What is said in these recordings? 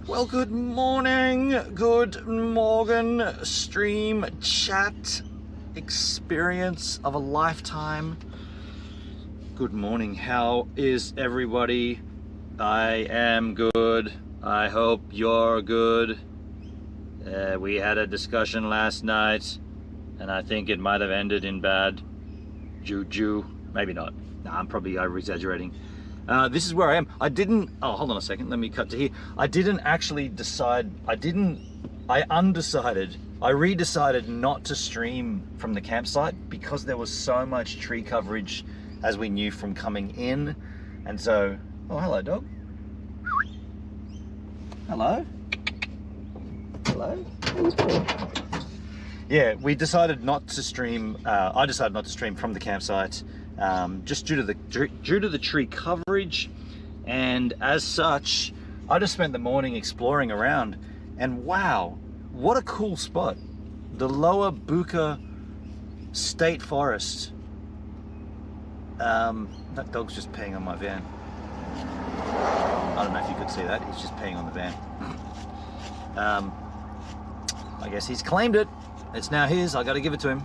Well, good morning, stream chat experience of a lifetime. Good morning, how is everybody? I am good, I hope you're good. We had a discussion last night, and I think it might have ended in bad juju.Maybe not, nah, I'm probably over-exaggerating. This is where I am. I didn't, oh, hold on a second, let me cut to here. I didn't actually decide, I redecided not to stream from the campsite because there was so much tree coverage as we knew from coming in. And so, oh, hello dog. Hello. Hello. Yeah, we decided not to stream, I decided not to stream from the campsite. Just due to the tree coverage, and as such I just spent the morning exploring around, and wow, what a cool spot. The Lower Buka State Forest. That dog's just peeing on my van. I don't know if you could see that, he's just peeing on the van. I guess he's claimed it, it's now his, I gotta give it to him.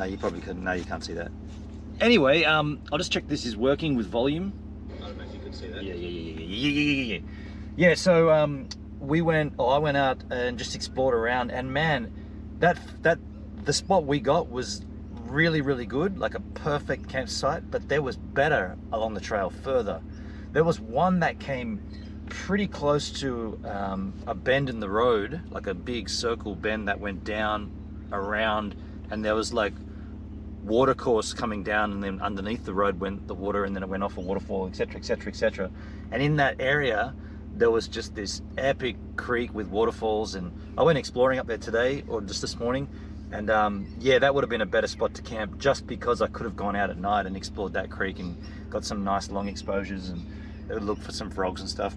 You probably couldn't, no, you can't see that. Anyway, I'll just check this is working with volume. I don't know if you could see that. Yeah. Yeah, so I went out and just explored around, and man, the spot we got was really, really good, like a perfect campsite, but there was better along the trail further. There was one that came pretty close to a bend in the road, like a big circle bend that went down around, and there was like water course coming down, and then underneath the road went the water, and then it went off a waterfall, etc, etc, etc. And in that area there was just this epic creek with waterfalls, and I went exploring up there today, or just this morning, and yeah, that would have been a better spot to camp, just because I could have gone out at night and explored that creek and got some nice long exposures and looked for some frogs and stuff.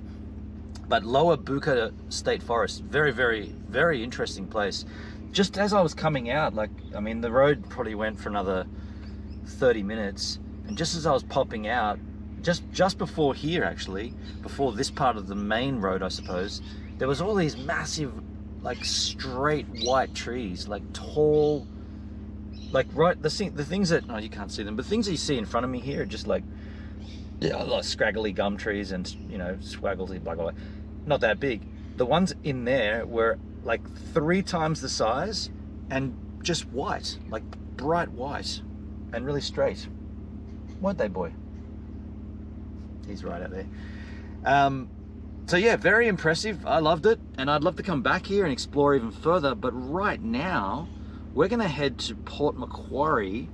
But Lower Buka State Forest, very, very, very interesting place. Just as I was coming out, like, I mean, the road probably went for another 30 minutes, and just as I was popping out, just before here actually, before this part of the main road, I suppose, there was all these massive, like, straight white trees, like tall, like, right, the things that, oh, you can't see them, but things that you see in front of me here are just like, yeah, like scraggly gum trees and, you know, swaggly, blah, blah, blah. Not that big. The ones in there were like 3 times the size and just white, like bright white and really straight. Weren't they, boy? He's right out there. So yeah, very impressive. I loved it, and I'd love to come back here and explore even further. But right now, we're going to head to Port Macquarie,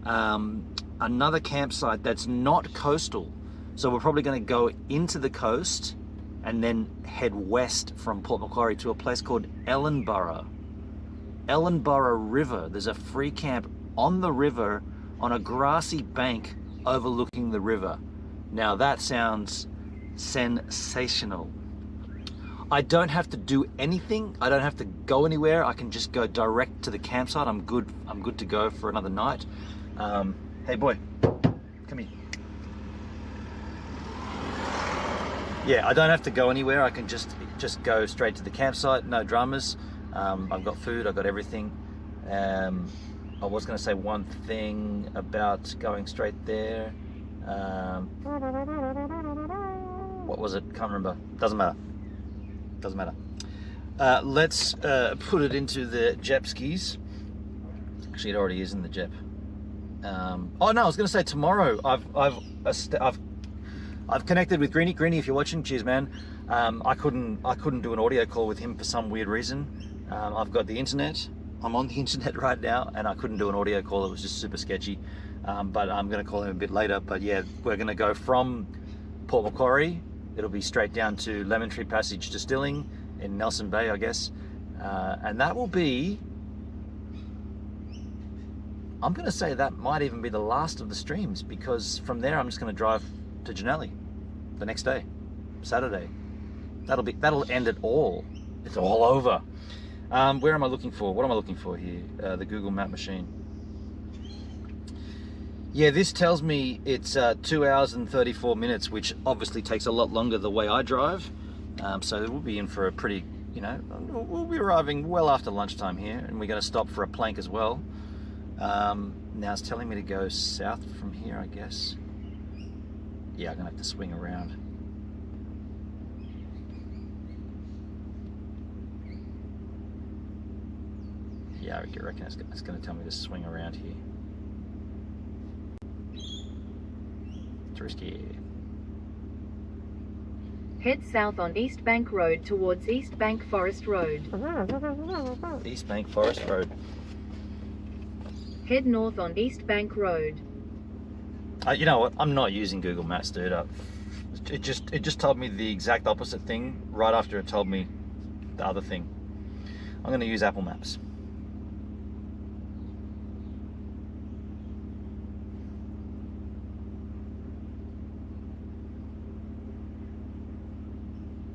another campsite that's not coastal. So we're probably going to go into the coast and then head west from Port Macquarie to a place called Ellenborough. Ellenborough River. There's a free camp on the river on a grassy bank overlooking the river. Now that sounds sensational. I don't have to do anything. I don't have to go anywhere. I can just go direct to the campsite. I'm good to go for another night. Hey boy, come here. Yeah, I don't have to go anywhere. I can just go straight to the campsite. No dramas. I've got food. I've got everything. I was going to say one thing about going straight there. What was it? Can't remember. Doesn't matter. Doesn't matter. Let's put it into the Jep skis. Actually, it already is in the Jep. Oh no, I was going to say tomorrow. I've connected with Greenie. Greenie, if you're watching, cheers, man. I couldn't do an audio call with him for some weird reason. I've got the internet. I'm on the internet right now, and I couldn't do an audio call. It was just super sketchy. But I'm going to call him a bit later. But yeah, we're going to go from Port Macquarie. It'll be straight down to Lemon Tree Passage Distilling in Nelson Bay, I guess. And that will be, I'm going to say that might even be the last of the streams, because from there I'm just going to drive to Janelli the next day, Saturday. That'll end it all. It's all over. Where am I looking for? What am I looking for here? The Google Map machine. Yeah, this tells me it's 2 hours and 34 minutes, which obviously takes a lot longer the way I drive. So we'll be in for a pretty, we'll be arriving well after lunchtime here, and we're going to stop for a plank as well. Now it's telling me to go south from here, I guess. Yeah, I'm going to have to swing around. Yeah, I reckon it's going to tell me to swing around here. It's risky. Head south on East Bank Road towards East Bank Forest Road. East Bank Forest Road. Head north on East Bank Road. You know what? I'm not using Google Maps, dude. It just told me the exact opposite thing right after it told me the other thing. I'm going to use Apple Maps.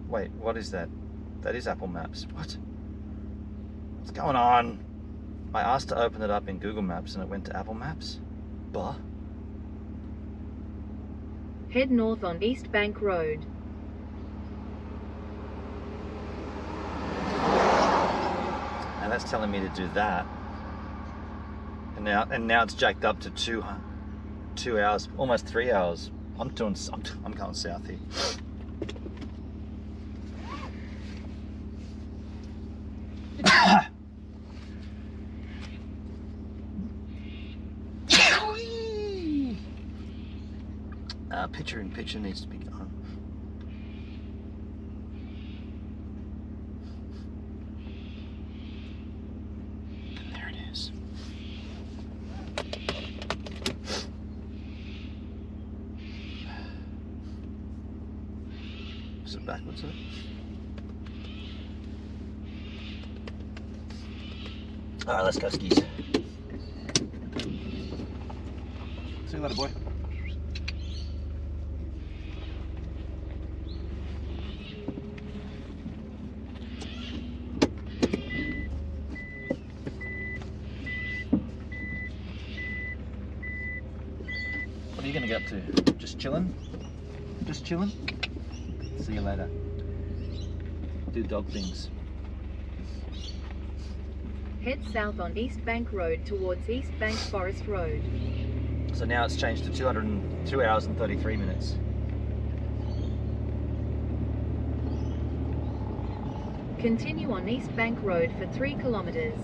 Wait, what is that? That is Apple Maps. What? What's going on? I asked to open it up in Google Maps and it went to Apple Maps? Bah. Head north on East Bank Road. Now that's telling me to do that. And now it's jacked up to 2 hours, almost 3 hours. I'm going south here. Picture in picture needs to be done. And there it is. Is it backwards? Alright, let's go skis. See you later, boy. What are you going to get up to? Just chilling? Just chilling? See you later. Do dog things. Head south on East Bank Road towards East Bank Forest Road. So now it's changed to 2 hours and 33 minutes. Continue on East Bank Road for 3 kilometers.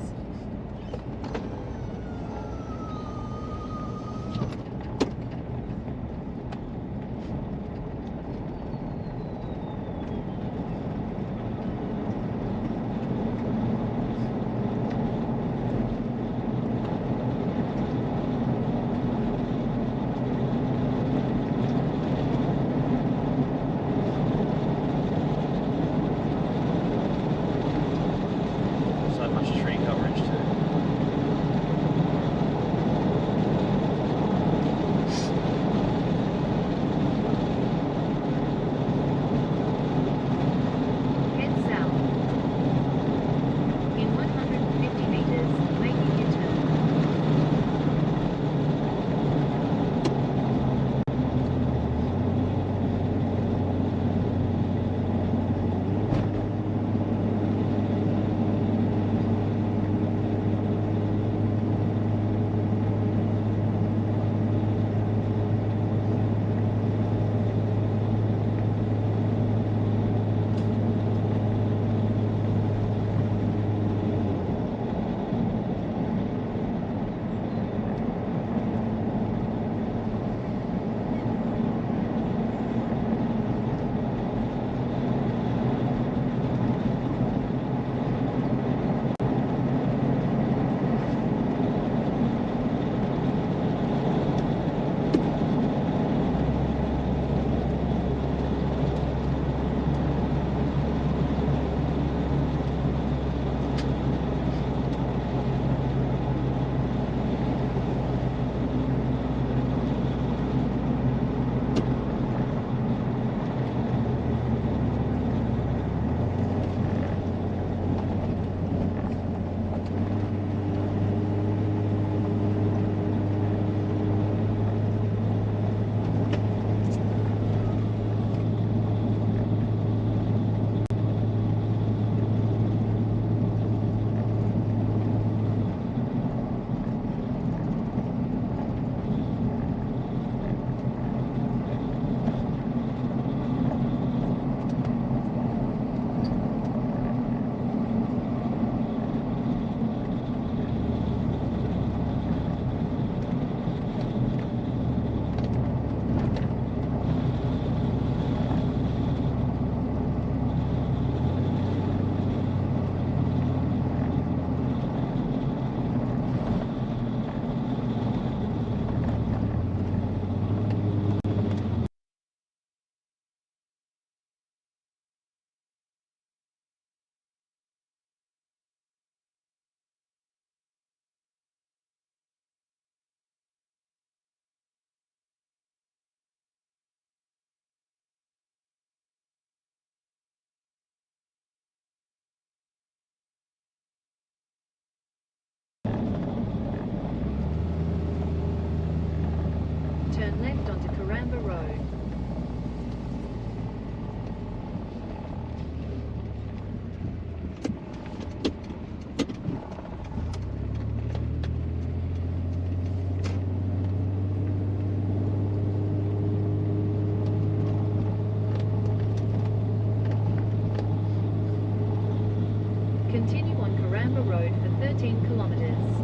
Road. Continue on Caramba Road for 13 kilometers.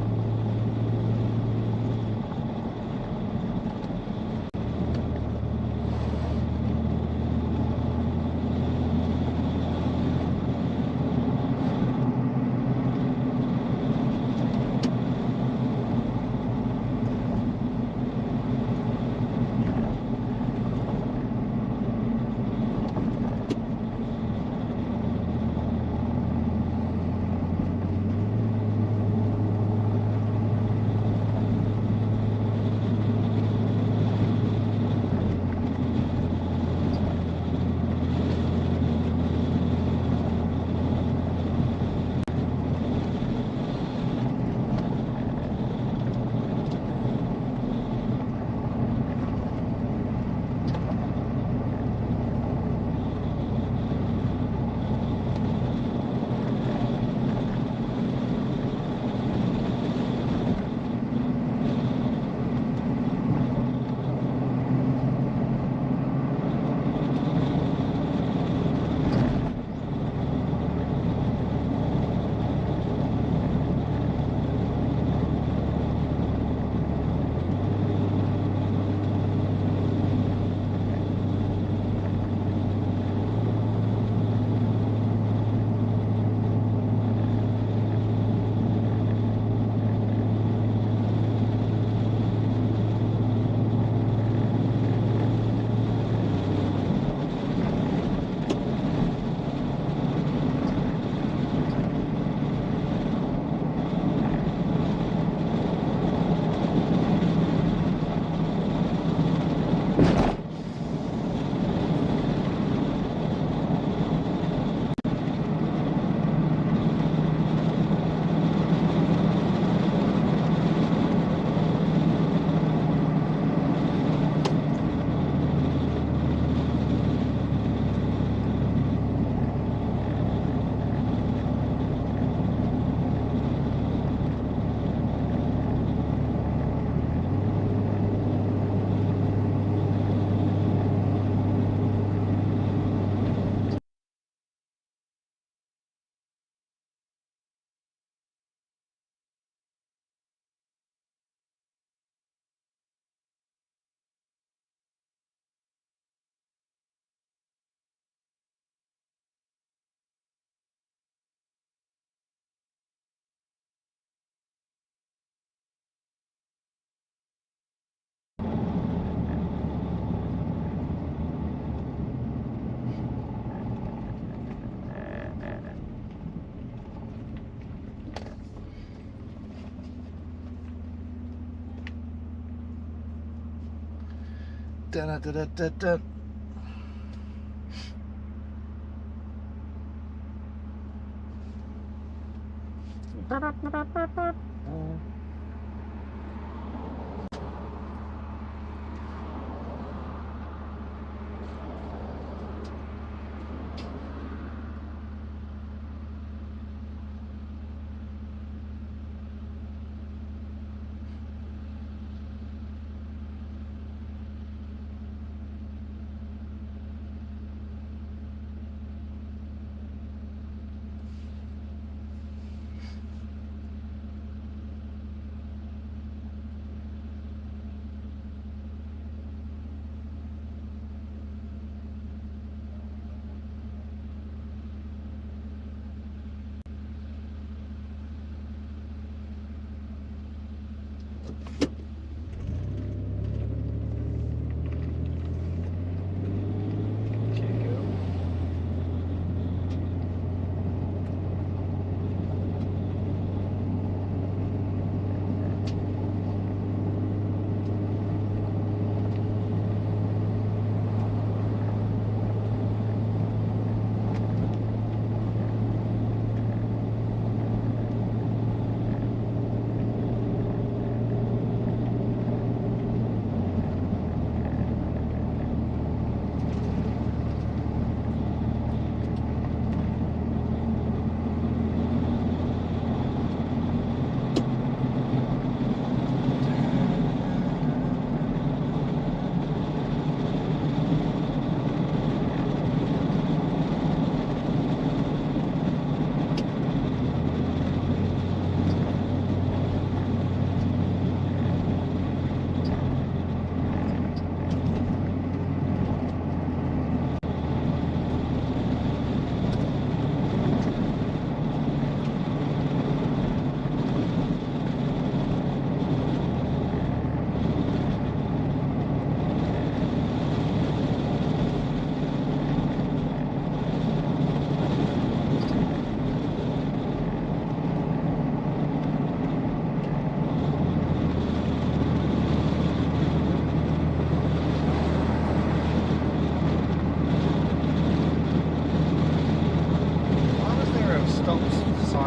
Da, da, da, da, da, da.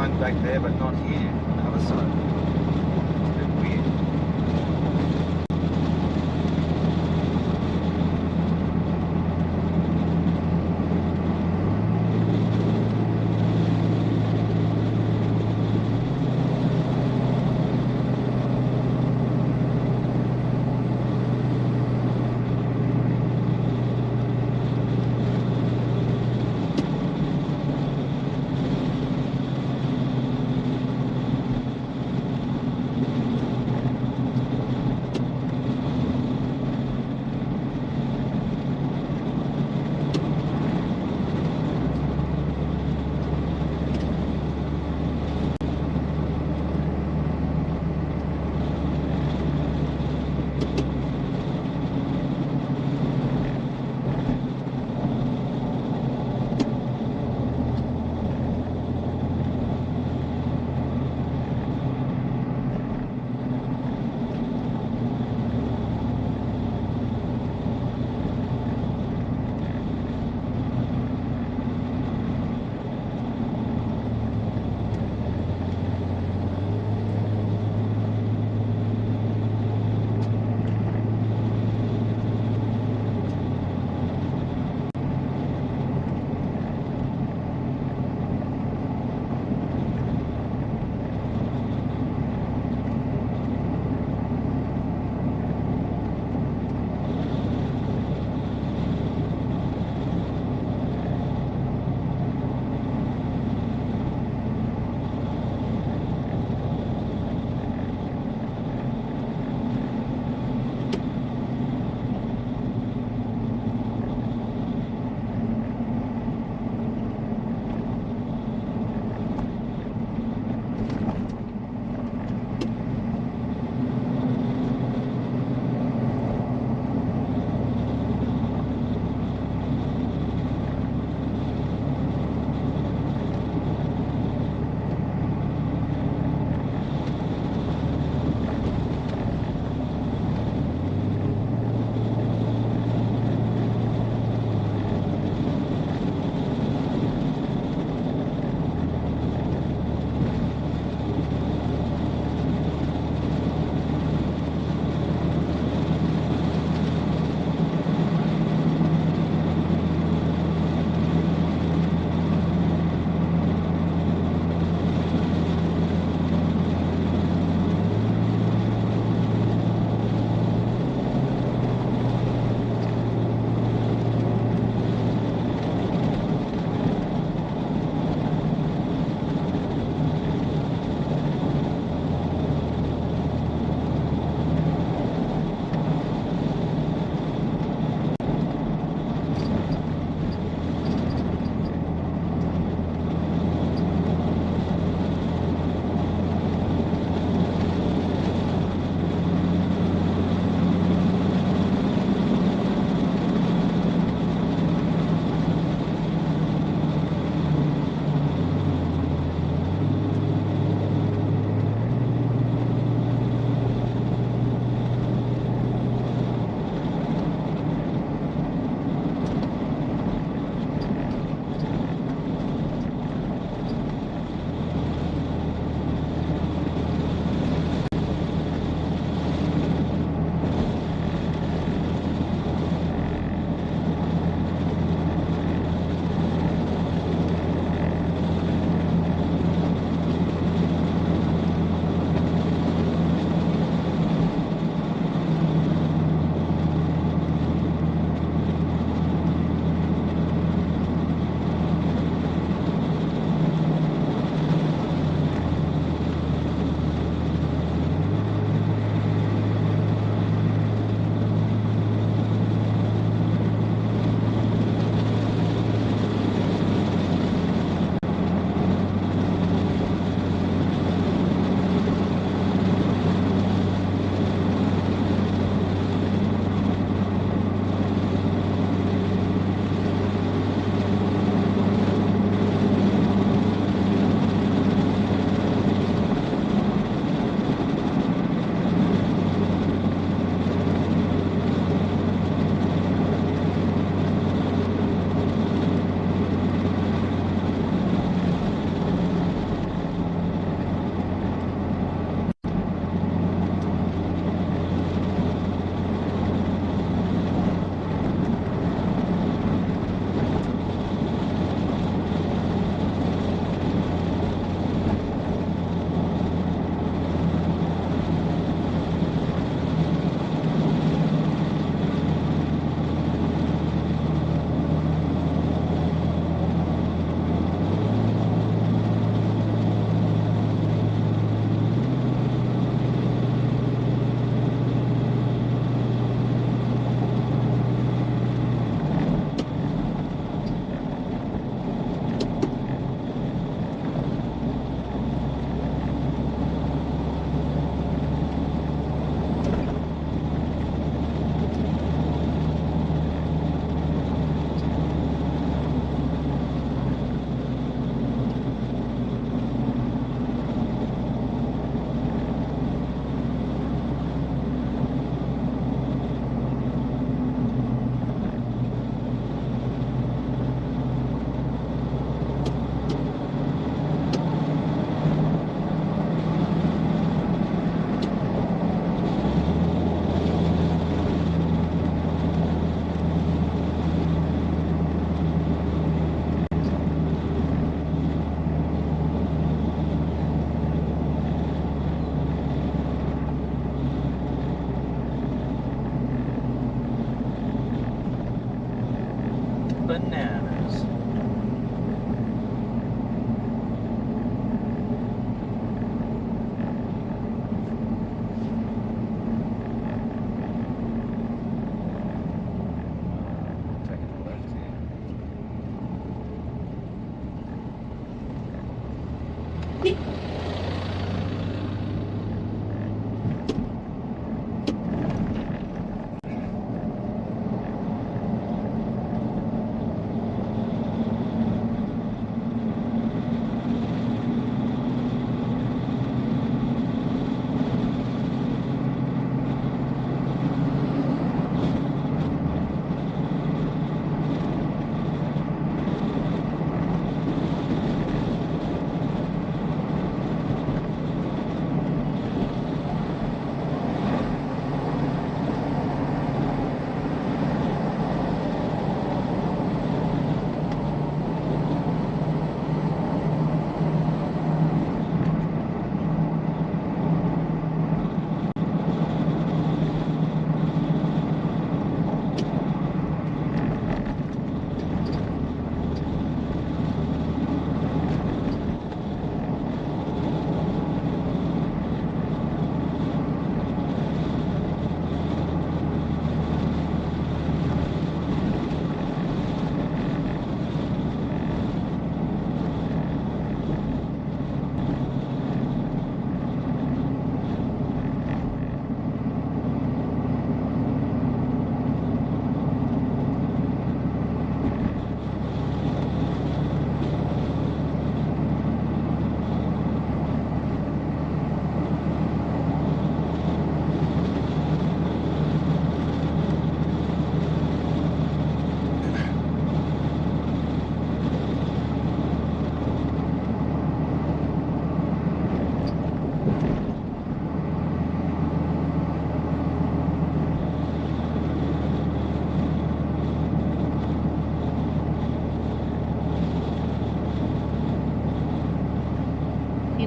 fine back there, but not here on the other side. It's a bit weird.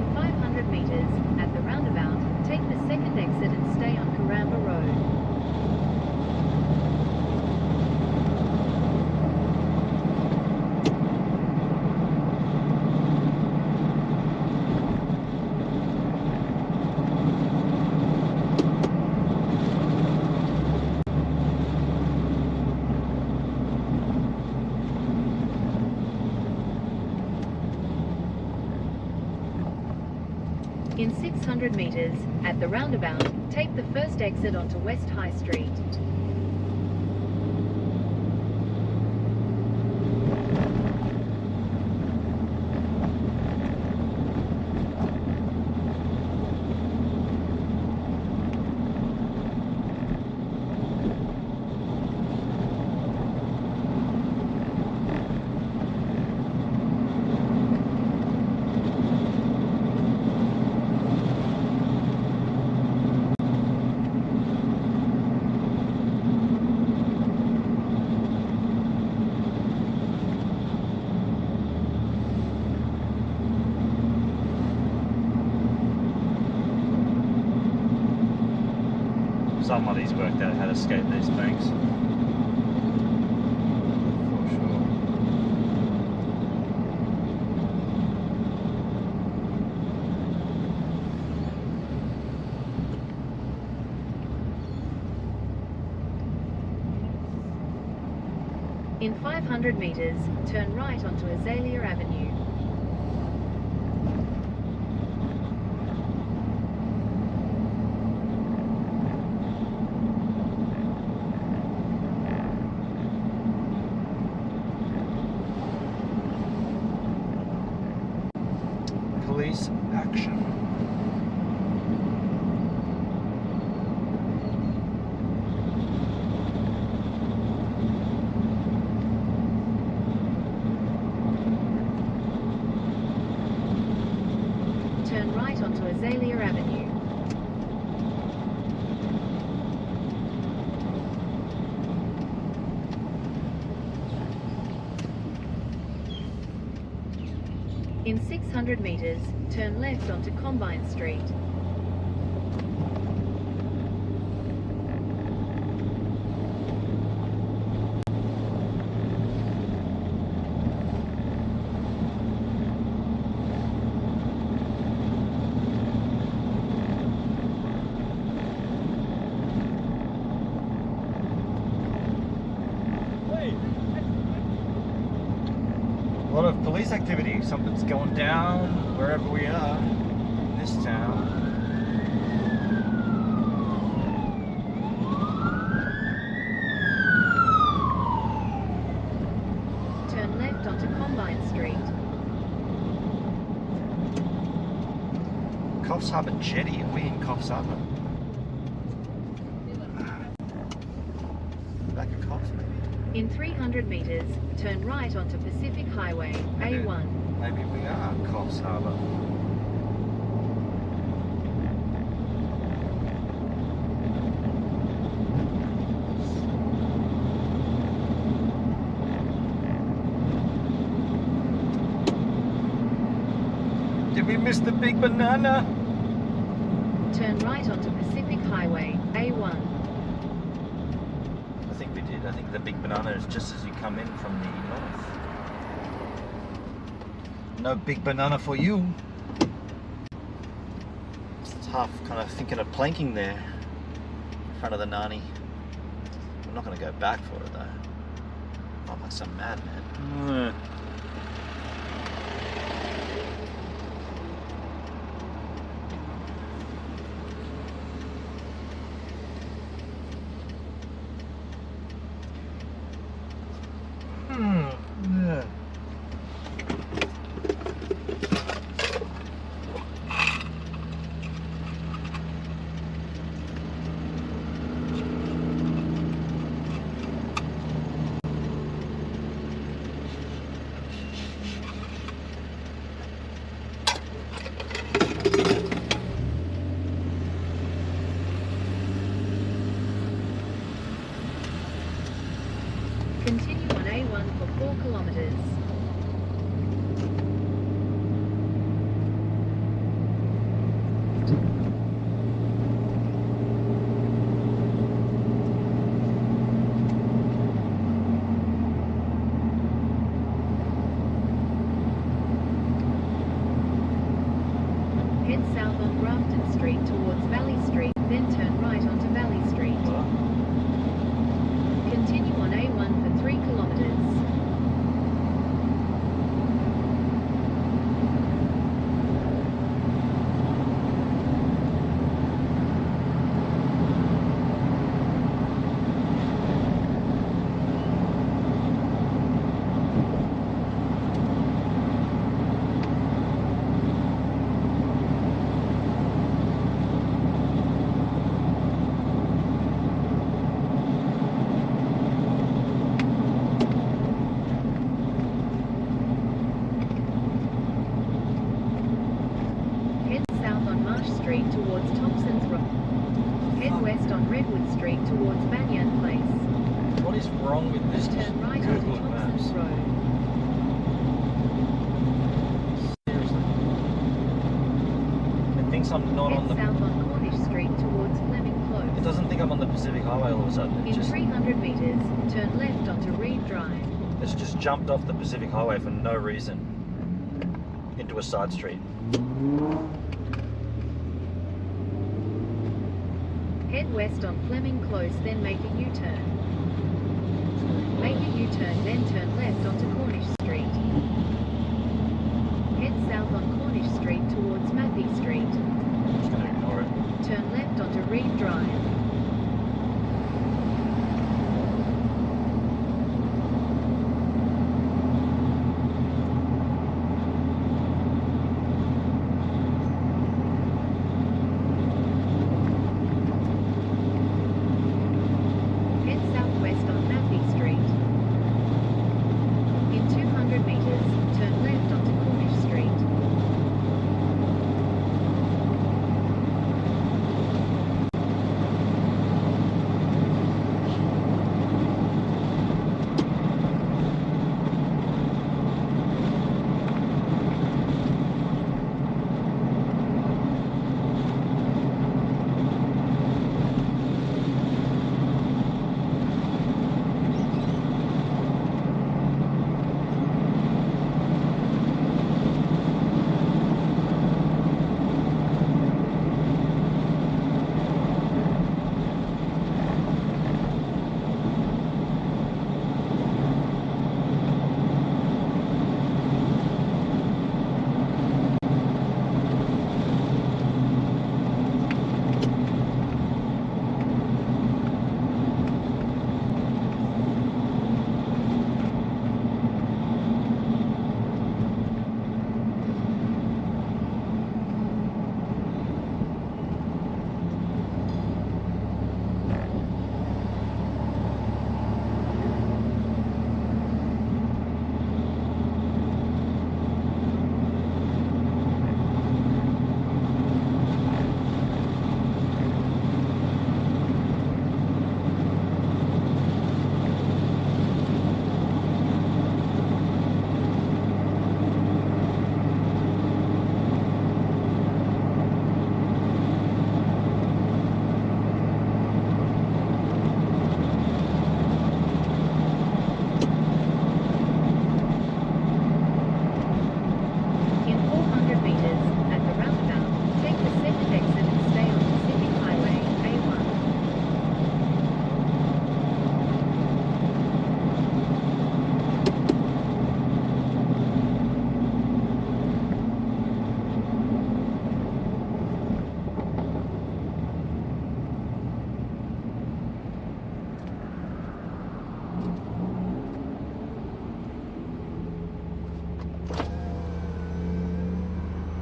In 500 meters, at the roundabout, take the second exit and stay on Karamba Road. In 600 meters, at the roundabout, take the first exit onto West High Street. Somebody's worked out how to skate these banks. For sure. In 500 meters, turn right onto Azalea Avenue. Police action. Turn right onto Azalea Avenue. In 600 meters, turn left onto Combine Street. A lot of police activity. Something's going down wherever we are in this town. Turn left onto Combine Street. Coffs Harbour Jetty. Are we in Coffs Harbour? Back of Coffs, maybe? In 300 meters, turn right onto Pacific Highway, A1. Maybe we are Coffs Harbour. Did we miss the big banana? Turn right onto Pacific Highway, A1. I think we did. I think the big banana is just as you come in from the north. No big banana for you. It's half kind of thinking of planking there in front of the Nani. I'm not going to go back for it though. I'm like some madman. Yeah. Continue on A1 for 4 kilometers. Head south on Grafton Street towards Valley Street, then turn right onto Valley Street. Continue on A1 for 3 kilometers. Towards Thompson's Road. Head west on Redwood Street towards Banyan Place. What is wrong with this? Turn right onto Google Thompson's Maps? Road. Seriously. It thinks I'm not Head on the... south on Cornish Street towards Fleming Close. It doesn't think I'm on the Pacific Highway all of a sudden. In 300 meters, turn left onto Reed Drive. It's just jumped off the Pacific Highway for no reason into a side street. Head west on Fleming Close, then make a U-turn. Make a U-turn, then turn left onto Cornish Street. Head south on Cornish Street towards Mathey Street. I'm just going to ignore it. Turn left onto Reed Drive.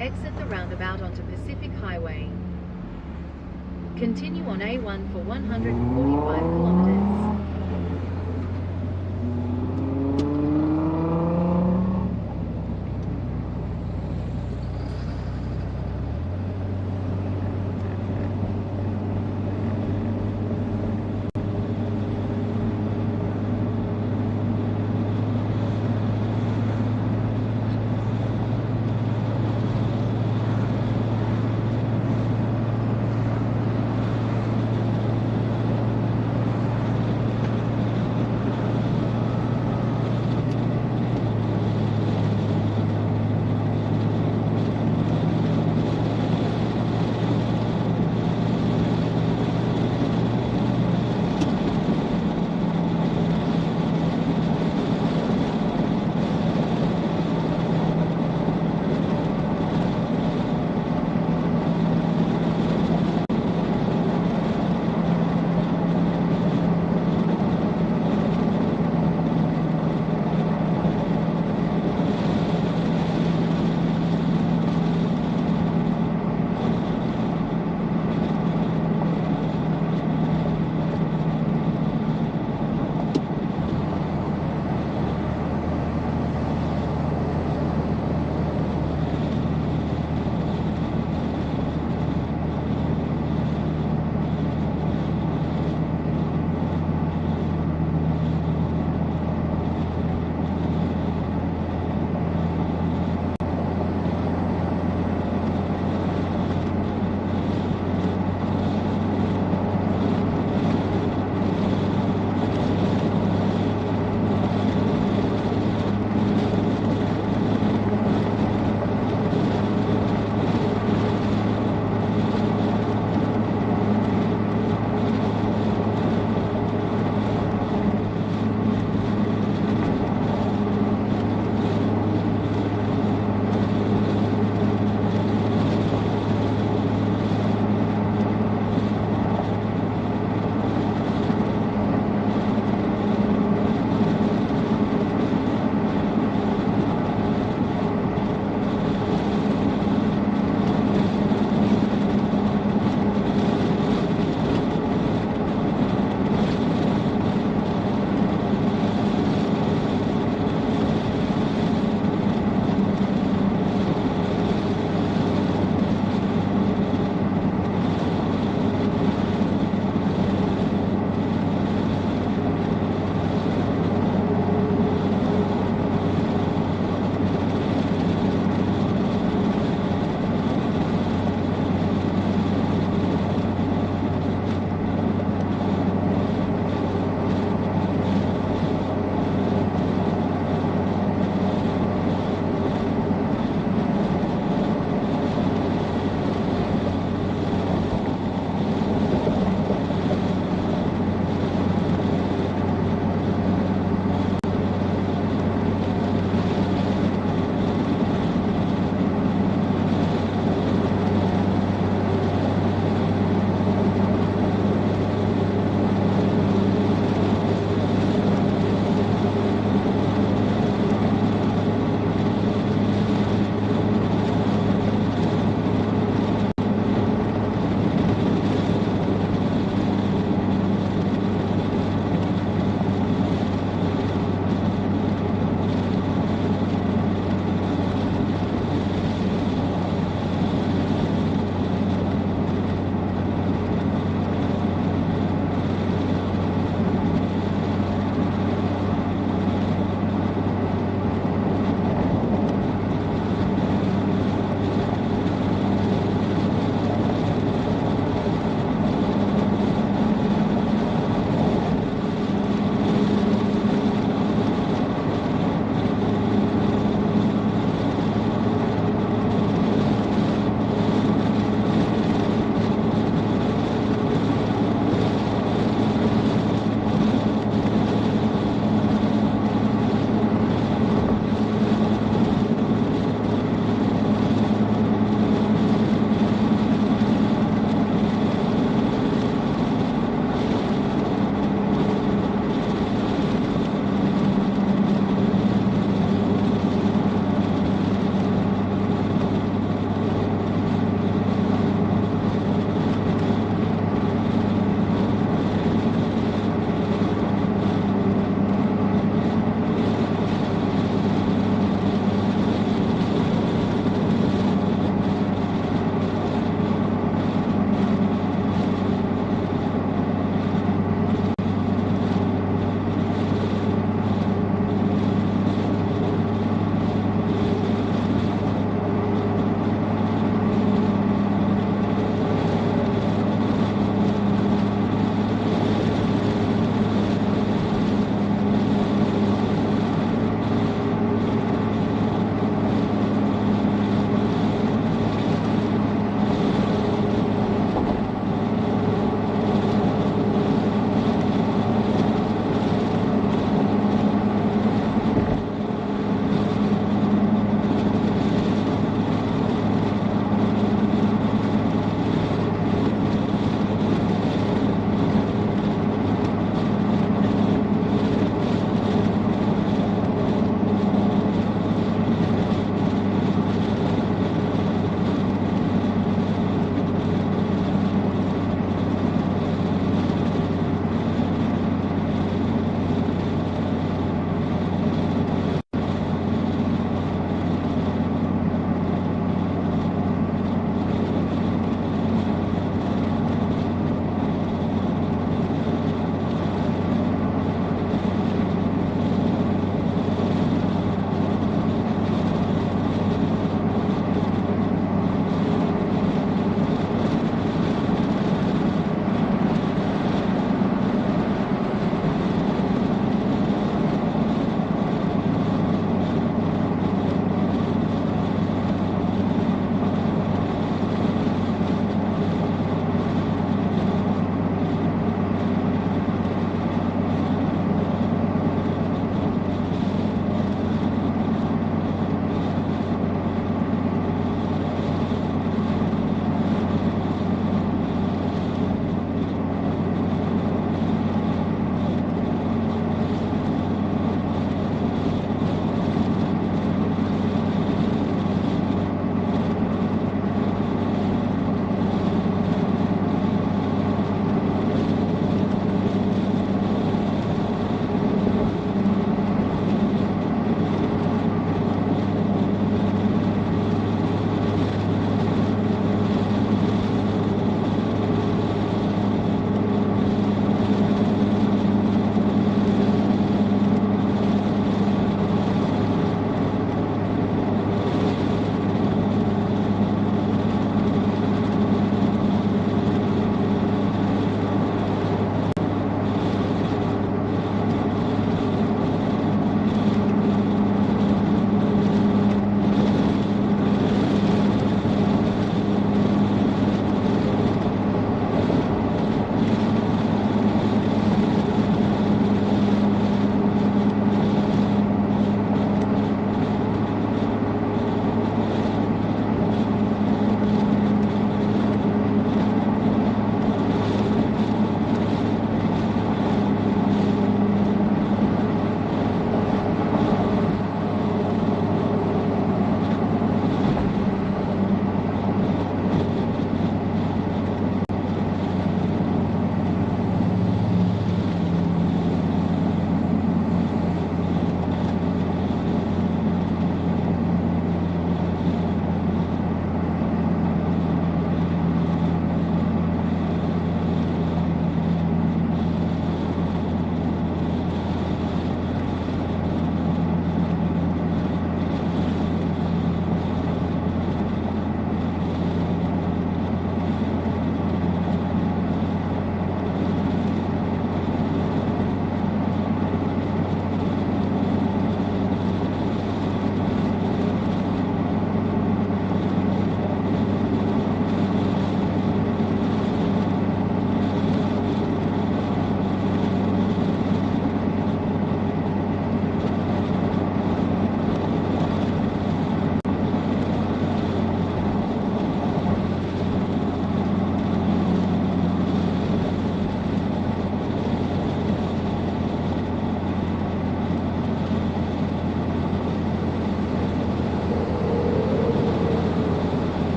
Exit the roundabout onto Pacific Highway. Continue on A1 for 145 kilometers.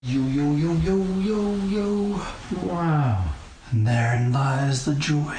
Yo, yo, yo, yo, yo, yo. Wow. And therein lies the joy.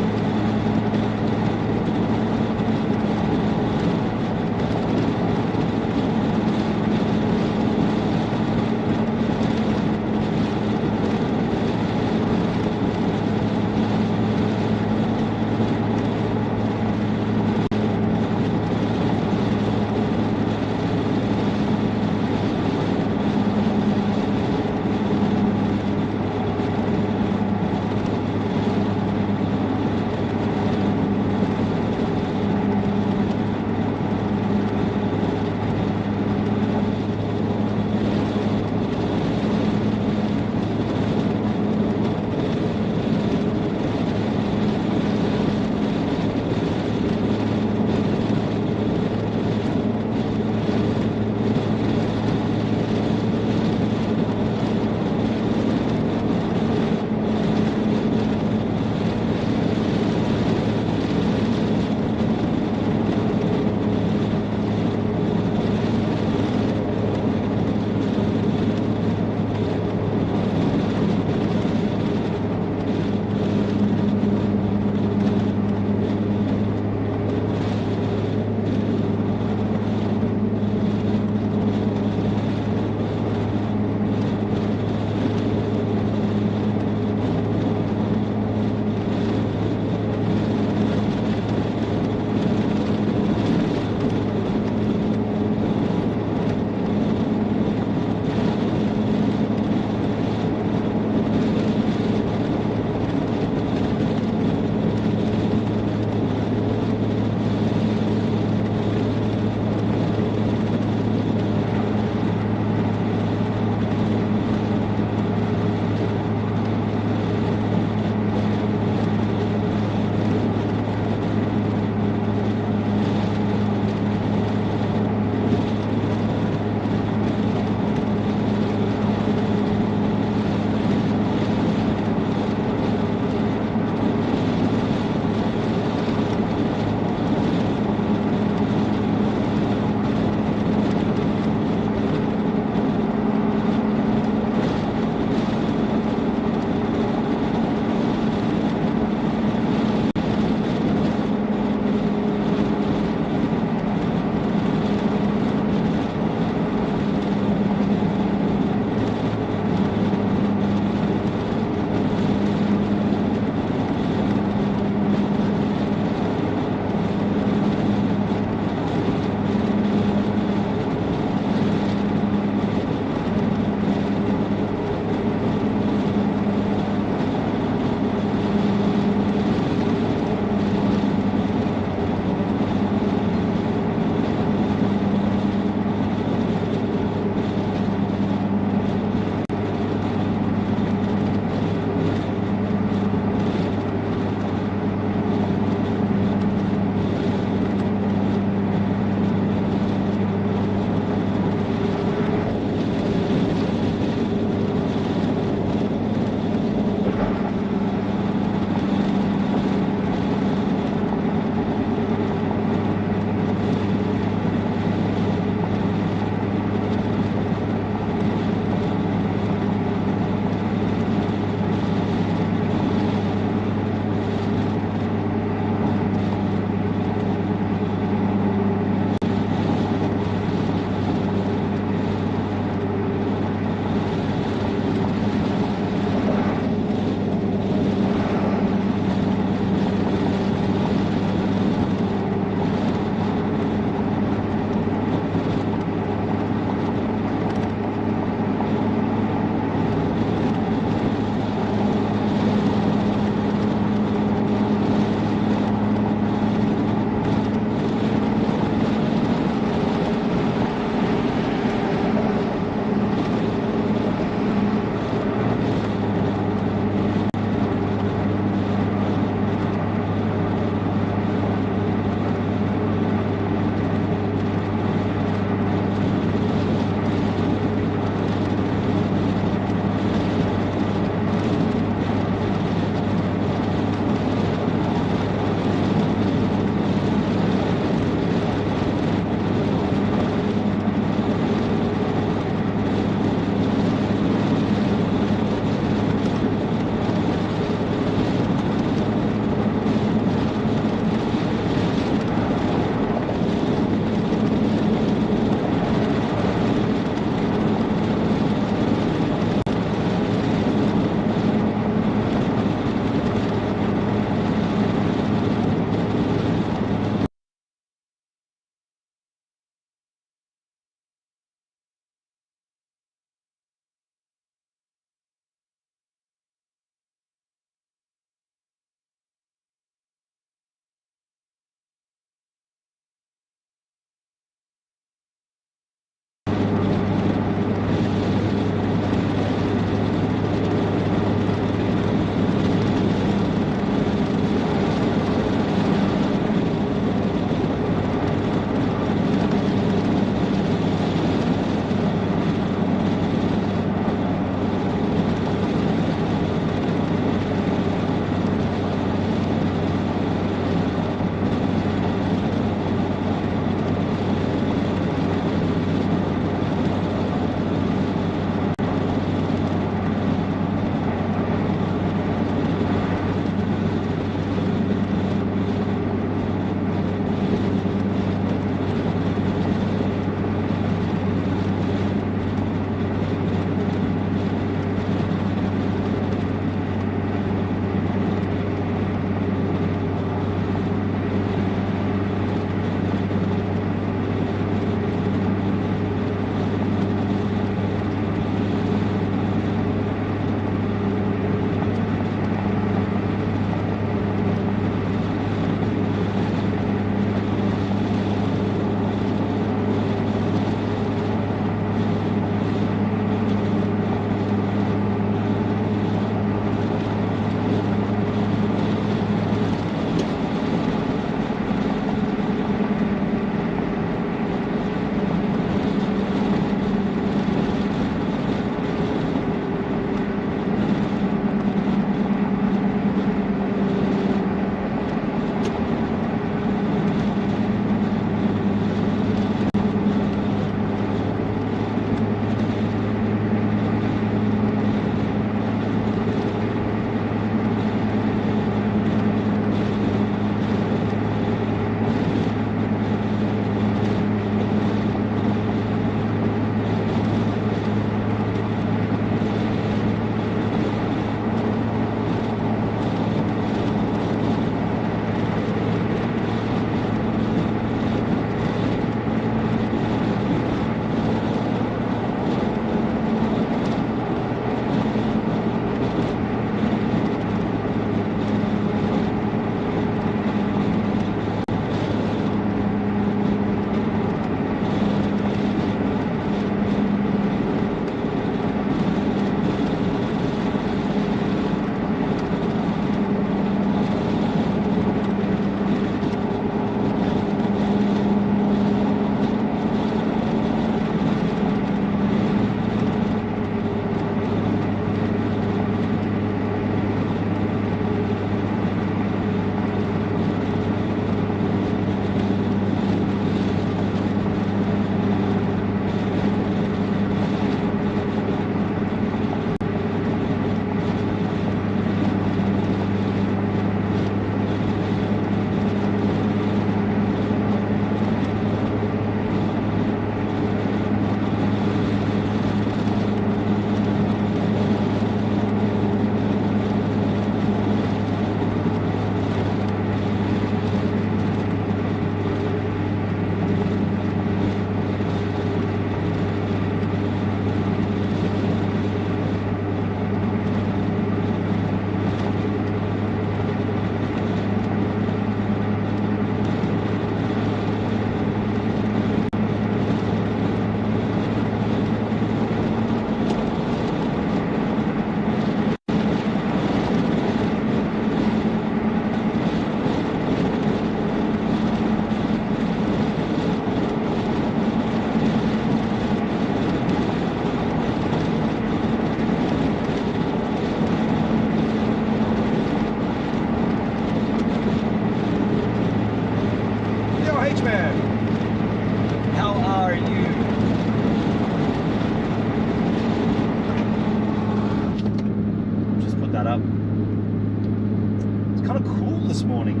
cool this morning.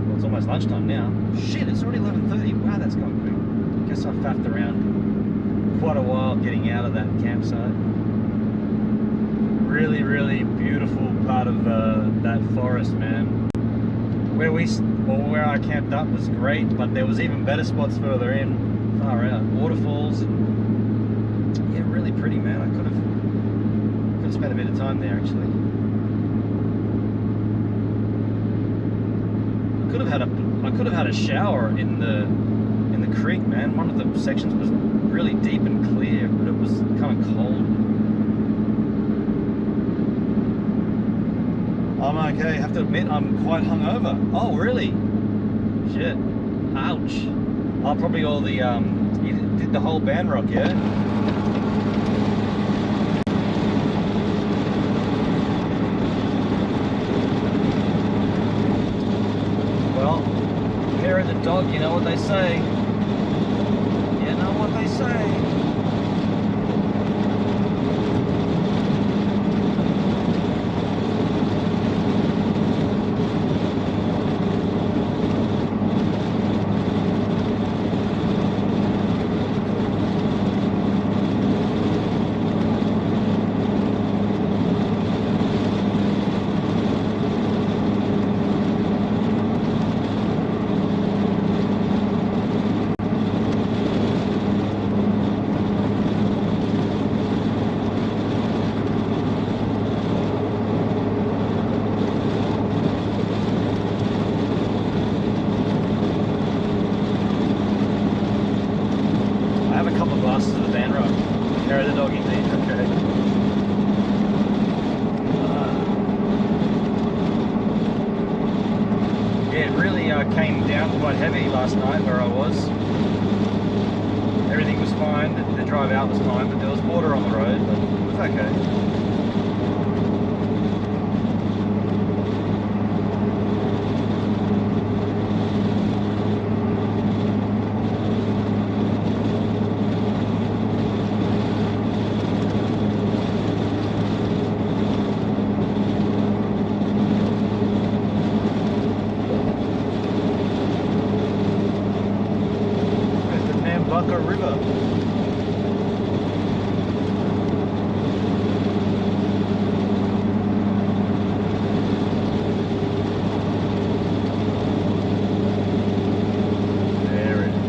Well, it's almost lunchtime now. Shit, it's already 11:30. Wow, that's gone quick. Guess I faffed around quite a while getting out of that campsite. Really, really beautiful part of that forest, man. Where I camped up was great, but there was even better spots further in, far out. Waterfalls, and yeah, really pretty, man. I could have spent a bit of time there actually. I could have had a shower in the creek, man. One of the sections was really deep and clear, but it was kind of cold. I'm okay. I have to admit, I'm quite hungover. Oh, really? Shit. Ouch. Oh, probably all the, you did the whole band rock, yeah? Well, hair of the dog, you know what they say. You know what they say. Came down quite heavy last night where I was. Everything was fine, the drive out was fine, but there was water on the road, but it was okay. River. There it is.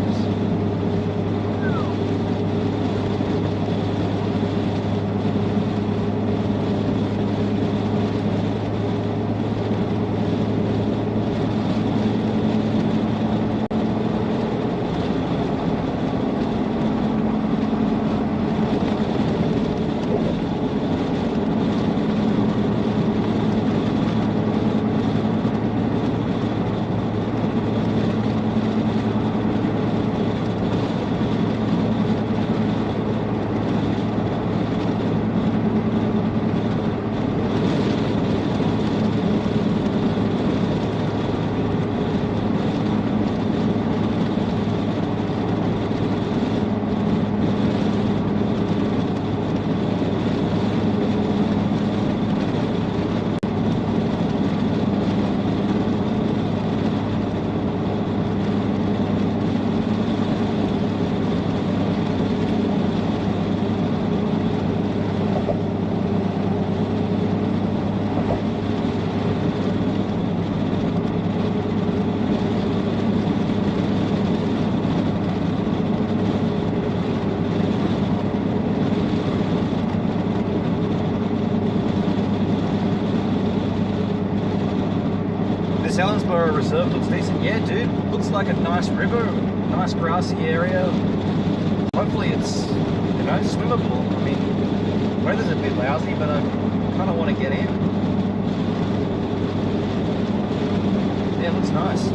This Ellenborough Reserve looks decent. Yeah, dude. Looks like a nice river, nice grassy area. Hopefully it's, you know, swimmable. I mean, weather's a bit lousy, but I kind of want to get in. Yeah, it looks nice.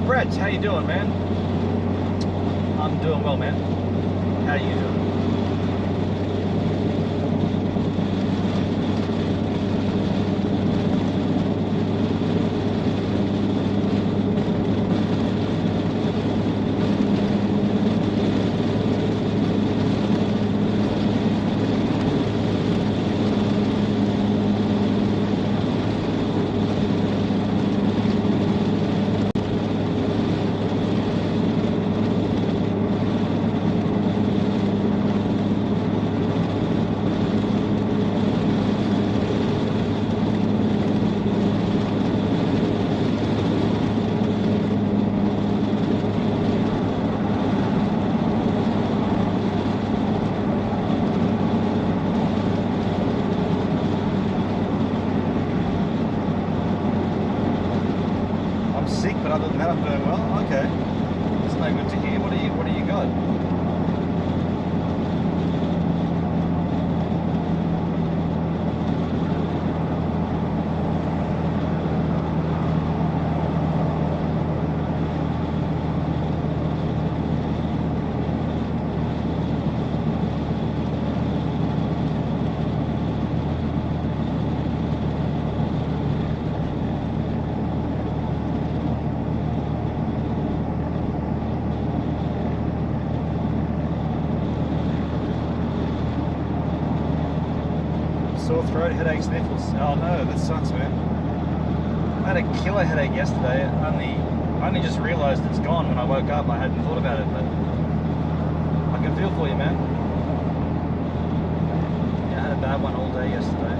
Brett, how you doing, man? I'm doing well, man. How you doing? Sick, but other than that, I'm doing well. Okay, that's no good to hear. What do you got? Sore throat, headache, sniffles. Oh no, that sucks, man. I had a killer headache yesterday. I only just realised it's gone when I woke up. I hadn't thought about it, but I can feel for you, man. Yeah, I had a bad one all day yesterday.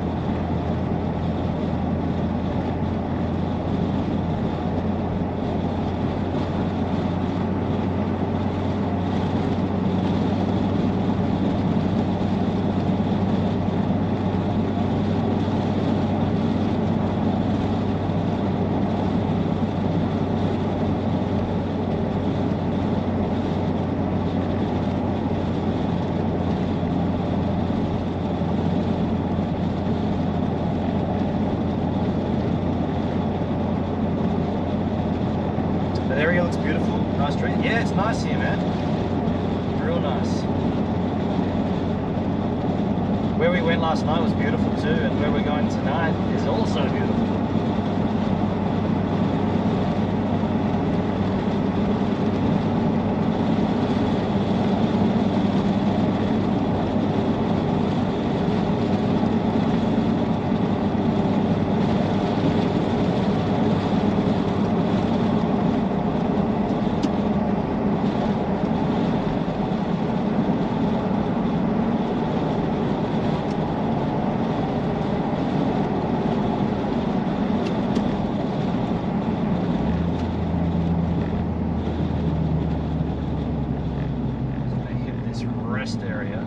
That area looks beautiful. Nice street. Yeah, it's nice here, man. Real nice. Where we went last night was beautiful too, and where we're going tonight is also beautiful. Rest area.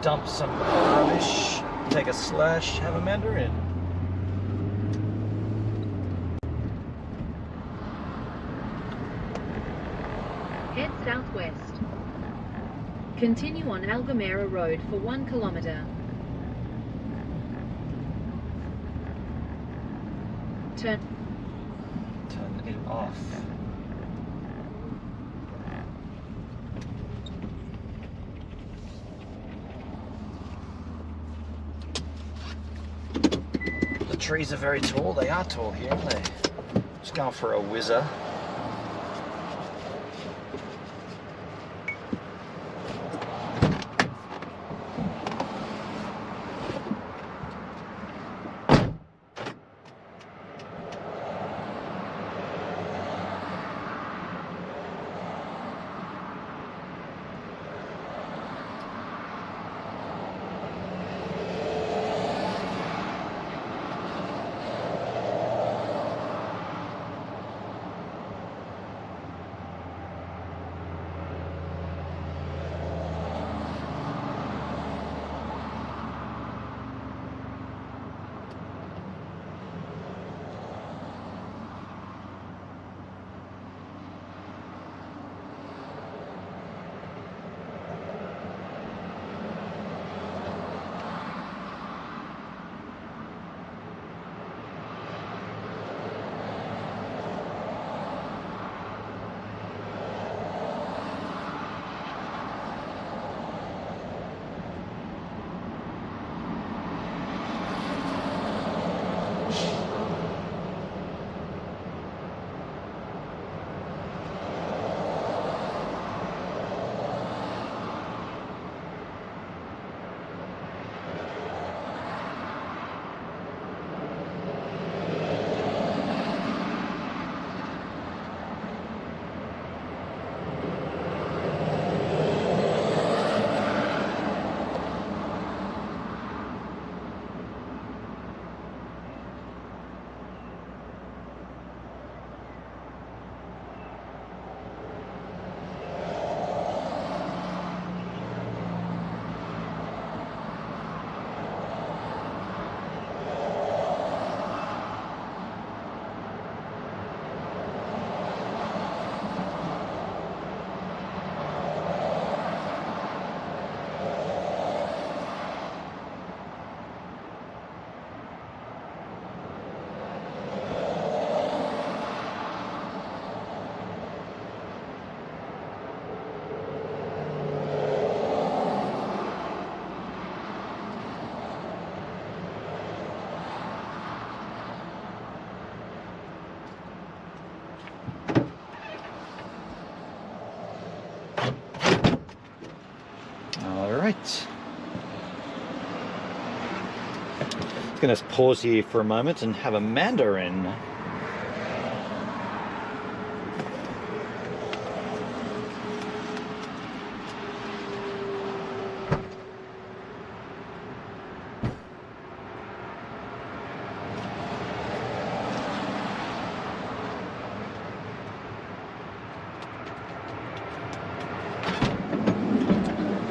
Dump some rubbish, take a slash, have a mandarin. Head southwest. Continue on Ellenborough Road for 1 kilometre. Turn it off. The trees are very tall. They are tall here, aren't they? Just going for a whizzer. Right. I'm going to pause here for a moment and have a mandarin.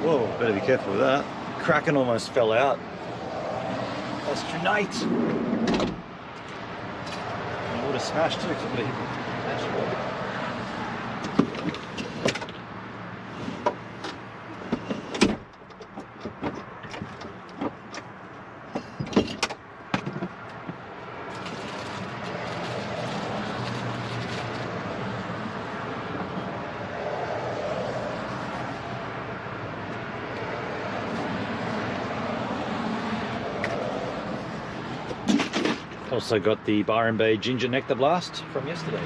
Whoa, better be careful with that. Kraken almost fell out. That's tonight. I would have smashed too, because I would have hit the dashboard. Also got the Byron Bay Ginger Nectar Blast from yesterday.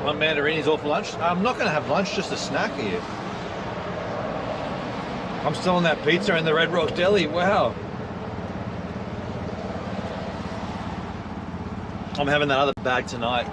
My mandarini's all for lunch. I'm not going to have lunch, just a snack here. I'm still on that pizza in the Red Rock Deli. Wow. I'm having that other bag tonight.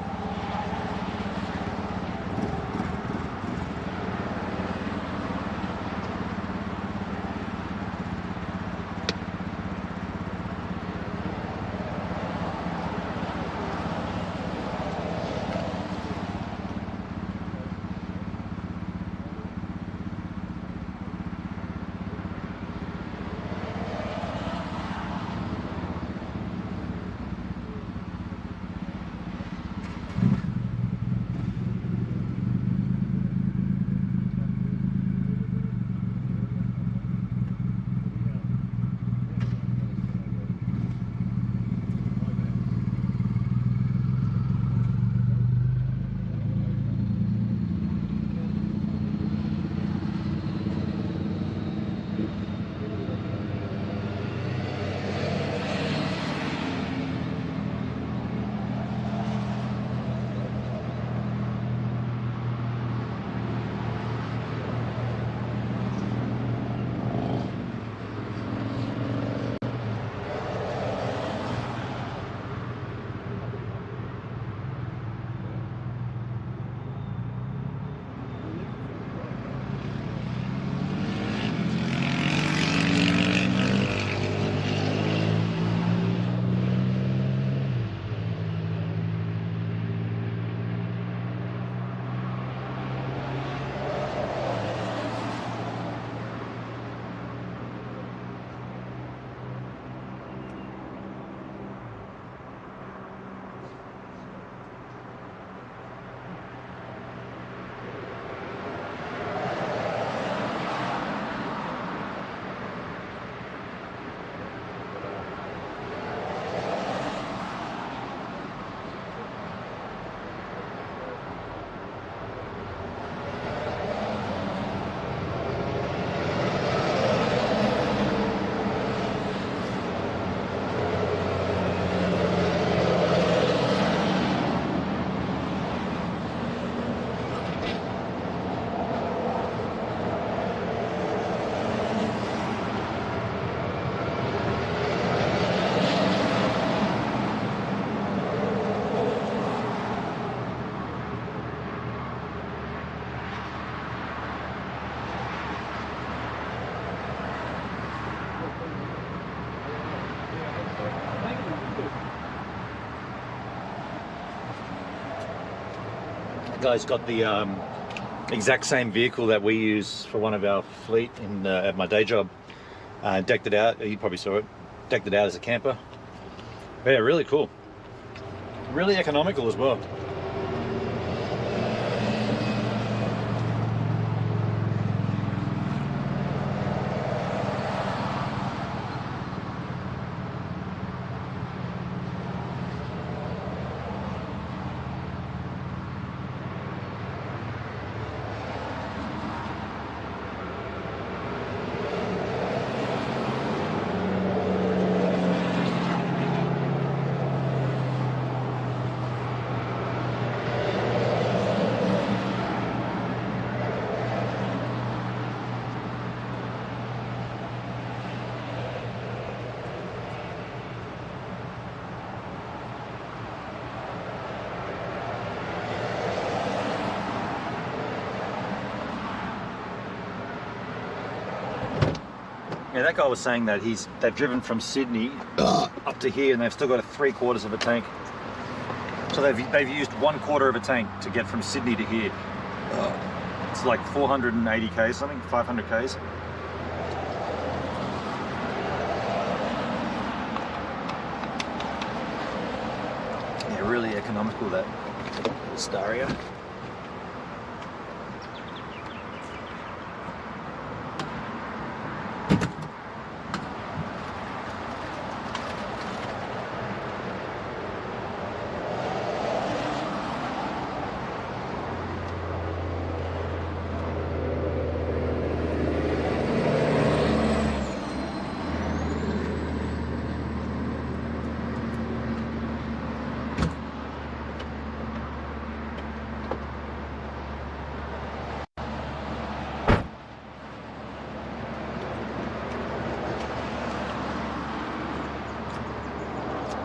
Guy's got the exact same vehicle that we use for one of our fleet in at my day job. Decked it out. You probably saw it. Decked it out as a camper. But yeah, really cool. Really economical as well. Yeah, that guy was saying that they've driven from Sydney up to here and they've still got 3/4 of a tank. So they've used 1/4 of a tank to get from Sydney to here. It's like 480 k's something, 500 k's. Yeah, really economical, that Staria.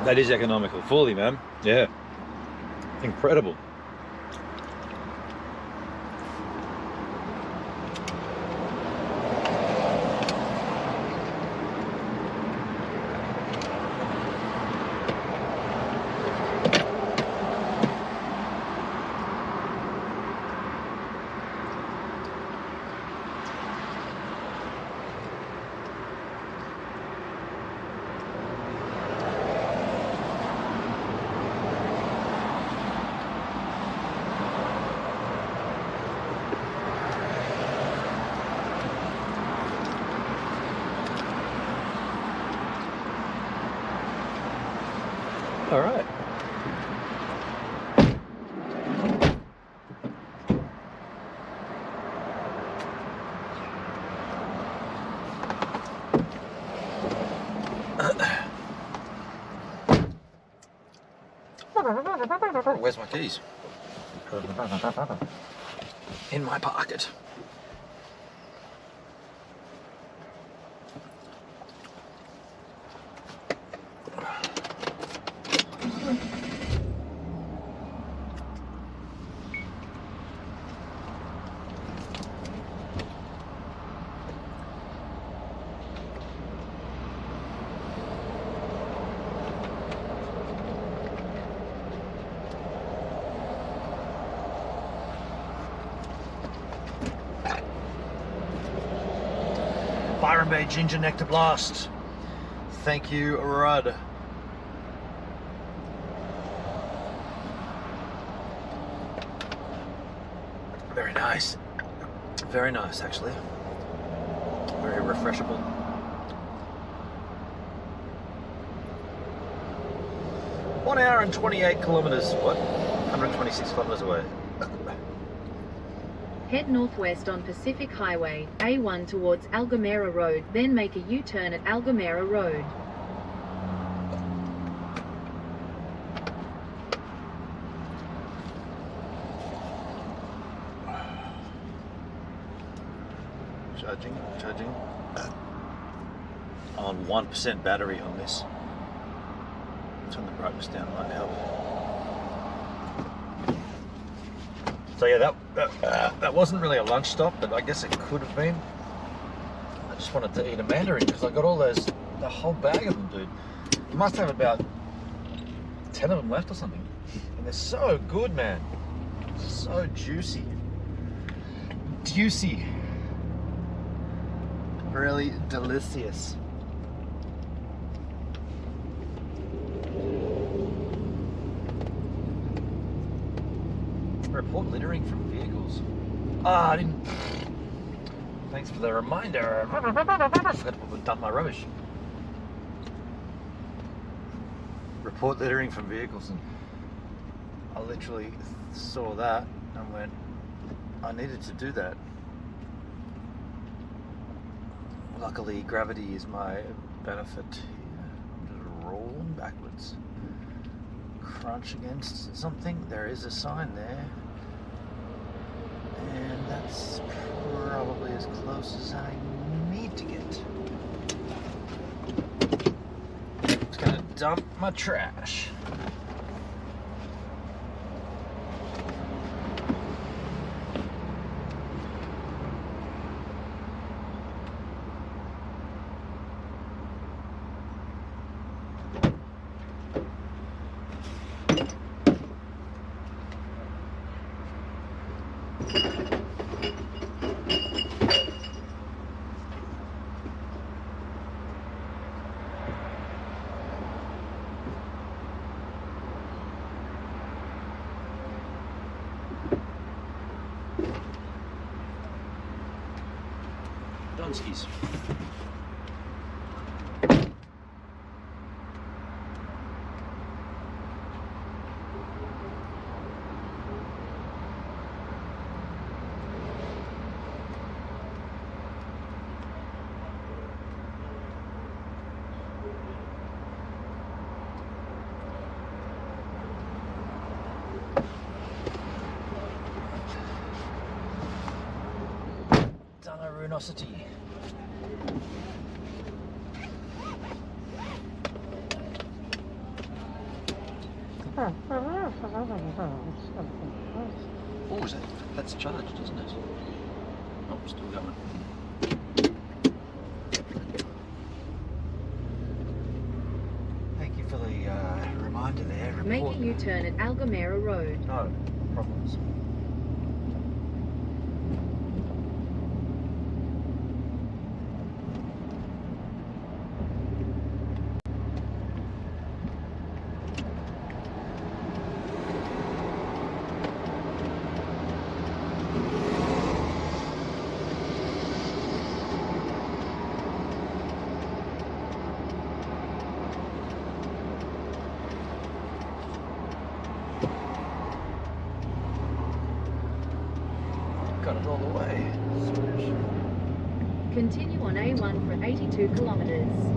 That is economical, fully, man. Yeah. Incredible. All right. Where's my keys? In my pocket. Byron Bay Ginger Nectar Blast. Thank you, Rudd. Very nice. Very nice, actually. Very refreshable. One hour and 28 kilometers. What? 126 kilometers away. Head northwest on Pacific Highway, A1 towards Algomera Road, then make a U-turn at Algomera Road. Charging. I'm on 1% battery on this. Turn the brightness down, might help. So yeah, that wasn't really a lunch stop, but I guess it could have been. I just wanted to eat a mandarin because I got all those, the whole bag of them, dude. You must have about 10 of them left or something. And they're so good, man. So juicy. Juicy. Really delicious. Report littering from vehicles. Ah, I didn't. Thanks for the reminder. I forgot to dump my rubbish. Report littering from vehicles, and I literally saw that and went, I needed to do that. Luckily, gravity is my benefit here. I'm just rolling backwards. Crunch against something. There is a sign there. And that's probably as close as I need to get. Just gonna dump my trash. Donskis. Ruinosity. Oh, that's charged, isn't it? Oh, still going. Thank you for the reminder there. Make a U-turn at Ellenborough Road. No problems. Got it all the way. Continue on A1 for 82 kilometers.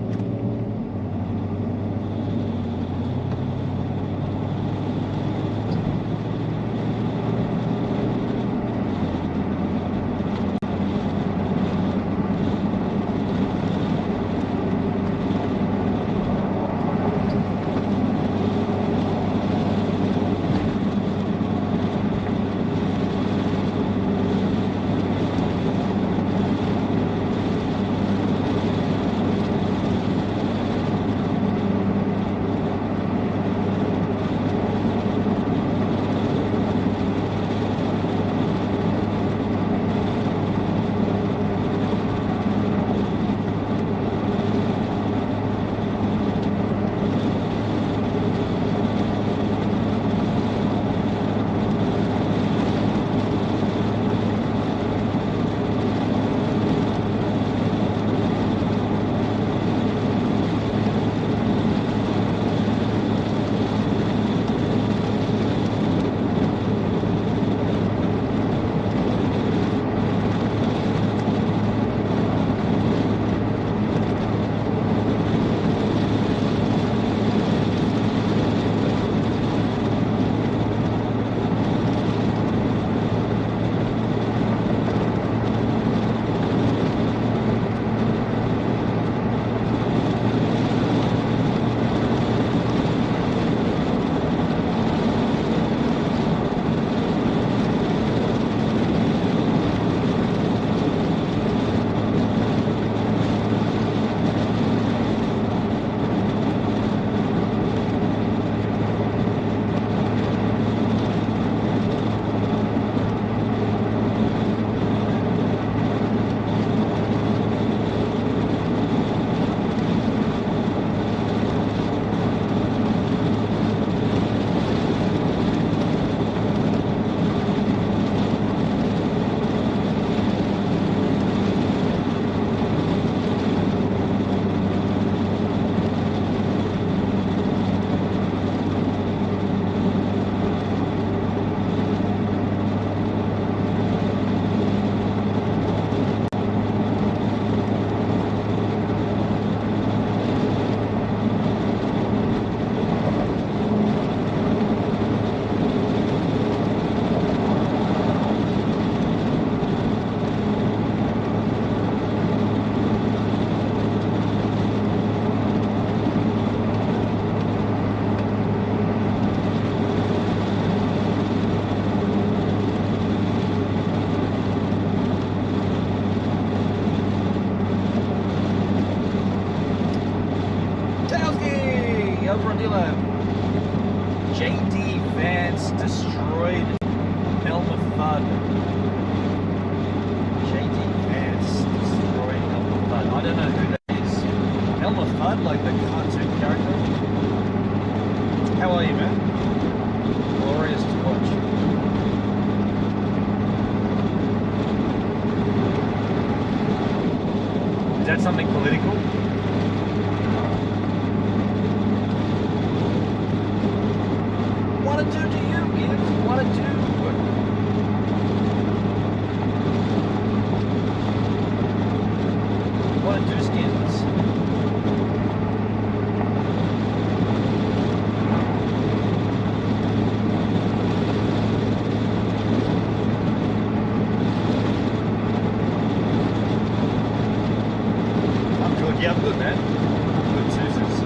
JD Vance destroyed Elmer Fudd. JD Vance destroyed Elmer Fudd. I don't know who that is. Elmer Fudd, like the cartoon character. How are you, man? Glorious to watch. Is that something political? What to do to you, kids? What to do? What to do, skins? I'm good. Yeah, I'm good, man. Good Susans.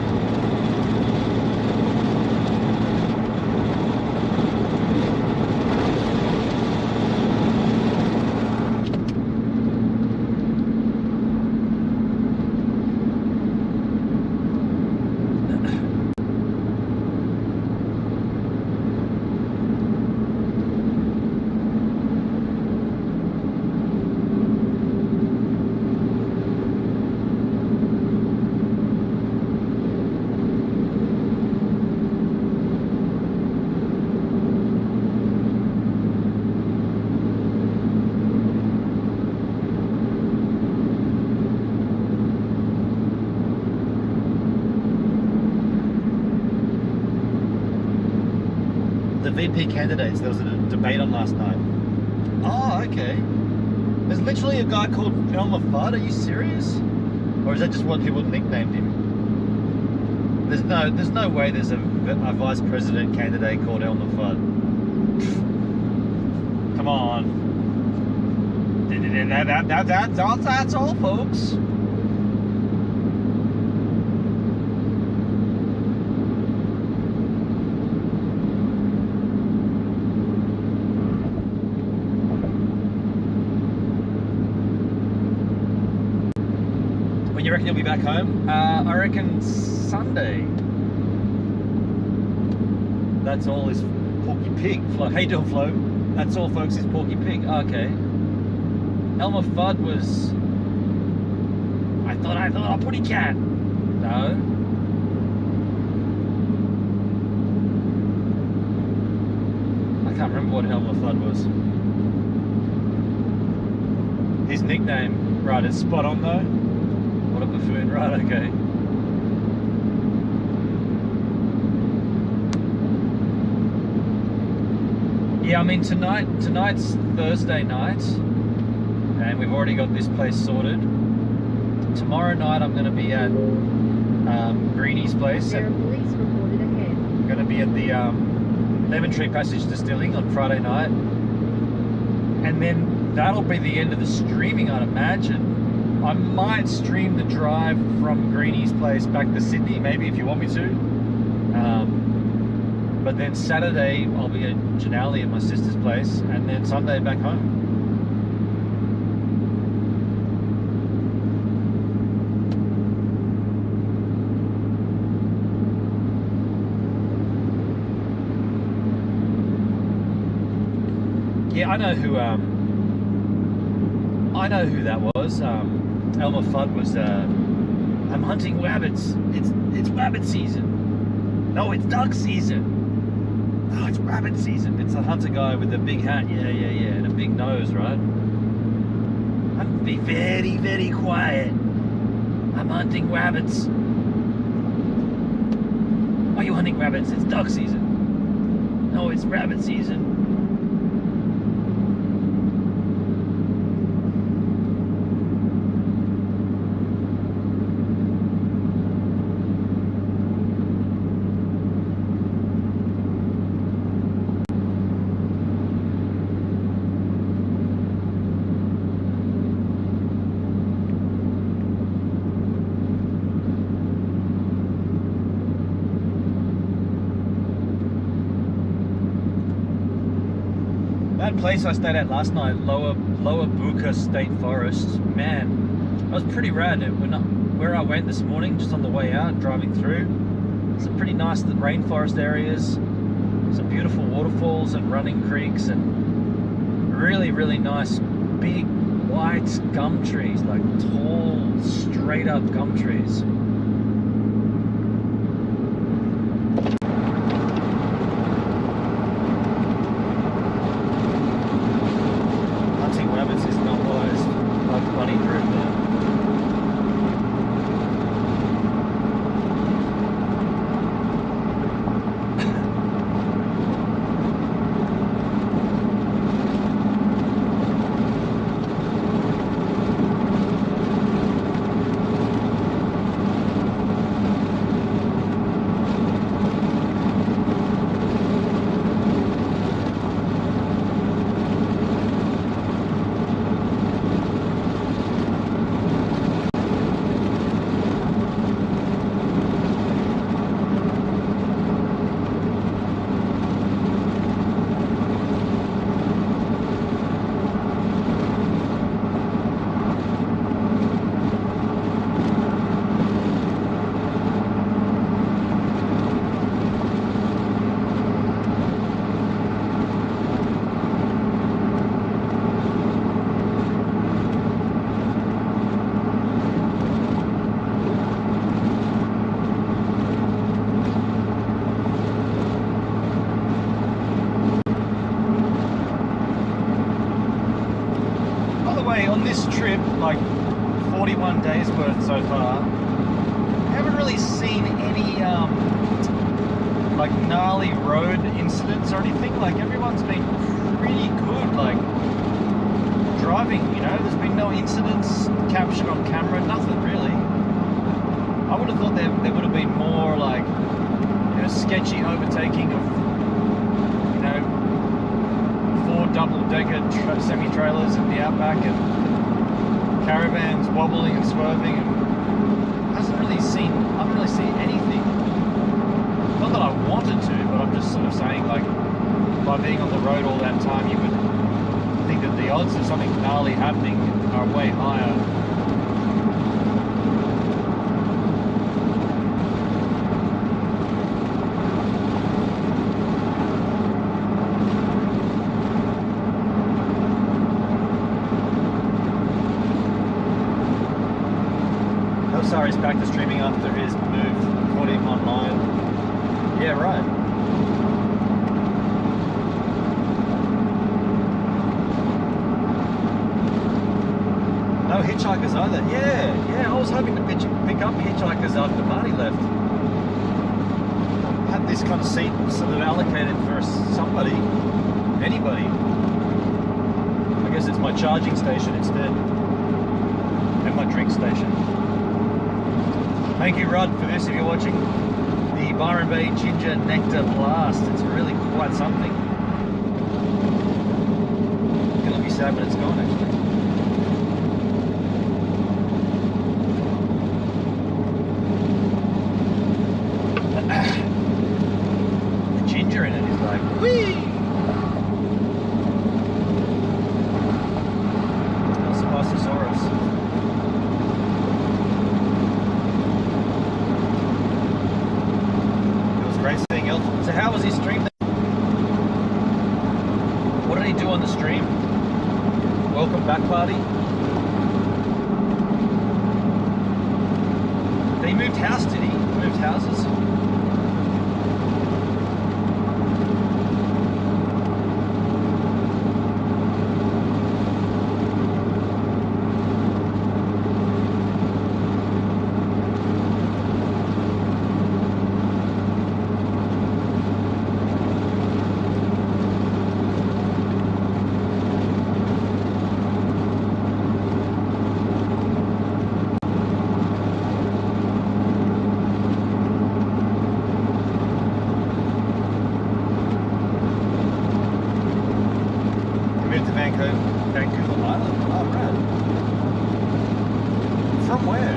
the VP candidates there was a debate on last night. Oh, okay. There's literally a guy called Elmer Fudd. Are you serious? Or is that just what people nicknamed him? There's no way there's a vice president candidate called Elmer Fudd. Come on. That's all, folks. When you reckon you'll be back home? I reckon Sunday. That's all is Porky Pig. Flo. How you doing, Flo? That's all, folks, is Porky Pig. Okay. Elmer Fudd was... I thought a putty cat. No. I can't remember what Elmer Fudd was. His nickname, right, it's spot on though. What a buffoon, right, okay. Yeah, I mean tonight's Thursday night, and we've already got this place sorted. Tomorrow night I'm going to be at Greenie's place. There are police reported ahead. I'm going to be at the Lemon Tree Passage Distilling on Friday night, and then that'll be the end of the streaming, I'd imagine. I might stream the drive from Greenie's place back to Sydney, maybe, if you want me to. But then Saturday I'll be at Janali at my sister's place, and then Sunday back home. Yeah, I know who that was. Elmer Fudd was. I'm hunting rabbits. It's rabbit season. No, it's duck season. Oh, it's rabbit season. It's the hunter guy with the big hat. Yeah, and a big nose, right? I'm be very, very quiet. I'm hunting rabbits. Why are you hunting rabbits? It's duck season. No, it's rabbit season. That place I stayed at last night, Lower Buka State Forest, man, that was pretty rad. Where I went this morning, just on the way out, driving through, some pretty nice rainforest areas, some beautiful waterfalls and running creeks, and really, really nice big white gum trees, like tall, straight up gum trees. On this trip, like 41 days worth so far, I haven't really seen any like gnarly road incidents or anything. Like everyone's been pretty good, like driving, you know, there's been no incidents captured on camera, nothing really. I would have thought there would have been more like, you know, sketchy overtaking of, you know, 4 double-decker semi-trailers in the outback and caravans wobbling and swerving, and I haven't really seen anything. Not that I wanted to, but I'm just sort of saying, like, by being on the road all that time, you would think that the odds of something gnarly happening are way higher. Sorry, he's back to streaming after his move caught him online. Yeah, right. No hitchhikers either. Yeah, I was hoping to pick up hitchhikers after Marty left. I had this kind of seat sort of allocated for somebody, anybody. I guess it's my charging station instead, and my drink station. Thank you, Rod, for this. If you're watching the Byron Bay Ginger Nectar Blast, it's really quite something. I'm gonna be sad when it's gone, actually. The ginger in it is like, whee! Spicysaurus. So how was his stream? What did he do on the stream? Welcome back party? He moved house, did he? Moved houses? Vancouver Island. Oh, right. From where?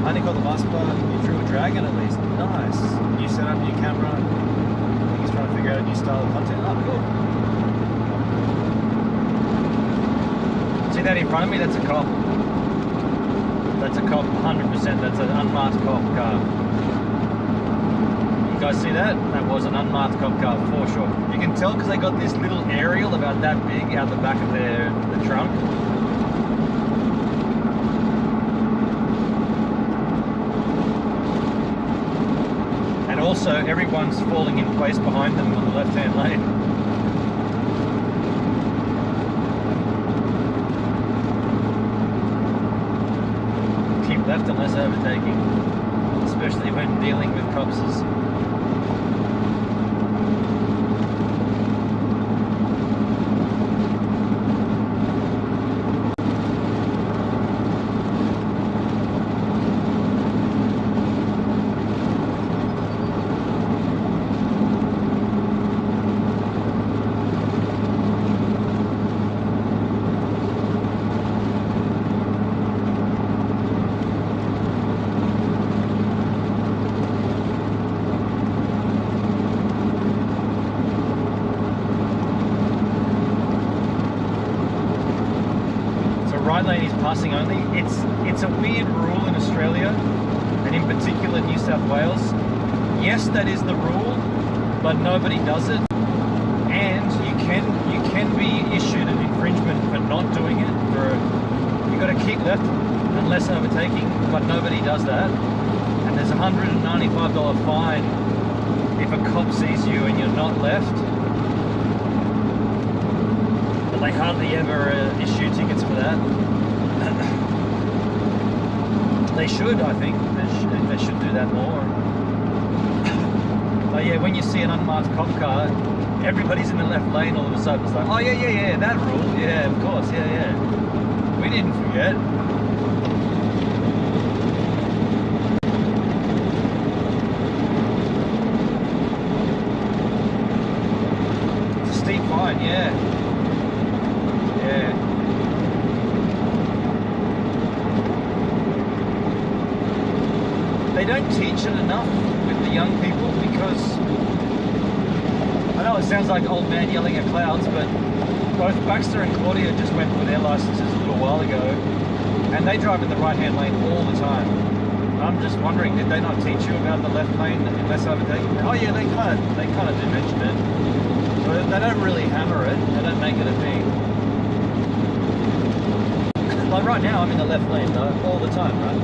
Only got the bus bar. You drew a dragon at least. Nice. You set up your camera. I think he's trying to figure out a new style of content. Oh, cool. See that in front of me? That's a cop. That's a cop, 100%. That's an unmarked cop car. You guys see that? That was an unmarked cop car for sure. You can tell because they got this little aerial about that big out the back of the trunk. And also everyone's falling in place behind them on the left-hand lane. Keep left unless overtaking, especially when dealing with cops. Right lane is passing only. It's a weird rule in Australia, and in particular New South Wales. Yes, that is the rule, but nobody does it, and you can be issued an infringement for not doing it. You got to keep left unless overtaking, but nobody does that. And there's a $195 fine if a cop sees you and you're not left. But they hardly ever issue tickets for that. They should, I think. They should do that more. Oh yeah, when you see an unmarked cop car, everybody's in the left lane all of a sudden. It's like, oh yeah, that rule. Yeah, of course, yeah. We didn't forget. It's a steep fine, yeah. They don't teach it enough with the young people because I know it sounds like old man yelling at clouds, but both Baxter and Claudia just went for their licenses a little while ago and they drive in the right-hand lane all the time. And I'm just wondering, did they not teach you about the left lane unless overtaking? Oh yeah, they kind of do mention it, but they don't really hammer it. They don't make it a thing. Like right now, I'm in the left lane though, all the time, right?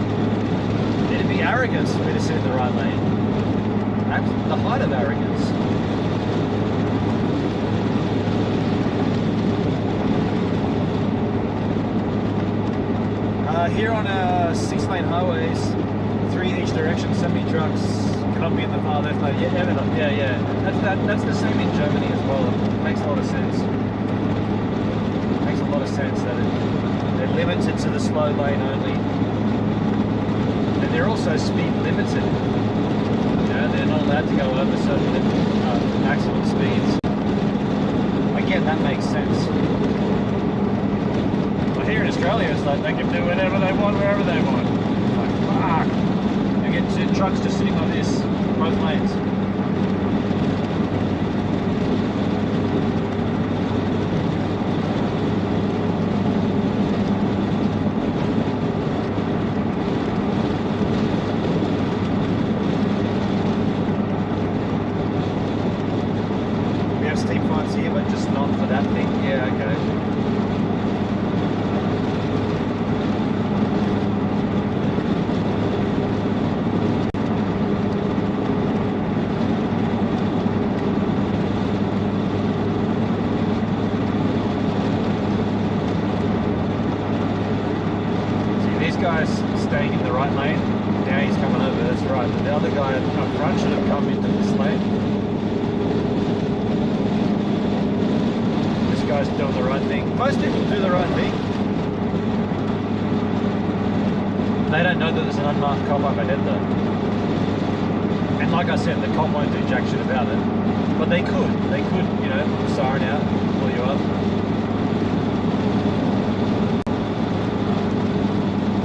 It'd be arrogance for me to sit in the right lane. That's the height of arrogance. Here on 6-lane highways, 3 each direction, semi-trucks cannot be in the far left lane. Yeah. That's the same in Germany as well. It makes a lot of sense. Makes a lot of sense that they're limited to the slow lane only. And they're also speed limited. You know, they're not allowed to go over certain maximum speeds. Again, that makes sense. Here in Australia, it's like they can do whatever they want, wherever they want. It's like, fuck. You get 2 trucks just sitting like this, both lanes. We have steep fines here, but just not for that thing. Yeah, okay. Guy's staying in the right lane. Now he's coming over, that's right. But the other guy up front should have come into this lane. This guy's doing the right thing. Most people do the right thing. They don't know that there's an unmarked cop up ahead though. And like I said, the cop won't do jack shit about it. But they could, you know, put the siren out, pull you up.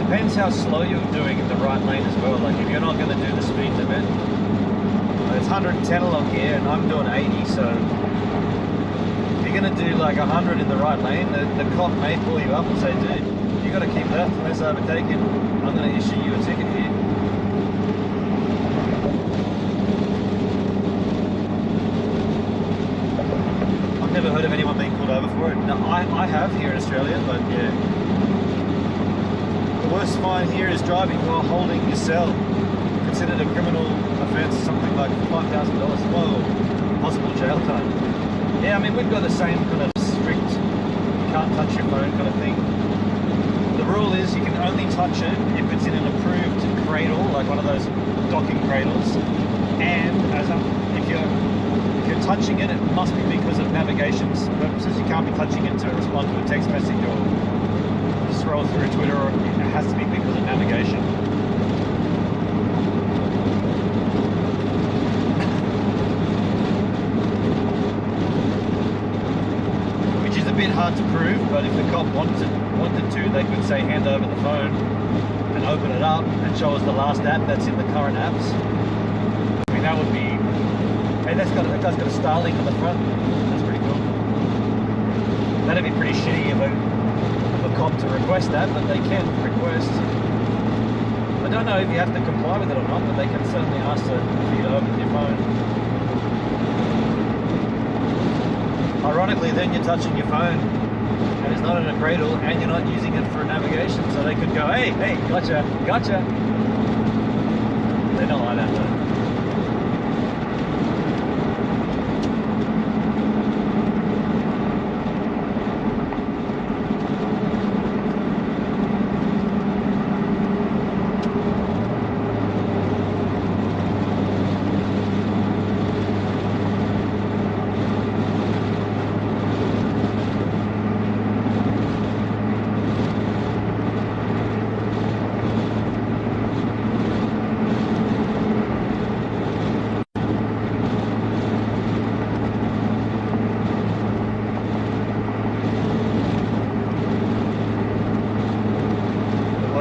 Depends how slow you're doing in the right lane as well. Like if you're not going to do the speed limit, it's 110 along here and I'm doing 80, so if you're going to do like 100 in the right lane, the cop may pull you up and say, dude, you got to keep left unless overtaken. I'm going to issue you a ticket here. I've never heard of anyone being pulled over for it. No, I have here in Australia, but yeah. The worst fine here is driving while holding your cell. Considered a criminal offence, something like $5,000. Whoa, possible jail time. Yeah, I mean, we've got the same kind of strict, you can't touch your phone kind of thing. The rule is you can only touch it if it's in an approved cradle, like one of those docking cradles. And if you're touching it, it must be because of navigation purposes. You can't be touching it to respond to a text message or scroll through Twitter, or it has to be because of navigation. Which is a bit hard to prove, but if the cop wanted to, they could say hand over the phone and open it up and show us the last app that's in the current apps. I mean, that would be, hey, that guy's got a Starlink on the front. That's pretty cool. That'd be pretty shitty of a cop to request that, but they can request. I don't know if you have to comply with it or not, but they can certainly ask for you to open your phone. Ironically, then you're touching your phone and it's not in a cradle and you're not using it for navigation, so they could go, hey, gotcha. They don't like that though.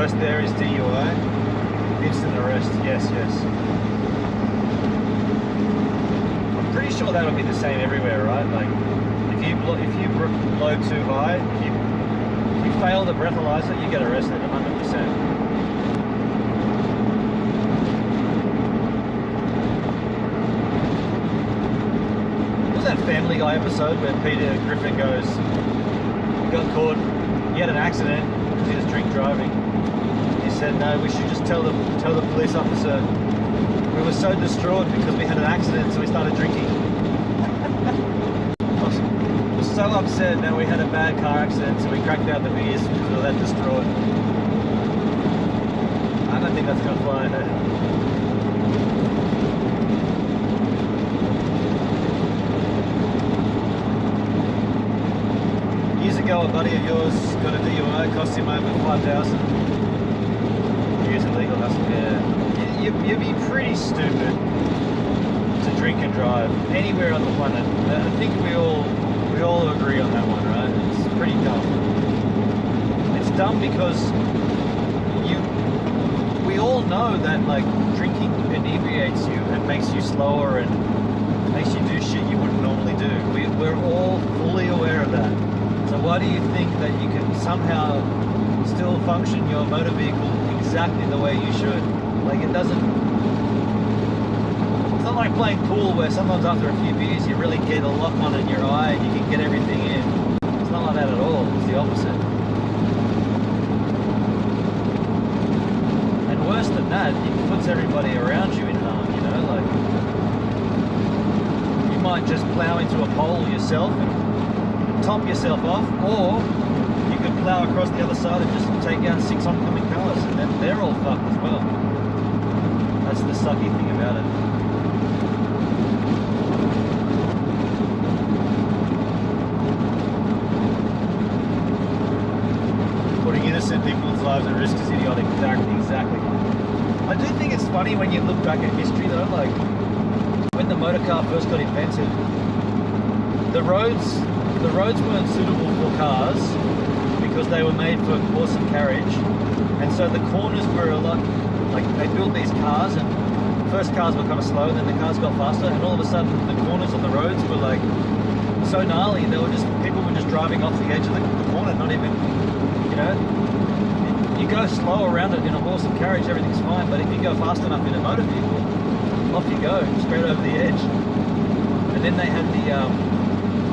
worst there is DUI, instant arrest. Yes, yes. I'm pretty sure that'll be the same everywhere, right? Like, if you load too high, if you fail the breathalyzer, you get arrested 100%. That Family Guy episode where Peter Griffin got caught, he had an accident because he was drink driving. He said, no, we should just tell the police officer we were so distraught because we had an accident, so we started drinking. I was so upset that we had a bad car accident, so we cracked out the beers because we were that distraught. I don't think that's going to fly, no. A buddy of yours got a DUI, cost him over 5,000. Use illegal hustle. Yeah, you'd be pretty stupid to drink and drive anywhere on the planet. I think we all agree on that one, right? It's pretty dumb. It's dumb because we all know that like drinking inebriates you and makes you slower and makes you do shit you wouldn't normally do. We're all fully aware of that. So why do you think that you can somehow still function your motor vehicle exactly the way you should? Like it doesn't... It's not like playing pool where sometimes after a few beers you really get a lock on in your eye and you can get everything in. It's not like that at all. It's the opposite. And worse than that, it puts everybody around you in harm, you know? Like, you might just plow into a pole yourself and top yourself off, or you could plow across the other side and just take out 6 oncoming cars, and then they're all fucked as well. That's the sucky thing about it. Putting innocent people's lives at risk is idiotic. Exactly. I do think it's funny when you look back at history though, like when the motor car first got invented, the roads weren't suitable for cars because they were made for horse and carriage, and so the corners were a lot, like they built these cars and first cars were kind of slow, then the cars got faster, and all of a sudden the corners of the roads were like so gnarly, people were just driving off the edge of the corner, not even, you know, you go slow around it in a horse and carriage, everything's fine, but if you go fast enough in a motor vehicle, off you go, straight over the edge. And then they had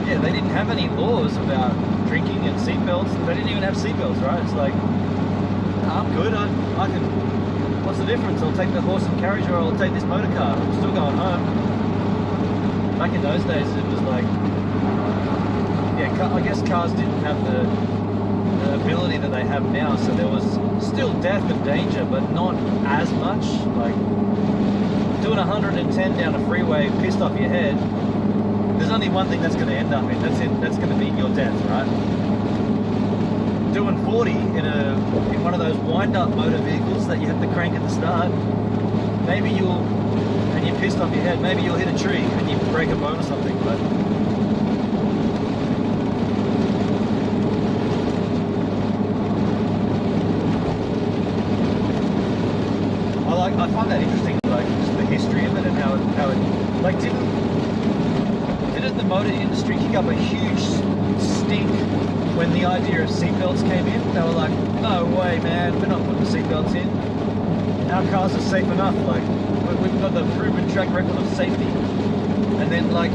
they didn't have any laws about drinking and seatbelts. They didn't even have seatbelts, right? It's like, I'm good. I can. What's the difference? I'll take the horse and carriage, or I'll take this motor car. I'm still going home. Back in those days, it was like, I guess cars didn't have the ability that they have now. So there was still death and danger, but not as much. Like doing 110 down a freeway, pissed off your head. There's only one thing that's going to end up in. That's it. That's going to be your death, right? Doing 40 in one of those wind-up motor vehicles that you have to crank at the start, maybe and you're pissed off your head, maybe you'll hit a tree and you break a bone or something, but I find that interesting, like just the history of it and how it like didn't the motor industry kick up a huge stink when the idea of seatbelts came in? They were like, no way, man, we're not putting seatbelts in. Our cars are safe enough. Like we've got the proven track record of safety. And then like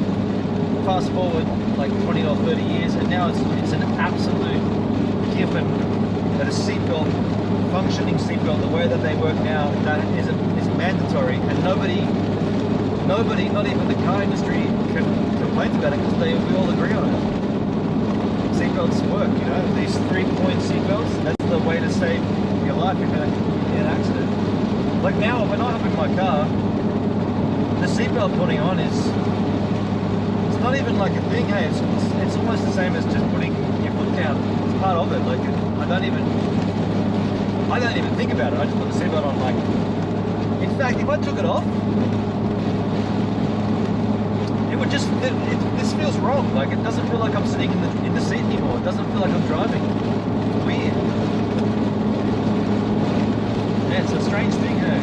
fast forward like 20 or 30 years, and now it's an absolute given that a seatbelt, functioning seatbelt, the way that they work now, that is mandatory, and nobody, not even the car industry, can complain about it because we all agree on it. Seatbelts work, you know. These 3-point seatbelts, that's the way to save your life if you're in an accident. Like now, when I hop in my car, the seatbelt putting on it's not even like a thing. Hey, it's almost the same as just putting your foot down. It's part of it. Like I don't even think about it. I just put the seatbelt on. Like, in fact, if I took it off, it would just. This feels wrong. Like it doesn't feel like I'm sitting in the seat anymore. It doesn't feel like I'm driving. It's weird. Yeah, it's a strange thing, eh?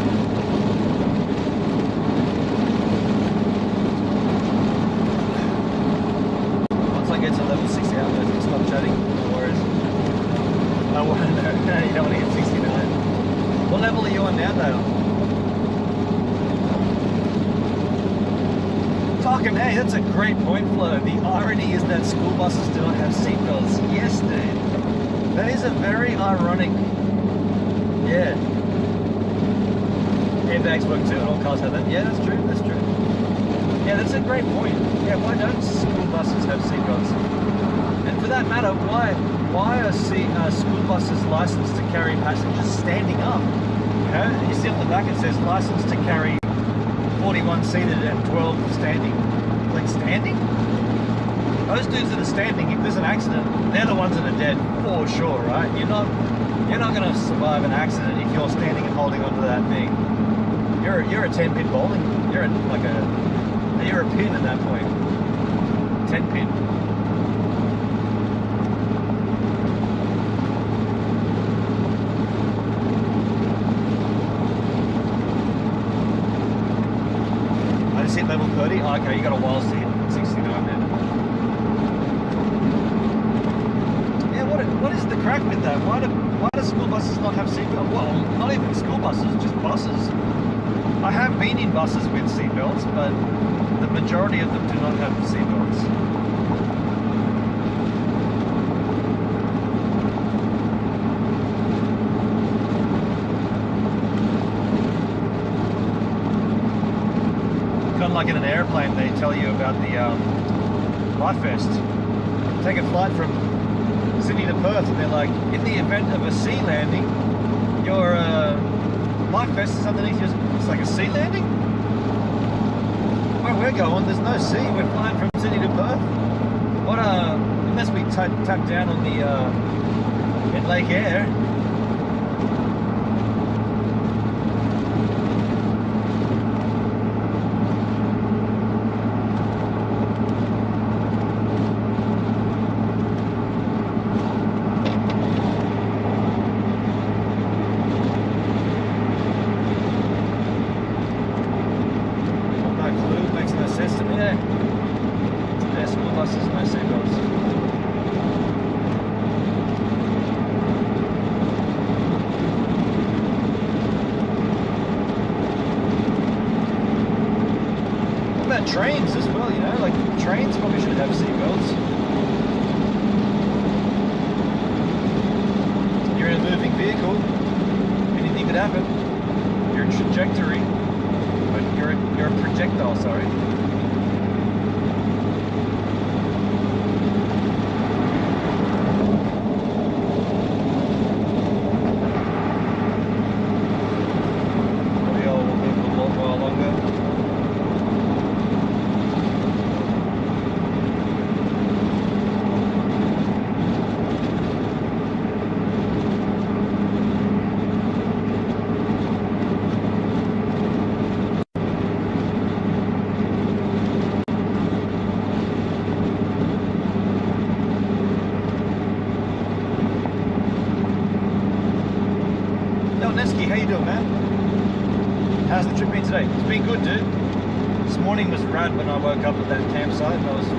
Once I get to level 60, I'm going to stop chatting. No worries. I want to know. You don't want to get 69. What level are you on now, Dale? Fucking hey, that's a great point, Flo. The irony is that school buses do not have seatbelts. Yes, dude. That is a very ironic. Yeah. Airbags work too, and all cars have that. Yeah, that's true. That's true. Yeah, that's a great point. Yeah, why don't school buses have seatbelts? And for that matter, why are school buses licensed to carry passengers standing up? You know, you see on the back it says licensed to carry 41 seated and 12 standing. Like standing? Those dudes that are standing, if there's an accident, they're the ones that are dead for sure, right? You're not going to survive an accident if you're standing and holding onto that thing. You're a 10-pin bowling. You're a pin at that point. 10-pin. I just hit level 30. Oh, okay, you got a while to hit 69 then. Yeah, what is the crack with that? Why do school buses not have seatbelts? Well, not even school buses, just buses. I have been in buses with seatbelts, but the majority of them do not have seatbelts. Kind of like in an airplane, they tell you about the life vest. Take a flight from Sydney to Perth, and they're like, in the event of a sea landing, your life vest is underneath your. It's like a sea landing. Where we're going, there's no sea. We're flying from Sydney to Perth. What unless we tap down on the in Lake Eyre. Trains as well, you know, like trains probably should have seatbelts. You're in a moving vehicle, anything could happen. You're in trajectory, but you're a projectile, sorry. How you doing, man? How's the trip been today? It's been good, dude. This morning was rad when I woke up at that campsite. That was a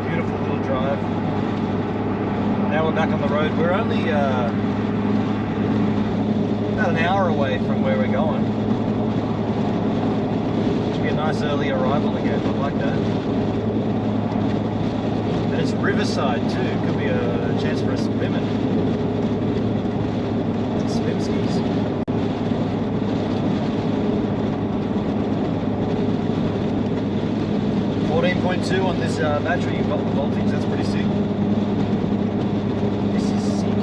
beautiful little drive. Now we're back on the road. We're only about an hour away from where we're going. Should be a nice early arrival again. I like that. And it's riverside too. Could be a chance for us swimming. Swim skis. 14.2 on this battery voltage, that's pretty sick. This is sick.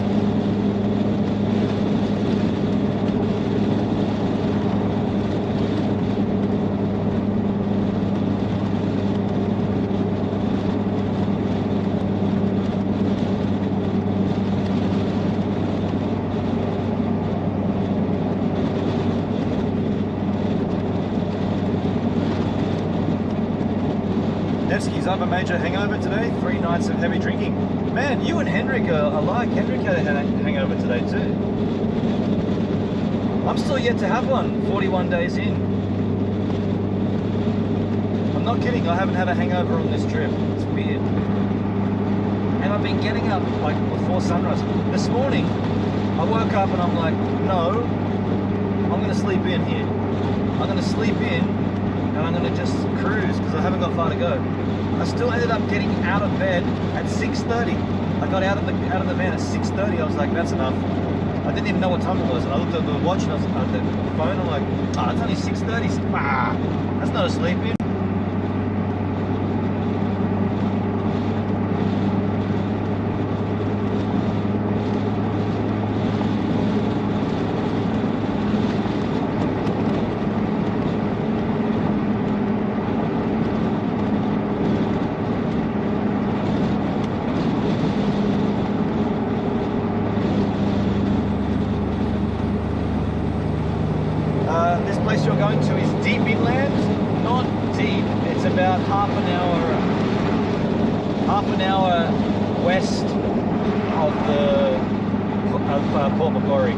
Nevsky's up a major hangover today, 3 nights of heavy drinking. Man, you and Hendrik are alike. Hendrik had a hangover today too. I'm still yet to have one, 41 days in. I'm not kidding, I haven't had a hangover on this trip. It's weird. And I've been getting up like before sunrise. This morning, I woke up and I'm like, no, I'm gonna sleep in here. I'm gonna sleep in and I'm gonna just cruise because I haven't got far to go. I still ended up getting out of bed at 6:30. I got out of the van at 6:30. I was like, that's enough. I didn't even know what time it was, and I looked at the watch and I was at the phone. I'm like, ah, it's only 6:30. Ah, that's not a sleep in. This place you're going to is deep inland, not deep. It's about half an hour west of Port Macquarie.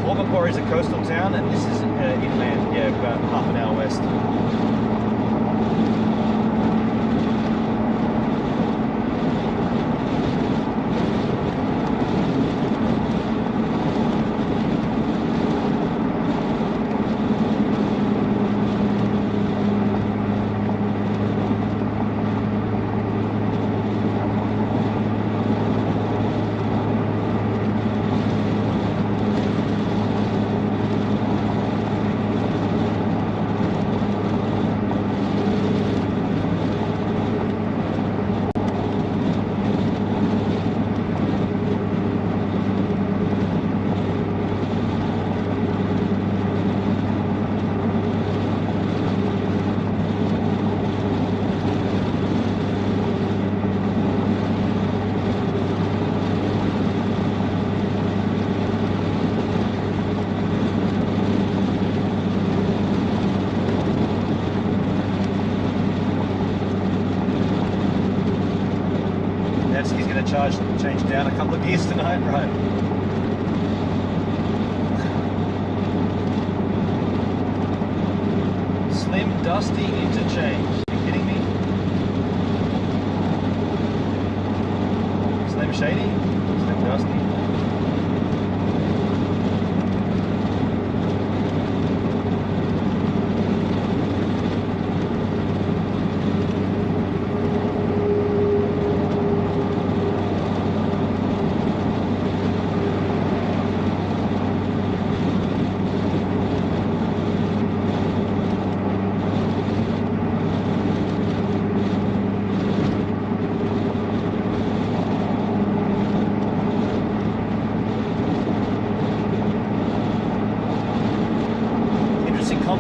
Port Macquarie is a coastal town, and this is inland. Yeah, about half an hour west. He's going to change down a couple of gears tonight, right? Slim Dusty interchange. Are you kidding me? Slim Shady? Slim Dusty?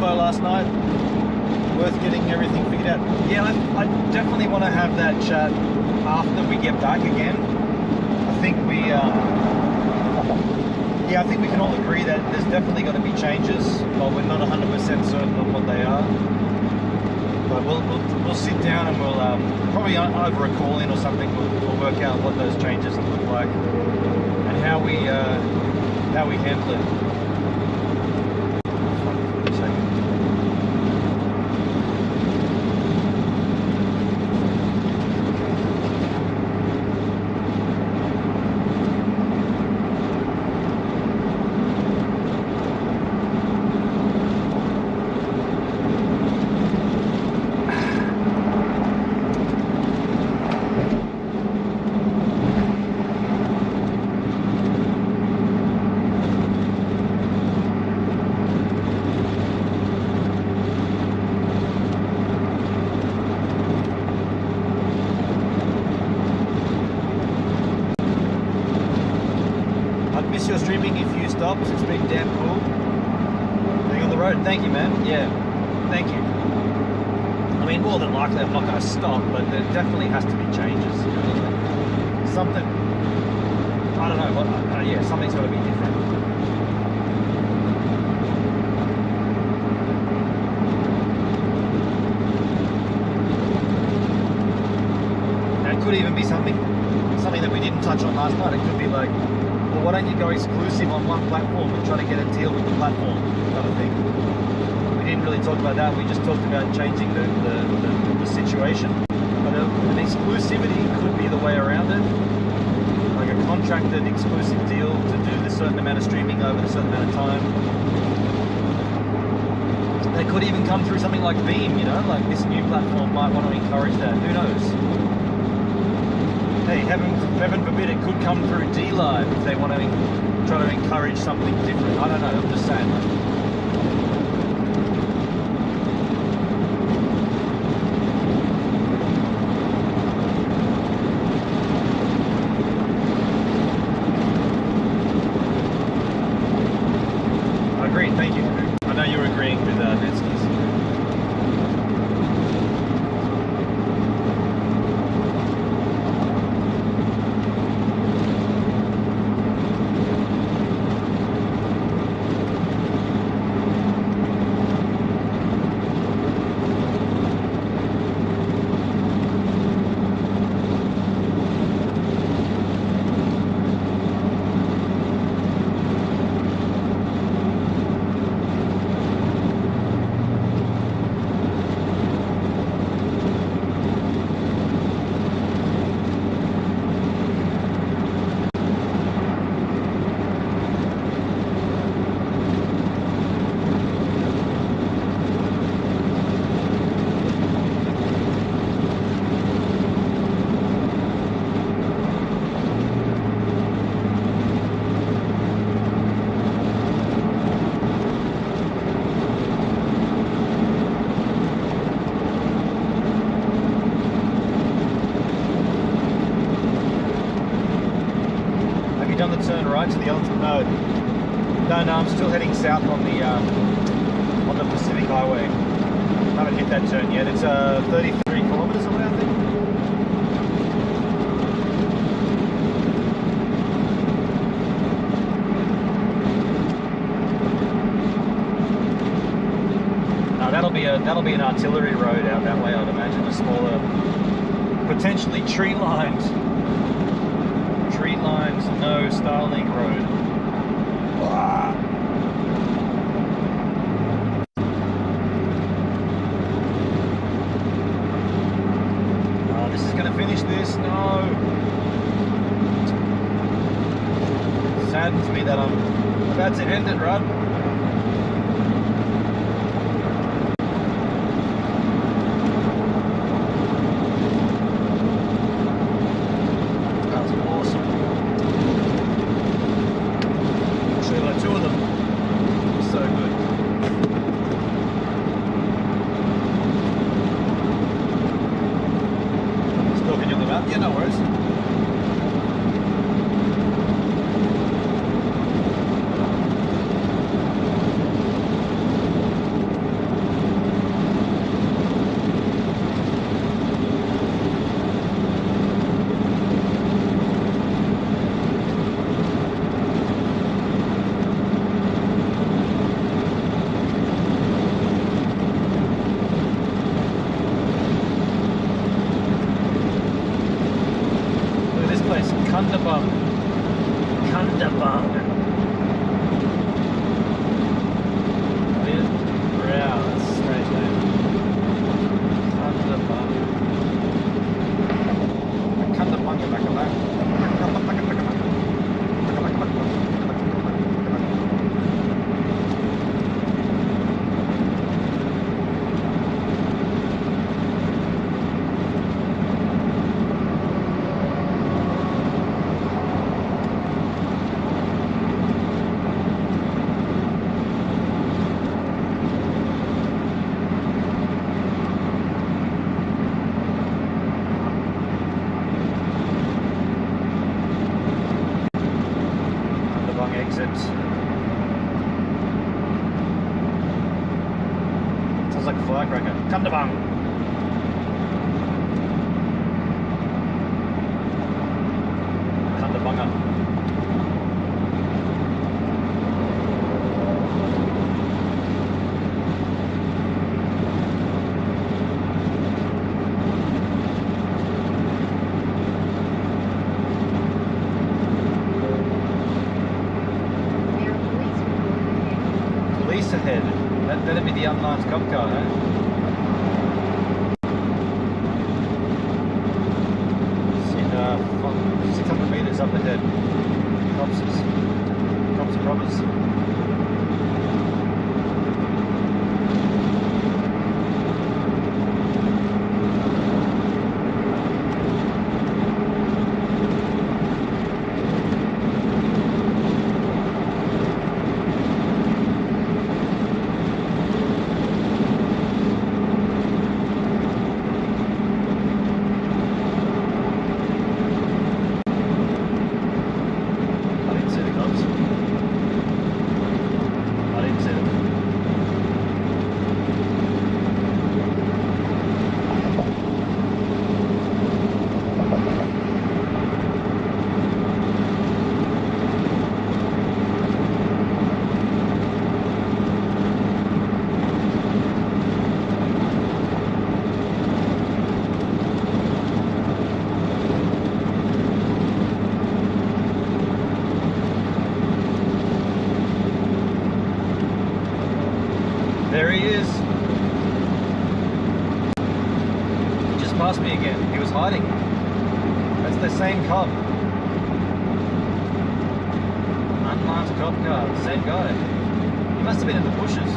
Last night, worth getting everything figured out. Yeah, I definitely want to have that chat after we get back again. I think we can all agree that there's definitely going to be changes, but we're not 100% certain of what they are. But we'll sit down and we'll probably over a call-in or something, we'll work out what those changes look like and how we handle it. Miss your streaming if you stopped. It's been damn cool. Being on the road. Thank you, man. Yeah, thank you. I mean, more than likely I'm not going to stop, but there definitely has to be changes. You know? Something, I don't know, what, yeah, something's got to be different. And it could even be something that we didn't touch on last night. It could be like, well, why don't you go exclusive on one platform and try to get a deal with the platform kind of thing. We didn't really talk about that. We just talked about changing the situation. But an exclusivity could be the way around it. Like a contracted exclusive deal to do a certain amount of streaming over a certain amount of time. They could even come through something like Beam, you know, like this new platform might want to encourage that. Who knows? Hey, heaven forbid it could come through D-Live if they want to try to encourage something different. I don't know, I'm just saying. Agreed, thank you. I know you're agreeing with Netsky's. Done the turn right to the altitude? No, I'm still heading south on the Pacific Highway. Haven't hit that turn yet. It's 33 kilometers away, I think. No, that'll be an artillery road out that way. I'd imagine a smaller, potentially tree-lined, no Starlink road. Wow. Oh, this is going to finish this. No. Saddens me that I'm about to end it, Rod. Yeah, no worries. Kundabung. Yeah, that's a strange name. Kundabung. Exit. Sounds like a firecracker. Kundabung. Kundabunga. police ahead. That'd be the unmarked cop car, eh? It's in 600 metres up ahead. Cops and robbers. There he is. He just passed me again. He was hiding. That's the same cop. Unmarked cop car. Same guy. He must have been in the bushes.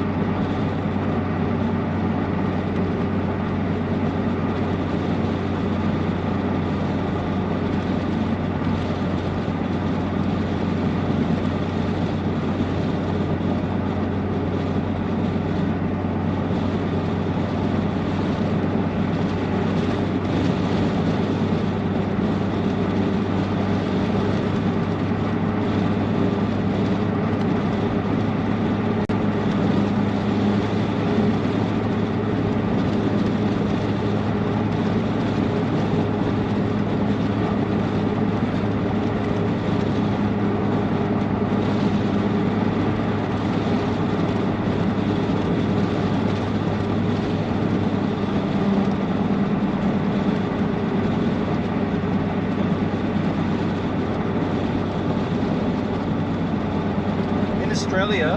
Australia,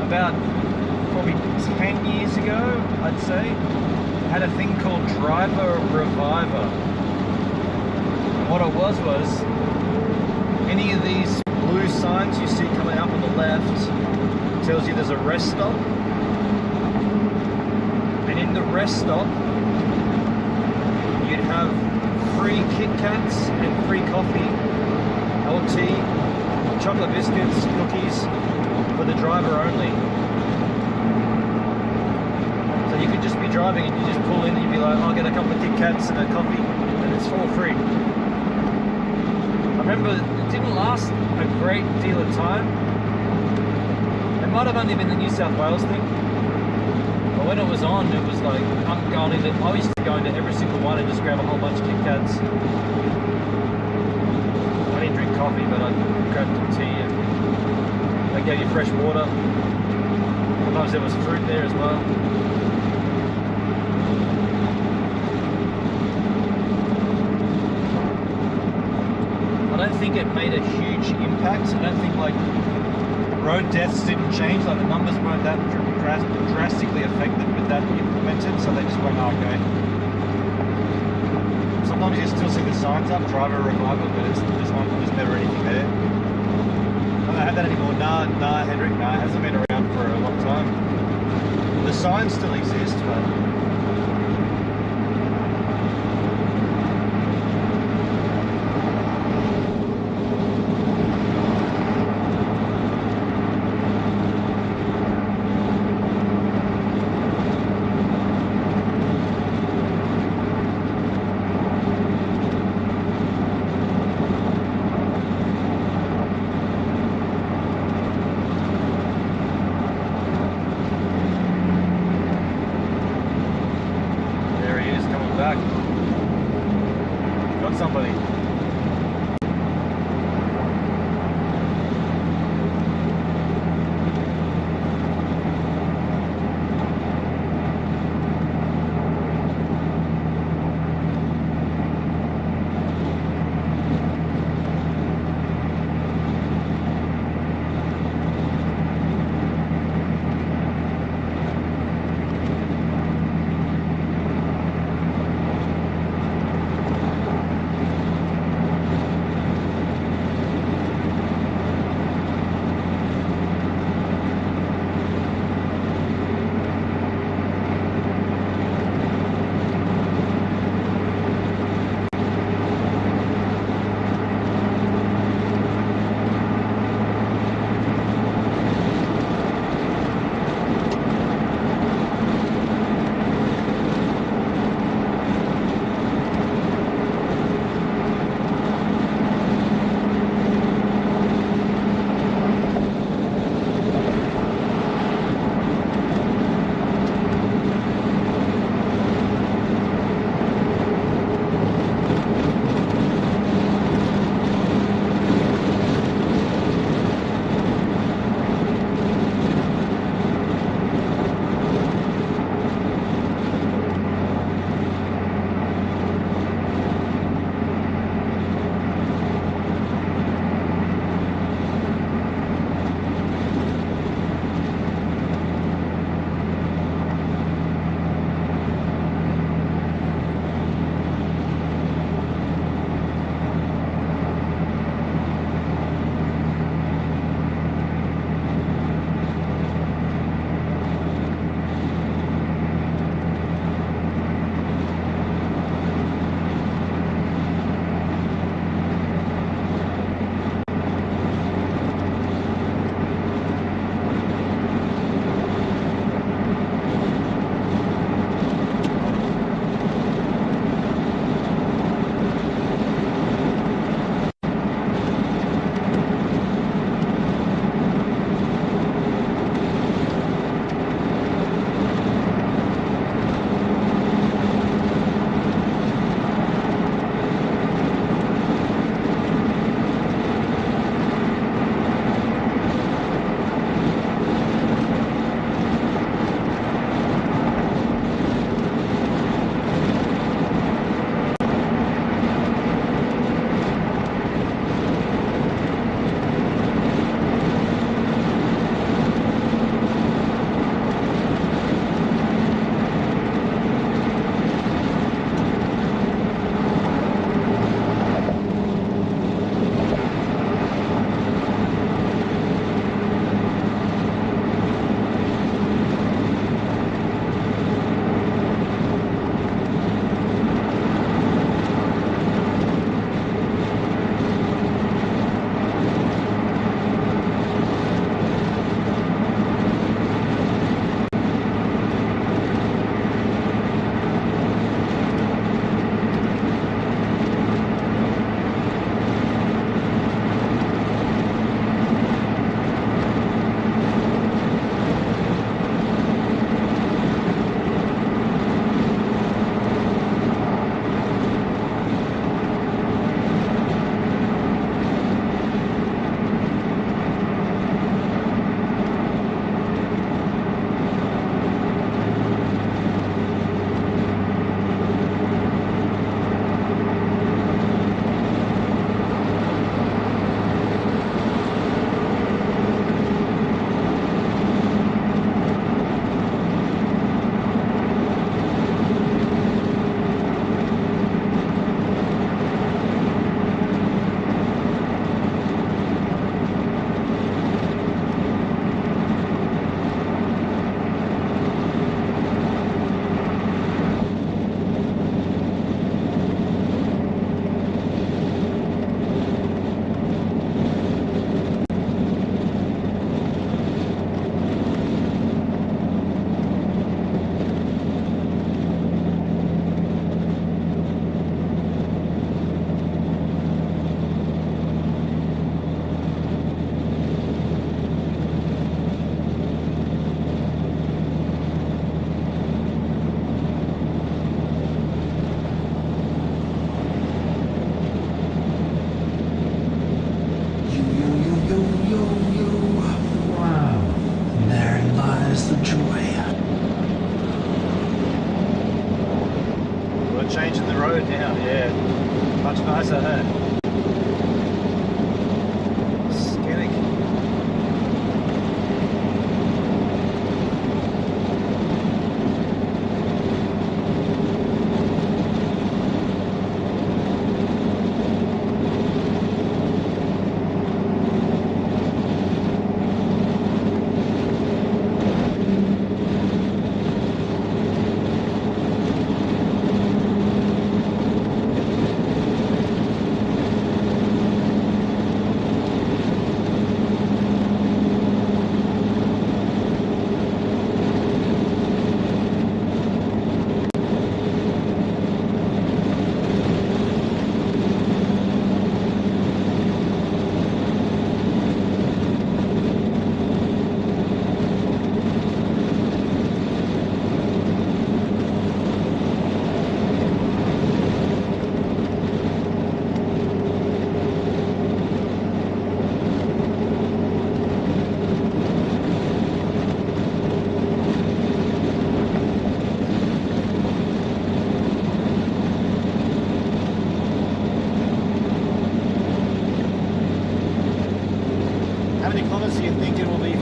about probably 10 years ago, I'd say, had a thing called Driver Reviver. And what it was any of these blue signs you see coming up on the left tells you there's a rest stop. And in the rest stop, you'd have free Kit Kats and free coffee, or tea, chocolate biscuits, cookies, for the driver only. So you could just be driving and you just pull in and you'd be like, I'll get a couple of Kit Kats and a coffee, and it's all free. I remember it didn't last a great deal of time. It might have only been the New South Wales thing, but when it was on, it was like, I used to go into every single one and just grab a whole bunch of Kit Kats. I didn't drink coffee, but I grabbed some tea, and they gave you fresh water. Sometimes there was fruit there as well. I don't think it made a huge impact. I don't think like road deaths didn't change. Like the numbers weren't that drastically affected with that implemented. So they just went, oh, okay. Sometimes you still see the signs up, Driver Revival, but there's never anything there. I don't have that anymore. Nah, Hendrik, it hasn't been around for a long time. The signs still exist, but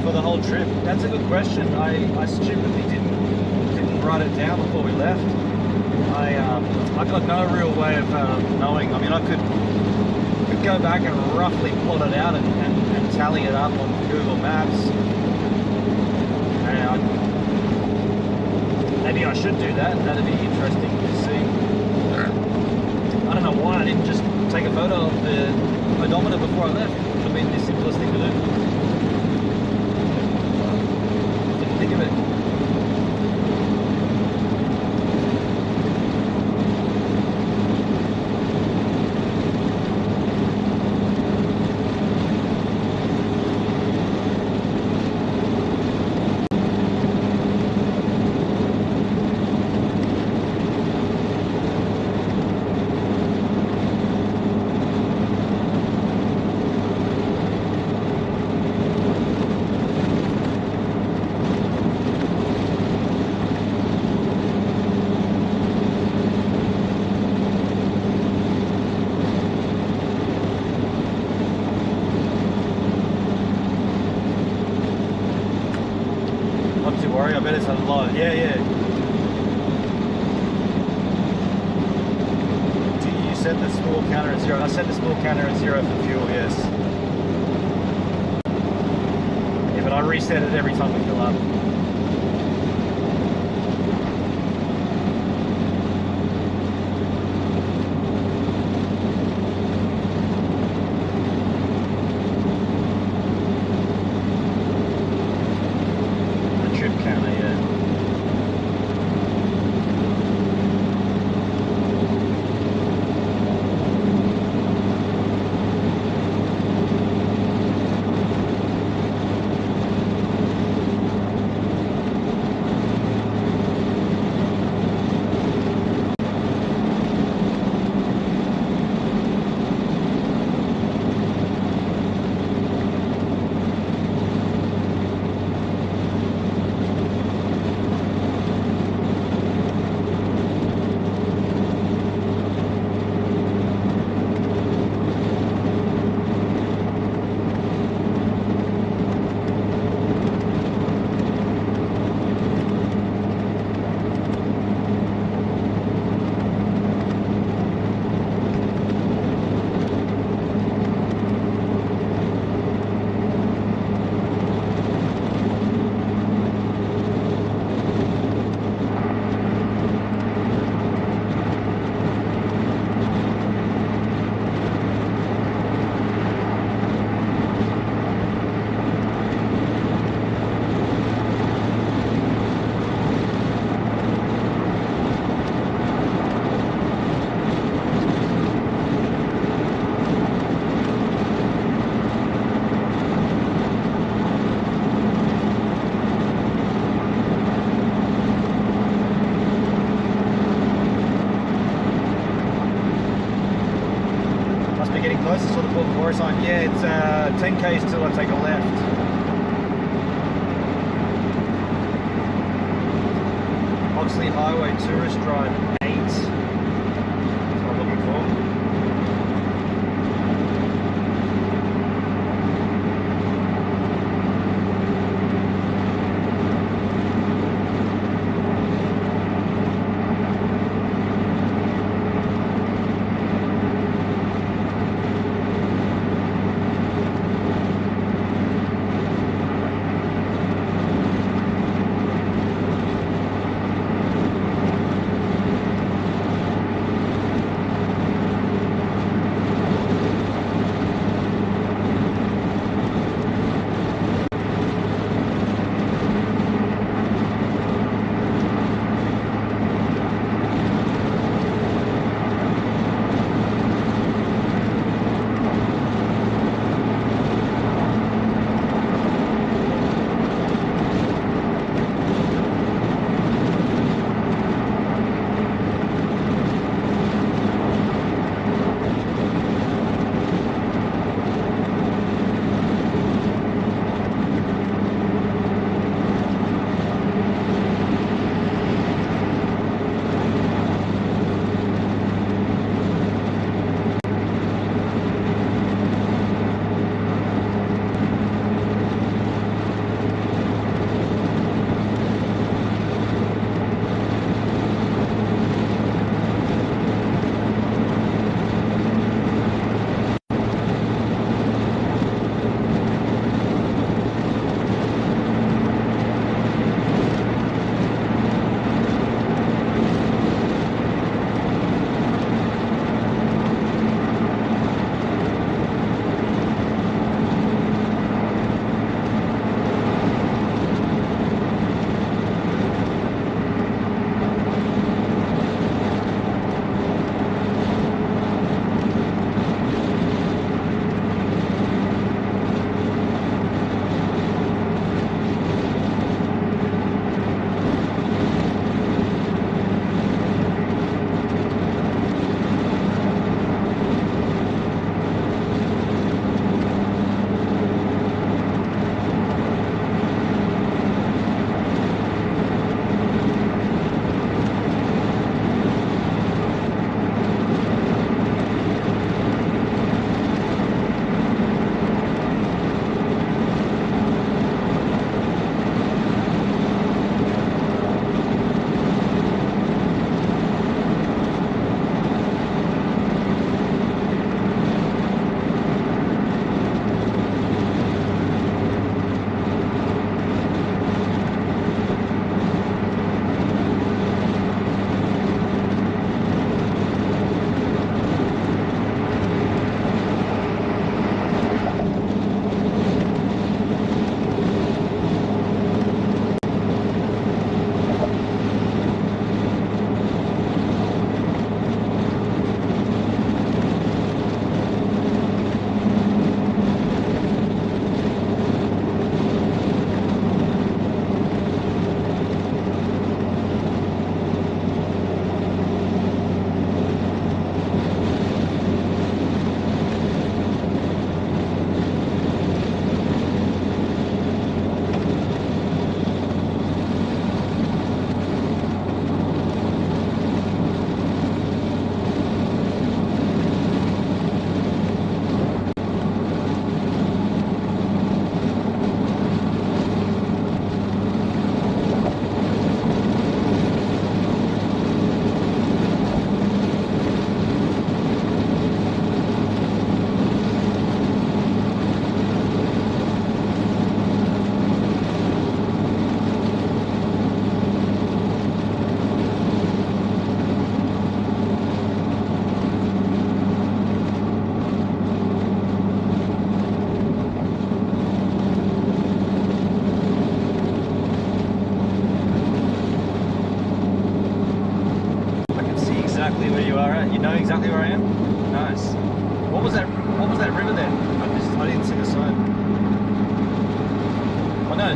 for the whole trip? That's a good question. I stupidly didn't write it down before we left. I got no real way of knowing. I mean, I could go back and roughly plot it out and tally it up on Google Maps. And maybe I should do that. That'd be interesting to see. I don't know why I didn't just take a photo of the odometer before I left. It would have been the simplest thing to do. Didn't think of it. I bet it's a lot. Yeah. Do you set the small counter at 0? I set the small counter at 0 for fuel, yes. Yeah, but I reset it every time we fill up. Closest to the Port Macquarie sign. Yeah, it's 10 k's till I take a left. Oxley Highway Tourist Drive 8. That's what I'm looking for.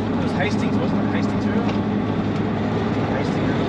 it was Hastings, wasn't it? Hastings River? Hastings River.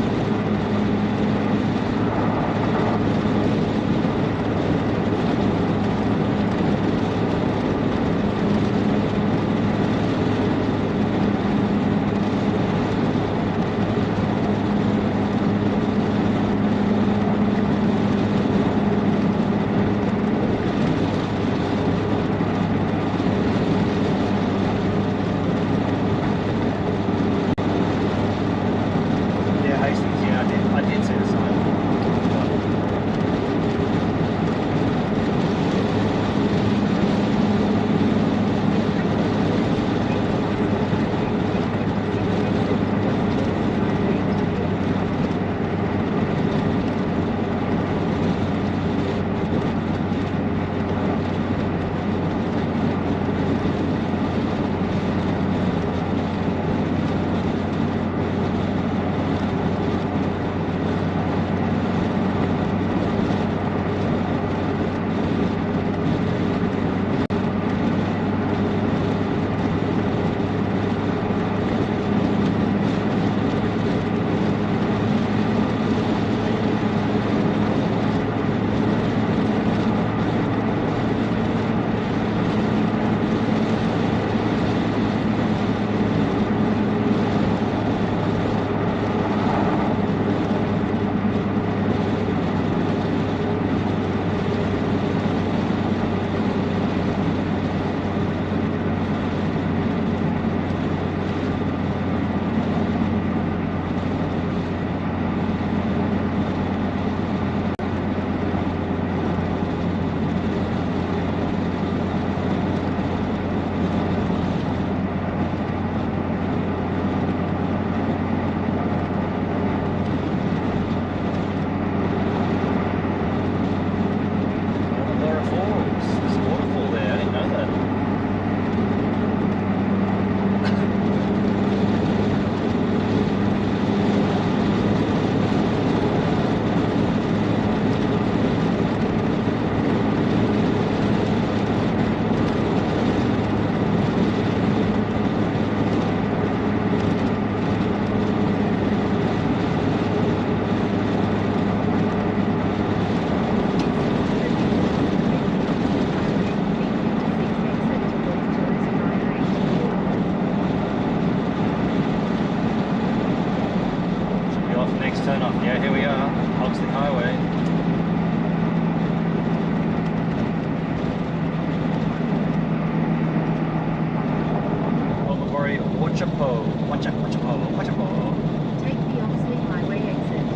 Take the Oxley Highway exit.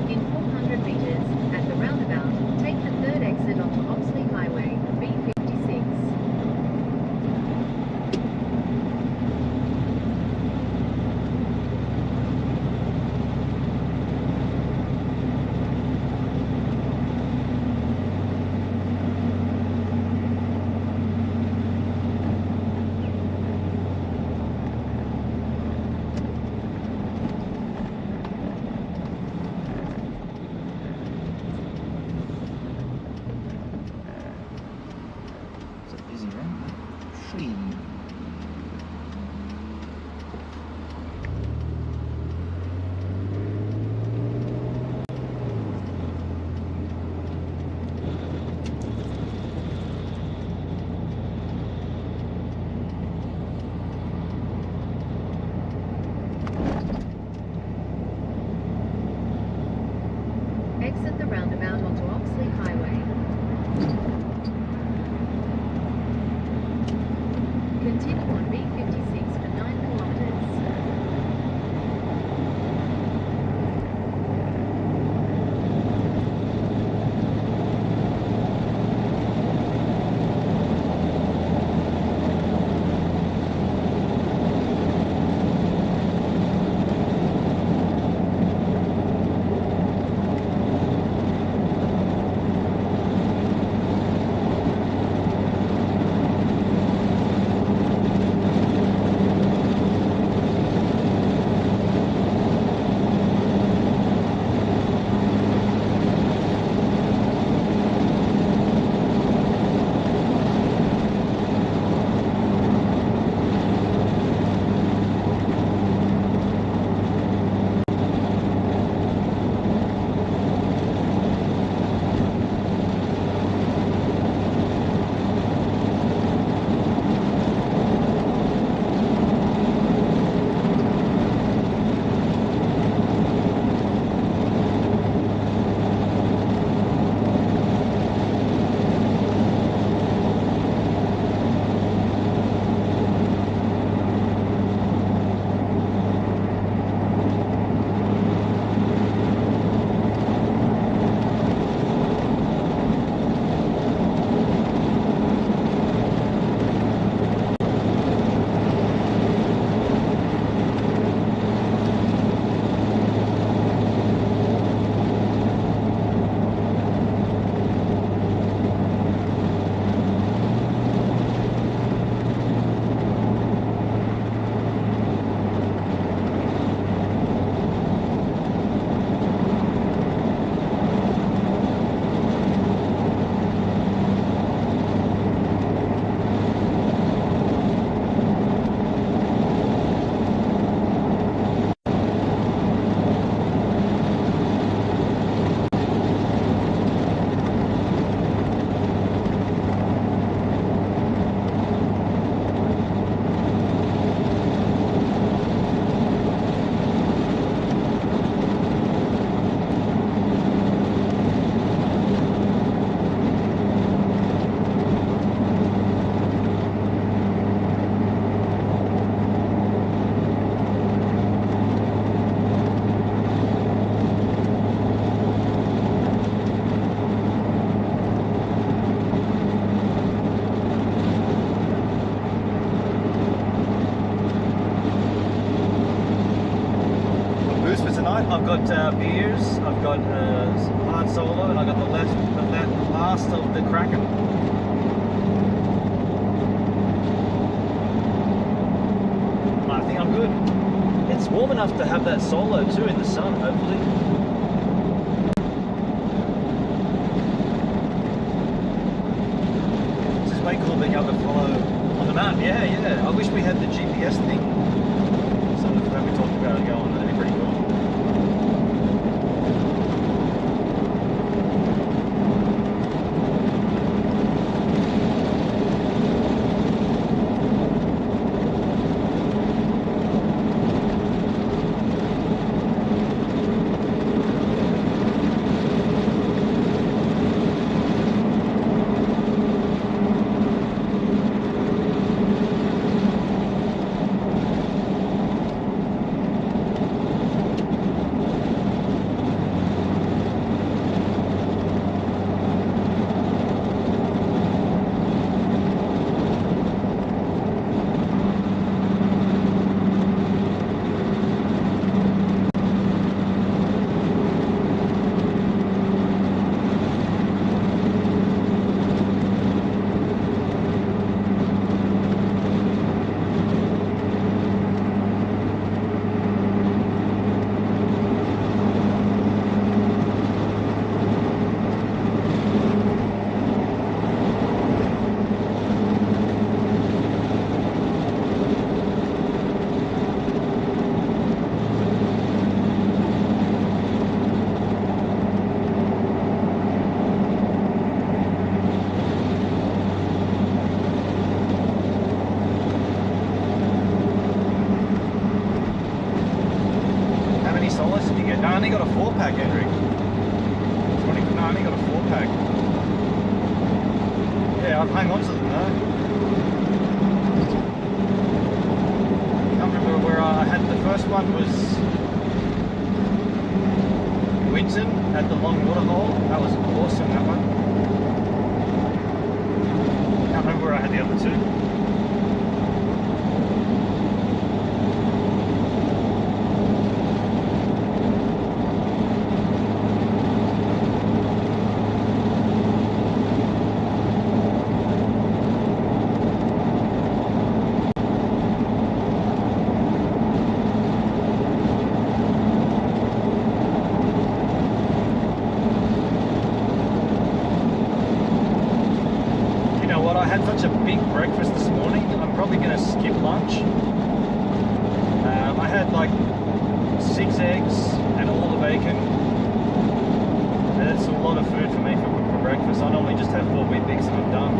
In 400 meters, at the roundabout, take the third exit onto Oxley Highway, B56. It's a busy one. Free. Exit the roundabout onto Oxley Highway. Continue on B56 for 9 kilometers. beers, I've got hard solo, and I've got the last of the Kraken. I think I'm good. It's warm enough to have that solo too in the sun, hopefully. This is way cool being able to follow on the map. Yeah. I wish we had the GPS thing. Sort of when we talked about it going, that'd be pretty cool. I only got a 4-pack, Henry. 20, no, I only got a 4-pack. Yeah, I've hung on to them though. I can't remember where I had the first one was Winton at the long water hole. That was awesome, that one. Can't remember where I had the other two. I had such a big breakfast this morning, I'm probably going to skip lunch. I had like 6 eggs and all the bacon. And it's a lot of food for me for breakfast. I normally just have 4 Weet-Bix and I'm done.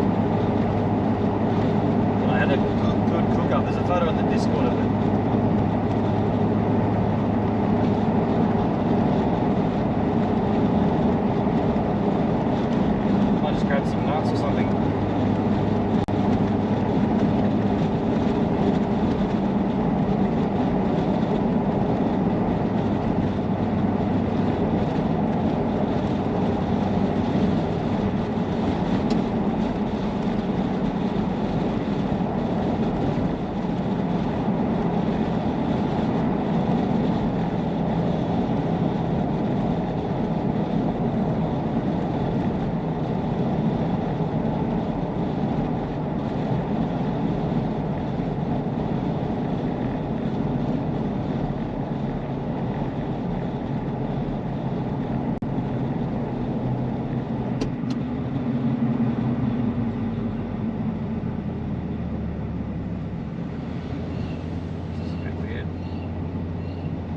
And I had a good cook up. There's a photo in the Discord of it. I just grabbed some nuts or something.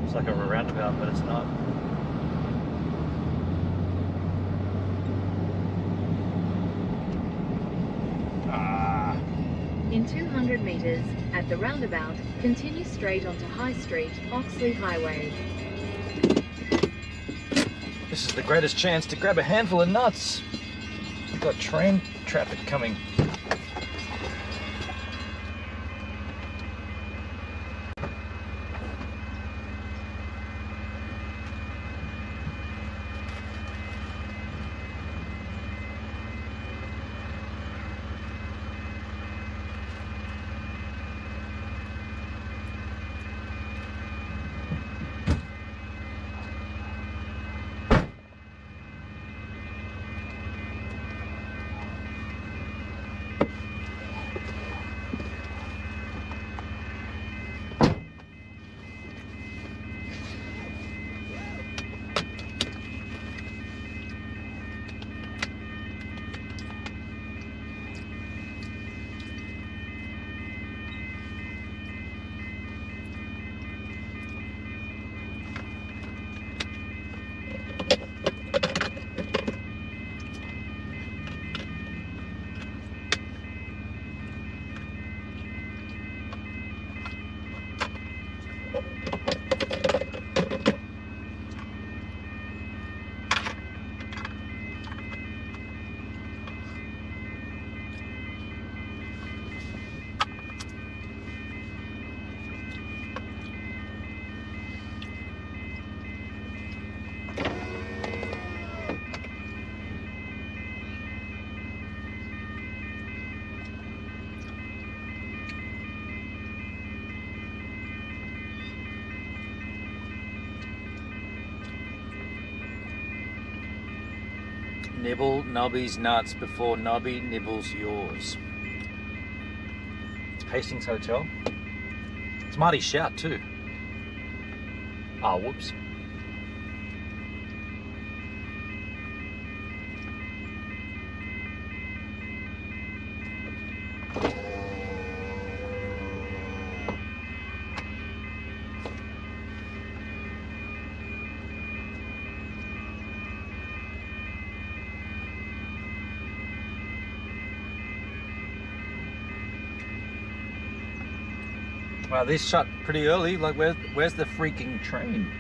It's like a roundabout, but it's not. In 200 metres, at the roundabout, continue straight onto High Street, Oxley Highway. This is the greatest chance to grab a handful of nuts. We've got train traffic coming. Nibble Nobby's nuts before Nobby nibbles yours. Hastings Hotel. It's Marty's shout too. Ah, whoops. Wow, this shut pretty early. Like, where's the freaking train?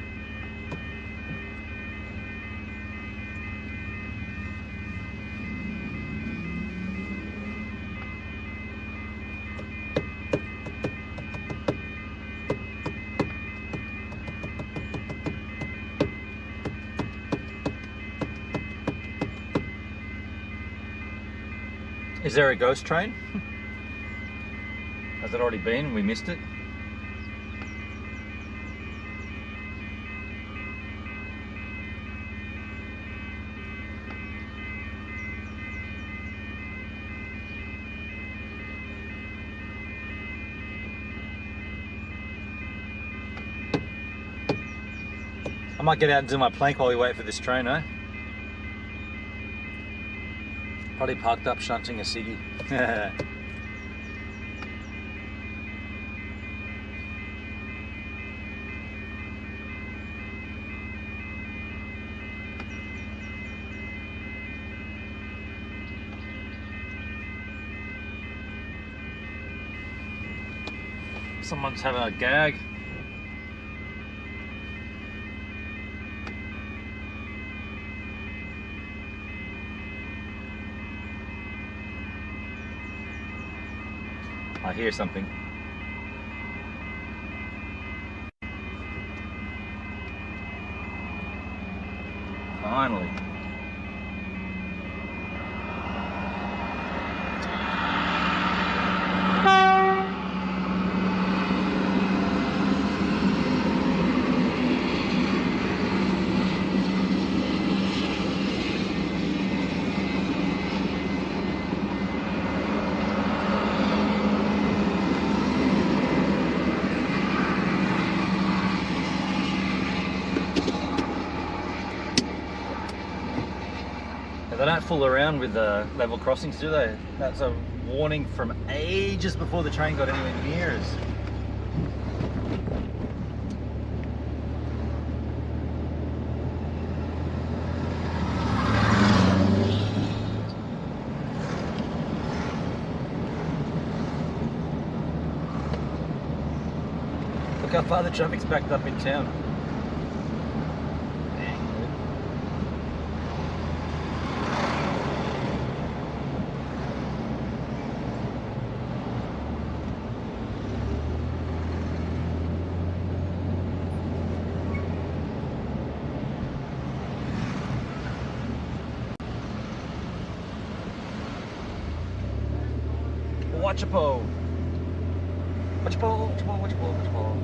Is there a ghost train? Has it already been and we missed it? I might get out and do my plank while we wait for this train, eh? Probably parked up shunting a ciggy. Someone's having a gag. I hear something. Finally. They don't fool around with level crossings, do they? That's a warning from ages before the train got anywhere near us. Look how far the traffic's backed up in town. Watch a pole. Watch a pole, watch a pole, watch a pole, watch a pole.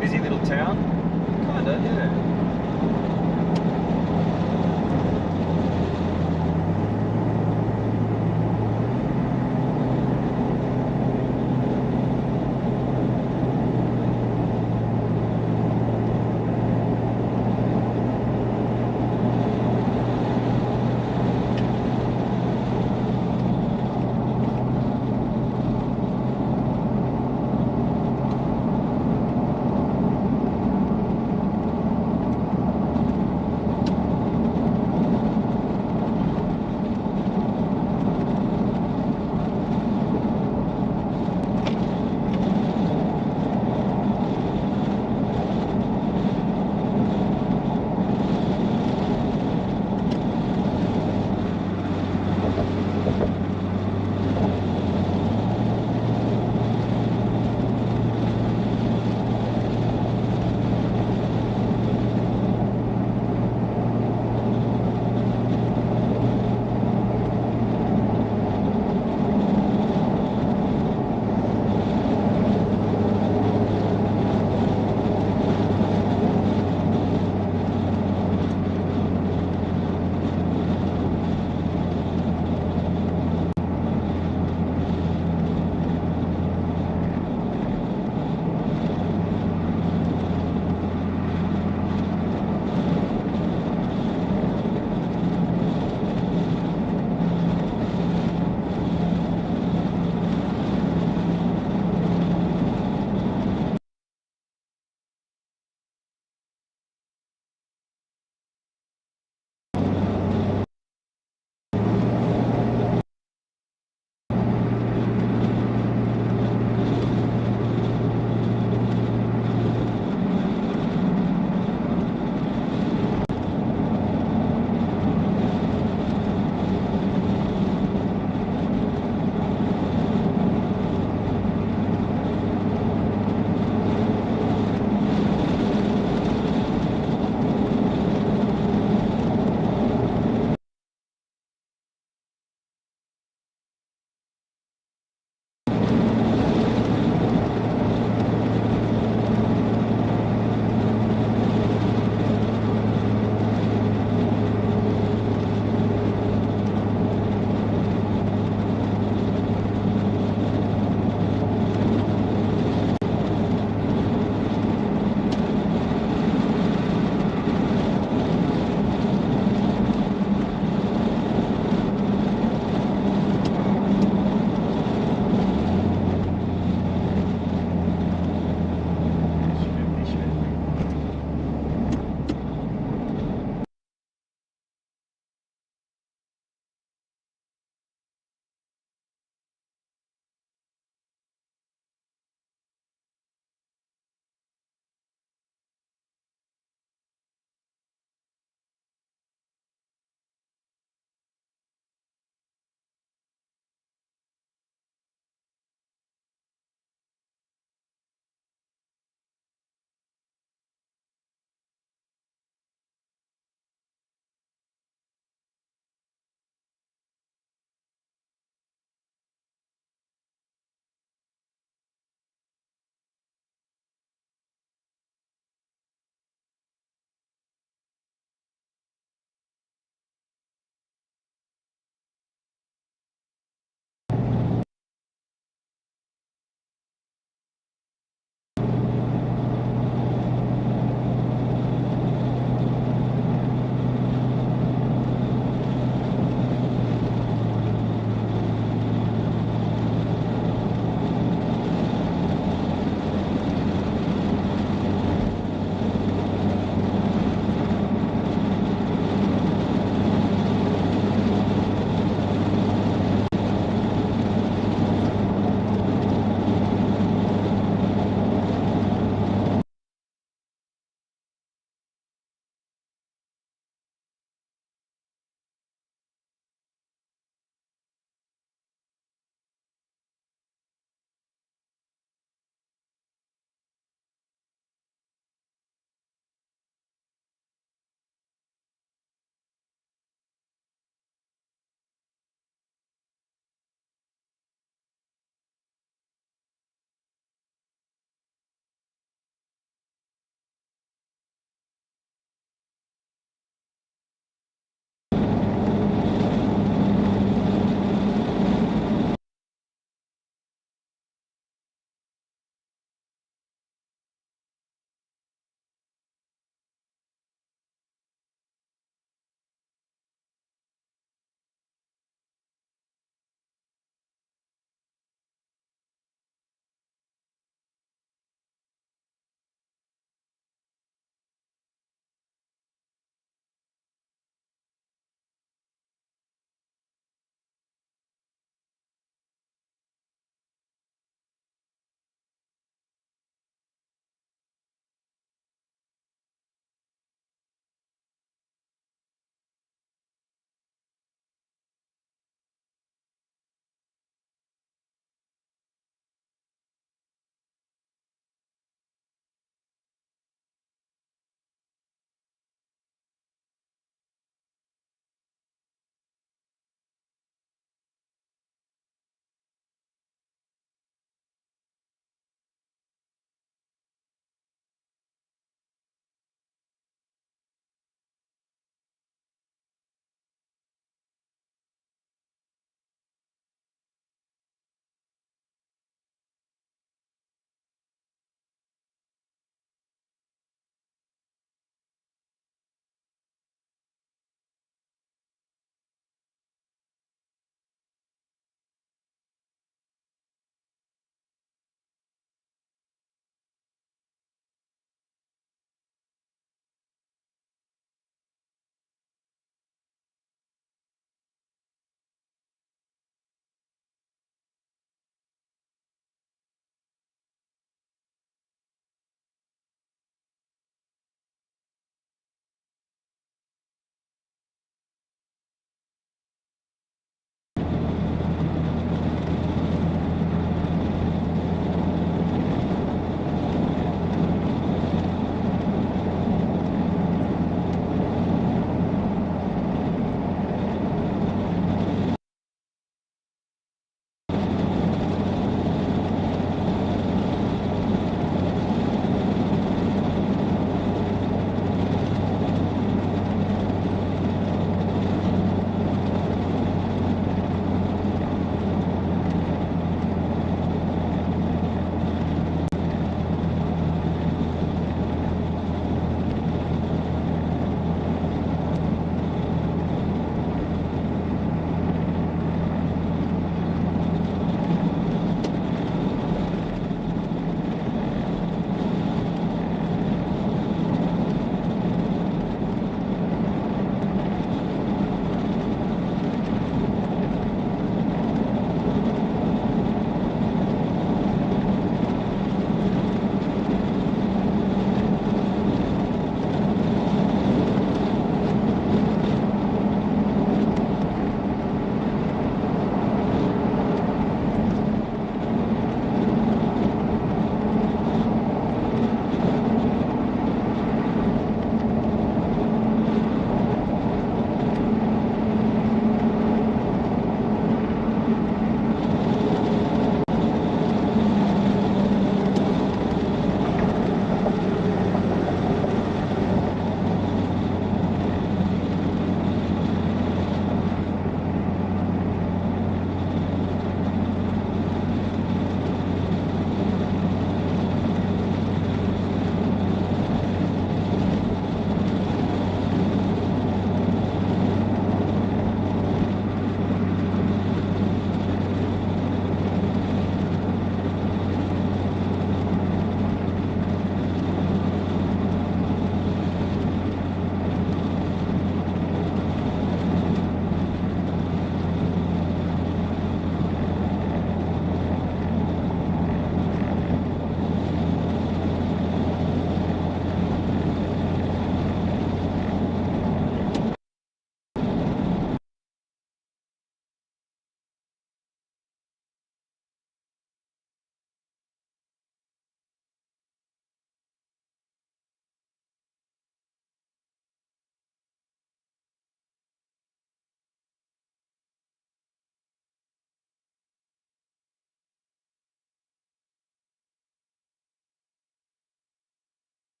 busy little town. Kinda, yeah.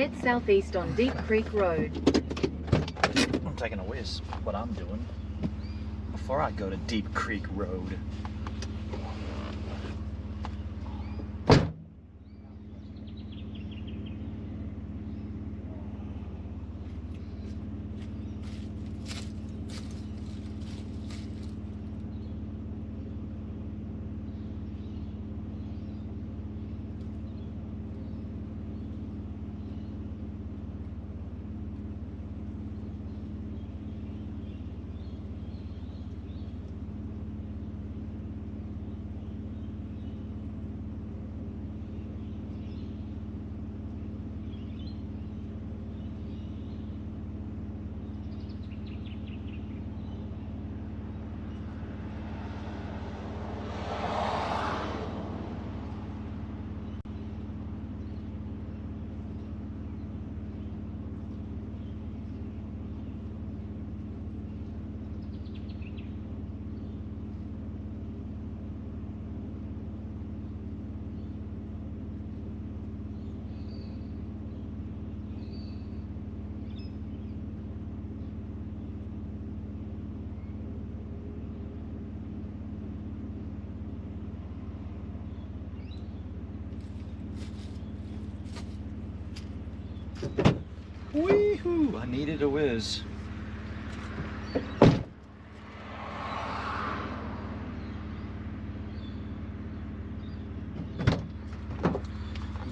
Head southeast on Deep Creek Road. I'm taking a whiz, what I'm doing, before I go to Deep Creek Road. Wee-hoo! I needed a whiz.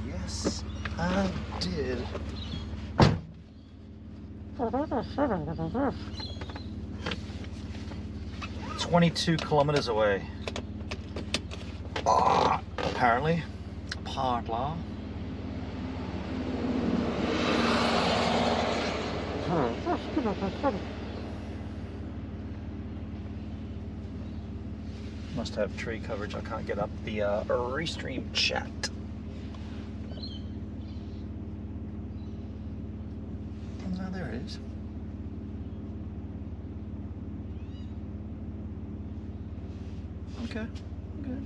Yes, I did. "22 kilometers away." Apparently. Must have tree coverage. I can't get up the restream chat. Oh, there it is. Okay. Okay.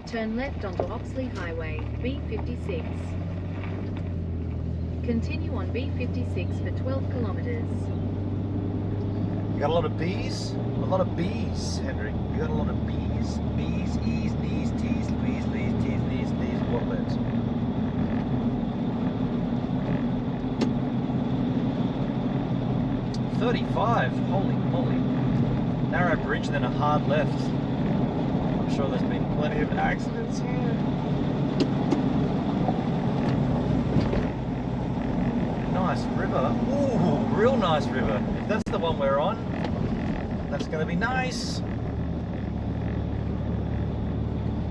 Turn left onto Oxley Highway, B56. Continue on B56 for 12 kilometers. You got a lot of bees? A lot of bees, Henry. You got a lot of bees? Bees, ees, knees, tees, Louise, lees, tees, knees, knees, waterlets. 35, holy moly. Narrow bridge, then a hard left. I'm sure there's been plenty of accidents here. Nice river. Ooh, real nice river. If that's the one we're on, that's going to be nice.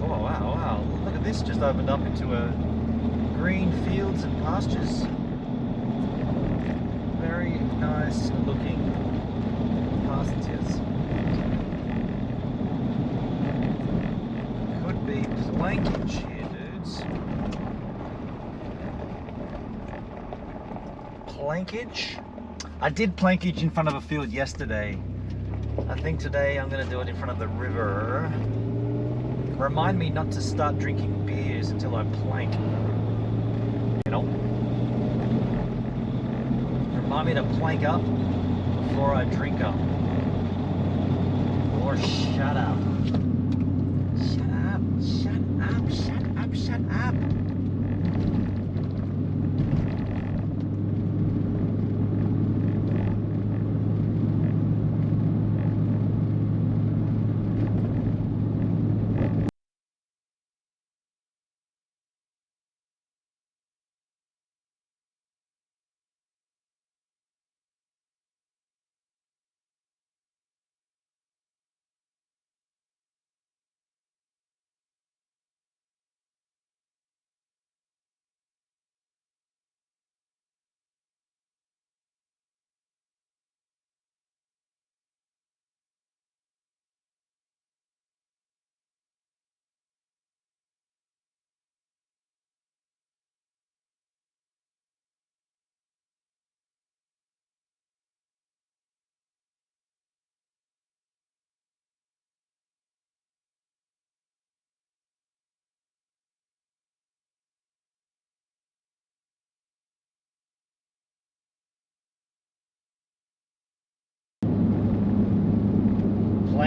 Oh, wow, wow. Look at this, just opened up into a green fields and pastures. Very nice looking pastures. Could be plankage here, dudes. Plankage? I did plankage in front of a field yesterday. I think today I'm going to do it in front of the river. Remind me not to start drinking beers until I plank. You know? Remind me to plank up before I drink up. Or shut up. Shut up, shut up, shut up, shut up.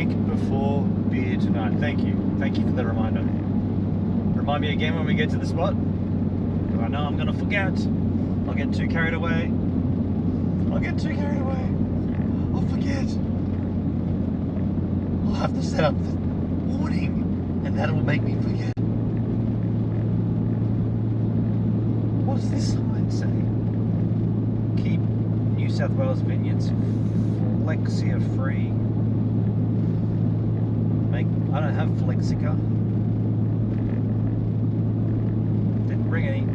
blank before beer tonight. Thank you for the reminder. Remind me again when we get to the spot, because I know I'm going to forget. I'll get too carried away. I'll forget. I'll have to set up the warning, and that'll make me forget. What's this sign saying? Keep New South Wales vineyards Flexia free. I don't have Flexica. Didn't bring any.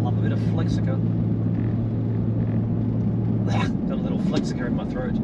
Love a bit of Flexica. Got a little Flexica in my throat.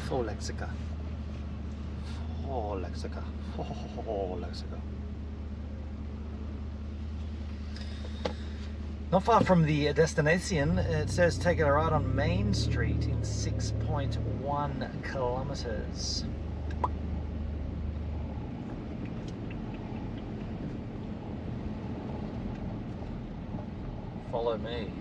Flexica. Not far from the destination, it says take a right on Main Street in 6.1 kilometers. Follow me.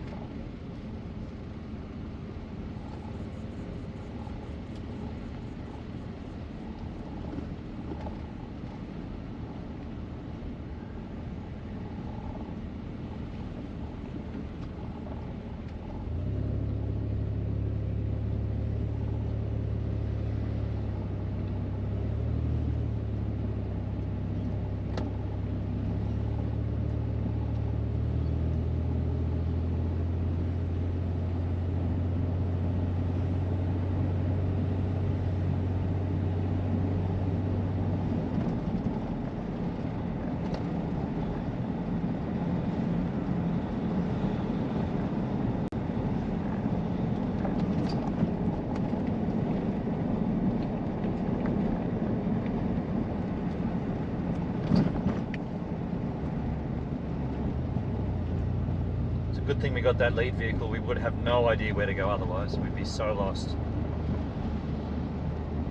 a good thing we got that lead vehicle. We would have no idea where to go otherwise. We'd be so lost.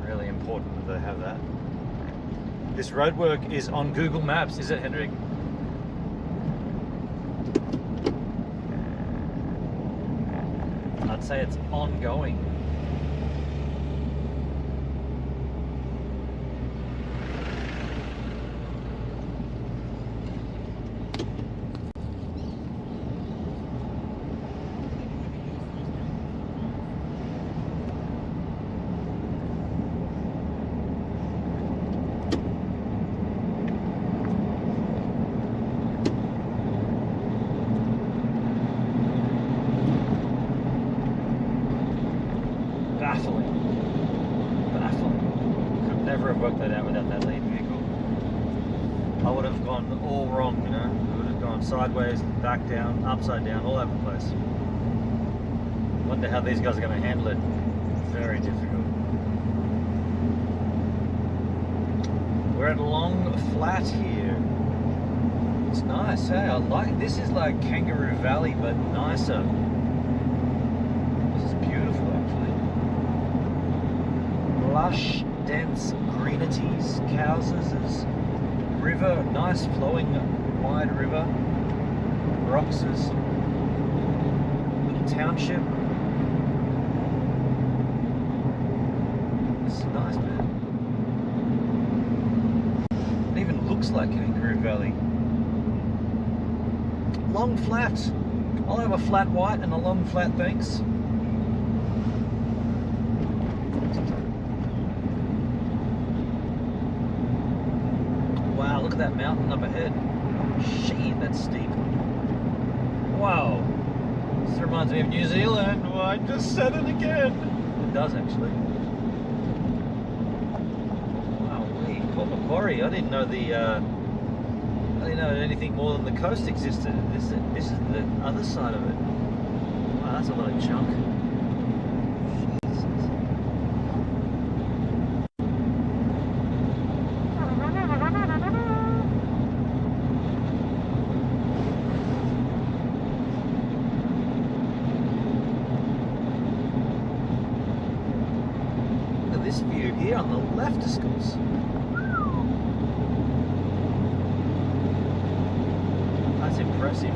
Really important that they have that. This roadwork is on Google Maps, is it, Hendrik? I'd say it's ongoing. Baffling. Could never have worked that out without that lead vehicle. I would have gone all wrong, you know. I would have gone sideways, back down, upside down, all over the place. Wonder how these guys are going to handle it. Very difficult. We're at Long Flat here. It's nice, hey? I like this. Is like Kangaroo Valley, but nicer. This is beautiful, actually. Lush, dense greenities, houses, river, nice flowing, wide river, Roxas, little township. This is nice, man. It even looks like Kangaroo Valley. Long Flat. I'll have a flat white and a long flat, thanks. Wow, look at that mountain up ahead. Shit, that's steep. Wow. This reminds me of New Zealand. Oh, I just said it again. It does, actually. Wow, Port Macquarie. I didn't know anything more than the coast existed. This is the other side of it. Wow, that's a lot of junk. Look at this view here on the left, Discos. That's impressive.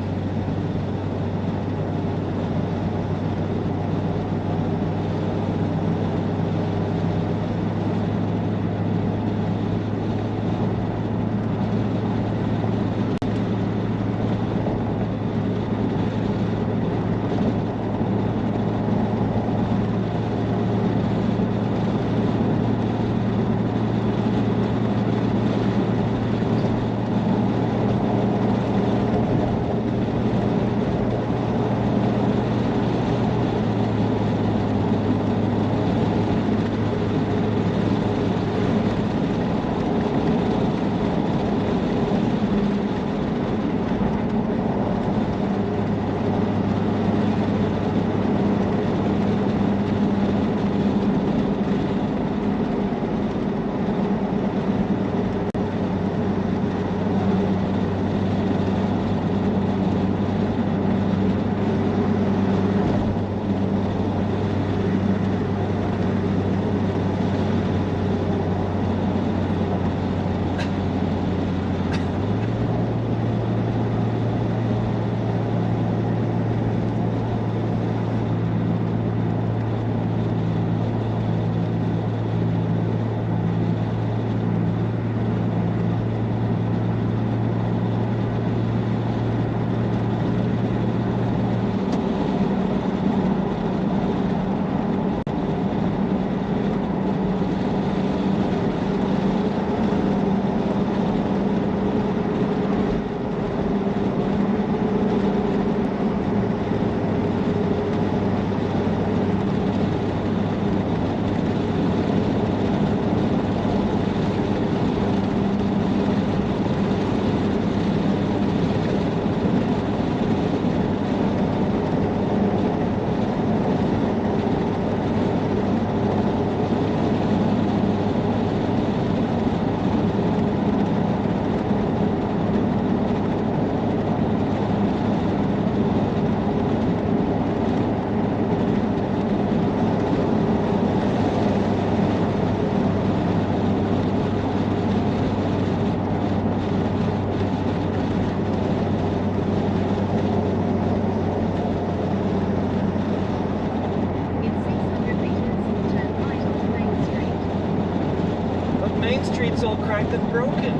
cracked and broken.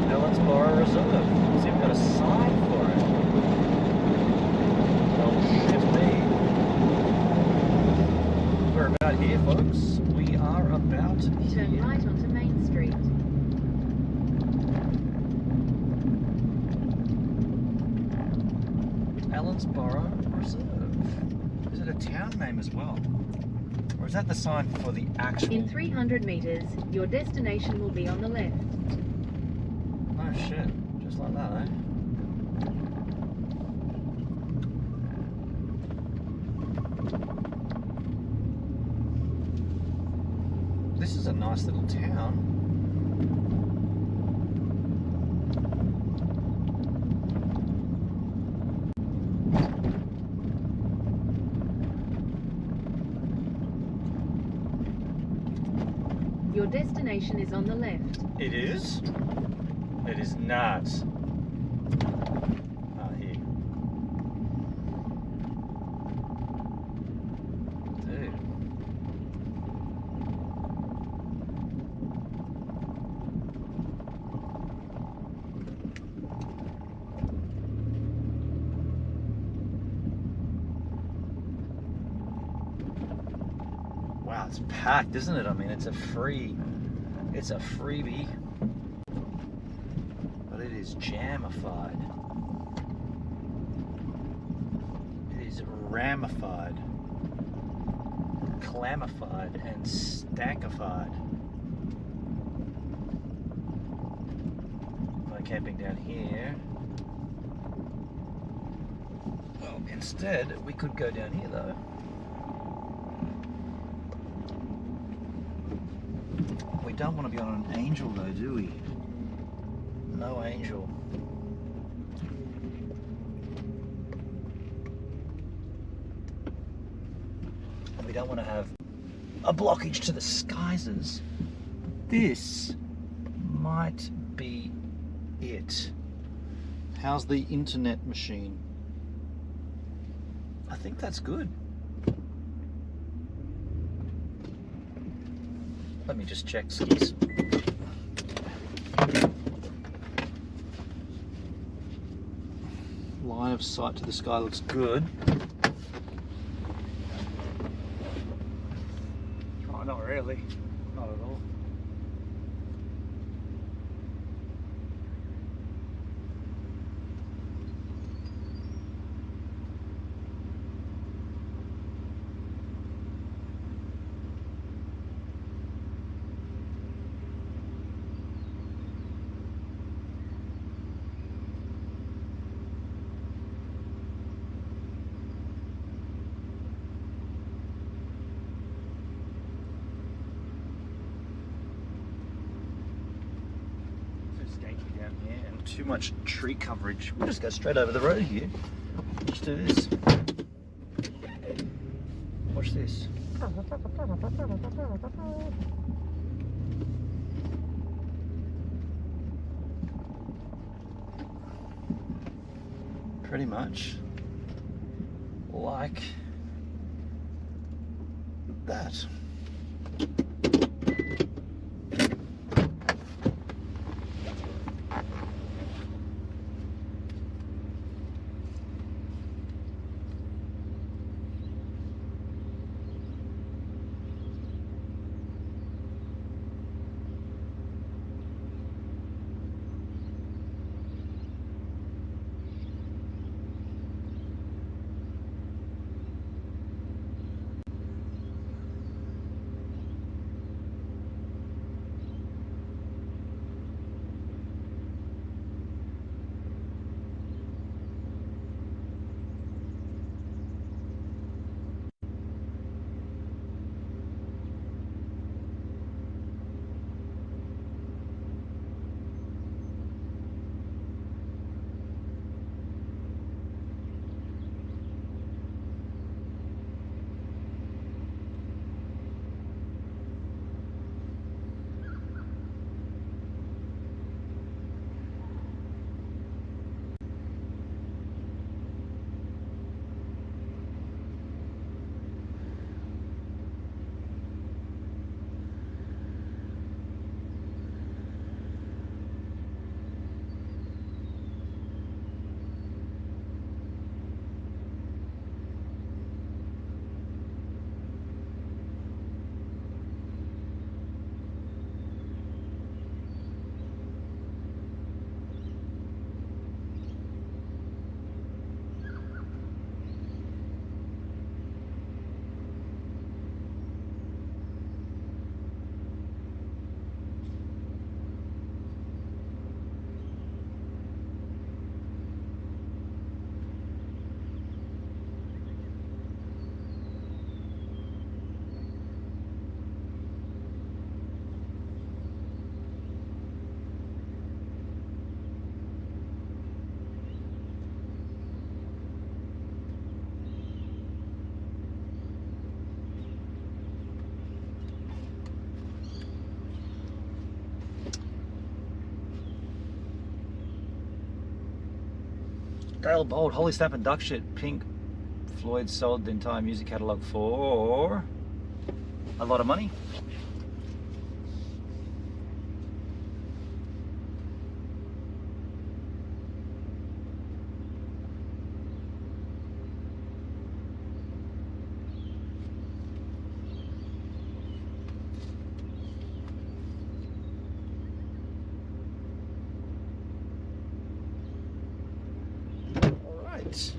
Ellenborough Reserve. It's even got a sign for it. Oh shit me. We're about here, folks. We are about Turn here. right onto Main Street. Ellenborough Reserve. Is it a town name as well? Or is that the sign for the actual... In 300 meters, your destination will be on the left. Oh shit, just like that, eh? This is a nice little town. Your destination is on the left. It is? It is not. Ah, here. Dude. Wow, it's packed, isn't it? I mean, it's a freebie. But it is jamified. It is ramified, clamified, and stankified. No camping down here. Well, instead, we could go down here though. We don't want to be on an angel though, do we? No angel. And we don't want to have a blockage to the skies. This might be it. How's the internet machine? I think that's good. Let me just check skis. Line of sight to the sky looks good. Oh, not really. Not at all. Down here and too much tree coverage. We'll just go straight over the road here. Just do this. Watch this. Pretty much like that. Dale Bold, Holy Snap and Duck Shit. Pink Floyd sold the entire music catalogue for a lot of money. All right.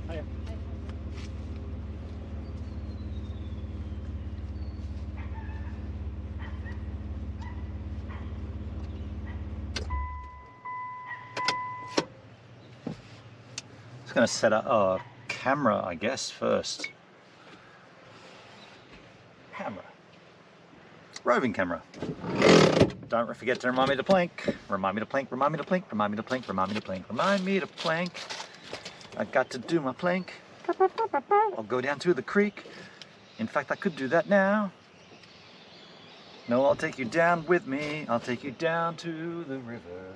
Hiya. Just gonna set up a camera, I guess, first. Camera. Roving camera. Don't forget to remind me to plank. Remind me to plank, remind me to plank, remind me to plank, remind me to plank, remind me to plank. I got to do my plank. I'll go down to the creek. In fact, I could do that now. No, I'll take you down with me. I'll take you down to the river.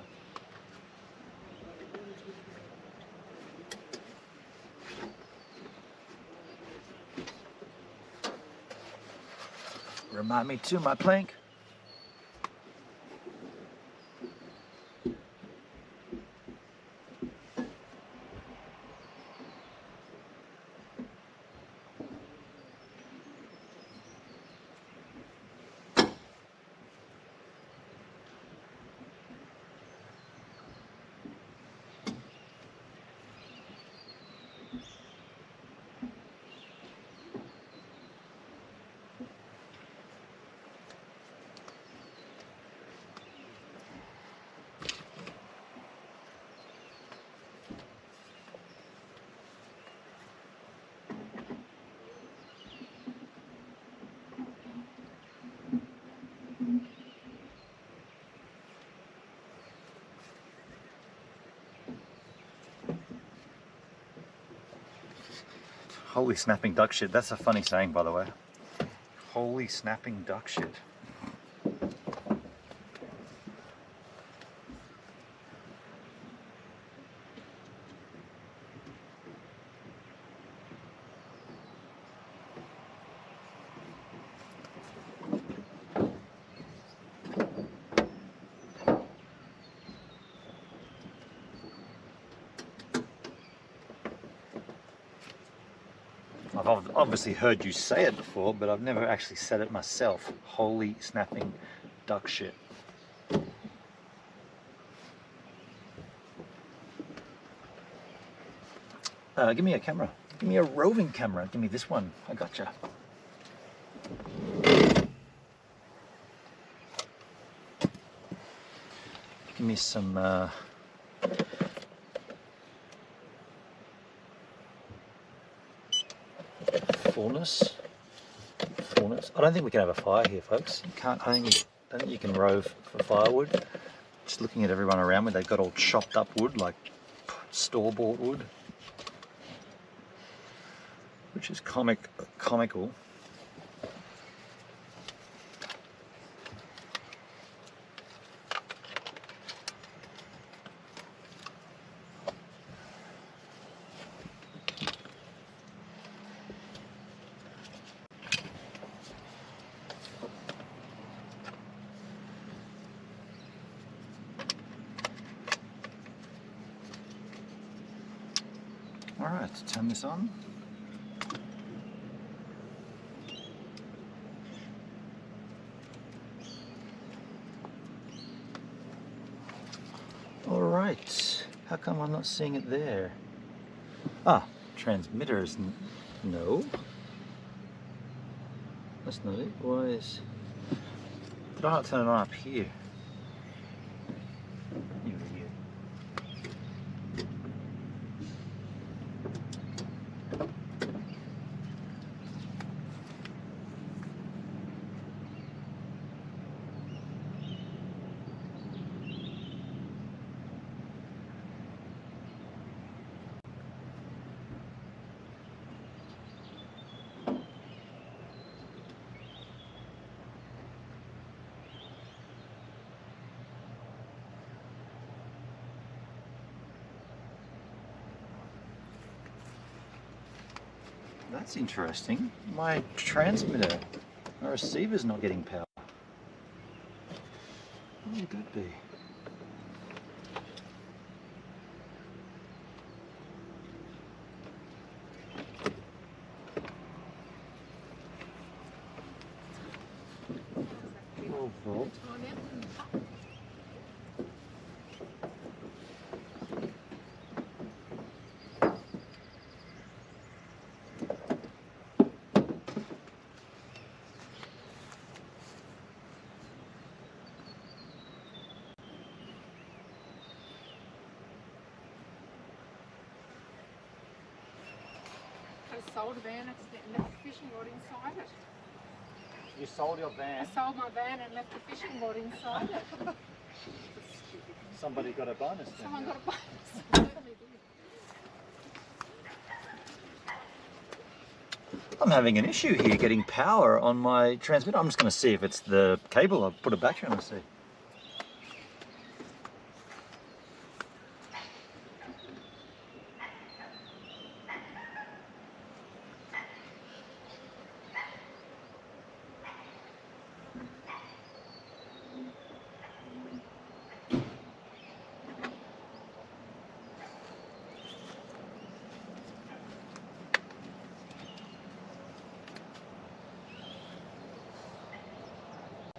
Remind me to my plank. Holy snapping duck shit. That's a funny saying, by the way. Holy snapping duck shit. I've obviously heard you say it before, but I've never actually said it myself. Holy snapping duck shit. Give me a camera. Give me a roving camera. Give me this one. I gotcha. Give me some fullness. I don't think we can have a fire here, folks. You can't. I don't think you can rove for firewood. Just looking at everyone around me, they've got all chopped up wood, like store-bought wood, which is comical. All right, turn this on. All right, how come I'm not seeing it there? Ah, transmitters, no. That's not it. Why is... Did I not turn it on up here? You idiot. That's interesting. My transmitter, my receiver's not getting power. What would that be? Volt. I sold a van accidentally and left the fishing rod inside it. You sold your van? I sold my van and left the fishing rod inside it. Somebody got a bonus then. Someone got a bonus. Certainly did. I'm having an issue here getting power on my transmitter. I'm just going to see if it's the cable. I'll put a battery on and see.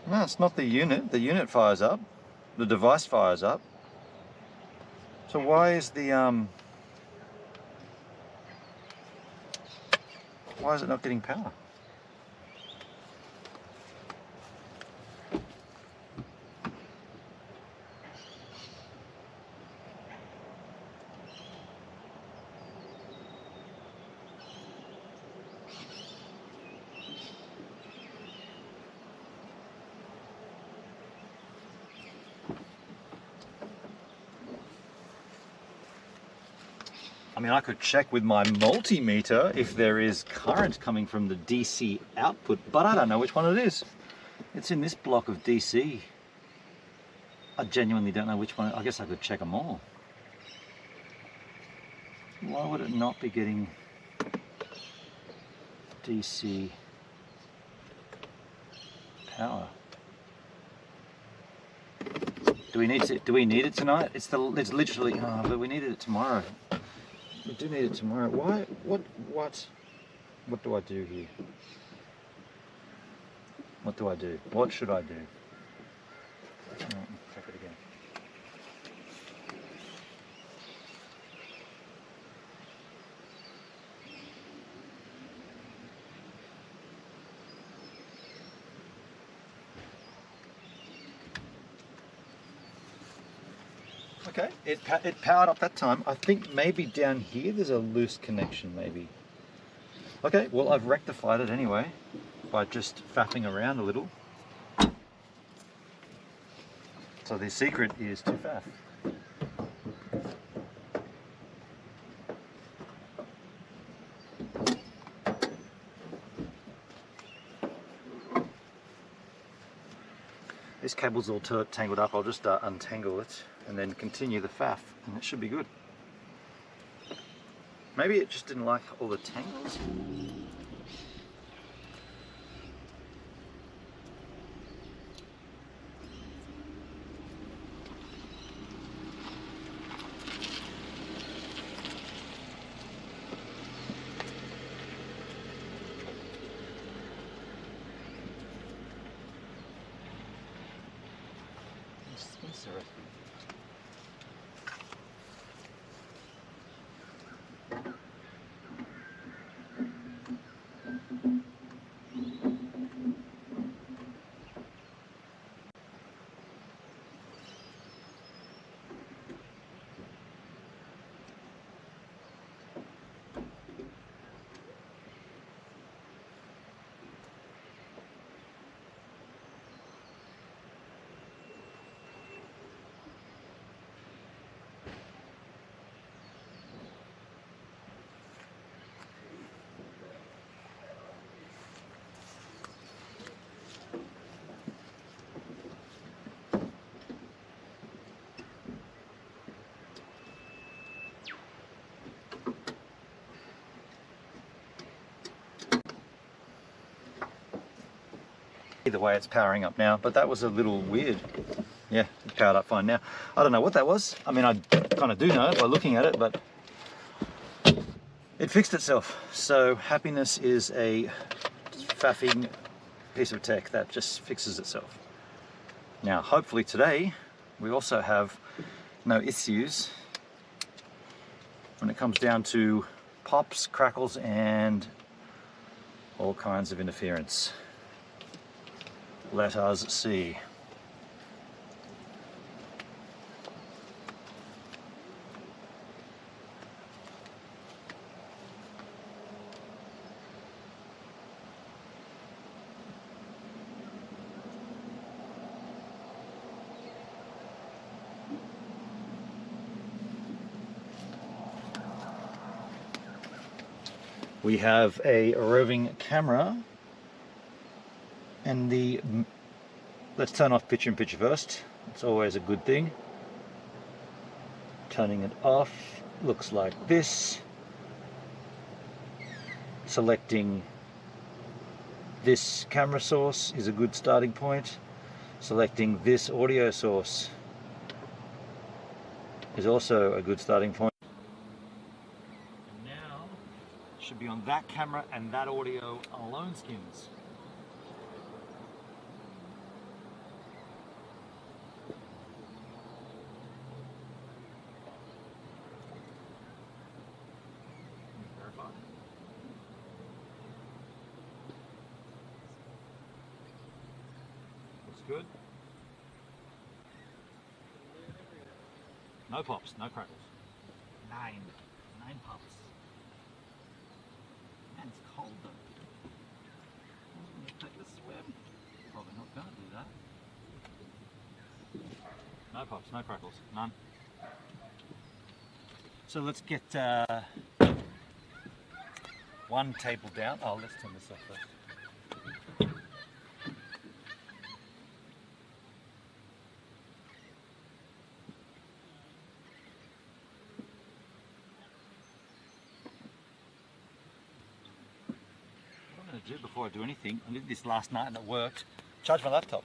No, it's not the unit. The unit fires up. The device fires up. So why is the why is it not getting power? I mean, I could check with my multimeter if there is current coming from the DC output, but I don't know which one it is. It's in this block of DC. I genuinely don't know which one. I guess I could check them all. Why would it not be getting DC power? Do we need it tonight? It's literally, oh, but we needed it tomorrow. We do need it tomorrow. Why? What do I do here? What do I do? What should I do? Oh, check it again. Okay, it powered up that time. I think maybe down here there's a loose connection, maybe. Okay, well I've rectified it anyway by just faffing around a little. So the secret is to faff. This cable's all tangled up. I'll just untangle it and then continue the faff, and it should be good. Maybe it just didn't like all the tangles. Either way, it's powering up now, but that was a little weird. Yeah, it's powered up fine now. I don't know what that was. I mean, I kind of do know it by looking at it, but it fixed itself. So happiness is a faffing piece of tech that just fixes itself. Now, hopefully today, we also have no issues when it comes down to pops, crackles, and all kinds of interference. Let us see. We have a roving camera, and let's turn off picture-in-picture first. It's always a good thing. Turning it off looks like this. Selecting this camera source is a good starting point. Selecting this audio source is also a good starting point. Should be on that camera and that audio alone skins. Verify. Looks good. No pops, no crackles. 9 pops. Man, it's cold though. I'm gonna take a swim. Probably not gonna do that. No pops, no crackles, none. So let's get one table down. Oh, let's turn this off first. Do before I do anything. I did this last night and it worked. Charge my laptop.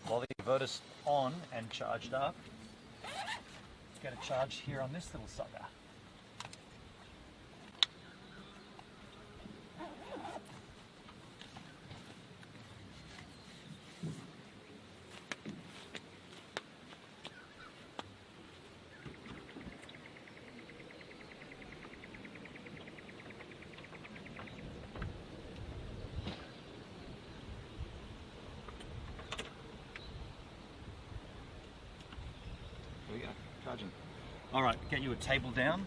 While the inverter's on and charged up, let's get a charge here on this little sucker. There we go, charging. All right, get you a table down.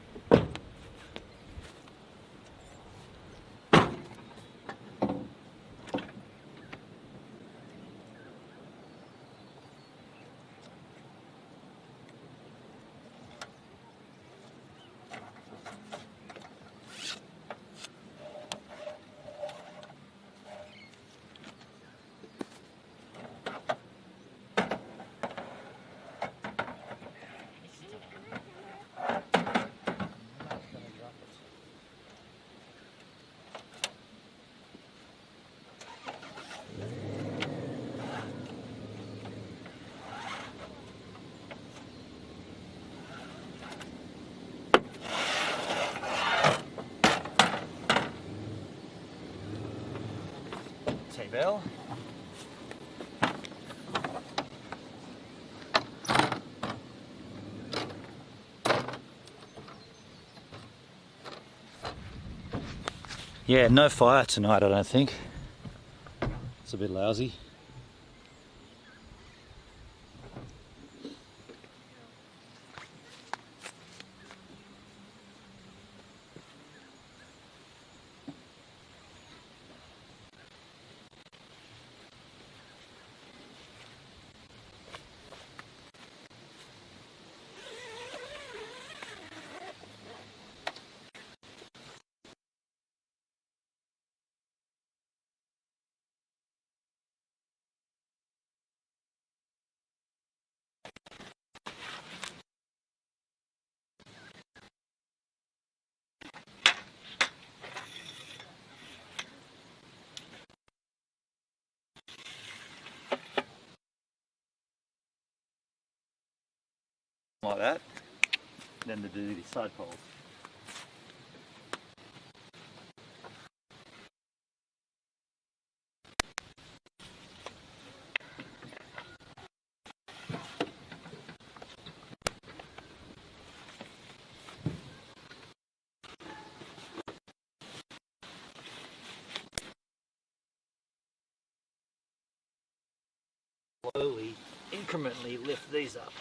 Table. Yeah, no fire tonight, I don't think. It's a bit lousy. like that, then to do the side poles. Slowly, incrementally lift these up.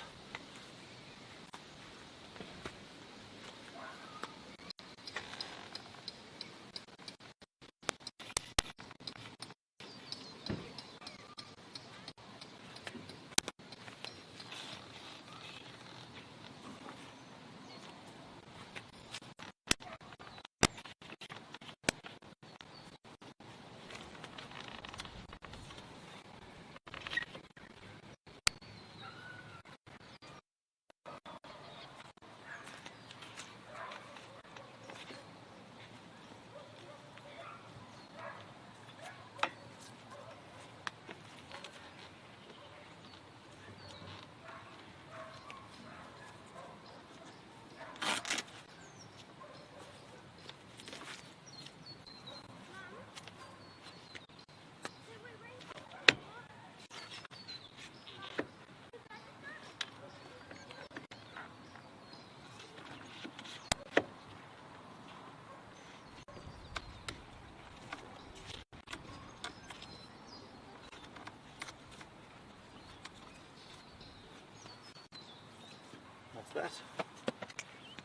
That's that.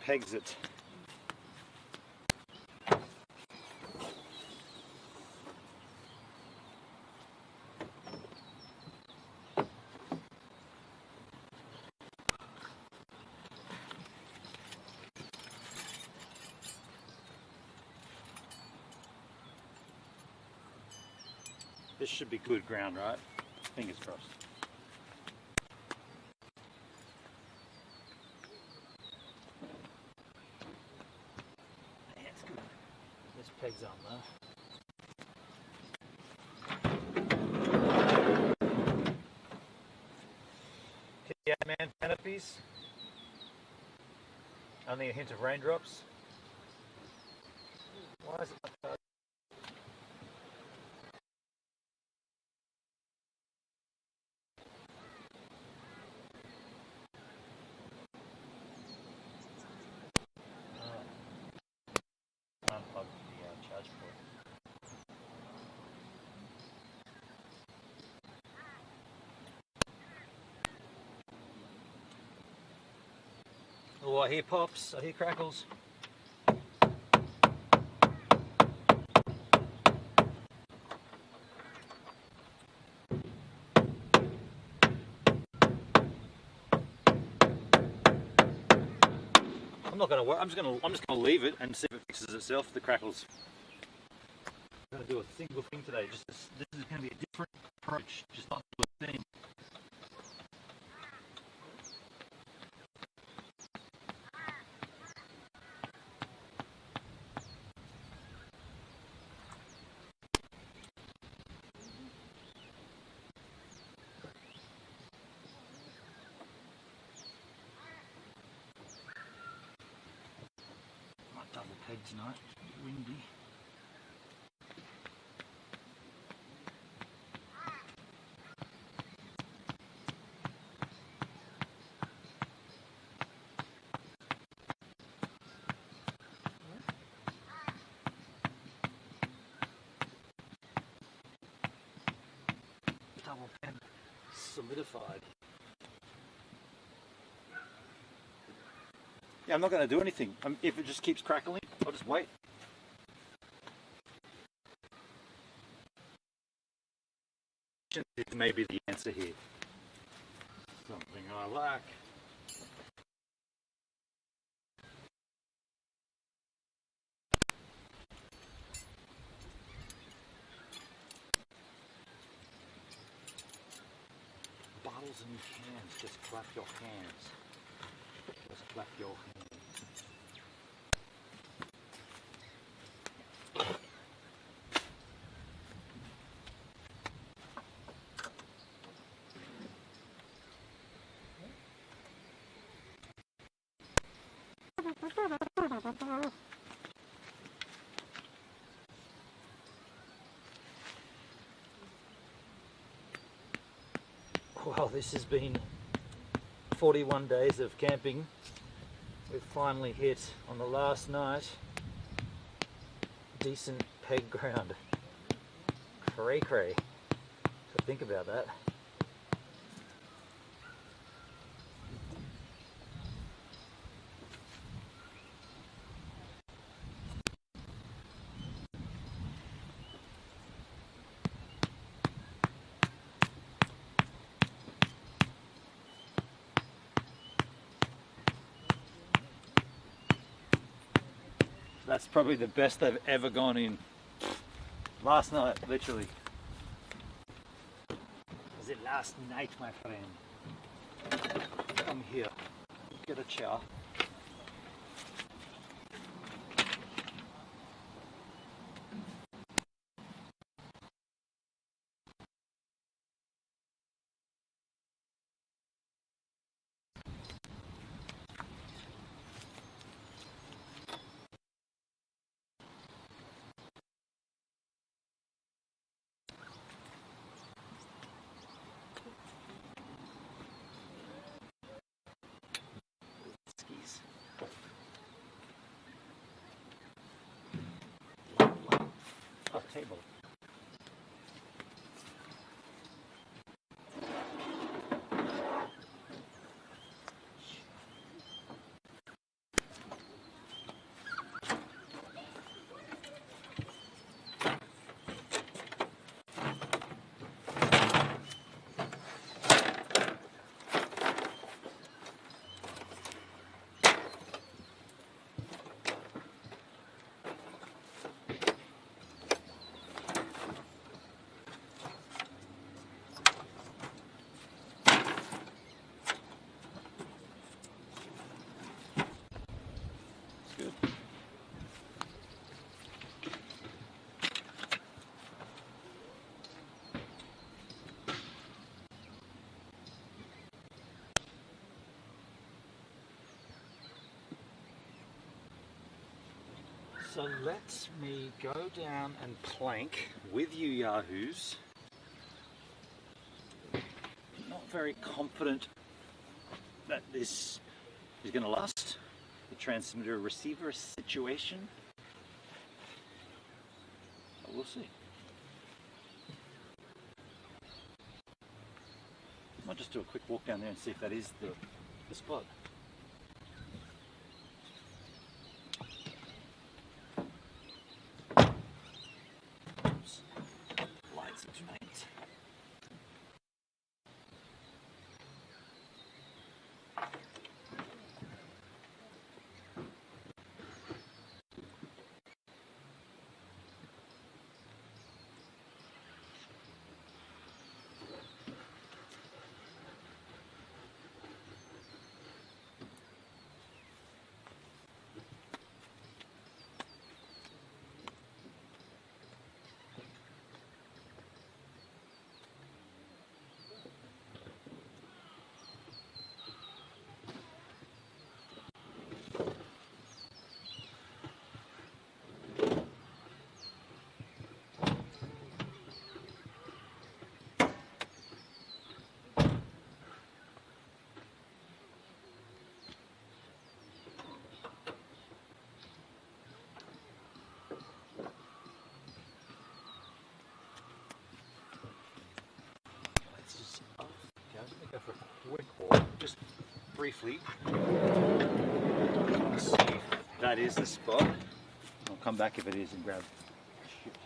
Pegs it. This should be good ground, right? Fingers crossed. Yeah, it's good. This peg's on there. Man canopies. Only a hint of raindrops. Why is it like that? Unplug the charge port. Oh, I hear pops, I hear crackles. I'm not going to work. I'm just going to leave it and see if it fixes itself. The crackles. I'm going to do a single thing today. This is going to be a different approach. Just not do a thing. Might double peg tonight. It's a bit windy. Double peg solidified. Yeah, I'm not going to do anything. If it just keeps crackling, I'll just wait. This may be the answer here. Something I like. Bottles and cans, just clap your hands. Just clap your hands. Well, this has been 41 days of camping. We've finally hit, on the last night, decent peg ground. Cray cray. So think about that. That's probably the best I've ever gone in. Last night, literally. Was it last night, my friend? Come here, get a chair. Skis. A table. Good. So let me go down and plank with you yahoos. Not very confident that this is going to last. The transmitter receiver situation. But we'll see. Might just do a quick walk down there and see if that is the spot. Oops. Lights are faint. Go for a quick walk, just briefly. See if that is the spot. I'll come back if it is and grab. Shit.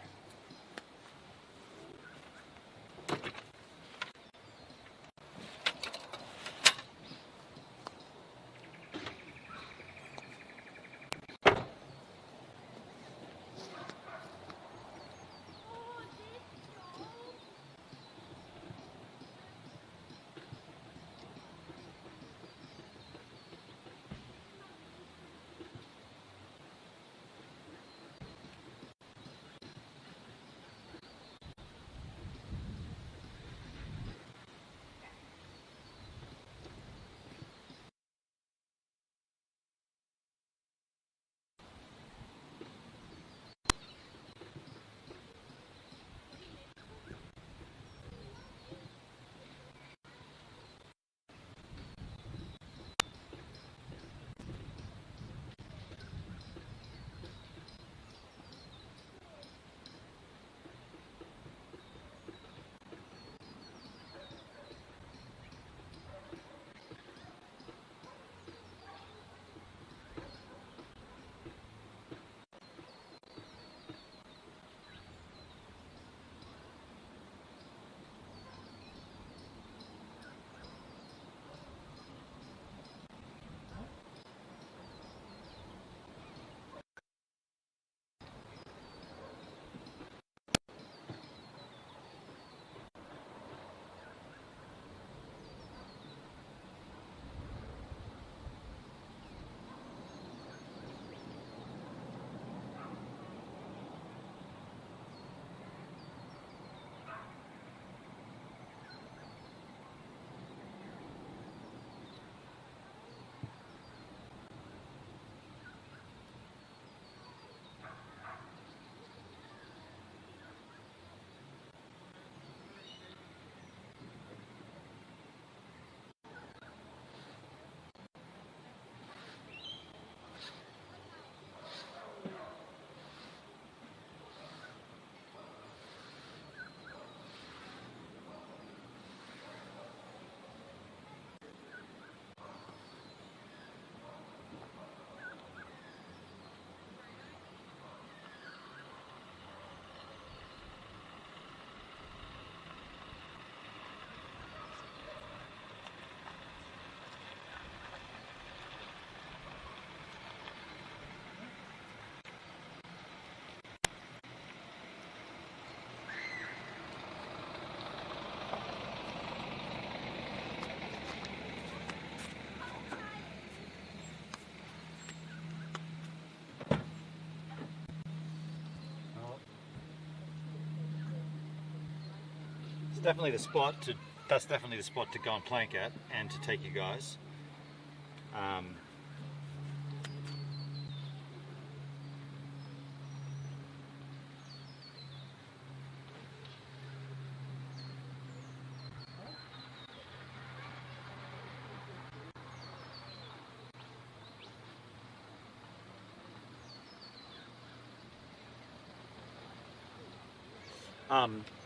definitely the spot to. That's definitely the spot to go and plank at, and to take you guys.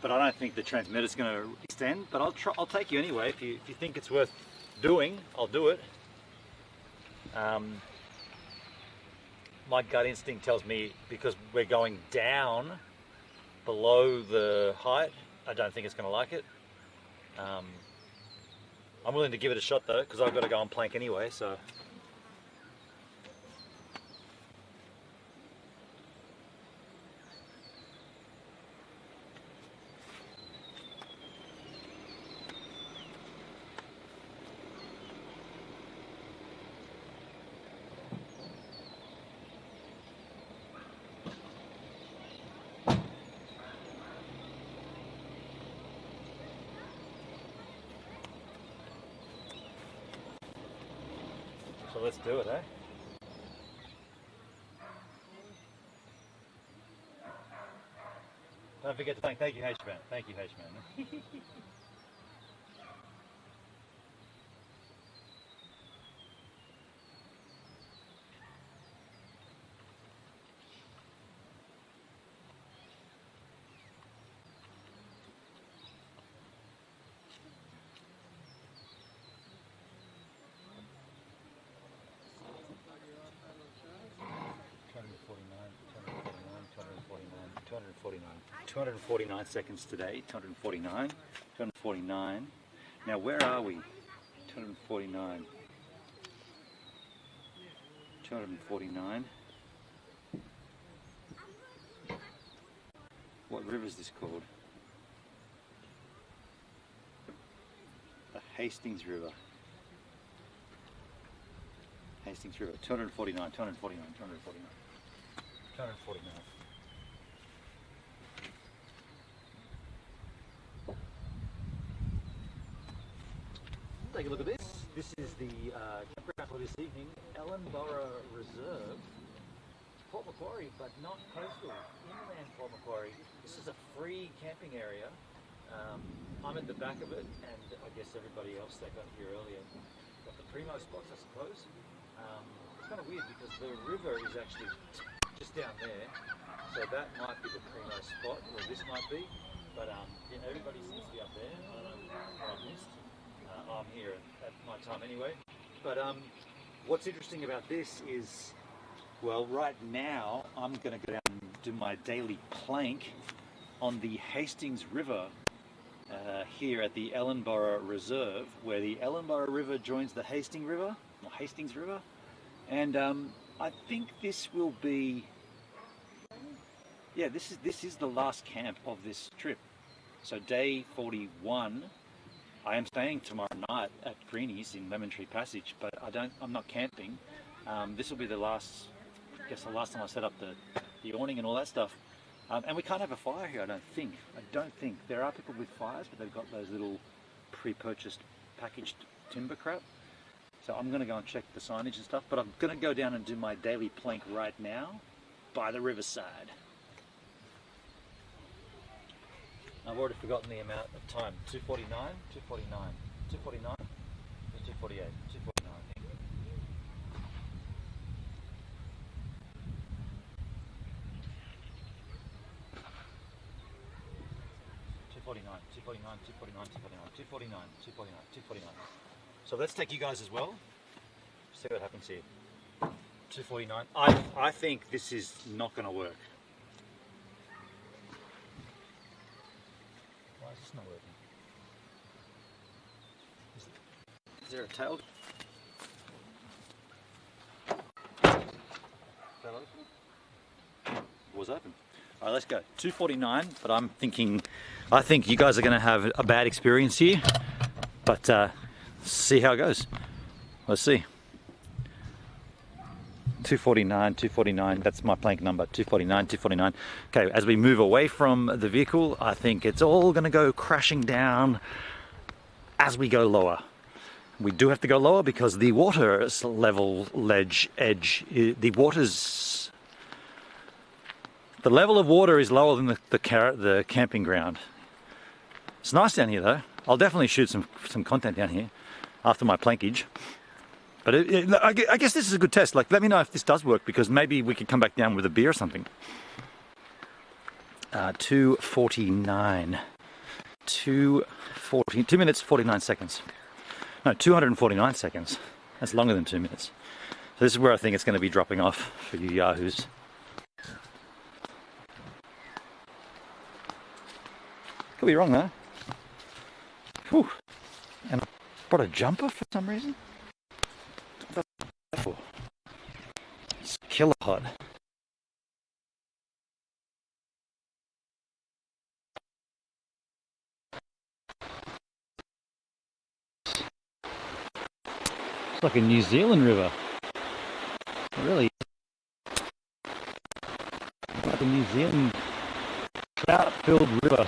But I don't think the transmitter's going to extend. But I'll take you anyway. If you think it's worth doing, I'll do it. My gut instinct tells me, because we're going down below the height, I don't think it's going to like it. I'm willing to give it a shot though, because I've got to go on plank anyway. So. So let's do it, eh? Don't forget to thank you, H-Man. Thank you, H-Man. Two hundred and 49 seconds today, 249, 249. Now where are we? 249. 249. What river is this called? The Hastings River. Hastings River. 249, 249, 249. 249. Take a look at this. This is the campground for this evening, Ellenborough Reserve. Port Macquarie, but not coastal. Inland Port Macquarie. This is a free camping area. I'm at the back of it, and I guess everybody else that got here earlier got the primo spots, I suppose. It's kind of weird because the river is actually just down there, so that might be the primo spot, or this might be. But yeah, everybody seems to be up there. I don't know what I've missed. I'm here at my time anyway. But what's interesting about this is, well, right now I'm going to go down and do my daily plank on the Hastings River here at the Ellenborough Reserve, where the Ellenborough River joins the Hastings River, or Hastings River. And I think this will be, yeah, this is the last camp of this trip. So day 41. I am staying tomorrow night at Greeny's in Lemon Tree Passage, but I'm not camping. This will be the last, I guess the last time I set up the awning and all that stuff. And we can't have a fire here, I don't think. There are people with fires, but they've got those little pre-purchased packaged timber crap. So I'm gonna go and check the signage and stuff, but I'm gonna go down and do my daily plank right now by the riverside. I've already forgotten the amount of time. 2:49, 2:49, 2:49, 2:48, 2:49. 2:49, 2:49, 2:49, 2:49, 2:49, 2:49. So let's take you guys as well. See what happens here. 2:49. I think this is not going to work. Why is this not working? Is there a tail? Tail open? Was open. All right, let's go. 2:49, but I think you guys are going to have a bad experience here, but see how it goes. Let's see. 249, 249, that's my plank number, 249, 249. Okay, as we move away from the vehicle, I think it's all gonna go crashing down as we go lower. We do have to go lower because the water level edge, the level of water is lower than the camping ground. It's nice down here though. I'll definitely shoot some content down here after my plankage. But I guess this is a good test. Like, let me know if this does work, because maybe we could come back down with a beer or something. 2:49. 2 minutes 49 seconds. No, 249 seconds. That's longer than 2 minutes. So this is where I think it's going to be dropping off for you yahoos. Could be wrong though. Whew. And I brought a jumper for some reason. It's killer hot. It's like a New Zealand river. Really. Like a New Zealand trout-filled river.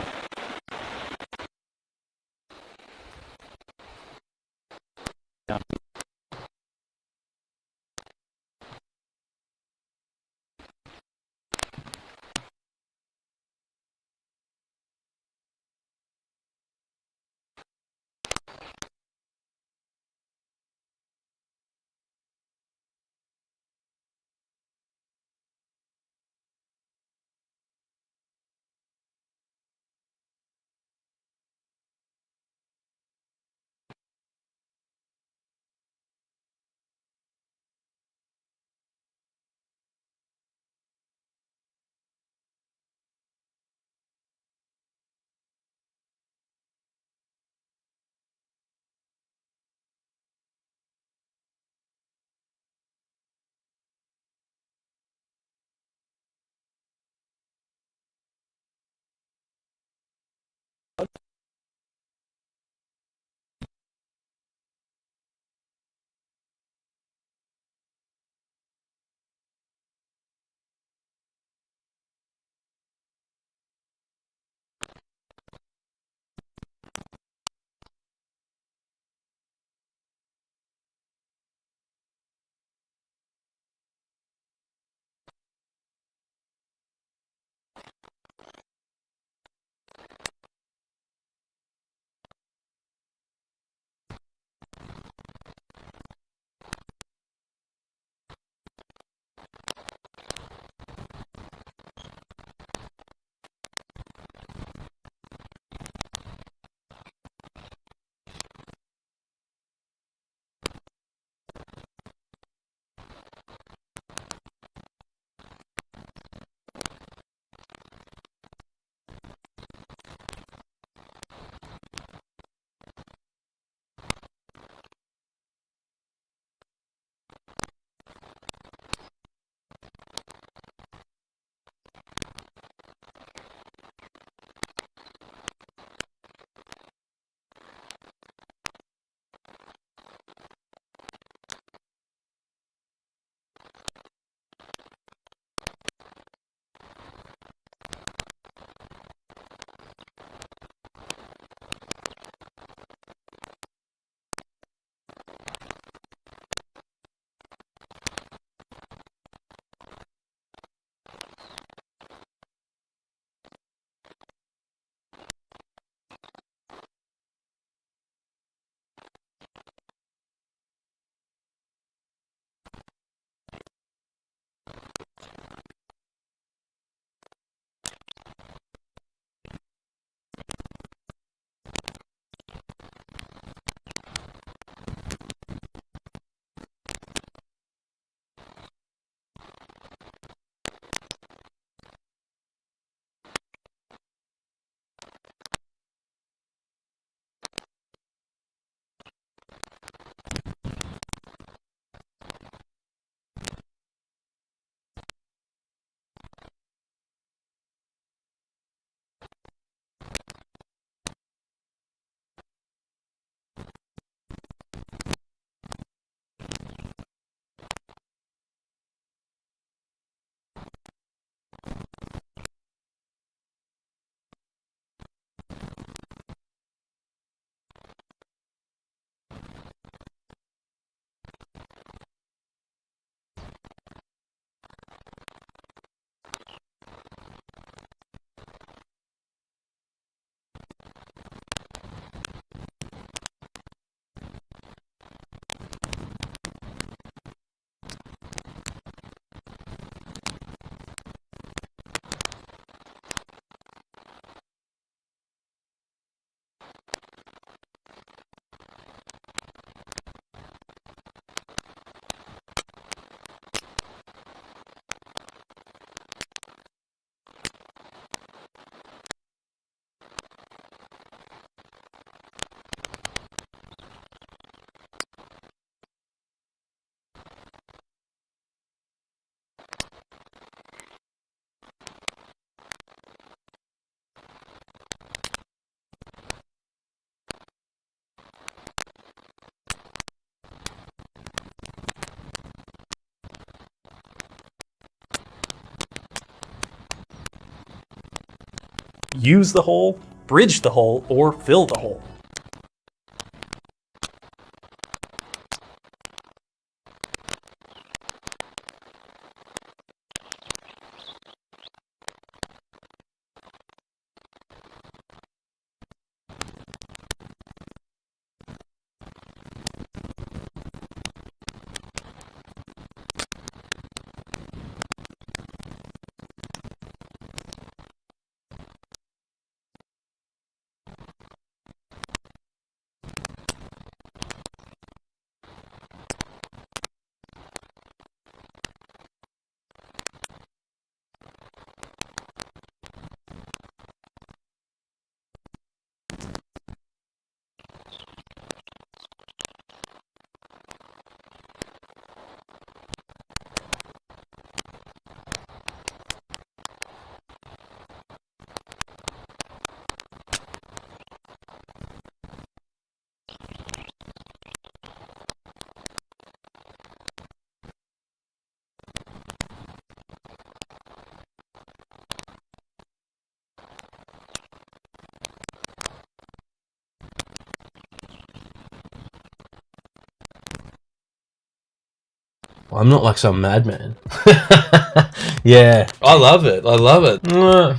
use the hole, bridge the hole, or fill the hole. I'm not like some madman. Yeah, I love it. I love it. Mwah.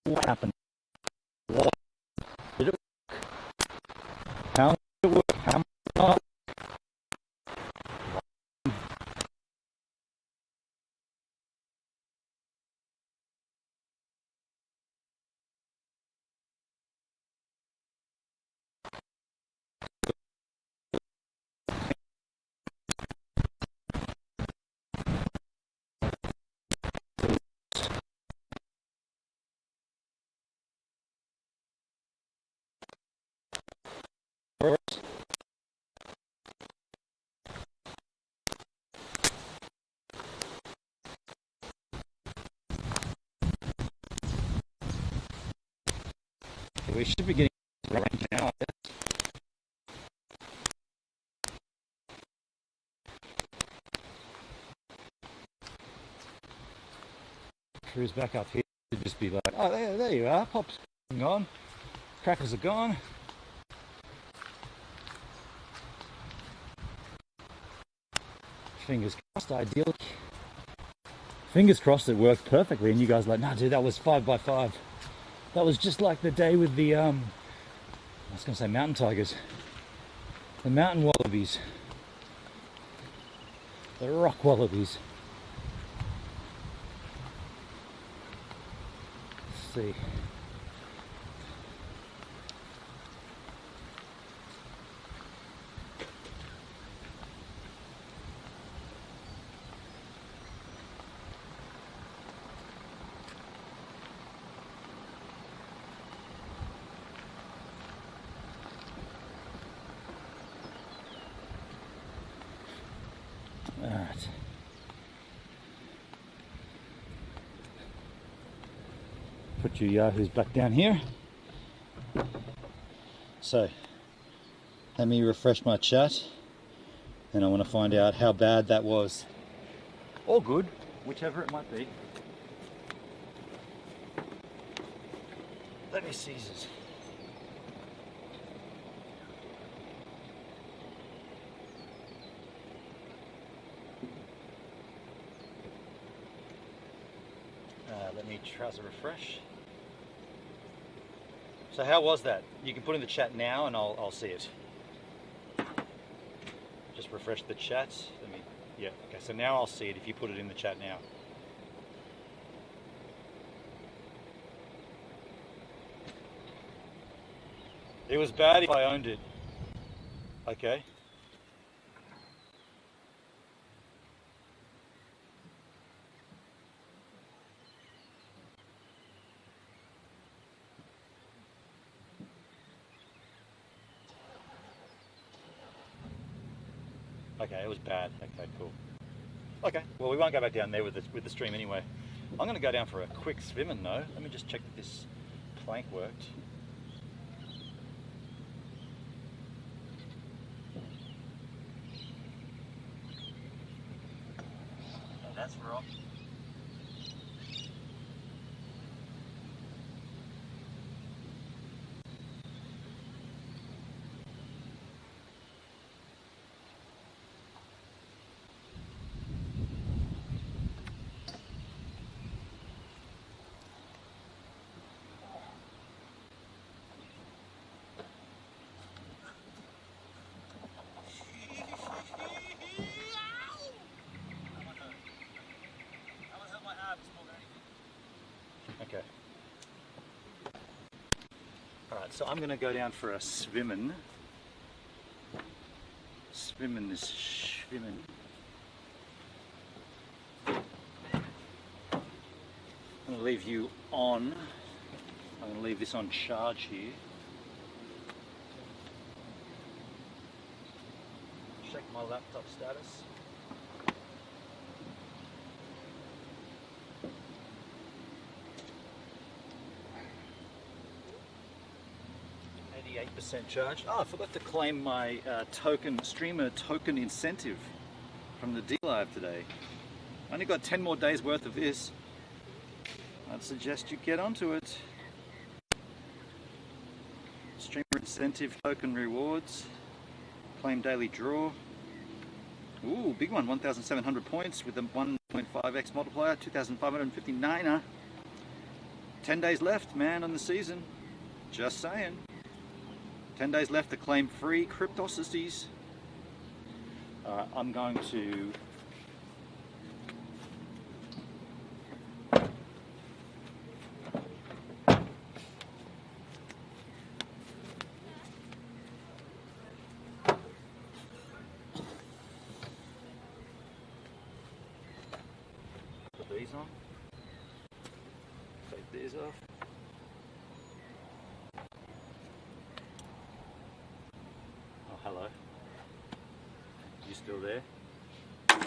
What happened? What did it work? How did it work? How much? we should be getting rain now. Cruise back up here to just be like, oh, there you are. Pop's gone. Crackers are gone. Fingers crossed, ideally. Fingers crossed it worked perfectly, and you guys are like, nah, dude, that was 5x5. That was just like the day with the, I was going to say mountain tigers. The mountain wallabies. The rock wallabies. Let's see. Alright. Put your yahoos back down here. So, let me refresh my chat, and I want to find out how bad that was. Or good, whichever it might be. Let me seize it. Let me try to refresh. So how was that? You can put in the chat now and I'll see it. Just refresh the chat. Let me, yeah, okay, so now I'll see it if you put it in the chat now. It was bad if I owned it. Okay. Okay, it was bad. Okay, cool. Okay, well we won't go back down there with the stream anyway. I'm going to go down for a quick swimming though. Let me just check that this plank worked. Oh, that's rock. Okay. Alright, so I'm going to go down for a swimming. Swimming is swimming. I'm going to leave you on. I'm going to leave this on charge here. Check my laptop status. % charge. Oh, I forgot to claim my streamer token incentive from the deal I have today. I only got 10 more days worth of this. I'd suggest you get onto it. Streamer incentive token rewards. Claim daily draw. Ooh, big one, 1,700 points with a 1.5x multiplier, 2,559er. 10 days left, man, on the season. Just saying. 10 days left to claim free cryptocities. I'm going to put these on. Take these off. Hello. You still there? I'll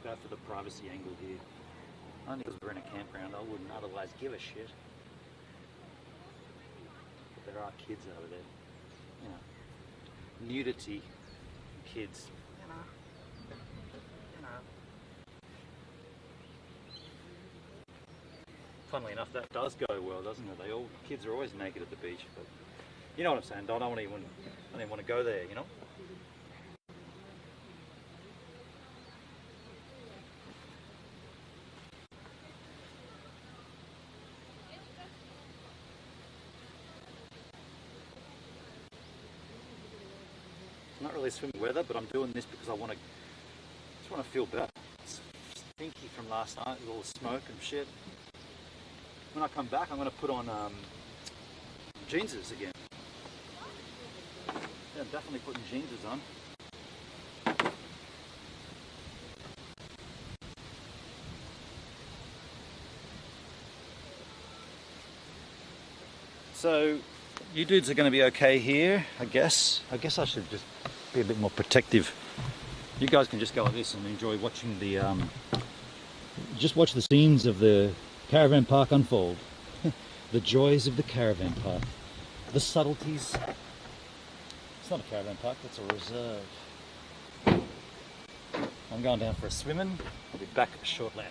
go for the privacy angle here. Only because we're in a campground, I wouldn't otherwise give a shit. But there are kids over there. You know, nudity, kids. You know. Funnily enough, that does go well, doesn't it? Kids are always naked at the beach, but you know what I'm saying. I don't even want to go there, you know. It's not really swimming weather, but I'm doing this because I just want to feel better. It's stinky from last night with all the smoke and shit. When I come back, I'm going to put on jeanses again. Yeah, I'm definitely putting jeanses on. So, you dudes are going to be okay here, I guess. I guess I should just be a bit more protective. You guys can just go like this and enjoy watching the just watch the scenes of the caravan park unfold. The joys of the caravan park, the subtleties. It's not a caravan park, it's a reserve. I'm going down for a swimming. I'll be back shortly.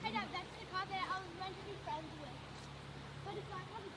Hey Dad, that's the car that I was meant to be friends with. But it's not how to go.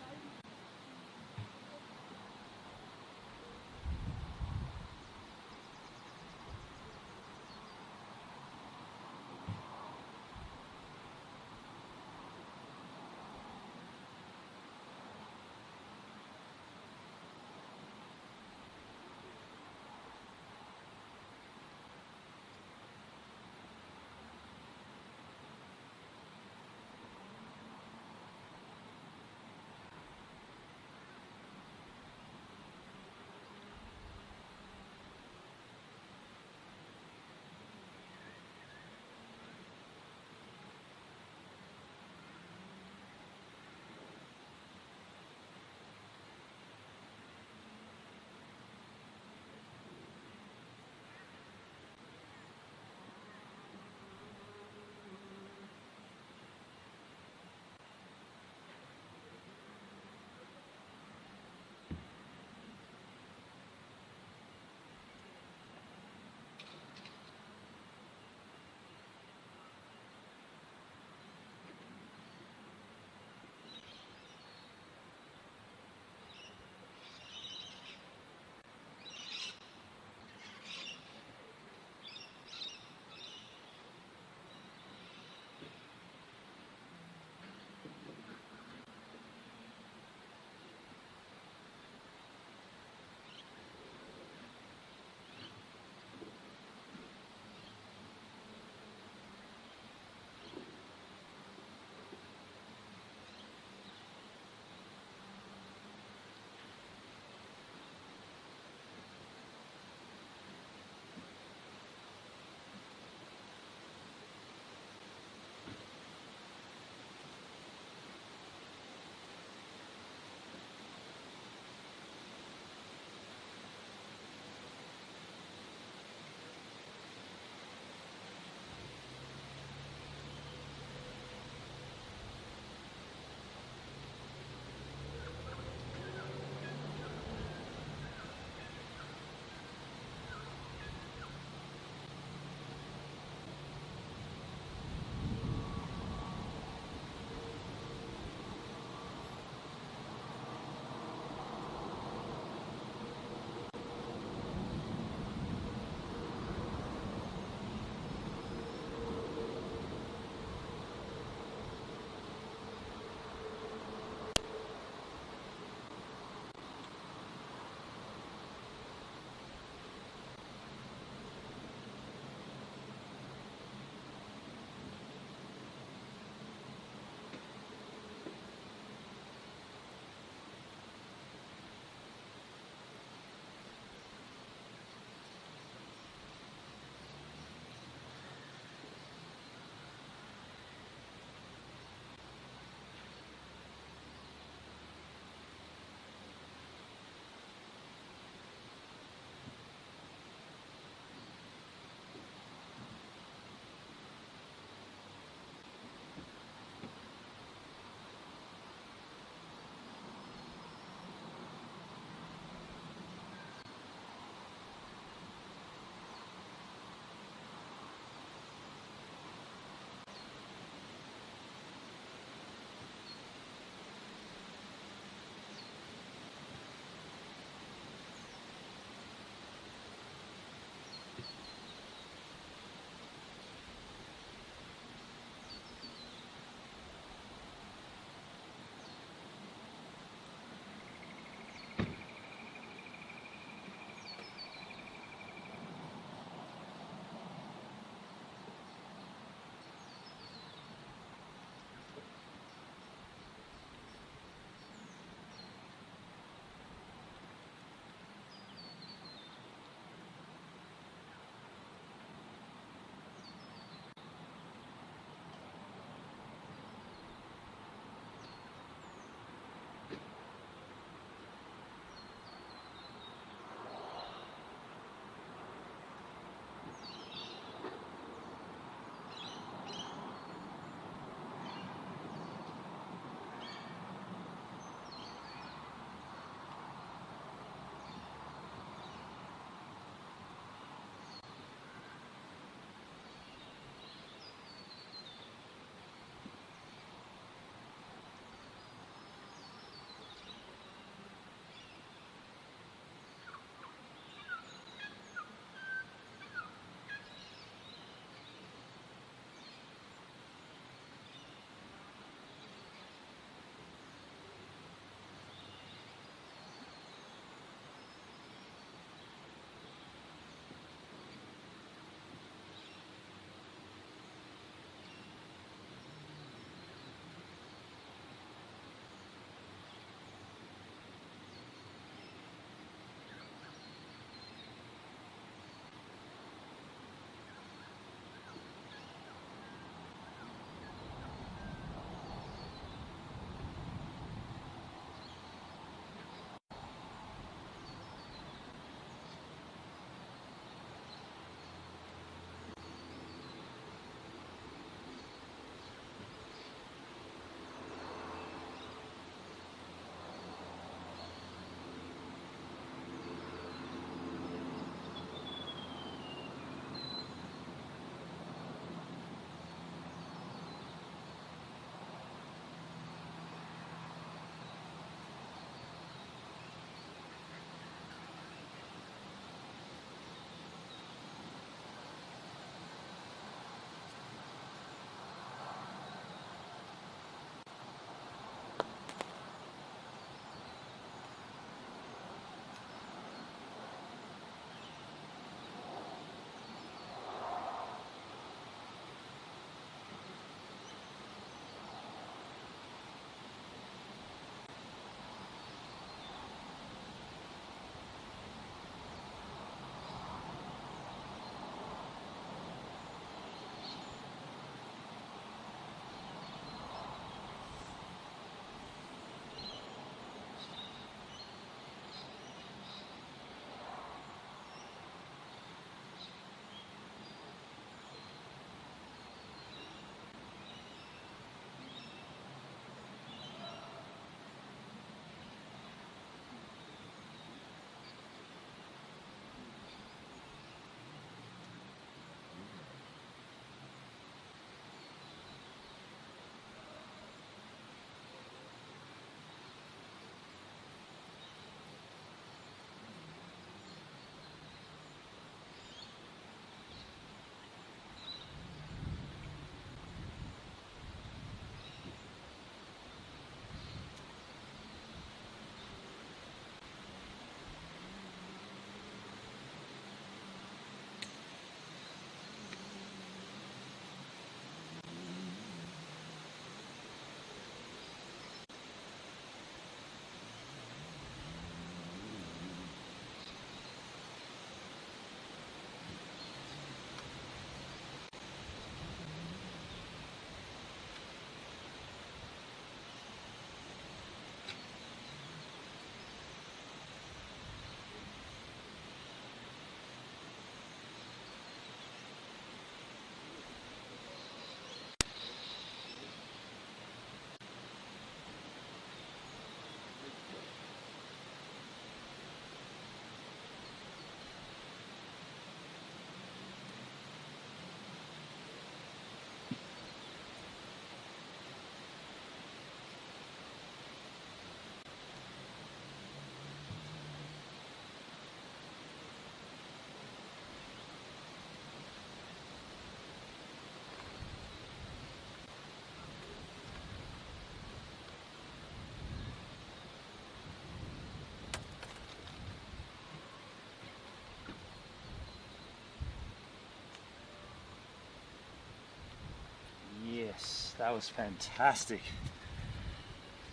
That was fantastic.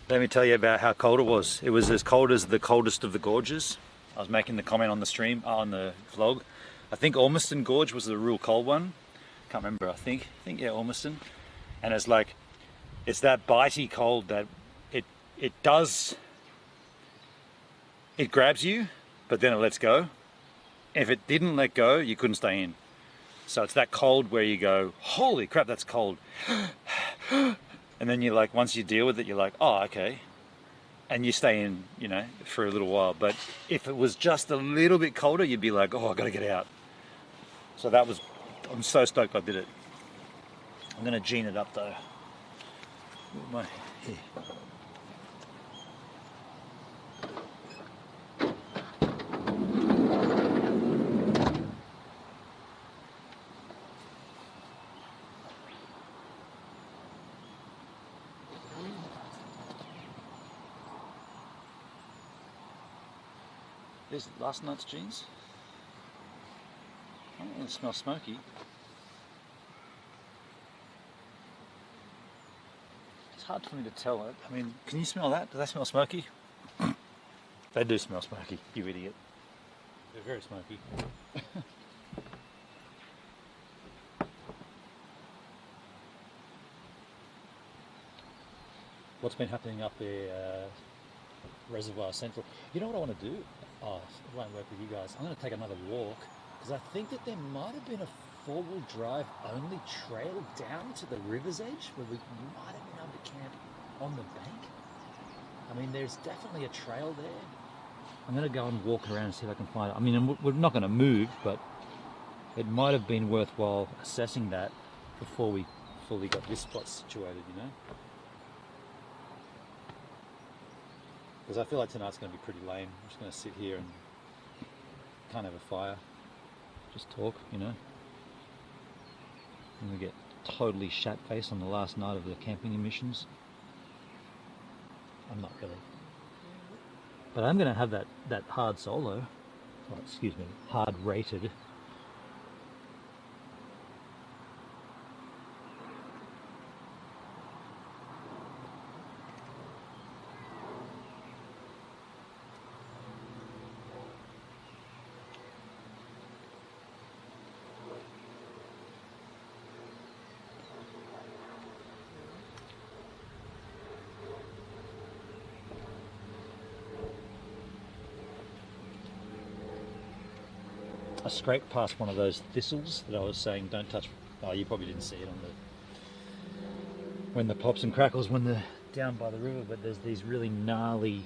Let me tell you about how cold it was. It was as cold as the coldest of the gorges. I was making the comment on the stream, on the vlog. I think Ormiston Gorge was the real cold one. Can't remember, I think yeah, Ormiston. And it's like, it's that bitey cold that it grabs you, but then it lets go. If it didn't let go, you couldn't stay in. So it's that cold where you go, holy crap, that's cold. And then you're like, once you deal with it, you're like, oh, okay. And you stay in, you know, for a little while. But if it was just a little bit colder, you'd be like, oh, I gotta get out. So that was, I'm so stoked I did it. I'm gonna gene it up though. Here. There's last night's jeans. Oh, it smells smoky. It's hard for me to tell it. I mean, can you smell that? Do they smell smoky? They do smell smoky, you idiot. They're very smoky. What's been happening up there, Reservoir Central? You know what I want to do? Oh, it won't work with you guys. I'm going to take another walk because I think that there might have been a four-wheel drive only trail down to the river's edge where we might have been able to camp on the bank. I mean, there's definitely a trail there. I'm going to go and walk around and see if I can find it. I mean, we're not going to move, but it might have been worthwhile assessing that before we fully got this spot situated, you know? Because I feel like tonight's going to be pretty lame. I'm just going to sit here and can't have a fire. Just talk, you know. I'm going to get totally shat-faced on the last night of the camping emissions. I'm not really. But I'm going to have that hard solo. Oh, excuse me, hard rated. I scraped past one of those thistles that I was saying don't touch. Oh, you probably didn't see it on the when the pops and crackles when they're down by the river, but there's these really gnarly,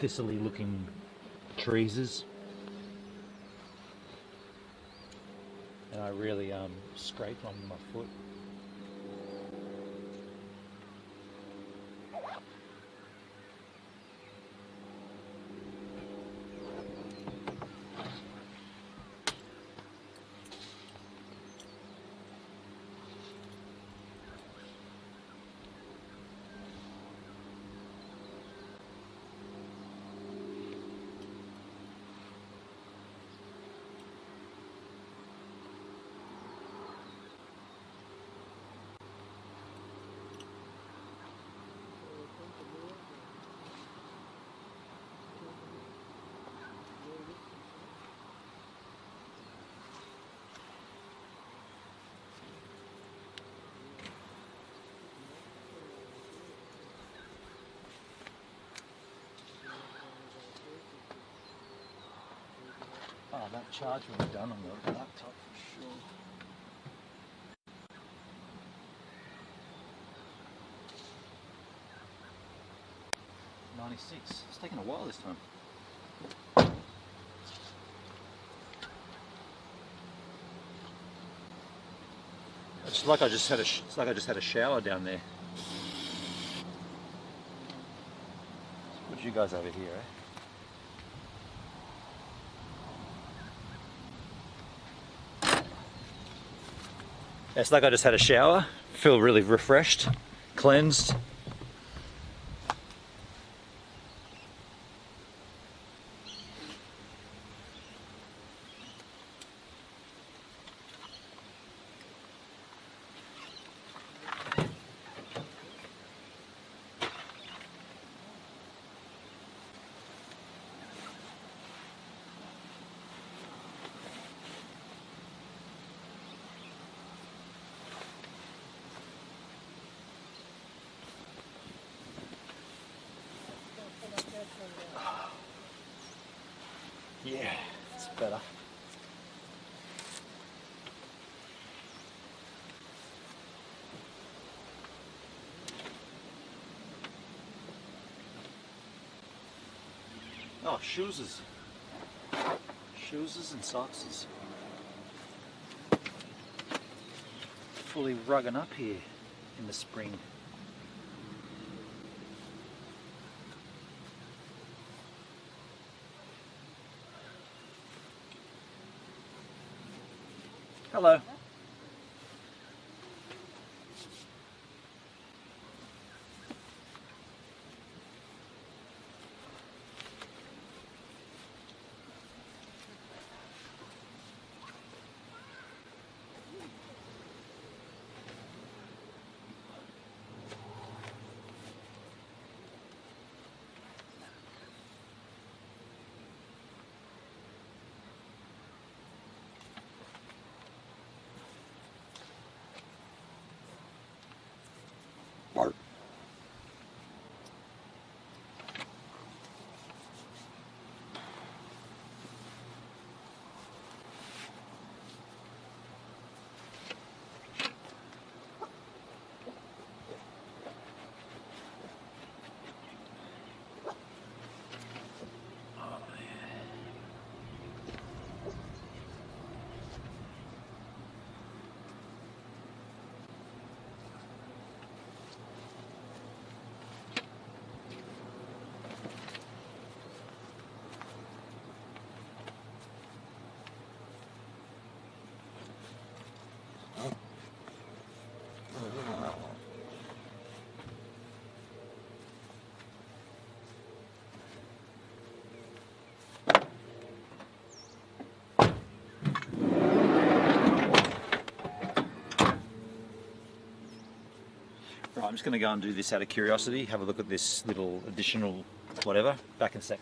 thistly looking trees, and I really scraped on my foot. Oh, that charge will be done on the laptop for sure. .96. It's taken a while this time. It's like I just had a shower down there. Let's put you guys over here, eh? It's like I just had a shower, feel really refreshed, cleansed. Yeah, it's better. Oh, shoeses. Shoeses and sockses. Fully rugging up here in the spring. Hello. Right, I'm just going to go and do this out of curiosity, have a look at this little additional whatever, back in a sec.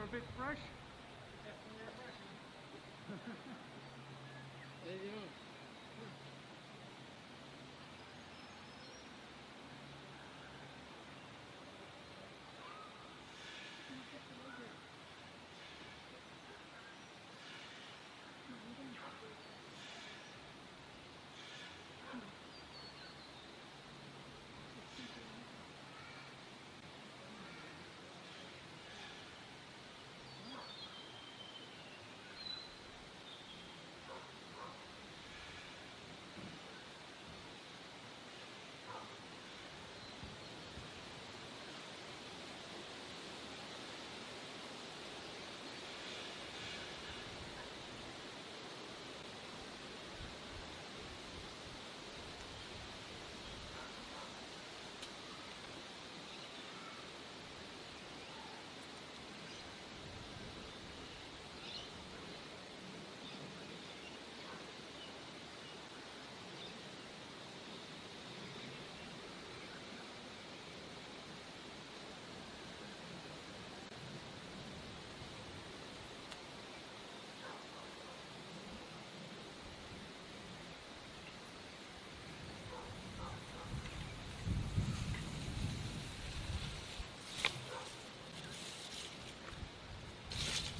a bit fresh? There you go.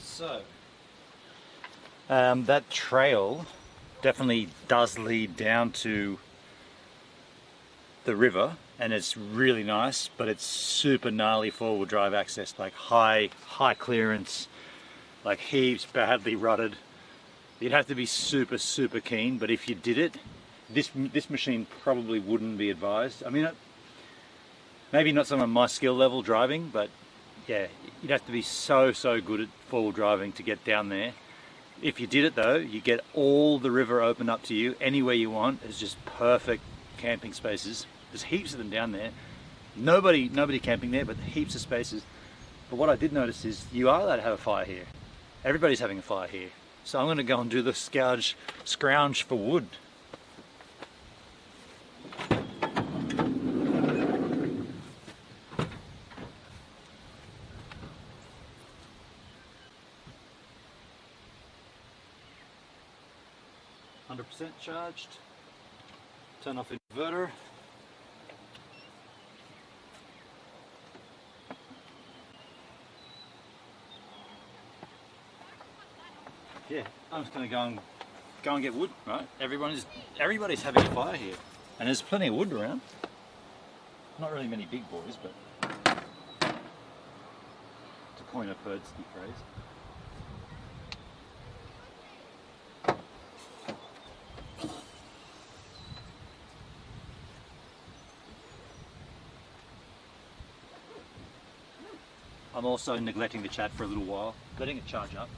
So, that trail definitely does lead down to the river, and it's really nice, but it's super gnarly four-wheel drive access, like high clearance, like heaps badly rutted. You'd have to be super keen, but if you did it, this machine probably wouldn't be advised. I mean, maybe not someone my skill level driving, but yeah, you'd have to be so good at four-wheel driving to get down there. If you did it though, you get all the river open up to you anywhere you want. It's just perfect camping spaces. There's heaps of them down there. Nobody camping there, but heaps of spaces. But what I did notice is you are allowed to have a fire here. Everybody's having a fire here. So I'm going to go and do the scrounge for wood. %, charged. Turn off inverter. Yeah, I'm just going to go and get wood. Right, everybody's having a fire here, and there's plenty of wood around. Not really many big boys, but to coin a birdsy phrase. I'm also neglecting the chat for a little while, letting it charge up.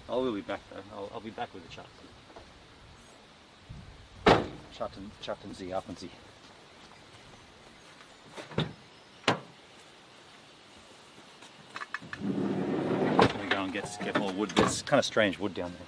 I will be back though. I'll be back with the chat. Chatten Sie ab und Sie. I'm gonna go and get more wood. There's kind of strange wood down there.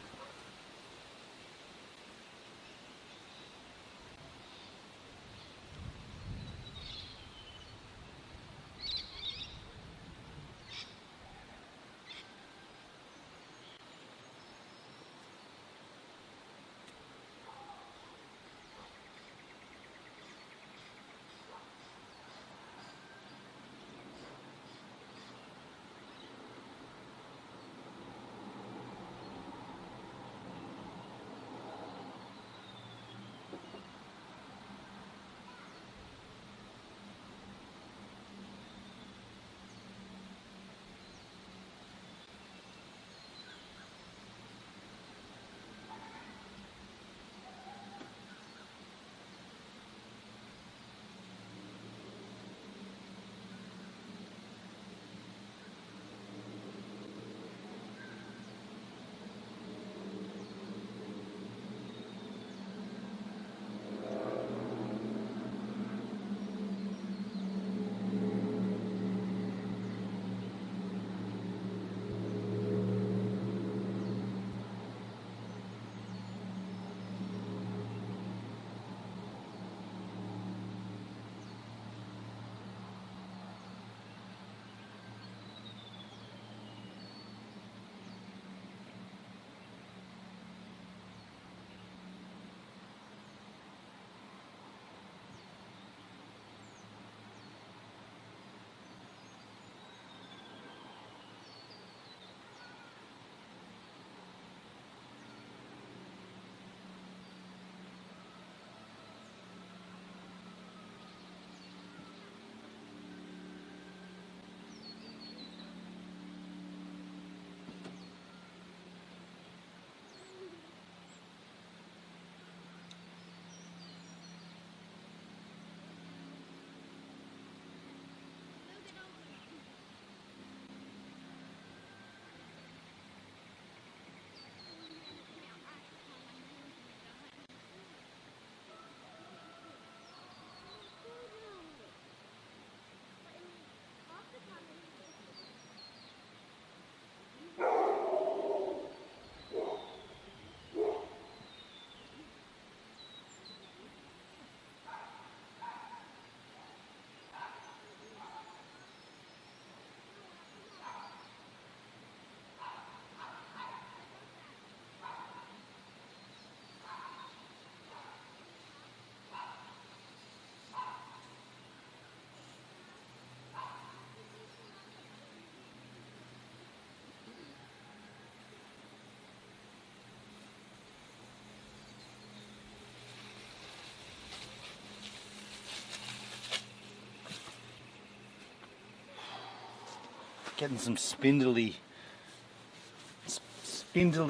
getting some spindly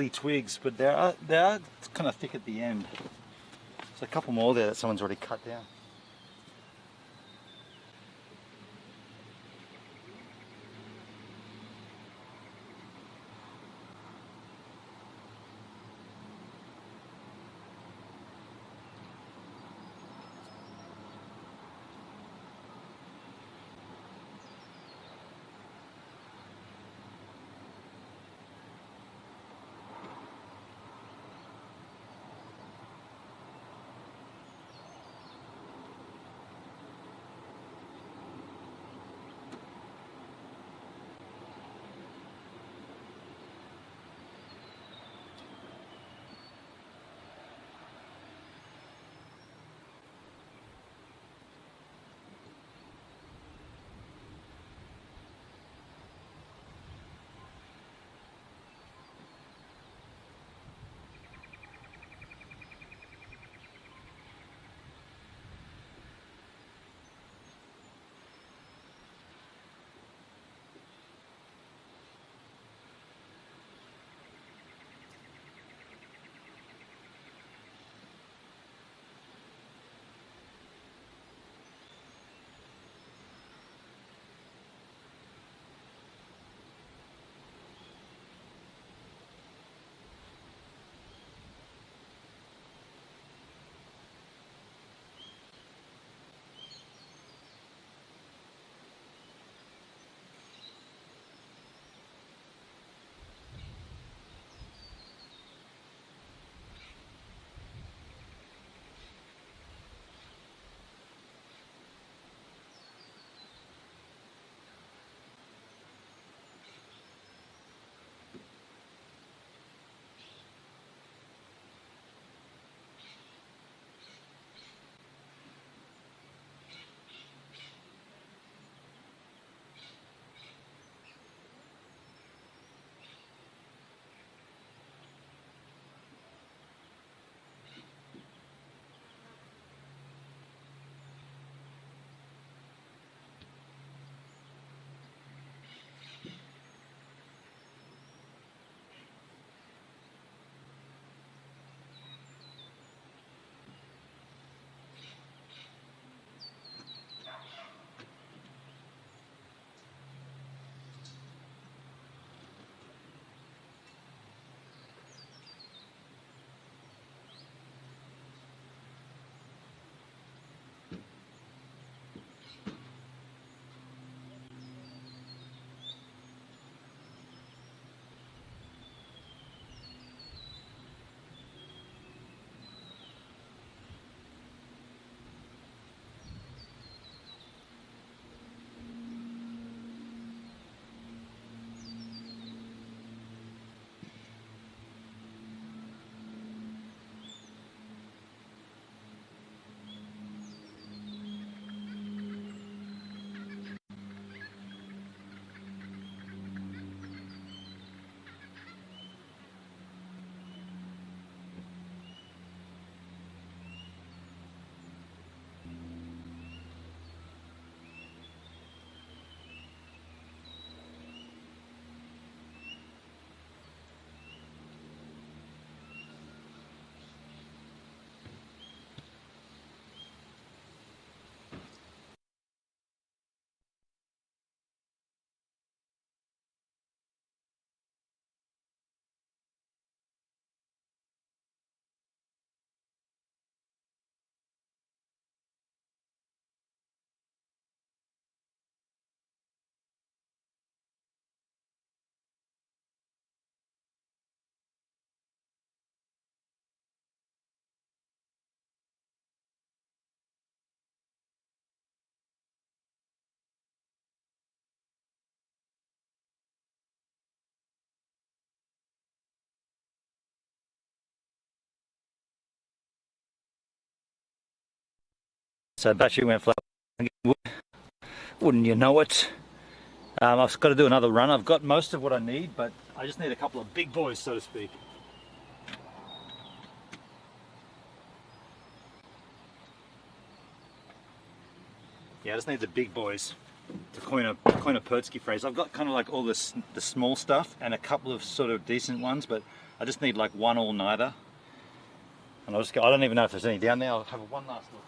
twigs, but they are kind of thick at the end. There's a couple more there that someone's already cut down. So battery went flat. Wouldn't you know it? I've got to do another run. I've got most of what I need, but I just need a couple of big boys, so to speak. Yeah, I just need the big boys. to coin a Pertsky phrase, I've got kind of like all the small stuff and a couple of sort of decent ones, but I just need like one all-nighter. And I'll just go, I don't even know if there's any down there. I'll have one last look.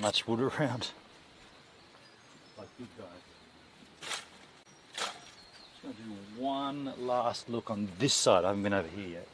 much wood around. Like big guys. Just going to do one last look on this side. I haven't been over here yet.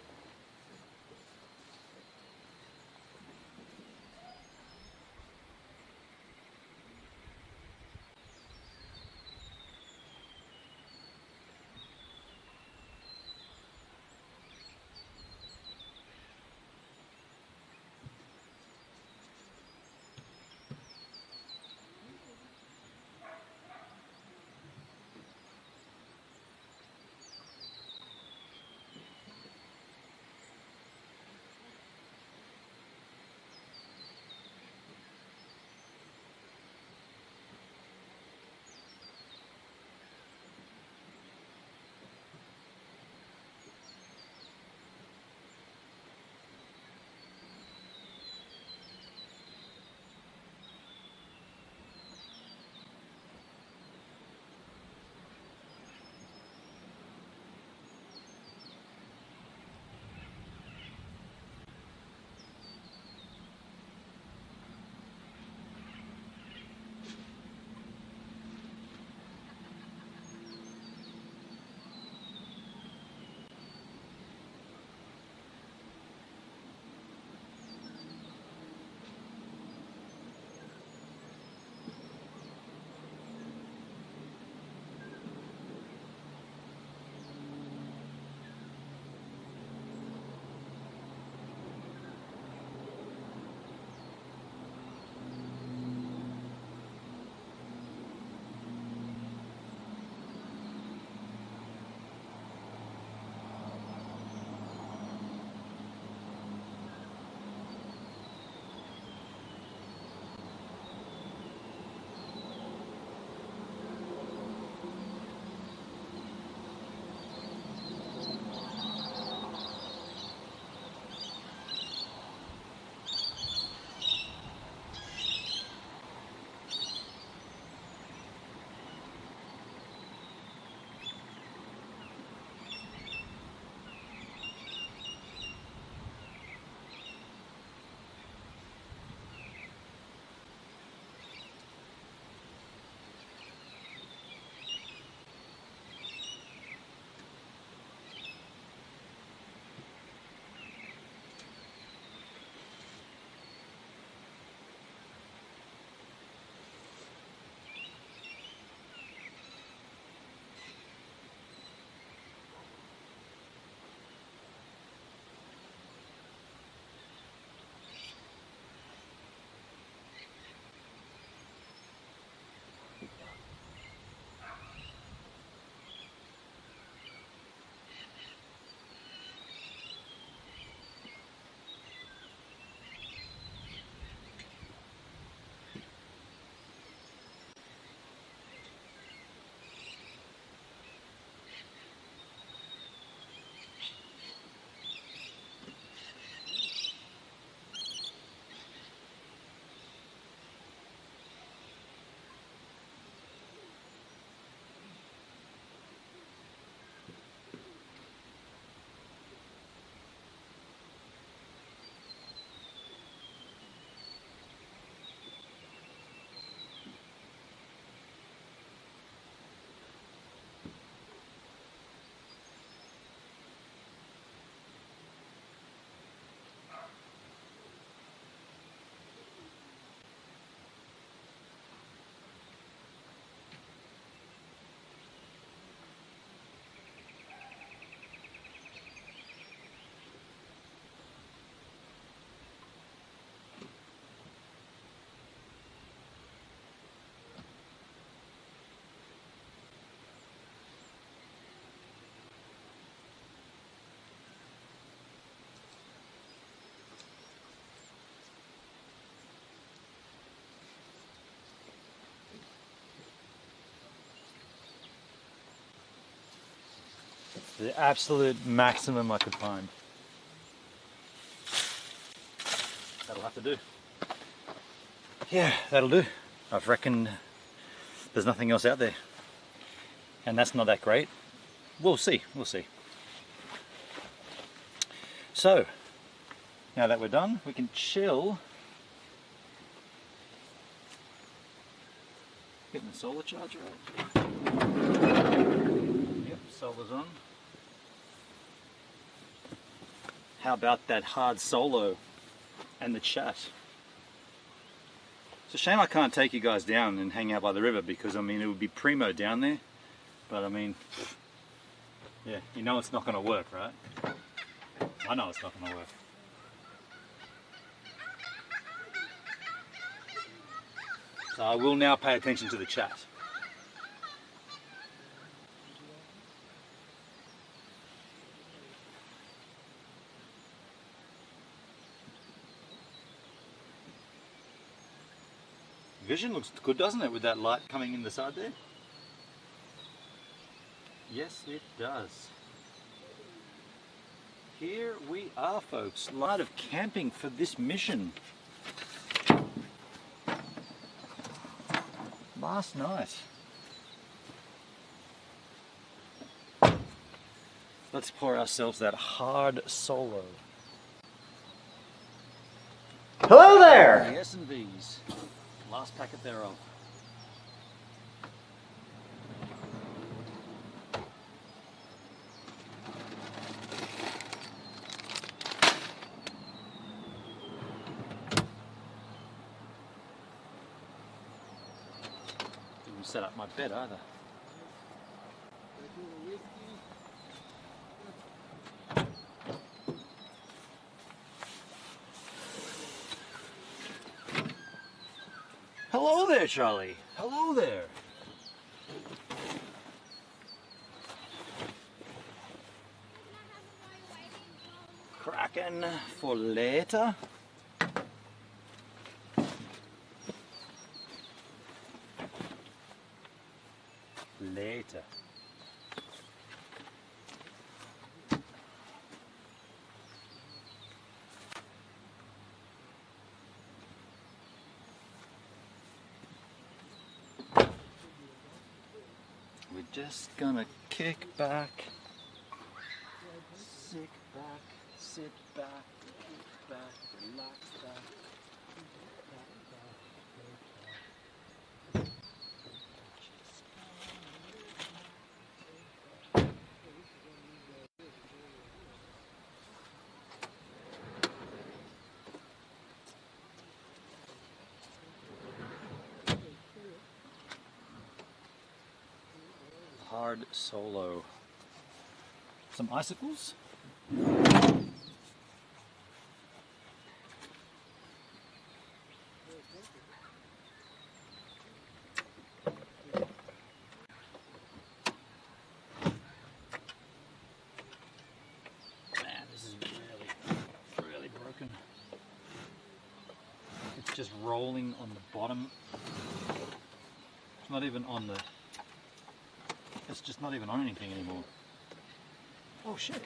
The absolute maximum I could find. That'll have to do. Yeah, that'll do. I've reckoned there's nothing else out there. And that's not that great. We'll see, we'll see. So, now that we're done, we can chill Getting the solar charger out. Yep, solar's on. How about that hard solo and the chat? It's a shame I can't take you guys down and hang out by the river, because I mean it would be primo down there, but I mean, yeah, you know it's not going to work, right? I know it's not going to work. So I will now pay attention to the chat. Vision looks good, doesn't it, with that light coming in the side there? Yes, it does. Here we are, folks. Light of camping for this mission. Last night. Let's pour ourselves that hard solo. Hello there! The S&Vs. Last packet thereof. Didn't set up my bed either. Hello there, Charlie. Hello there. Kraken for later. Later. We're just gonna kick back, sit back, kick back, relax back. Hard solo. Some icicles. Man, this is really broken. It's just rolling on the bottom. It's not even on the... It's just not even on anything anymore. Oh shit.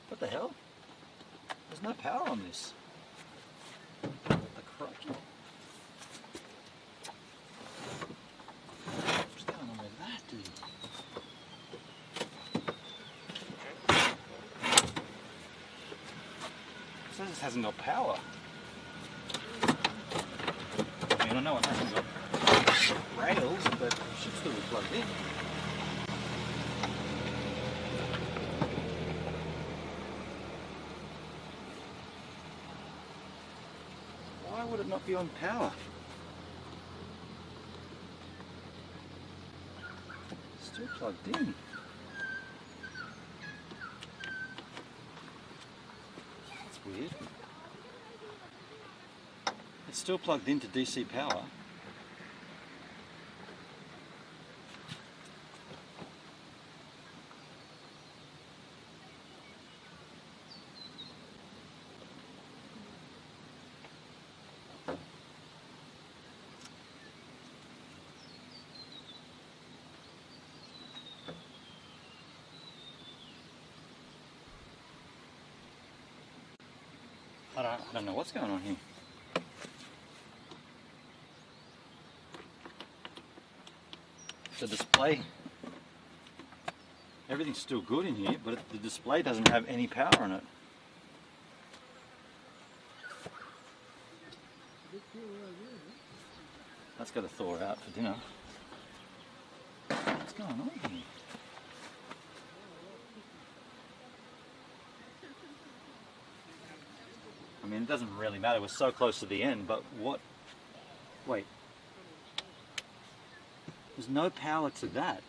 What the hell? There's no power on this. The crikey. What's going on with that, dude? It says it hasn't got power. I mean, I know it hasn't got rails, but it should still be plugged in. Why would it not be on power? It's still plugged in. That's weird. It's still plugged into DC power. I don't know what's going on here. The display, everything's still good in here, but the display doesn't have any power in it. That's got to thaw out for dinner. What's going on here? I mean, it doesn't really matter. We're so close to the end, but what? Wait. There's no power to that.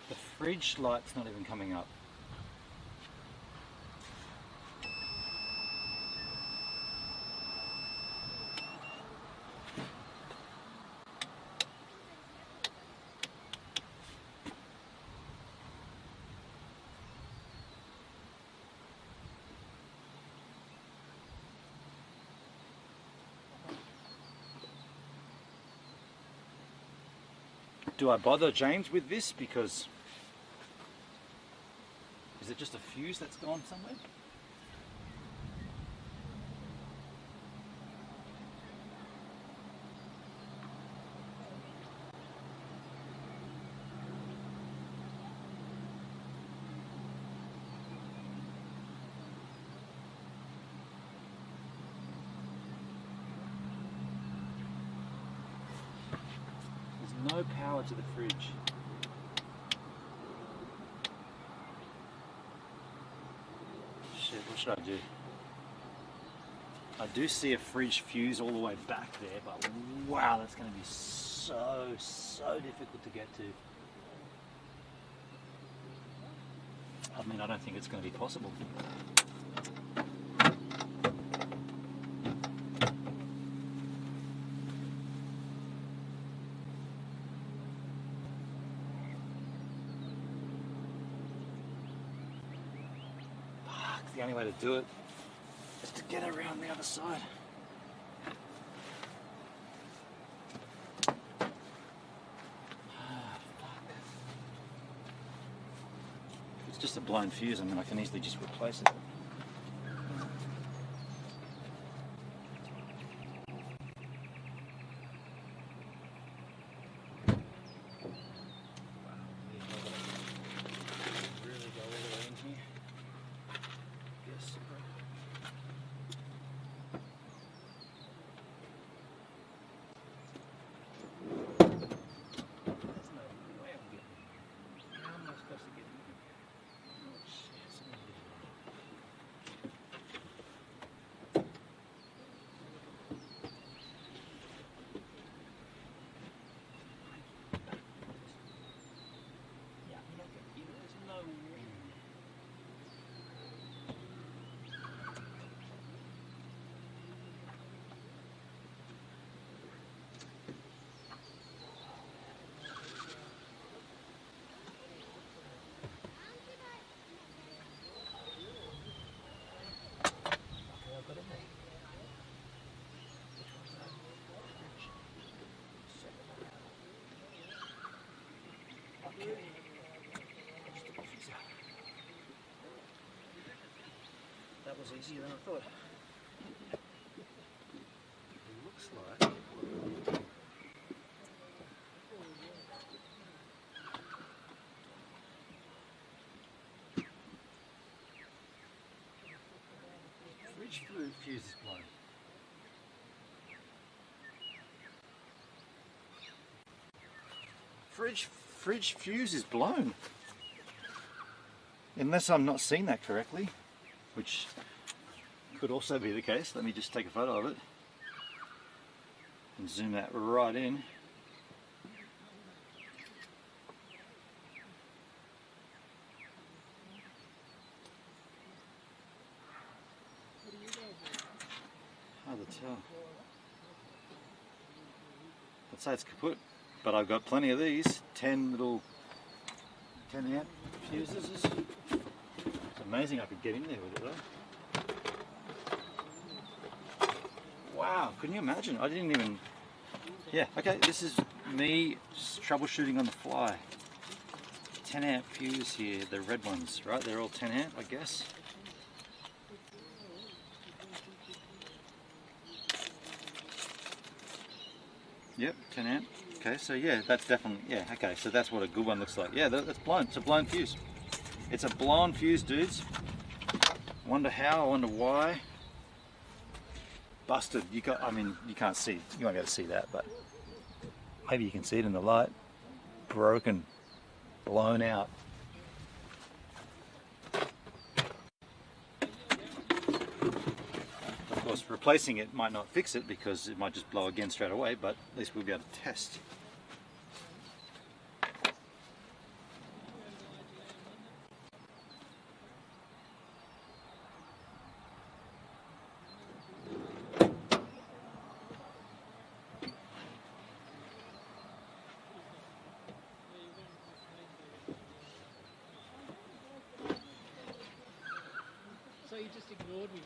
The fridge light's not even coming up. Do I bother James with this? Because is it just a fuse that's gone somewhere? No power to the fridge. Shit, what should I do? I do see a fridge fuse all the way back there, but wow, that's going to be so difficult to get to. I mean, I don't think it's going to be possible. The only way to do it is to get around the other side. If it's just a blown fuse, I mean, I can easily just replace it. That was easier than I thought. It looks like fridge fuse is blown. Fridge fuse is blown. Unless I'm not seeing that correctly, which could also be the case. Let me just take a photo of it and zoom that right in. Hard to tell. I'd say it's kaput, but I've got plenty of these 10 little 10 amp fuses. It's amazing I could get in there with it though. Wow, couldn't you imagine? I didn't even... Yeah, okay, this is me just troubleshooting on the fly. 10 amp fuse here, the red ones, right? They're all 10 amp, I guess. Yep, 10 amp. Okay, so yeah, that's definitely, yeah, okay, so that's what a good one looks like. Yeah, that's blown, it's a blown fuse. It's a blown fuse, dudes. Wonder how, I wonder why. busted. I mean, you can't see. You won't be able to see that, but maybe you can see it in the light. Broken, blown out. Of course, replacing it might not fix it because it might just blow again straight away, but at least we'll be able to test. So you just ignored me.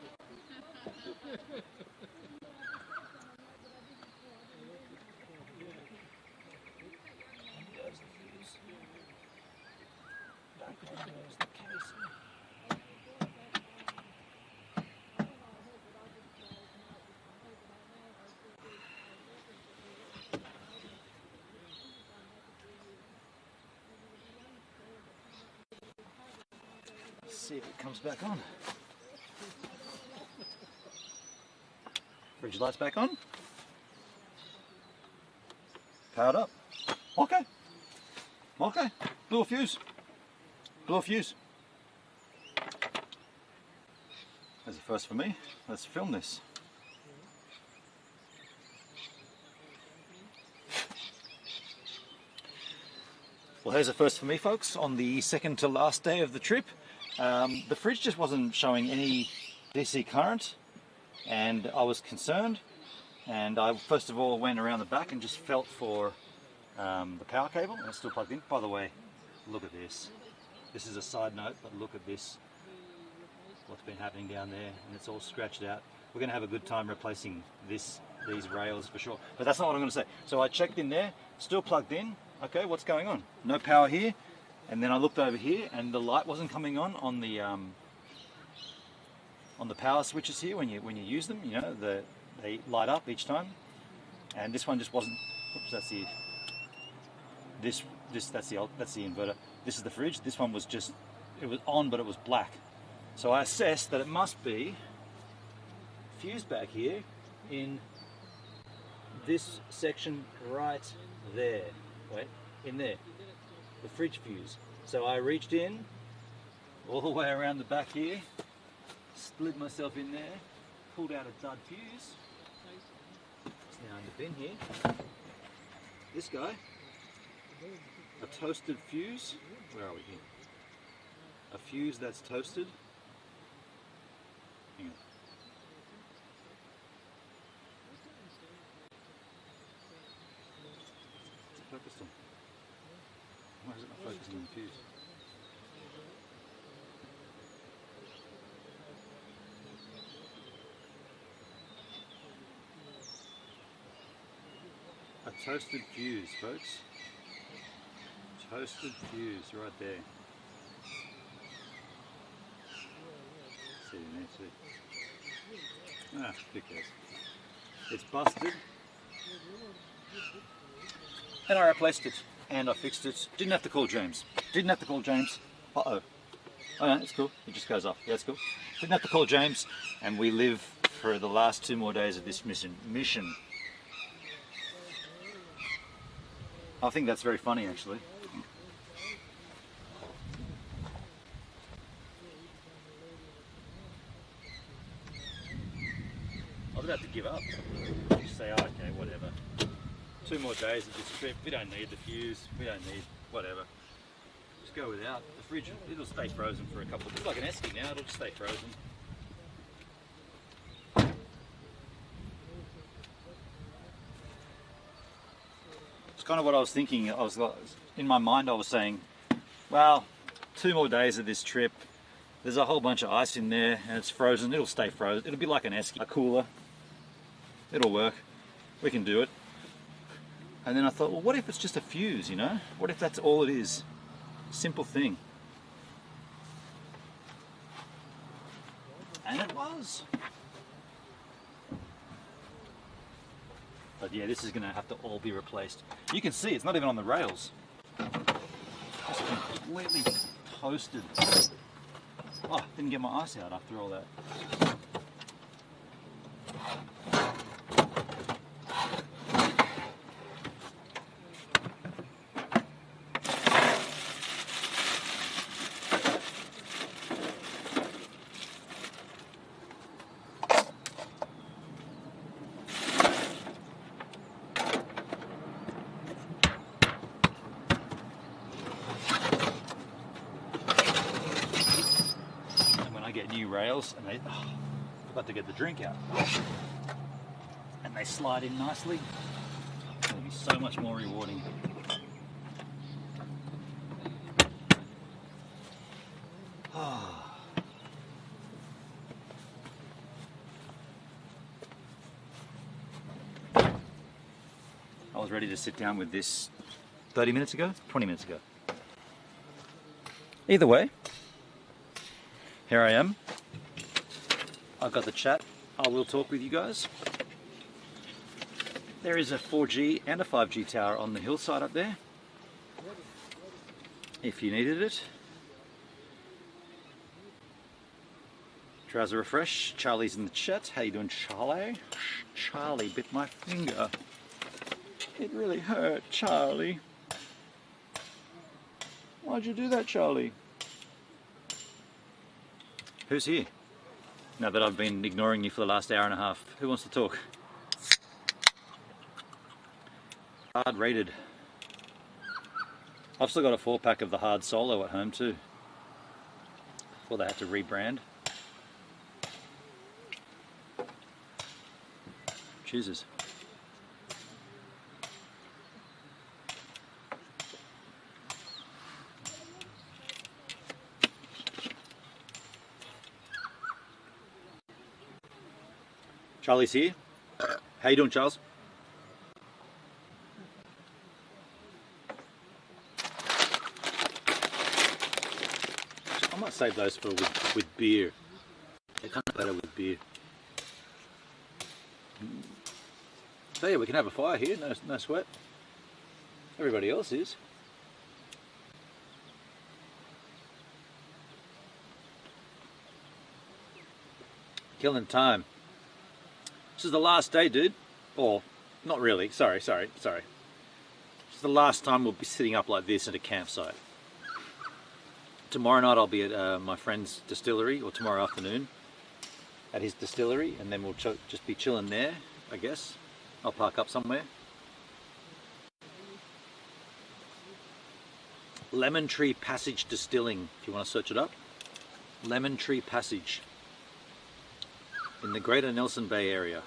See if it comes back on. Fridge lights back on. Powered up. Okay. Okay. Blew a fuse. Blew a fuse. There's a first for me. Let's film this. Well, here's a first for me, folks, on the second to last day of the trip. The fridge just wasn't showing any DC current, and I was concerned, and I first of all went around the back and just felt for the power cable, and it's still plugged in. By the way, look at this. This is a side note, but look at this. What's been happening down there, and it's all scratched out. We're going to have a good time replacing these rails for sure, but that's not what I'm going to say. So I checked in there, still plugged in. Okay, what's going on? No power here. And then I looked over here, and the light wasn't coming on the power switches here when you use them. You know, they light up each time, and this one just wasn't. Oops, that's the that's the inverter. This is the fridge. This one was just, it was on, but it was black. So I assessed that it must be fused back here in this section right there. Wait, in there. The fridge fuse. So I reached in all the way around the back here, slid myself in there, pulled out a dud fuse. It's now in the bin here. This guy, a toasted fuse. Where are we here? A fuse that's toasted. Hang on. What's it focused on? Why is it not focusing on the fuse? A toasted fuse, folks. Toasted fuse right there. See it in there too. Ah, who cares? It's busted. And I replaced it. And I fixed it. Didn't have to call James. Didn't have to call James. Uh-oh. Oh no, it's cool. It just goes off. Yeah, it's cool. Didn't have to call James. And we live for the last 2 more days of this mission. I think that's very funny, actually. I was about to give up. Just say, oh, okay, whatever. 2 more days of this trip. We don't need the fuse. We don't need whatever. Just go without. The fridge, it'll stay frozen for a couple of, it's like an esky now, it'll just stay frozen. It's kind of what I was thinking. I was in my mind I was saying, well, 2 more days of this trip. There's a whole bunch of ice in there and it's frozen. It'll stay frozen. It'll be like an esky, a cooler. It'll work. We can do it. And then I thought, well, what if it's just a fuse, you know? What if that's all it is? Simple thing. And it was. But yeah, this is going to have to all be replaced. You can see it's not even on the rails. Just completely toasted. Oh, didn't get my ice out after all that. rails, and they forgot to get the drink out. And they slide in nicely. It'll be so much more rewarding. I was ready to sit down with this 30 minutes ago, 20 minutes ago. Either way, here I am. I've got the chat. I will talk with you guys. There is a 4G and a 5G tower on the hillside up there, if you needed it. Trouser refresh. Charlie's in the chat. How you doing, Charlie? Charlie bit my finger. It really hurt, Charlie. Why'd you do that, Charlie? Who's here? Now that I've been ignoring you for the last hour and a half, who wants to talk? Hard rated. I've still got a 4-pack of the hard solo at home too, before they had to rebrand. Jesus. Charlie's here. How you doing, Charles? I might save those for with beer. They're kind of better with beer. So yeah, we can have a fire here, no sweat. Everybody else is. Killing time. This is the last day, dude. Or, not really, sorry. This is the last time we'll be sitting up like this at a campsite. Tomorrow night I'll be at my friend's distillery, or tomorrow afternoon at his distillery, and then we'll just be chilling there, I guess. I'll park up somewhere. Lemon Tree Passage Distilling, if you want to search it up. Lemon Tree Passage in the Greater Nelson Bay area.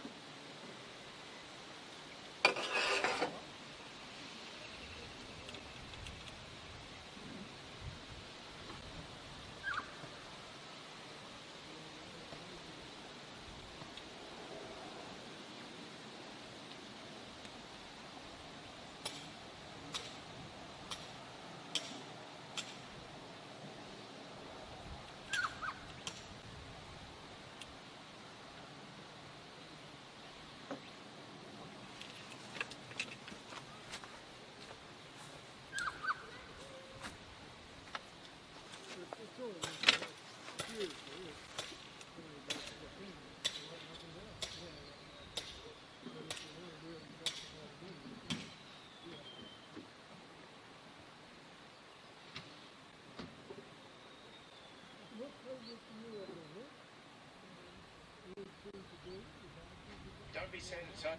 Don't be saying it, son.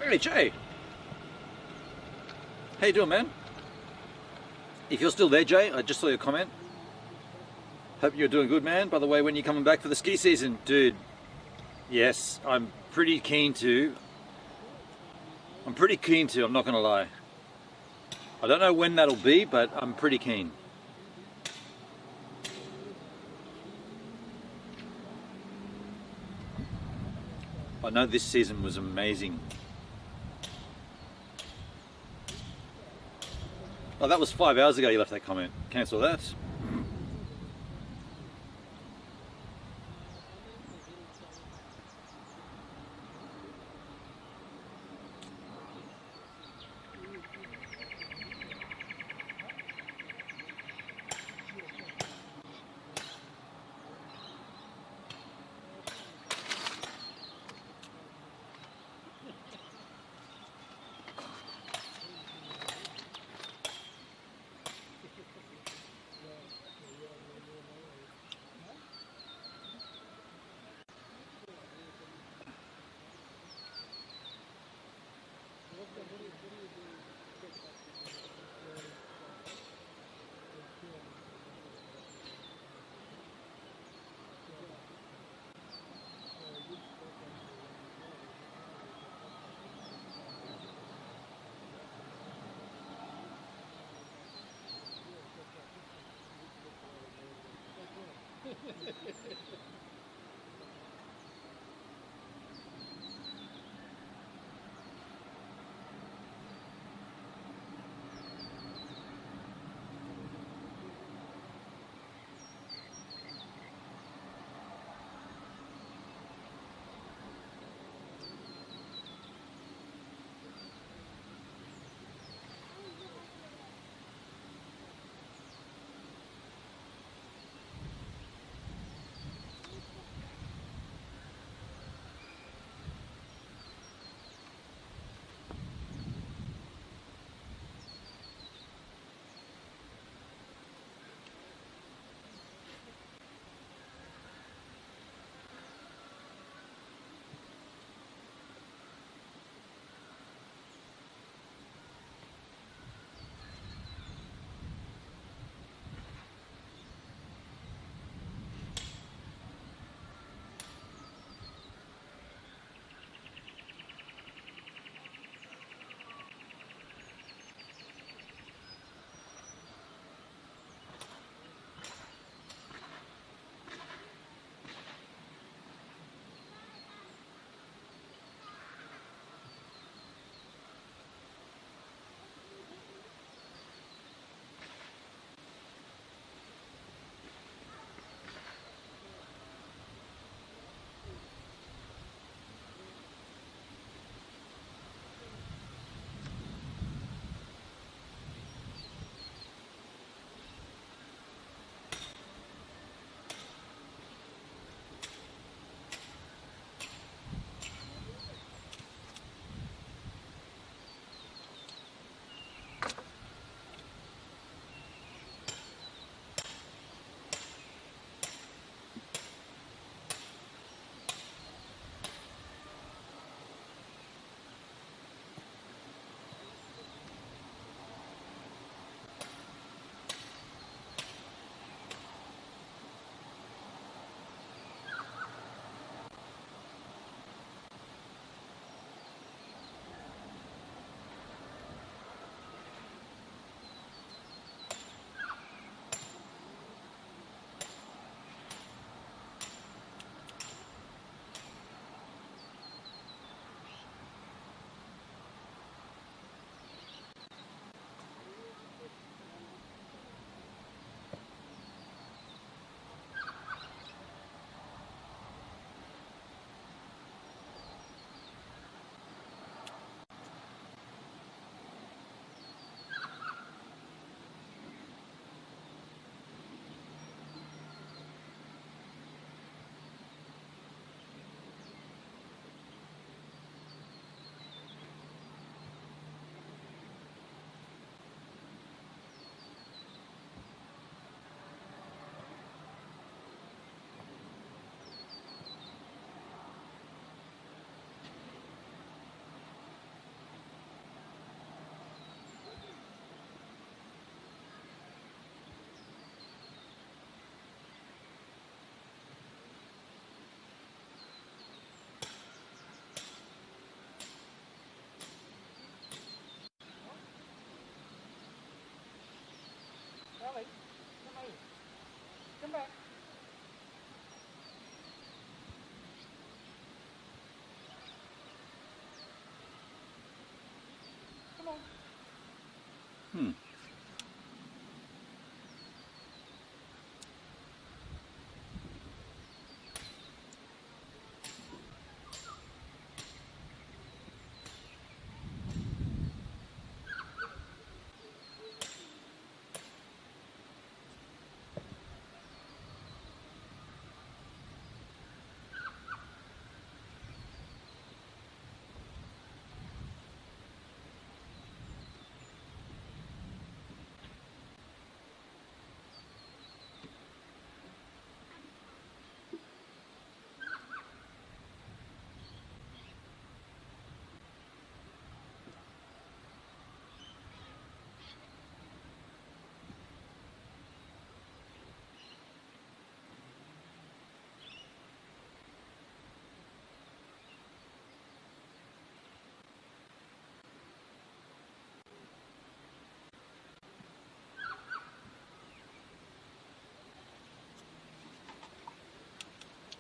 Hey Jay, how you doing, man? If you're still there, Jay, I just saw your comment. Hope you're doing good, man. By the way, when you're coming back for the ski season, dude, yes, I'm pretty keen to. I'm pretty keen to, I'm not going to lie. I don't know when that'll be, but I'm pretty keen. I know this season was amazing. Oh, that was 5 hours ago you left that comment. Cancel that.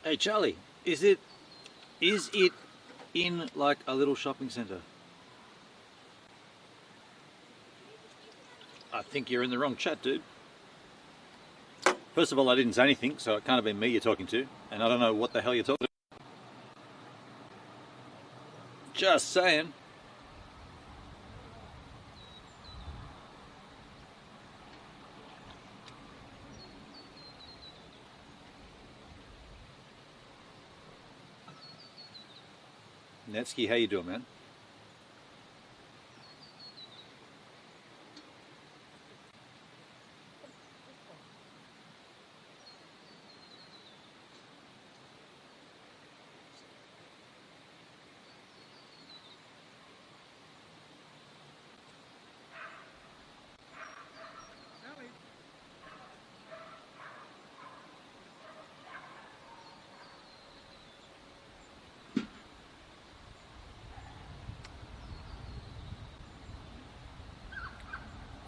Hey Charlie, is it in like a little shopping centre? I think you're in the wrong chat, dude. First of all, I didn't say anything, so it can't have been me you're talking to, and I don't know what the hell you're talking about. Just saying. Netsky, how you doing, man?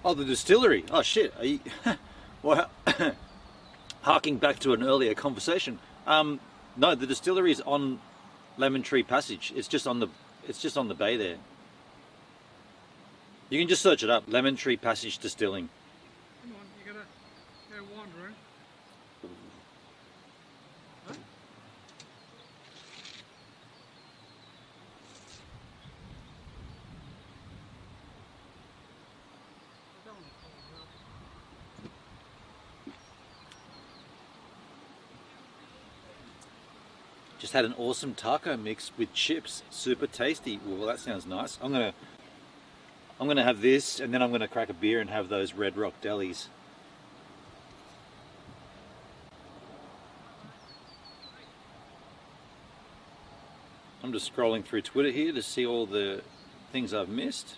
Oh, the distillery. Oh shit. Are you, well, harking back to an earlier conversation. No, the distillery is on Lemon Tree Passage. It's just on the bay there. You can just search it up. Lemon Tree Passage Distilling. Come on, you gotta go wandering. Huh? Just had an awesome taco mix with chips. Super tasty. Well, that sounds nice. I'm gonna have this, and then I'm gonna crack a beer and have those Red Rock delis. I'm just scrolling through Twitter here to see all the things I've missed.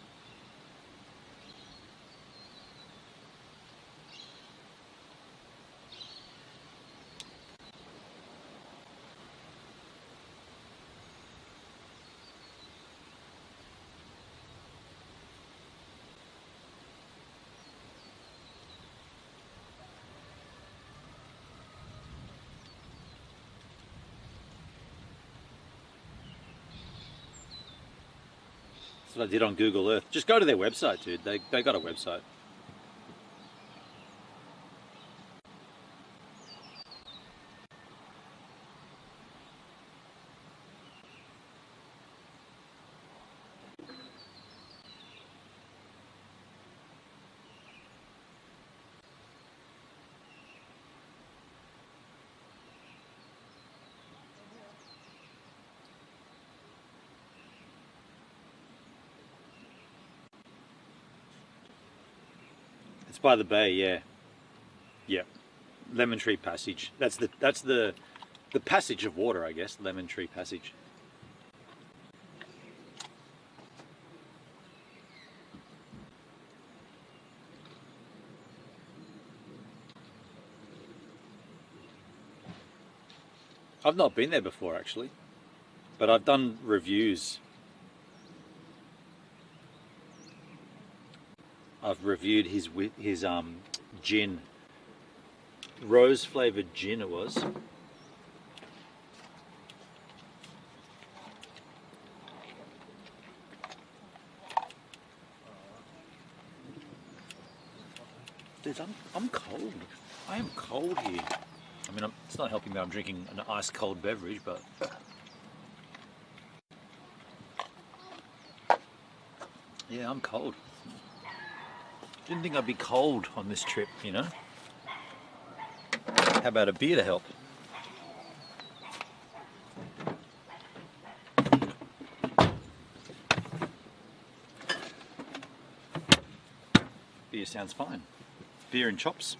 That's what I did on Google Earth. Just go to their website, dude. They got a website. It's by the bay, yeah. Yep. Lemon Tree Passage. That's the passage of water, I guess. Lemon Tree Passage. I've not been there before, actually, but I've done reviews. I've reviewed his gin, rose flavored gin. It was. Dude, I'm cold. I am cold here. I mean, it's not helping that I'm drinking an ice cold beverage, but yeah, I'm cold. Didn't think I'd be cold on this trip, you know? How about a beer to help? Beer sounds fine. Beer and chops.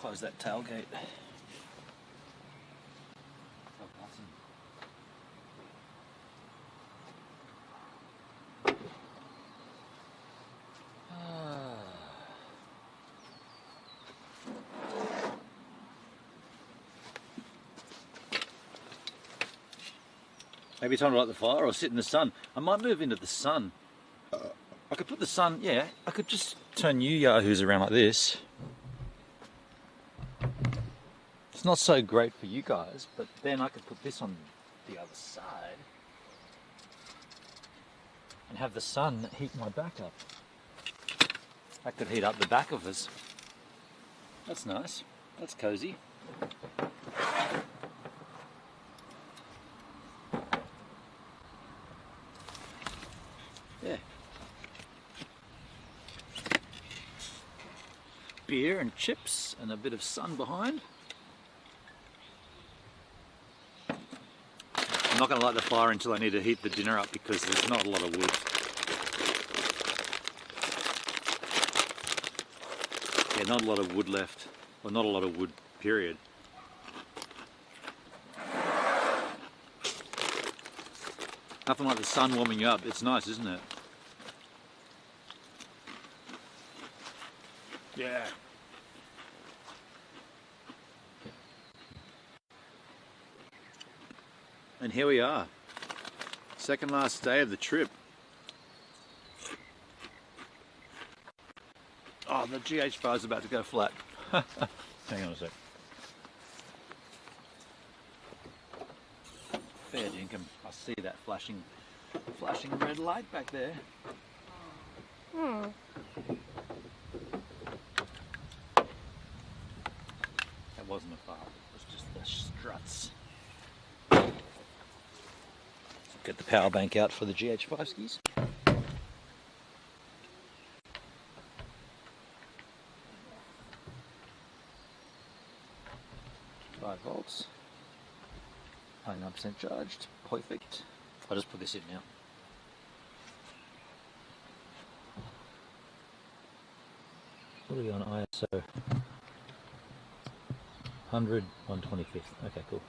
Close that tailgate. Maybe time to light the fire or sit in the sun. I might move into the sun. I could put the sun, yeah, I could just turn you yahoos around like this. It's not so great for you guys, but then I could put this on the other side and have the sun heat my back up. That could heat up the back of us. That's nice. That's cozy. Yeah. Beer and chips and a bit of sun behind. I'm not going to light the fire until I need to heat the dinner up because there's not a lot of wood. Yeah, not a lot of wood left. Well, not a lot of wood, period. Nothing like the sun warming you up. It's nice, isn't it? Yeah. And here we are. Second last day of the trip. Oh, the GH5 is about to go flat. Hang on a sec. Fair dinkum. I see that flashing red light back there. That wasn't a fire, it was just the struts. Get the power bank out for the GH5 skis. 5 volts. 99% charged. Perfect. I'll just put this in now. What are we on ISO? 100, 125th. Okay, cool.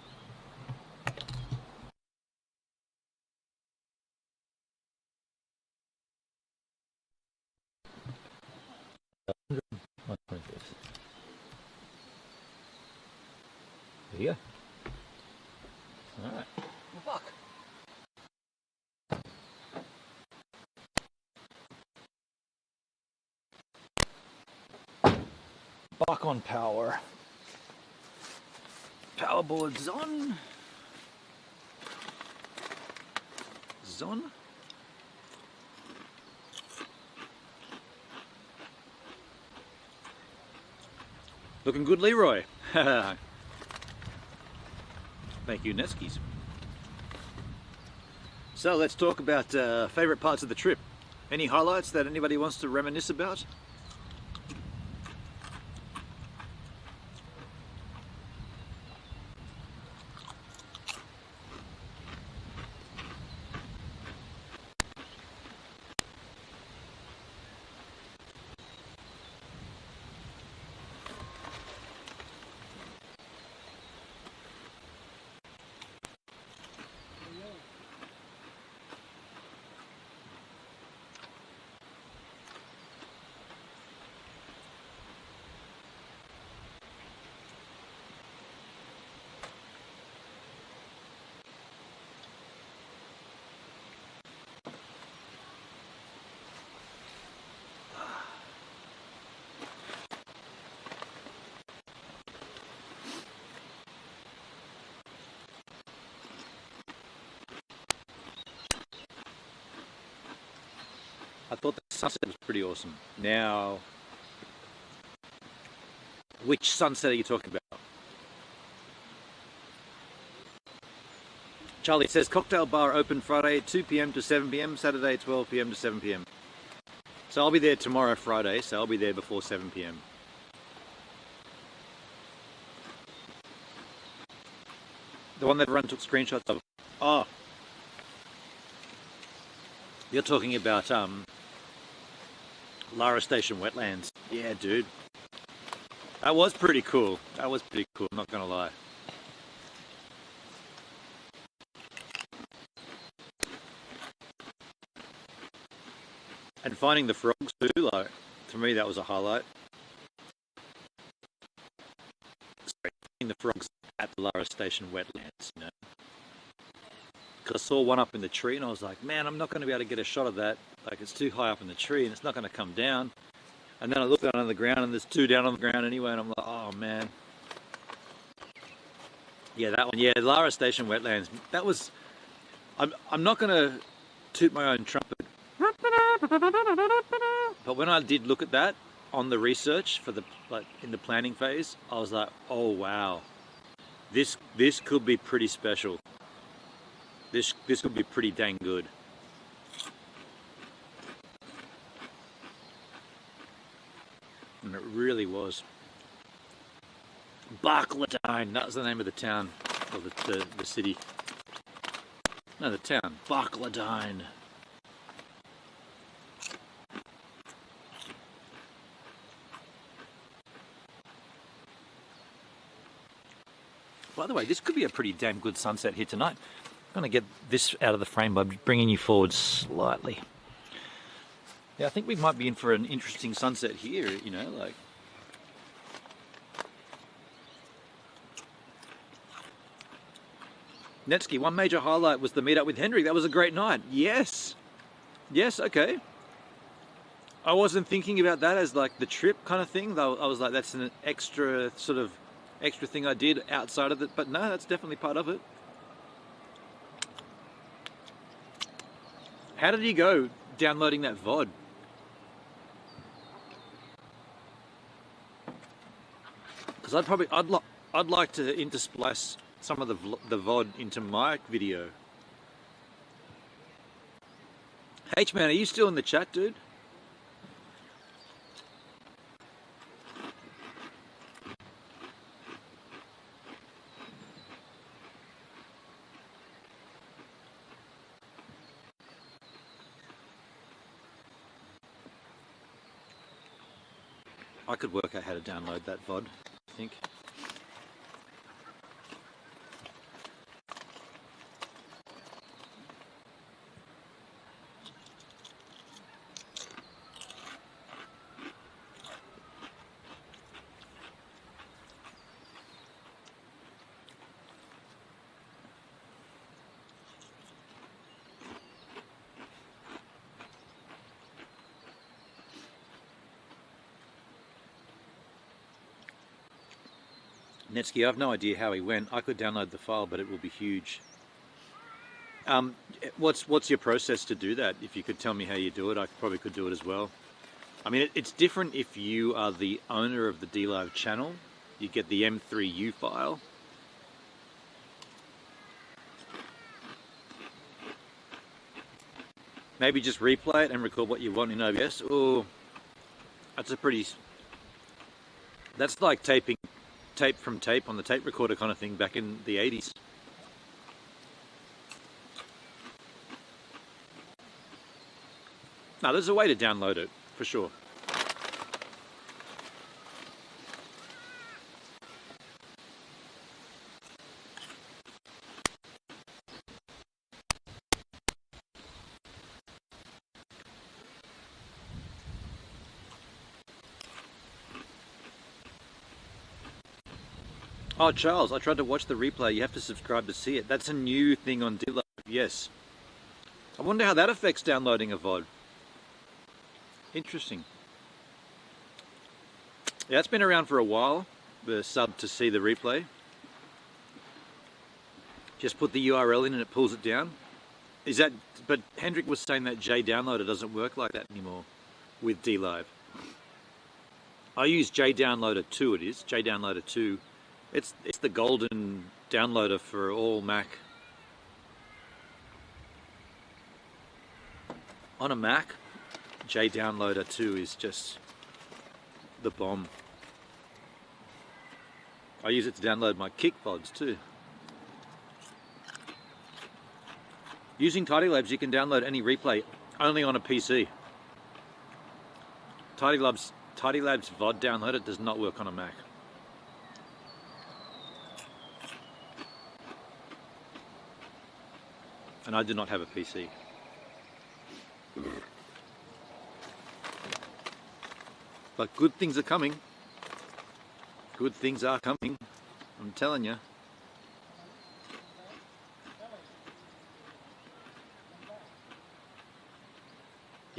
There you go. Alright. Well, buck on power. Power board's on. Zon. Looking good, Leroy. Thank you, Netskis. So let's talk about favourite parts of the trip. Any highlights that anybody wants to reminisce about? I thought the sunset was pretty awesome. Now, which sunset are you talking about? Charlie says cocktail bar open Friday 2 p.m. to 7 p.m, Saturday 12 p.m. to 7 p.m. So I'll be there tomorrow, Friday, so I'll be there before 7 p.m. The one that everyone took screenshots of. Oh. You're talking about Lara Station wetlands. Yeah, dude. That was pretty cool. That was pretty cool, not gonna lie. And finding the frogs too, like, to me that was a highlight. Sorry, finding the frogs at the Lara Station wetlands, you know. because I saw one up in the tree and I was like, man, I'm not going to be able to get a shot of that. Like, it's too high up in the tree and it's not going to come down. And then I looked down on the ground and there's two down on the ground anyway, and I'm like, oh man. Yeah, that one. Yeah, Lara Station Wetlands. That was, I'm not going to toot my own trumpet, but when I did look at that on the research for the, like, in the planning phase, I was like, oh wow, this could be pretty special. This could be pretty dang good. And it really was. Barcladine, that was the name of the town, or the city. No, the town, Barcladine. By the way, this could be a pretty damn good sunset here tonight. I'm going to get this out of the frame by bringing you forward slightly. Yeah, I think we might be in for an interesting sunset here, you know, like. Netsky, one major highlight was the meetup with Hendrik. That was a great night. Yes. Yes, okay. I wasn't thinking about that as like the trip kind of thing, though. I was like, that's an extra thing I did outside of it. But no, that's definitely part of it. How did he go downloading that VOD? Because I'd like to intersplice some of the VOD into my video. H-Man, are you still in the chat, dude? I could work out how to download that VOD, I think. Netsky, I have no idea how he went. I could download the file, but it will be huge. What's your process to do that? If you could tell me how you do it, I probably could do it as well. I mean, it's different if you are the owner of the DLive channel. You get the M3U file. Maybe just replay it and record what you want in OBS. Oh, that's like taping tape from tape on the tape recorder kind of thing back in the 80s. No, there's a way to download it, for sure. Oh, Charles, I tried to watch the replay. You have to subscribe to see it. That's a new thing on DLive, yes. I wonder how that affects downloading a VOD. Interesting. Yeah, it's been around for a while, the sub to see the replay. Just put the URL in and it pulls it down. But Hendrik was saying that JDownloader doesn't work like that anymore with DLive. I use JDownloader 2, it is, JDownloader 2. It's the golden downloader for all Mac. On a Mac, JDownloader 2 is just the bomb. I use it to download my Kick VODs too. Using TidyLabs, you can download any replay only on a PC. TidyLabs VOD downloader does not work on a Mac. And I do not have a PC. But good things are coming. Good things are coming. I'm telling you.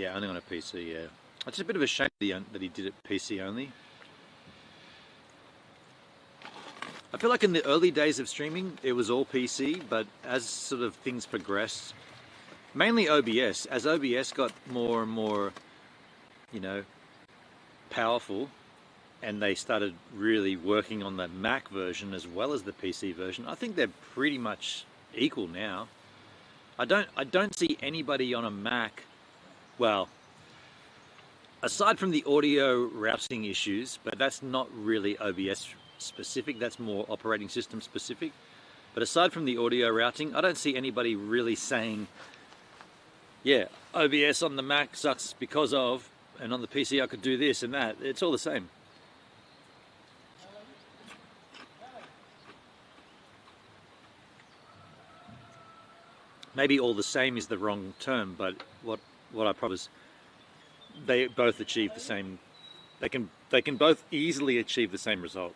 Yeah, only on a PC, yeah. It's a bit of a shame that he did it PC only. I feel like in the early days of streaming, it was all PC, but as sort of things progressed, mainly OBS, as OBS got more and more, you know, powerful, and they started really working on the Mac version as well as the PC version, I think they're pretty much equal now. I don't see anybody on a Mac, well, aside from the audio routing issues, but that's not really OBS specific, that's more operating system specific. But aside from the audio routing, I don't see anybody really saying, yeah, OBS on the Mac sucks because of, and on the PC I could do this and that. It's all the same. Maybe all the same is the wrong term, but what I promise, they both achieve the same. They can both easily achieve the same result.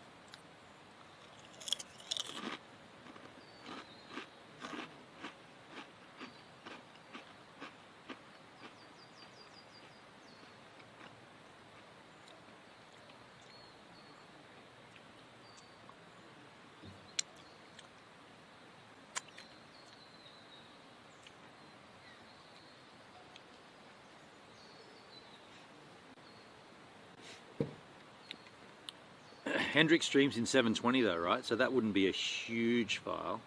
Hendrik streams in 720 though, right? So that wouldn't be a huge file.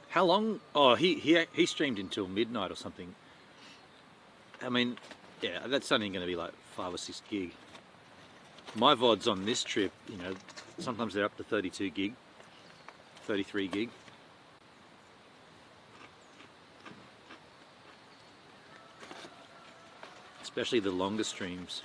How long? Oh, he streamed until midnight or something. I mean, yeah, that's only going to be like 5 or 6 gig. My VODs on this trip, you know, sometimes they're up to 32 gig, 33 gig. Especially the longer streams.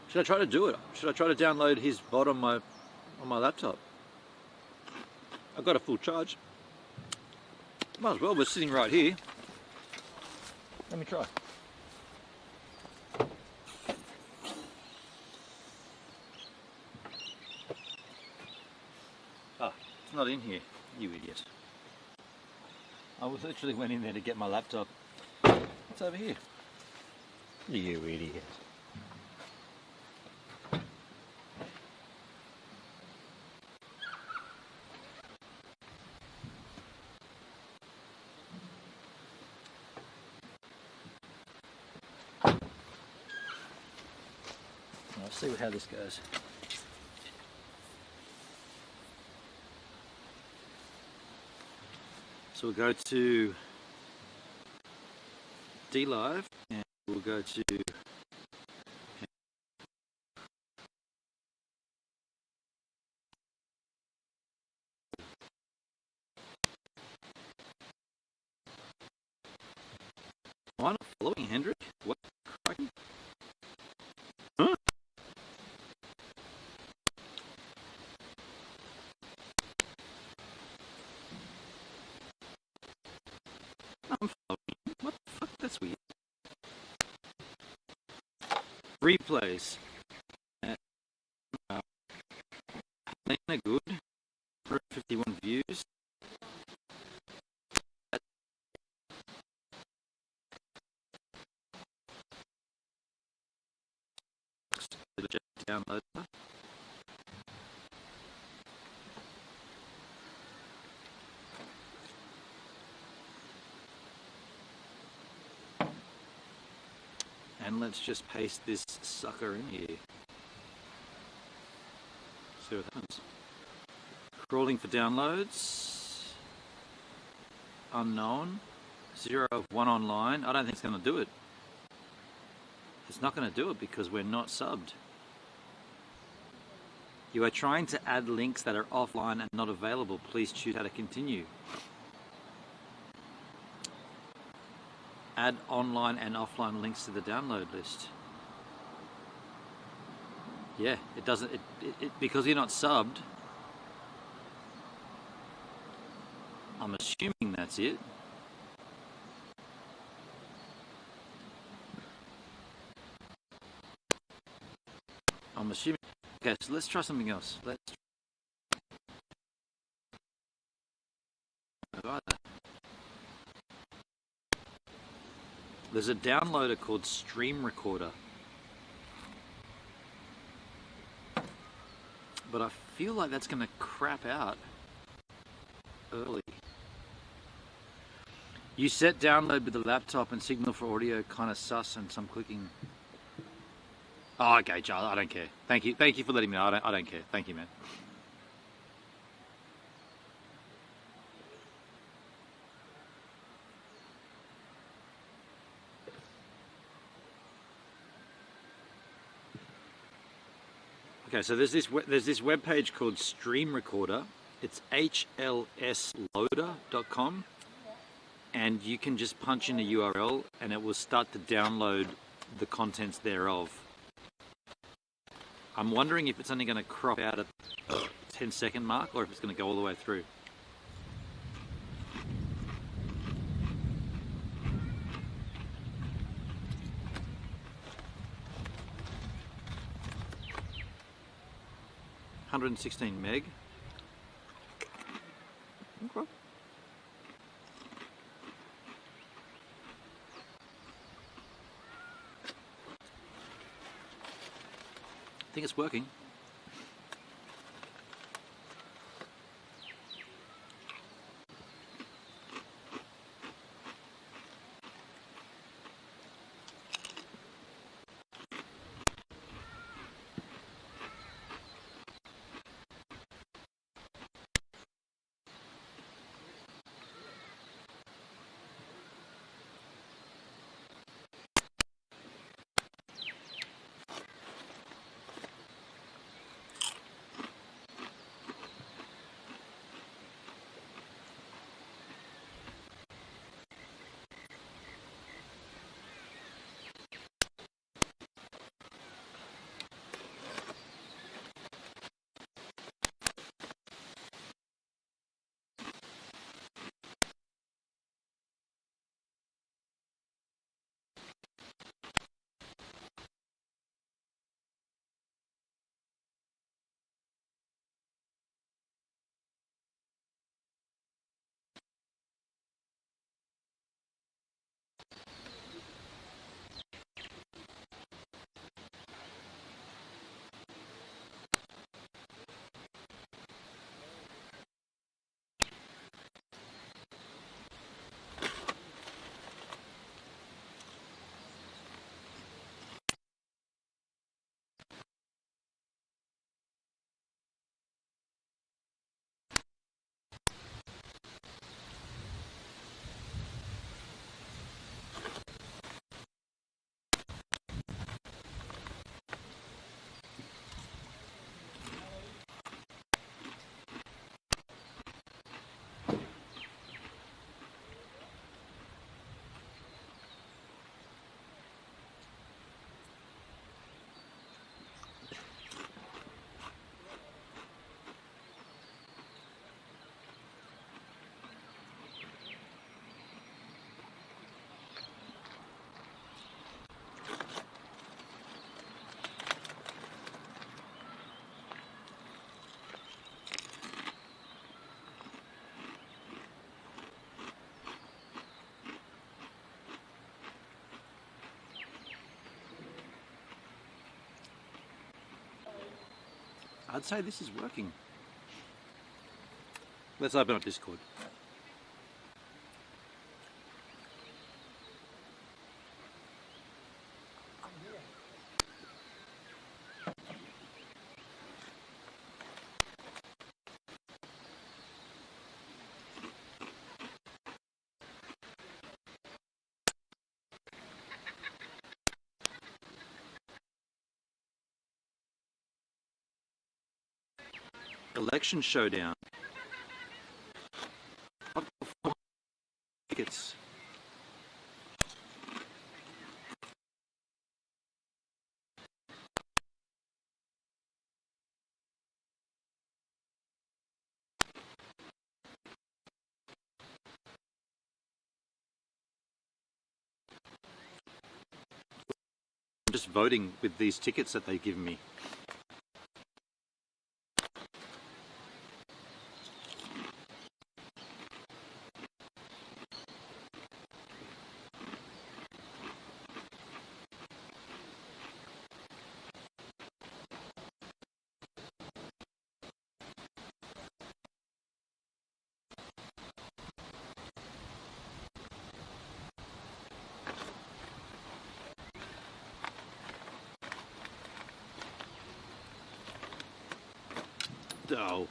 Should I try to do it? Should I try to download his VOD on my laptop? I've got a full charge. Might as well, we're sitting right here. Let me try. Ah, it's not in here, you idiot. I literally went in there to get my laptop. It's over here. You idiot. Let's see how this goes. So we'll go to DLive and we'll go to Am I not following Hendrik? What? Crikey? Huh? I'm following him. What the fuck? That's weird. Replays. Lena good. 151 views. Download. And let's just paste this sucker in here. See what happens. Crawling for downloads. Unknown. 0 of 1 online. I don't think it's going to do it. It's not going to do it because we're not subbed. You are trying to add links that are offline and not available. Please choose how to continue. Add online and offline links to the download list. Yeah, it doesn't, because you're not subbed, assuming that's it. I'm assuming. Okay, so let's try something else. Let's try that. There's a downloader called Stream Recorder, but I feel like that's going to crap out early. You set download with the laptop and signal for audio kind of sus and some clicking. Oh, okay, Charles, I don't care. Thank you for letting me know. I don't care. Thank you, man. Okay, so there's this web page called Stream Recorder. It's hlsloader.com, and you can just punch in a URL and it will start to download the contents thereof. I'm wondering if it's only going to crop out at the 10-second mark or if it's going to go all the way through. $116 meg. Okay. I think it's working. I'd say this is working. Let's open up Discord. Election Showdown. I've got 4 tickets. I'm just voting with these tickets that they've given me. Oh.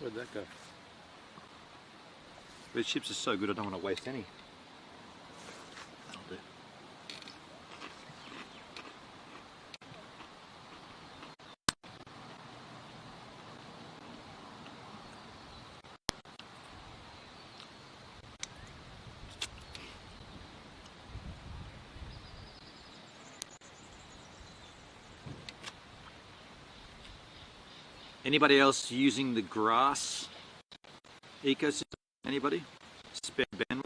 Where'd that go? These chips are so good I don't want to waste any. That'll do. Anybody else using the grass ecosystem? Anybody? Spare bandwidth?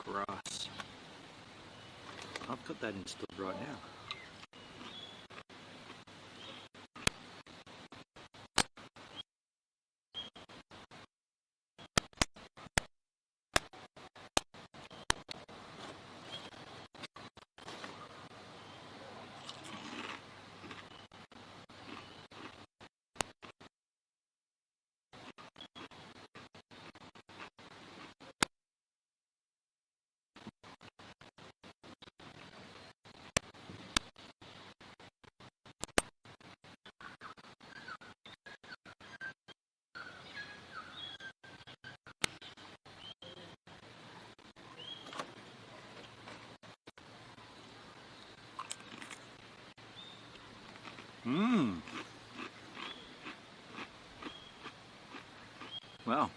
Grass. I've got that installed right now. Mmm. Wow.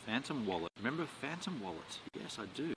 Phantom wallet. Remember Phantom wallet? Yes, I do.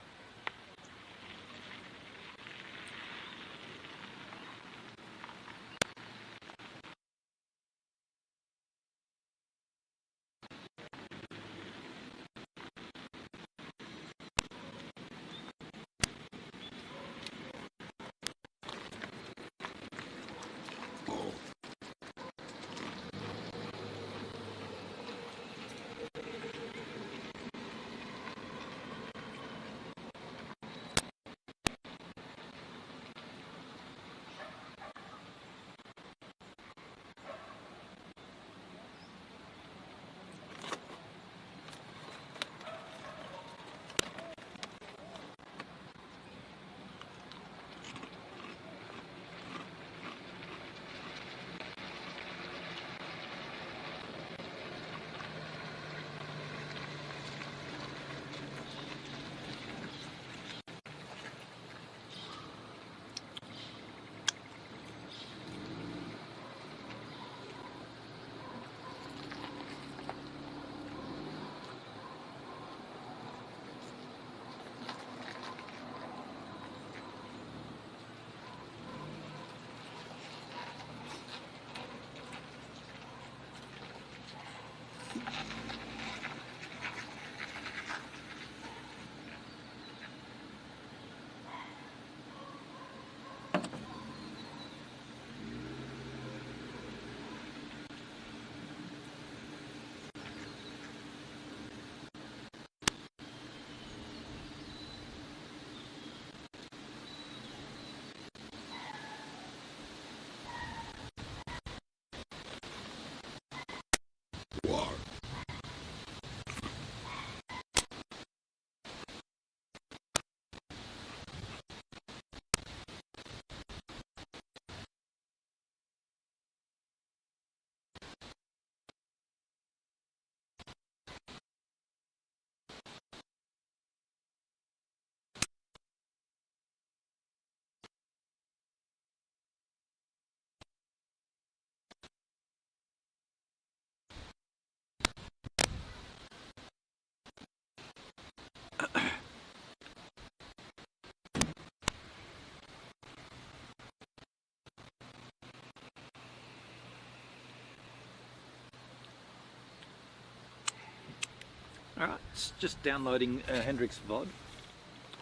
Alright, it's just downloading Hendrix VOD.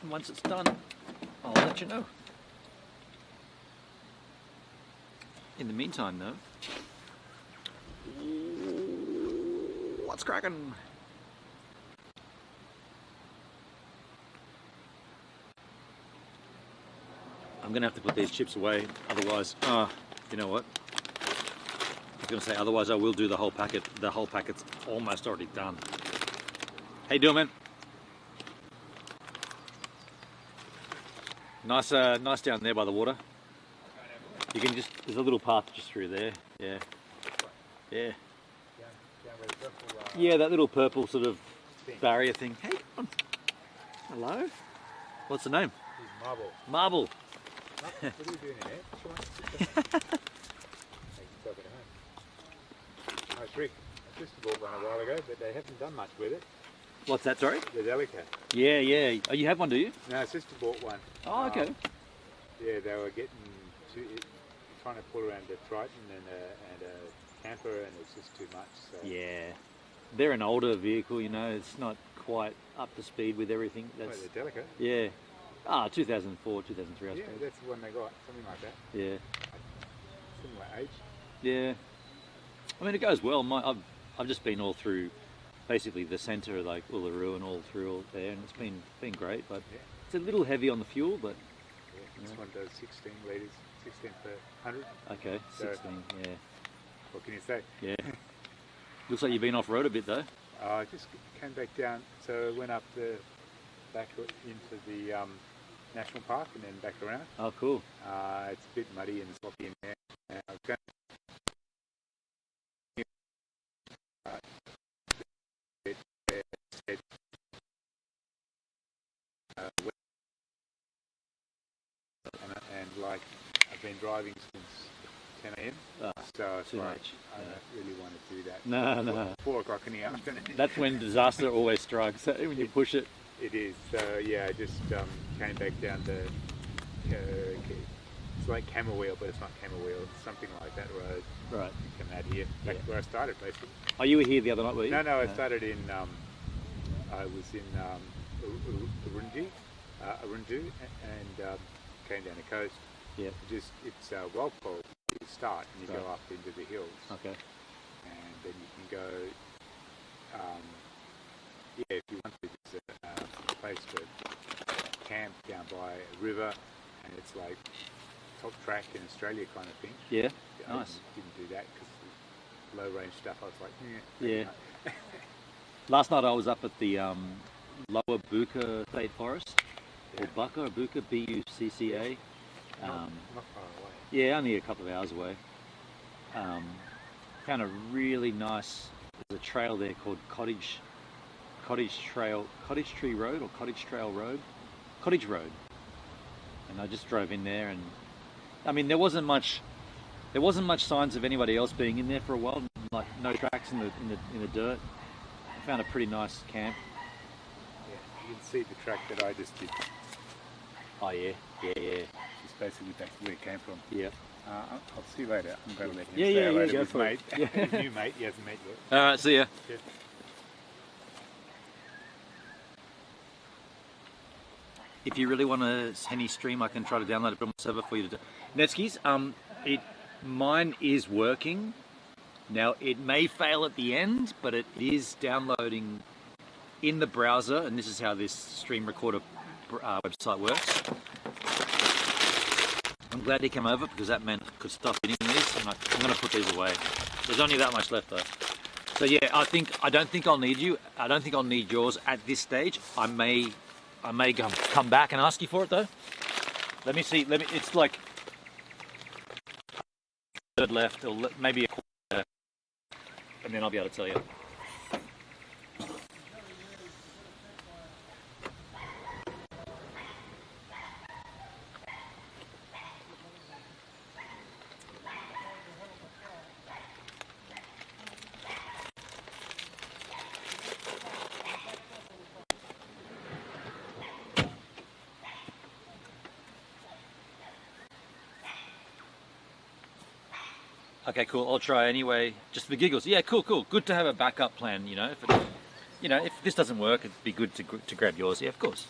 And once it's done, I'll let you know. In the meantime though, what's cracking? I'm gonna have to put these chips away, otherwise, you know what? I was gonna say, otherwise I will do the whole packet. The whole packet's almost already done. How you doing, man? Nice, nice down there by the water. You can just, there's a little path just through there. Yeah, yeah. Yeah, that little purple sort of barrier thing. Hey, come on. Hello. What's the name? Marble. Marble. What are you doing in there? Come on. Take yourself at home. Nice rig. I just bought one a while ago, but they haven't done much with it. What's that, sorry? The Delica. Yeah, yeah. Oh, you have one, do you? No, sister bought one. Oh, okay. Yeah, they were trying to pull around a Triton and a camper, and it's just too much. So. Yeah. They're an older vehicle, you know. It's not quite up to speed with everything. That's the Delica. Yeah. 2004, 2003, I Yeah, suppose. that's the one they got. Something like that. Yeah. Similar age. Yeah. I mean, it goes well. I've just been all through, basically the centre, like Uluru and all through all there, and it's been great. But it's a little heavy on the fuel, but this one does 16 litres, 16 per 100. Okay, 16. So, yeah. What can you say? Yeah. Looks like you've been off road a bit though. I just came back down, so I went up back into the national park and then back around. Oh, cool. It's a bit muddy and sloppy in there. I was going and like I've been driving since 10 a.m. So it's too like, much. I don't really want to do that. No. 4 o'clock in the afternoon. That's when disaster always strikes, when you push it. It is. So yeah, I just came back down to it's like Camberwheel, but it's not Camberwheel. It's something like that road. Right. Come out here, back where I started basically. Oh, you were here the other night, were you? No, I started in. I was in Urundu, and came down the coast. Yeah. It's Walpole. You start and you go up into the hills. Okay. And then you can go. If you want to, there's a place to camp down by a river, and it's like top track in Australia kind of thing. Yeah. I Nice. didn't do that because the low range stuff. I was like, yeah. Last night I was up at the Lower Bucca State Forest, or Bucca, B-U-C-C-A. Not far away. Yeah, only a couple of hours away. Found a really nice. There's a trail there called Cottage Tree Road or Cottage Trail Road, Cottage Road. And I just drove in there, and I mean there wasn't much signs of anybody else being in there for a while. Like no tracks in the dirt. I found a pretty nice camp. Yeah, you can see the track that I just did. Oh yeah. It's basically back to where it came from. Yeah. I'll see you later. I'm going to let him Yeah, stay yeah, later go with for mate. it. Yeah. His new mate, he hasn't met yet. All right, see ya. Yeah. If you really want a Henny stream, I can try to download it from my server for you to do. Netskis, mine is working. Now, it may fail at the end, but it is downloading in the browser, and this is how this stream recorder website works. I'm glad he came over because that meant I could stop eating these. I'm going to put these away. There's only that much left though. So yeah, I don't think I'll need you. I don't think I'll need yours at this stage. I may come back and ask you for it though. Let me see. It's like a third left, or maybe a quarter, and then I'll be able to tell you. Okay, cool. I'll try anyway, just for giggles. Yeah, cool. Good to have a backup plan, you know. you know, if this doesn't work, it'd be good to grab yours. Yeah, of course.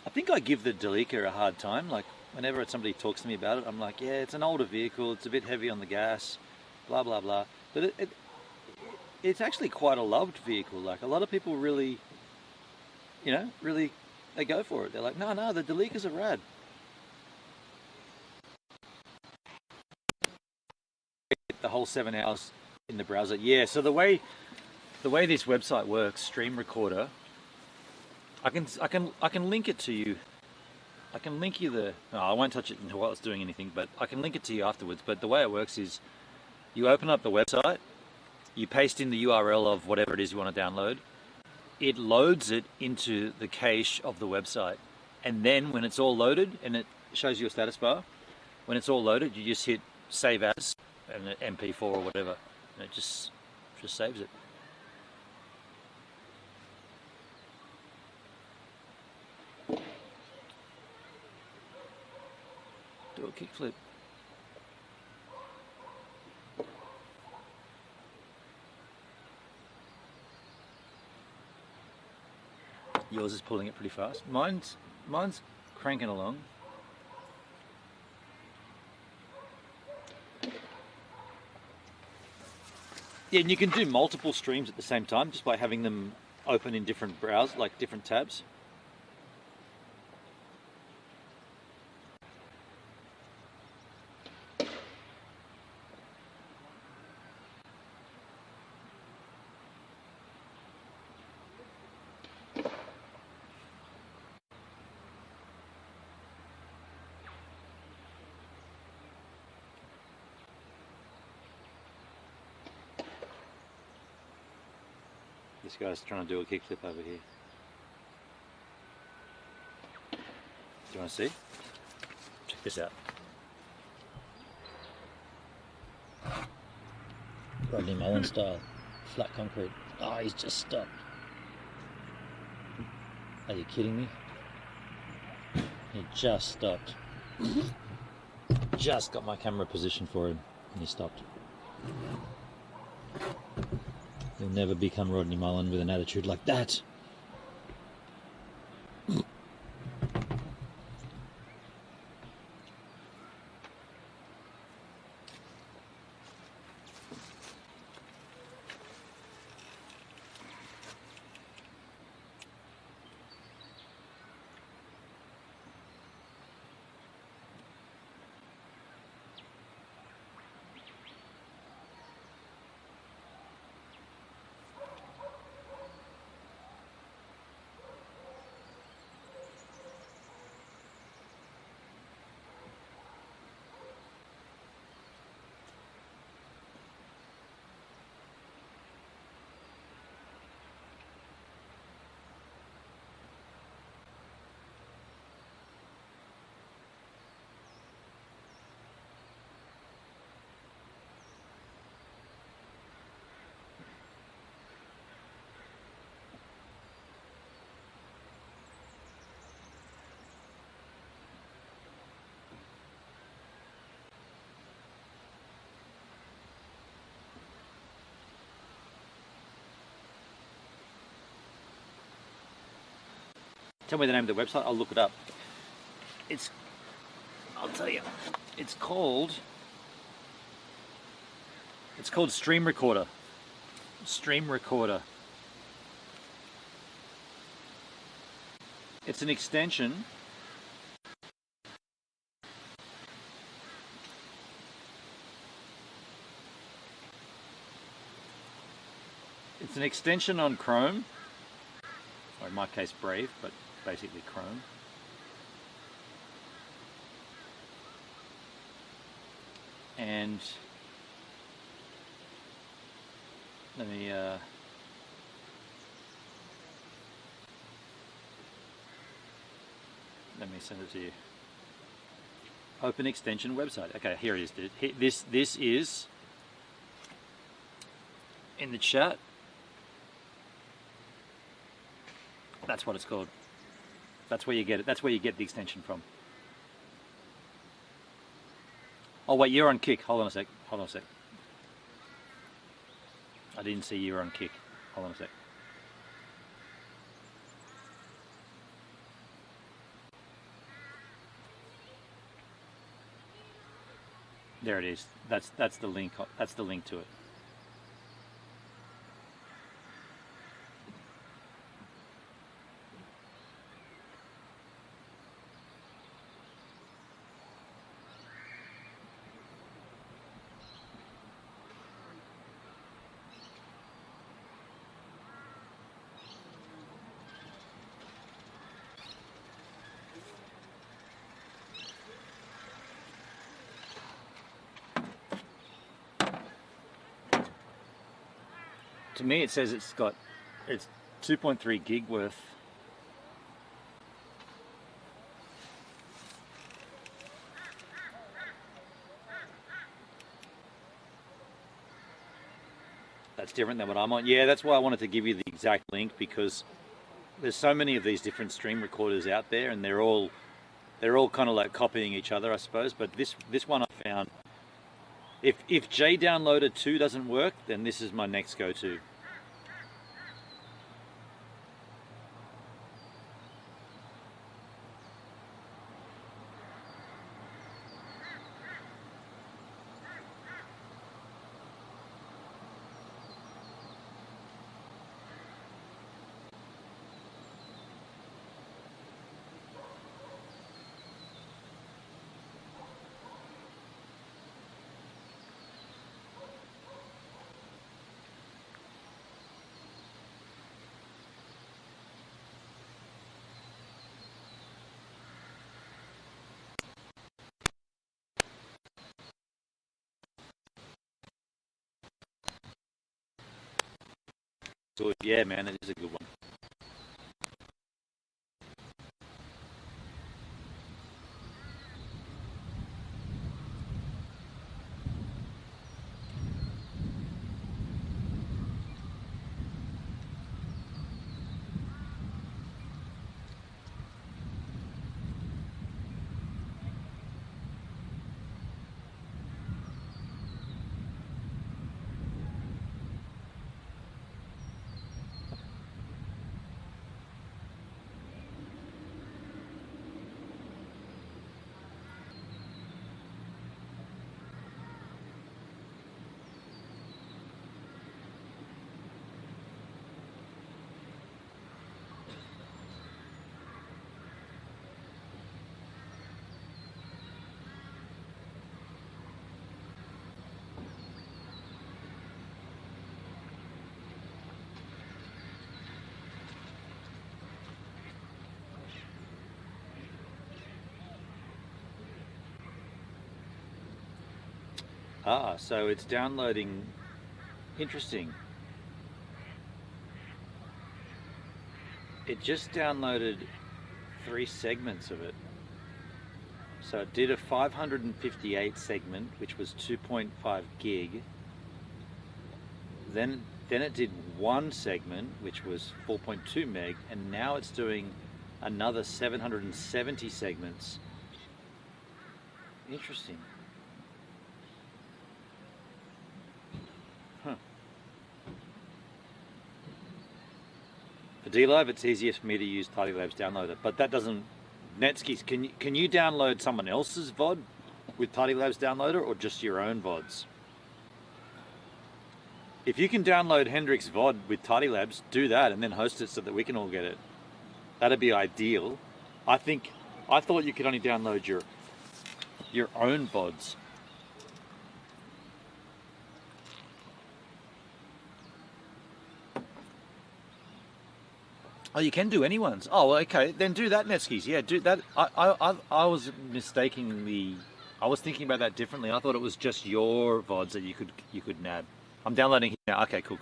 I think I give the Delica a hard time. Like, whenever somebody talks to me about it, I'm like, yeah, it's an older vehicle, it's a bit heavy on the gas, blah, blah, blah. But it's actually quite a loved vehicle. Like, a lot of people really, you know, really, they go for it. They're like, no, the Delicas are rad. The whole 7 hours in the browser. Yeah, so the way this website works, Stream Recorder, I can link it to you. I can link you the. No, I won't touch it while it's doing anything, but I can link it to you afterwards. But the way it works is, you open up the website, you paste in the URL of whatever it is you want to download. It loads it into the cache of the website, and then when it's all loaded, and it shows you a status bar, when it's all loaded, you just hit save as an MP4 or whatever, and it just saves it. Do a kickflip. Yours is pulling it pretty fast. Mine's cranking along. Yeah, and you can do multiple streams at the same time just by having them open in different browsers, like different tabs. This guy's trying to do a kickflip over here. Do you want to see? Check this out. Rodney Mullen style, flat concrete. Oh, he's just stopped. Are you kidding me? He just stopped. Just got my camera positioned for him and he stopped. You'll never become Rodney Mullen with an attitude like that. Tell me the name of the website, I'll look it up. I'll tell you, it's called Stream Recorder. Stream Recorder. It's an extension. It's an extension on Chrome, or in my case Brave, but basically Chrome. And let me send it to you. Open extension website. Okay, here it is, dude. This is in the chat. That's what it's called. That's where you get it. That's where you get the extension from. Oh wait, you're on Kick. Hold on a sec. Hold on a sec. I didn't see you were on Kick. Hold on a sec. There it is. That's the link. That's the link to it. To me, it says it's 2.3 gig worth. That's different than what I'm on. Yeah, that's why I wanted to give you the exact link, because there's so many of these different stream recorders out there, and they're all kind of like copying each other, I suppose. But this one I found. If JDownloader 2 doesn't work, then this is my next go-to. Good, yeah, man, it is a good one. Ah, so it's downloading. Interesting. It just downloaded 3 segments of it. So it did a 558 segment, which was 2.5 gig. Then it did 1 segment, which was 4.2 meg, and now it's doing another 770 segments. Interesting. Huh. For DLive, it's easiest for me to use Tidy Labs Downloader, but that doesn't. Netskis, can you download someone else's VOD with Tidy Labs Downloader, or just your own VODs? If you can download Hendrik's VOD with Tidy Labs, do that and then host it so that we can all get it. That'd be ideal. I thought you could only download your own VODs. Oh, you can do anyone's. Oh, okay. Then do that, Netskis. Yeah, do that. I was mistakenly. I was thinking about that differently. I thought it was just your VODs that you could nab. I'm downloading here now. Okay, cool.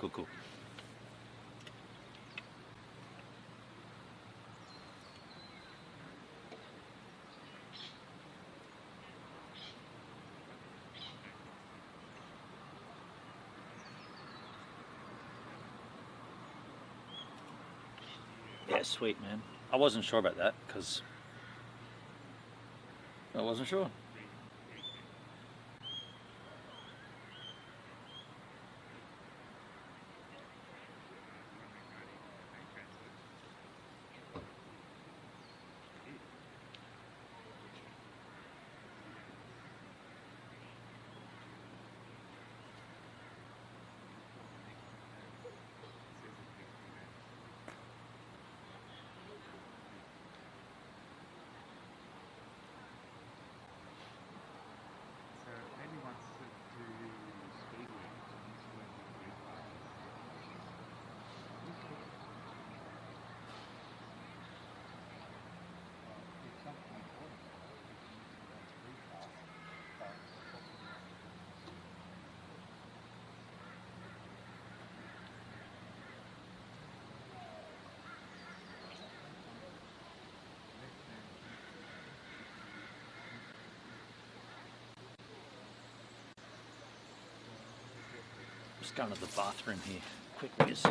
Yeah, sweet, man. I wasn't sure about that because I wasn't sure. So maybe wants to do Speedway. So he needs to work with Green Park. It's something important. That's Green Park. But Just going to the bathroom here. Quick whiz.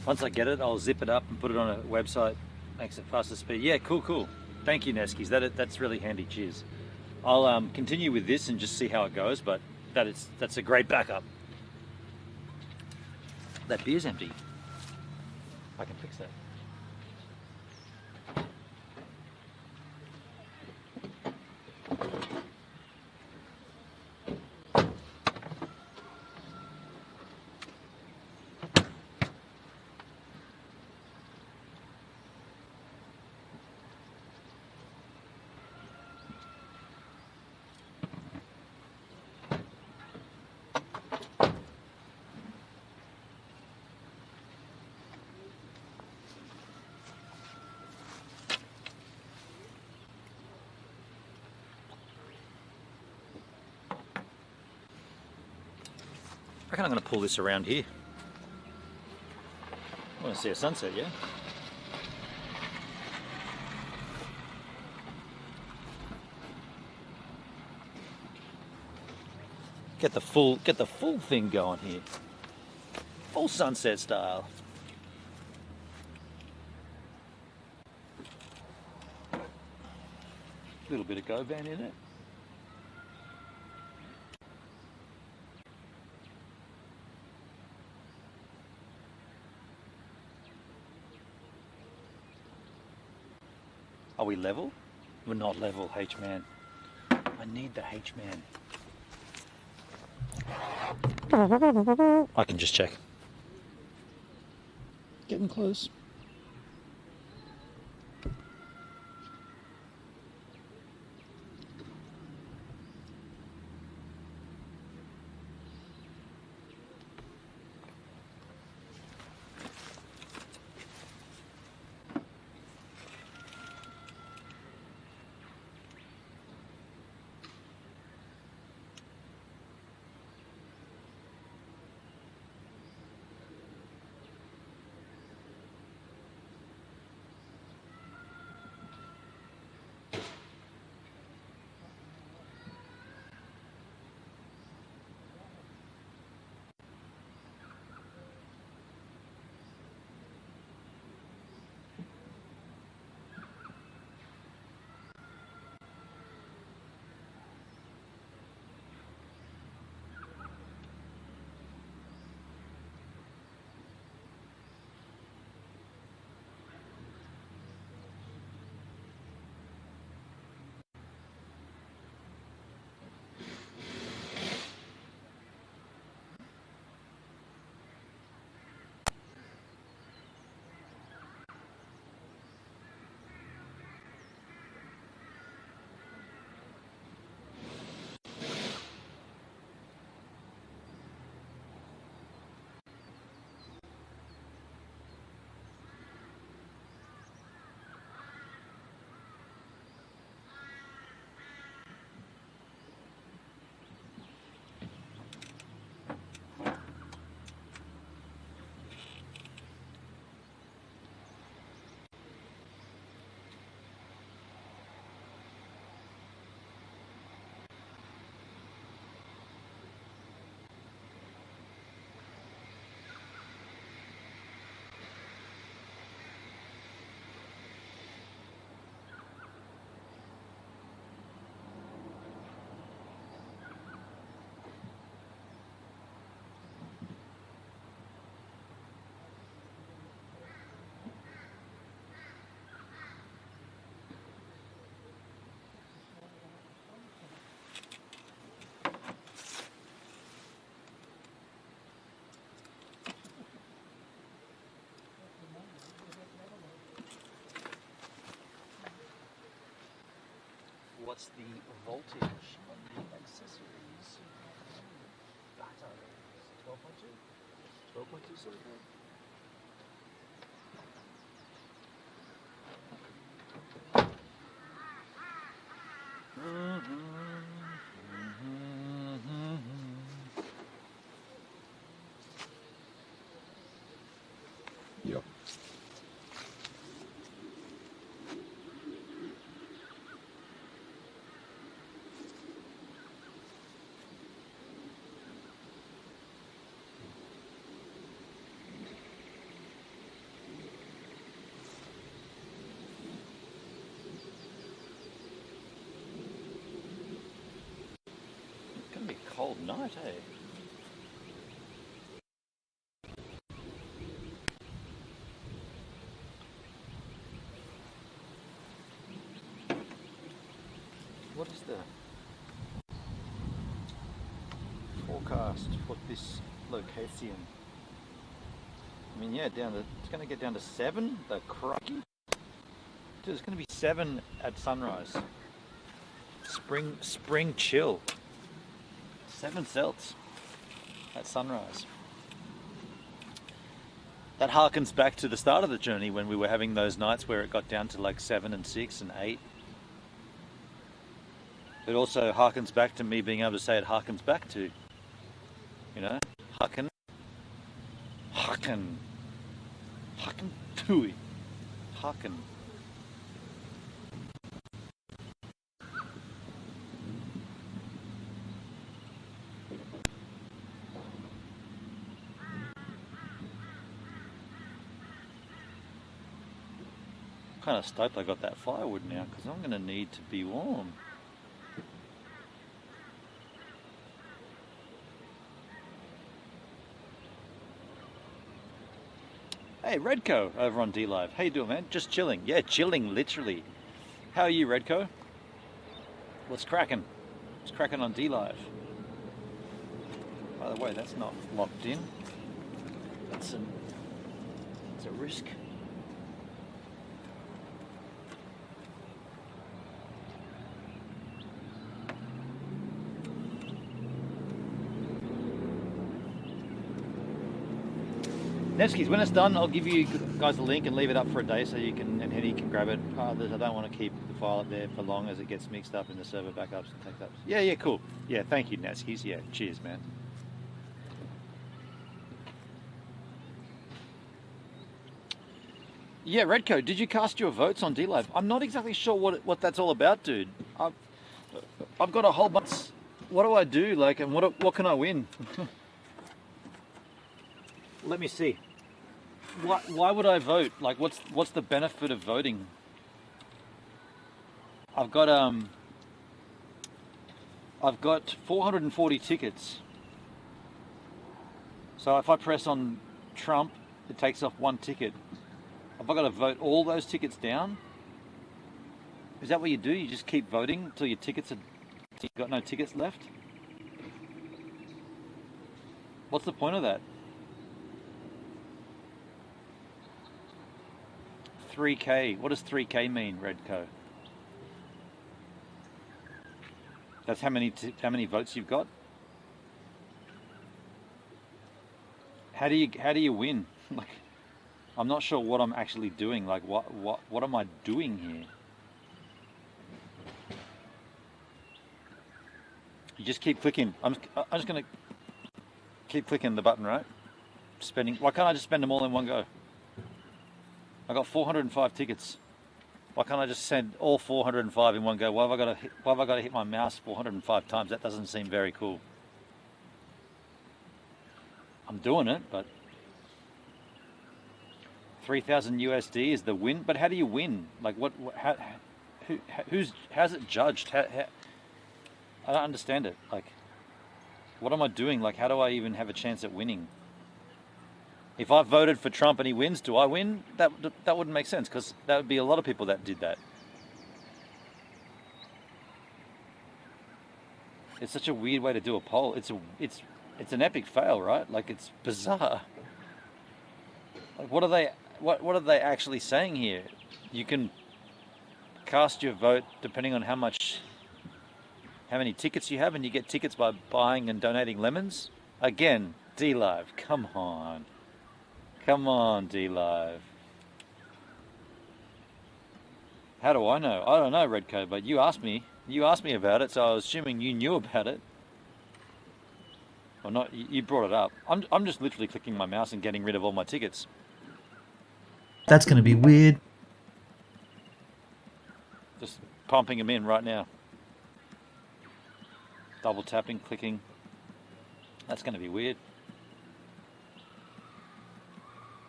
Once I get it, I'll zip it up and put it on a website. Makes it faster speed. Yeah, cool. Thank you, Neskies. That's really handy. Cheers. I'll continue with this and just see how it goes, but that's a great backup. That beer's empty. I can fix that. reckon I'm going to pull this around here. I want to see a sunset, yeah? Get the full thing going here. Full sunset style. A little bit of go band in it. Are we level? We're not level, H-man. I need the H-man. I can just check. Getting close. What's the voltage on the accessories? Batteries. 12.2? 12.2 silicon? Yep. It's gonna be a cold night, eh? What is the forecast for this location? I mean, yeah, it's going to get down to 7, the crikey. Dude, it's going to be 7 at sunrise. Spring chill. 7 Celts at sunrise. That harkens back to the start of the journey when we were having those nights where it got down to like 7 and 6 and 8. It also harkens back to me being able to say it harkens back to, you know, CUintheNTEEE. I'm kind of stoked I got that firewood now because I'm going to need to be warm. Hey, Redco over on D-Live. How you doing, man? Just chilling. Yeah, chilling, literally. How are you, Redco? What's cracking? What's cracking on D-Live? By the way, that's not locked in. It's a risk. Nevsky's, when it's done, I'll give you guys a link and leave it up for a day so you can, and Henny can grab it. I don't want to keep the file up there for long as it gets mixed up in the server backups and takeups. Yeah, cool. Yeah, thank you, Nevsky's. Yeah, cheers, man. Yeah, Redco, did you cast your votes on D-Live? I'm not exactly sure what that's all about, dude. I've got a whole bunch. What do I do? Like, and what can I win? Let me see. Why would I vote? Like, what's the benefit of voting? I've got 440 tickets. So if I press on Trump, it takes off one ticket. Have I got to vote all those tickets down? Is that what you do? You just keep voting until your tickets are, you've got no tickets left? What's the point of that? 3K. What does 3K mean, Redco? That's how many votes you've got? How do you win? Like, I'm not sure what I'm actually doing. Like, what am I doing here? You just keep clicking. I'm just gonna keep clicking the button, right? Spending. Why can't I just spend them all in one go? I got 405 tickets. Why can't I just send all 405 in one go? Why have I got to hit my mouse 405 times? That doesn't seem very cool. I'm doing it, but 3,000 USD is the win. But how do you win? Like, how's it judged? How, I don't understand it. Like, what am I doing? Like, how do I even have a chance at winning? If I voted for Trump and he wins, do I win? That wouldn't make sense, because that would be a lot of people that did that. It's such a weird way to do a poll. It's an epic fail, right? Like, it's bizarre. Like, what are they actually saying here? You can cast your vote depending on how many tickets you have, and you get tickets by buying and donating lemons. Again, D-Live, come on. Come on, D-Live. How do I know? I don't know, Redco, but you asked me about it, so I was assuming you knew about it. Or not, you brought it up. I'm just literally clicking my mouse and getting rid of all my tickets. That's going to be weird. Just pumping them in right now. Double tapping, clicking. That's going to be weird.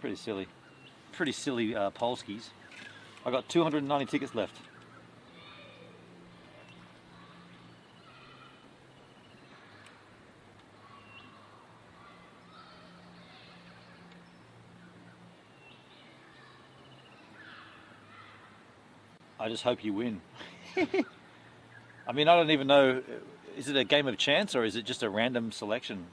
Pretty silly. Pretty silly Polskis. I got 290 tickets left. I just hope you win. I mean, I don't even know, is it a game of chance or is it just a random selection?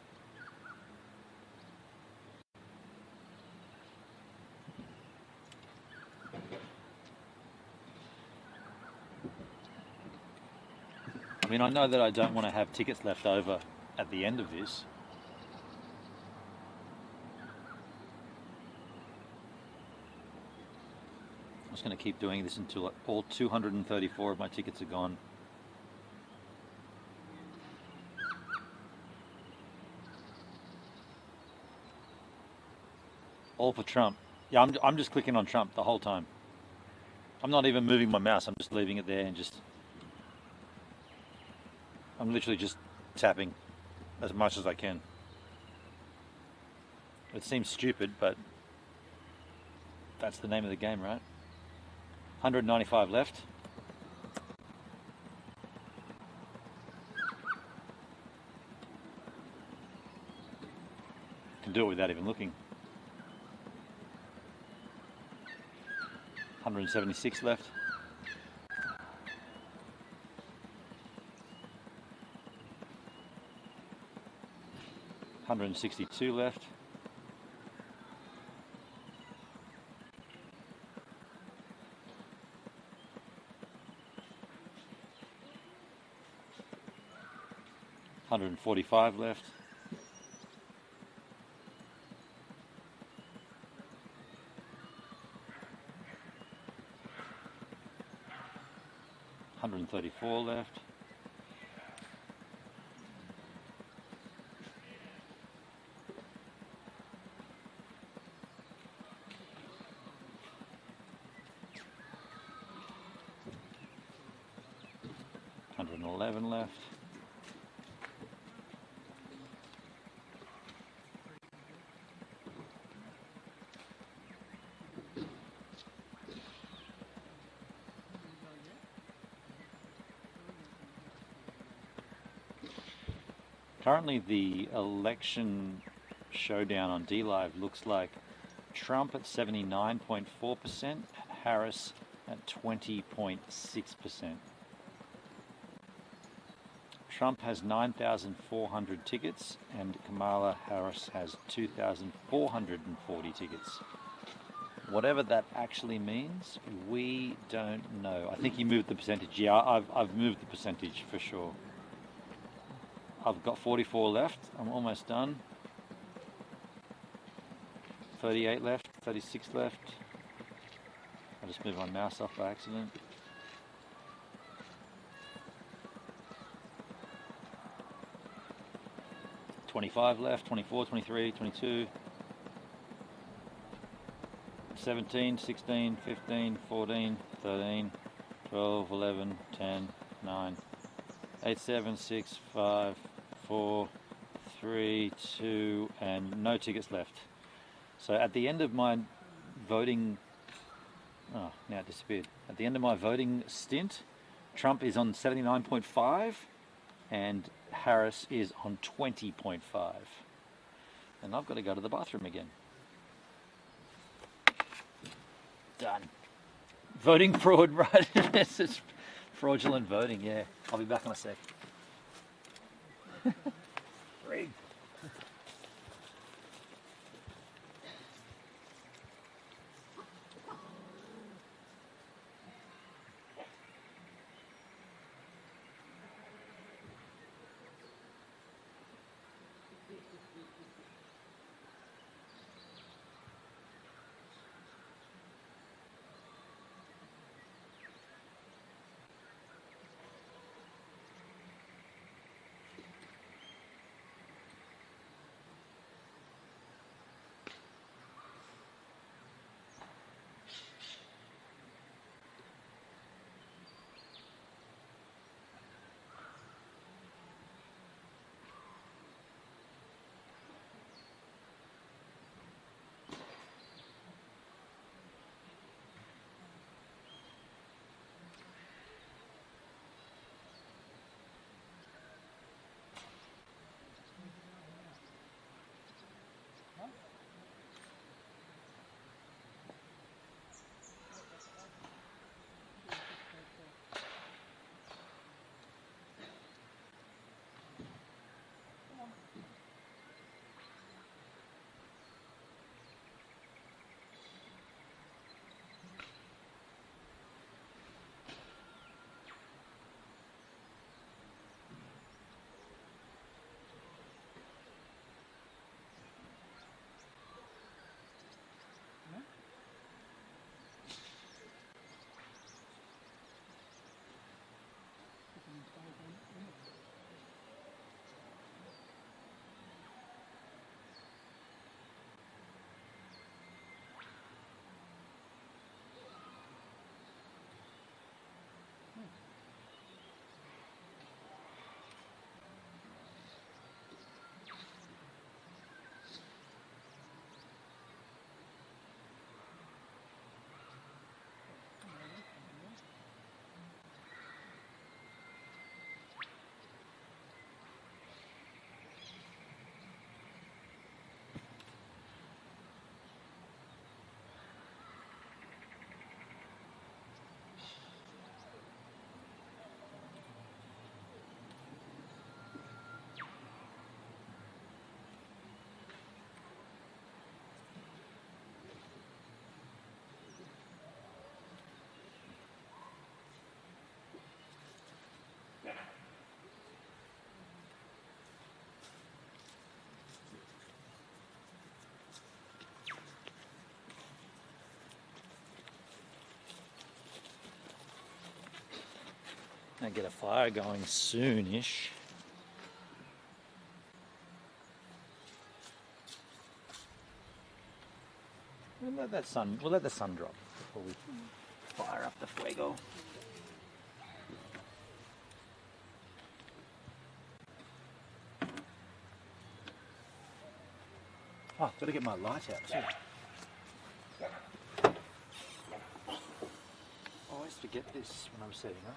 I mean, I know that I don't want to have tickets left over at the end of this. I'm just going to keep doing this until all 234 of my tickets are gone. All for Trump. Yeah, I'm just clicking on Trump the whole time. I'm not even moving my mouse. I'm just leaving it there and I'm literally just tapping as much as I can. It seems stupid, but that's the name of the game, right? 195 left. Can do it without even looking. 176 left. $162 left. $145 left. $134 left. $111 left. Currently, the election showdown on DLive looks like Trump at 79.4%, Harris at 20.6%. Trump has 9,400 tickets and Kamala Harris has 2,440 tickets. Whatever that actually means, we don't know. I think he moved the percentage. Yeah, I've moved the percentage for sure. I've got 44 left. I'm almost done. 38 left, 36 left. I just moved my mouse off by accident. $25 left, 24, 23, 22, 17, 16, 15, 14, 13, 12, 11, 10, 9, 8, 7, 6, 5, 4, 3, 2, and no tickets left. So at the end of my voting, oh, now it disappeared. At the end of my voting stint, Trump is on 79.5 and Harris is on 20.5. And I've got to go to the bathroom again. Done. Voting fraud, right? This is fraudulent voting, yeah. I'll be back in a sec. Rigged. Gonna get a fire going soonish. We'll let the sun drop before we fire up the fuego. Oh, gotta get my light out too. I always forget this when I'm setting up.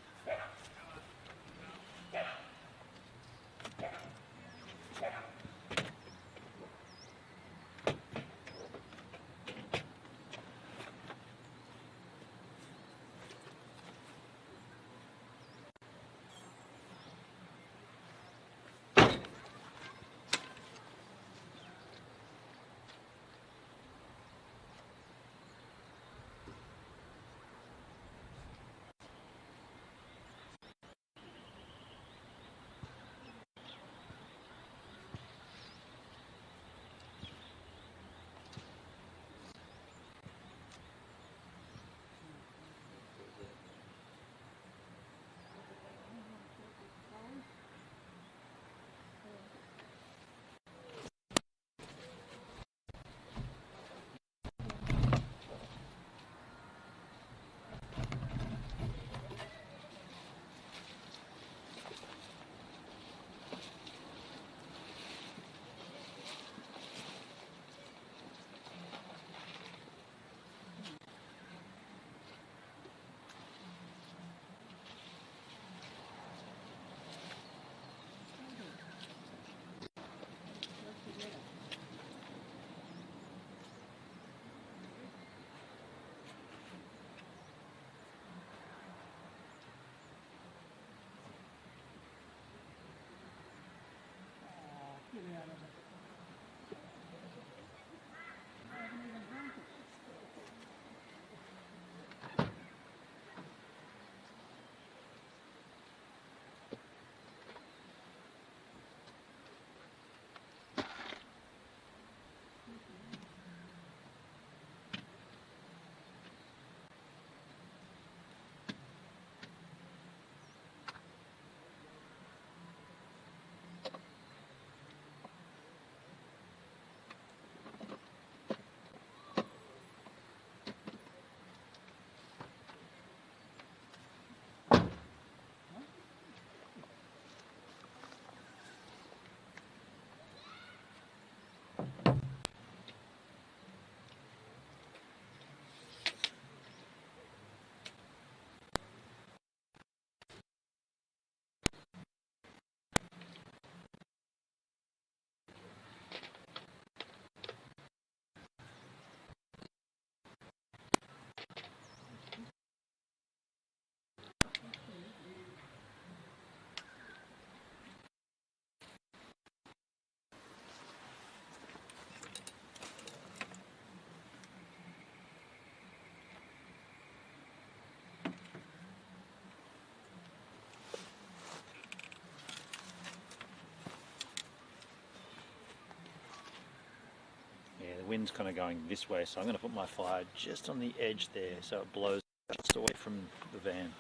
Yeah, the wind's kind of going this way, so I'm going to put my fire just on the edge there so it blows just away from the van.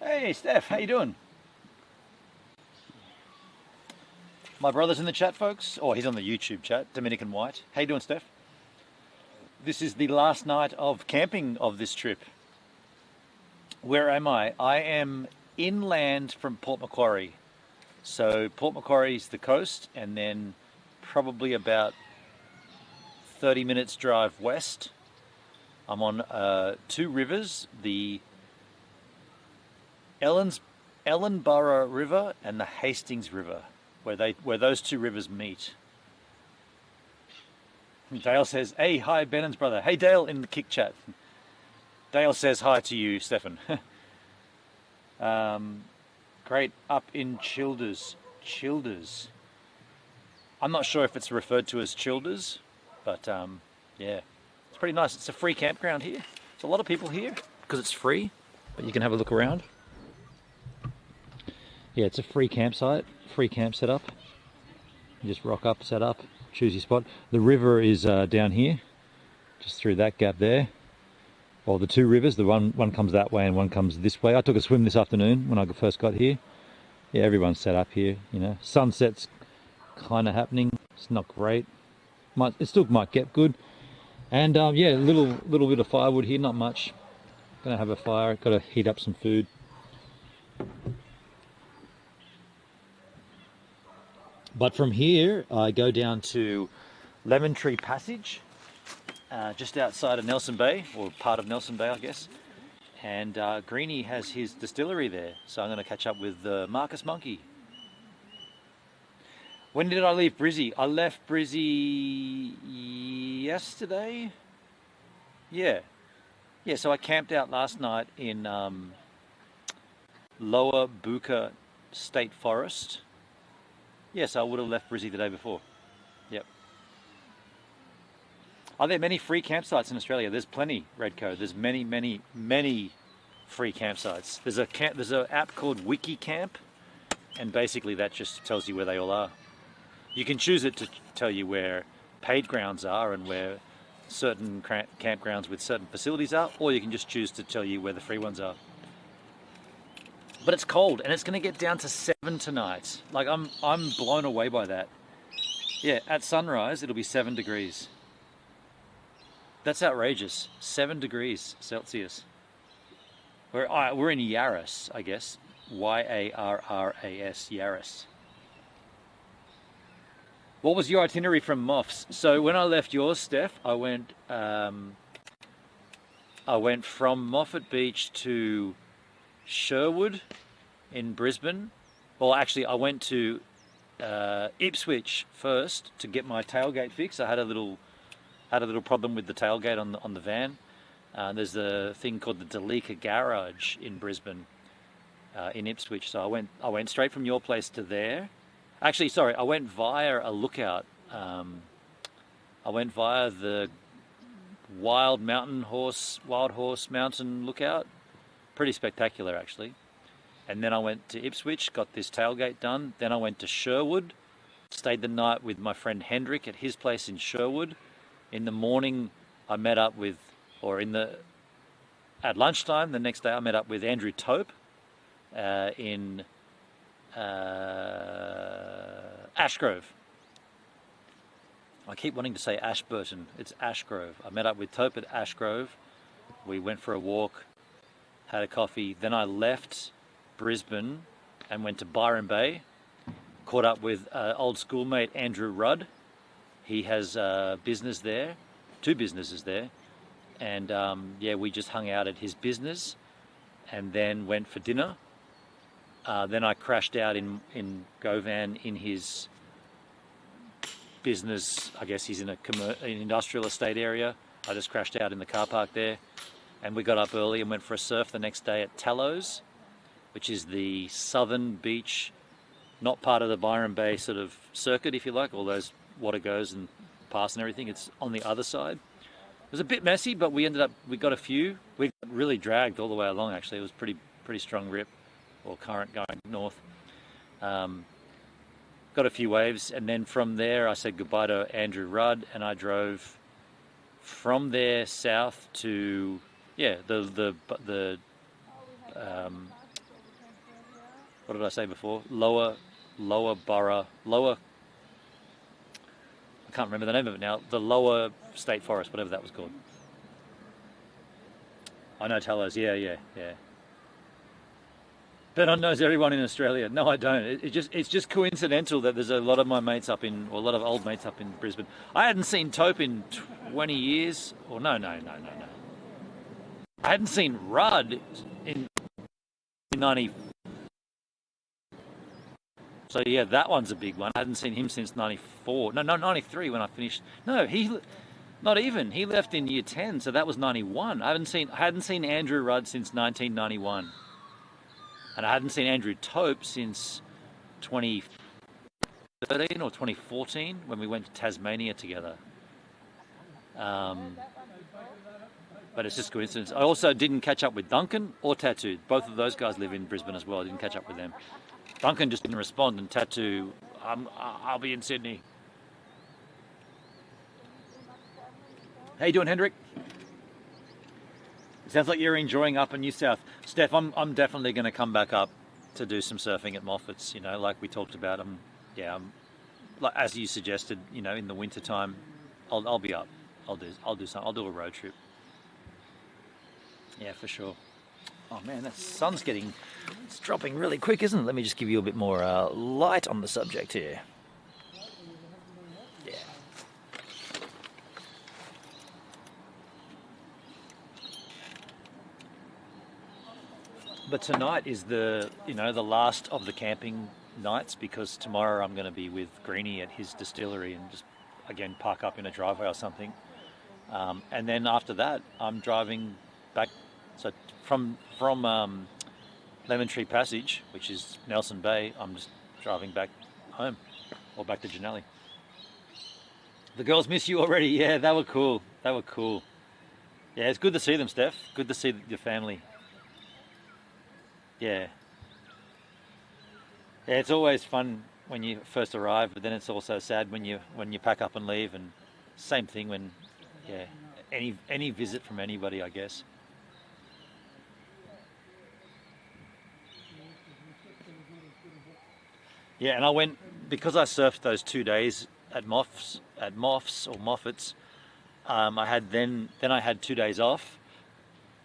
Hey Steph, how you doing? My brother's in the chat, folks. Oh, he's on the YouTube chat, Dominican White. How you doing, Steph? This is the last night of camping of this trip. Where am I? I am inland from Port Macquarie. So Port Macquarie's the coast, and then probably about 30 minutes drive west. I'm on two rivers, the Ellenborough River and the Hastings River, where those two rivers meet. Dale says, hey, hi, Bennon's brother. Hey, Dale, in the kick chat. Dale says hi to you, Stefan. Great, up in Childers. Childers. I'm not sure if it's referred to as Childers, but yeah, it's pretty nice. It's a free campground here. There's a lot of people here because it's free, but you can have a look around. Yeah, it's a free campsite, free camp setup. You just rock up, set up, choose your spot. The river is down here, just through that gap there. Or the two rivers, the one comes that way and one comes this way. I took a swim this afternoon when I first got here. Yeah, everyone's set up here, you know. Sunset's kind of happening. It's not great. It still might get good. And yeah, a little bit of firewood here, not much. Gonna have a fire, gotta heat up some food. But from here, I go down to Lemon Tree Passage, just outside of Nelson Bay, or part of Nelson Bay, I guess. And Greenie has his distillery there, so I'm going to catch up with Marcus Monkey. When did I leave Brizzy? I left Brizzy yesterday. Yeah, so I camped out last night in Lower Buka State Forest. Yes, I would have left Brizzy the day before. Yep. Are there many free campsites in Australia? There's plenty, Redco. There's many free campsites. There's an app called WikiCamp, and basically that just tells you where they all are. You can choose it to tell you where paid grounds are and where certain campgrounds with certain facilities are, or you can just choose to tell you where the free ones are. But it's cold, and it's going to get down to 7 tonight. Like, I'm blown away by that. Yeah, at sunrise, it'll be 7 degrees. That's outrageous. 7 degrees Celsius. We're in Yarras, I guess. Yarras, Yarras. What was your itinerary from Moffs? So when I left yours, Steph, I went from Moffat Beach to Sherwood in Brisbane. Well, actually, I went to Ipswich first to get my tailgate fixed. I had a little problem with the tailgate on the van. There's a thing called the Delika Garage in Brisbane, in Ipswich. So I went straight from your place to there. Actually, sorry, I went via a lookout. I went via the Wild Horse Mountain lookout. Pretty spectacular, actually. And then I went to Ipswich, got this tailgate done. Then I went to Sherwood, stayed the night with my friend Hendrik at his place in Sherwood. In the morning, I met up with, at lunchtime the next day, I met up with Andrew Tope in Ashgrove. I keep wanting to say Ashburton. It's Ashgrove. I met up with Tope at Ashgrove. We went for a walk, had a coffee. Then I left Brisbane and went to Byron Bay. Caught up with old schoolmate Andrew Rudd. He has a business there, 2 businesses there. And yeah, we just hung out at his business and then went for dinner. Then I crashed out in Govan in his business. I guess he's in an industrial estate area. I just crashed out in the car park there. And we got up early and went for a surf the next day at Tallows, which is the southern beach, not part of the Byron Bay sort of circuit, if you like. All those water goes and past and everything. It's on the other side. It was a bit messy, but we got a few. We got really dragged all the way along, actually. It was pretty strong rip or current going north. Got a few waves, and then from there I said goodbye to Andrew Rudd, and I drove from there south to what did I say before? Lower Borough, I can't remember the name of it now. The Lower State Forest, whatever that was called. I know Tallows. Yeah. Ben knows everyone in Australia. No, I don't. It's just coincidental that there's a lot of my mates a lot of old mates up in Brisbane. I hadn't seen Tope in 20 years. Or no. I hadn't seen Rudd in 90. So yeah, that one's a big one. I hadn't seen him since 94. No, 93 when I finished. No, not even. He left in year 10, so that was 91. I hadn't seen Andrew Rudd since 1991. And I hadn't seen Andrew Tope since 2013 or 2014 when we went to Tasmania together. But it's just coincidence. I also didn't catch up with Duncan or Tattooed. Both of those guys live in Brisbane as well. I didn't catch up with them. Duncan just didn't respond, and Tattoo, I'll be in Sydney. How you doing, Hendrik? It sounds like you're enjoying up in New South. Steph, I'm definitely going to come back up to do some surfing at Moffat's, you know, like we talked about. Like as you suggested, you know, in the winter time, I'll be up. I'll do something. I'll do a road trip. Yeah, for sure. Oh man, that sun's it's dropping really quick, isn't it? Let me just give you a bit more light on the subject here. Yeah. But tonight is the last of the camping nights, because tomorrow I'm going to be with Greenie at his distillery and just again park up in a driveway or something. And then after that, I'm driving back. So from Lemon Tree Passage, which is Nelson Bay, I'm just driving back home or back to Janelli. The girls miss you already. Yeah, they were cool. They were cool. Yeah, it's good to see them, Steph. Good to see your family. Yeah. Yeah, it's always fun when you first arrive, but then it's also sad when you pack up and leave. And same thing when, yeah, any visit from anybody, I guess. Yeah, and I went, because I surfed those 2 days at Moffat's, I had 2 days off.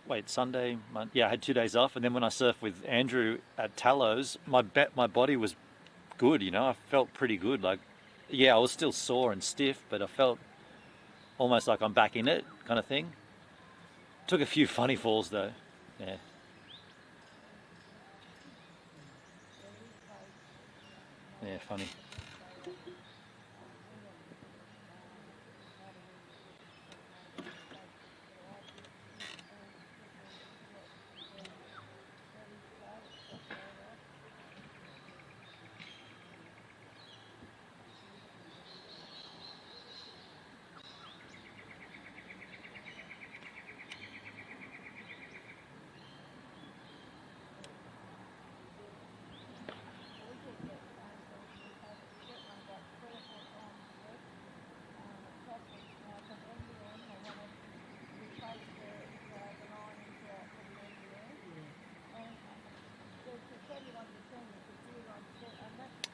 Wait, Sunday, yeah, I had 2 days off, and then when I surfed with Andrew at Tallows, my body was good, you know. I felt pretty good. Like, yeah, I was still sore and stiff, but I felt almost like I'm back in it, kind of thing. Took a few funny falls though. Yeah. Yeah, funny.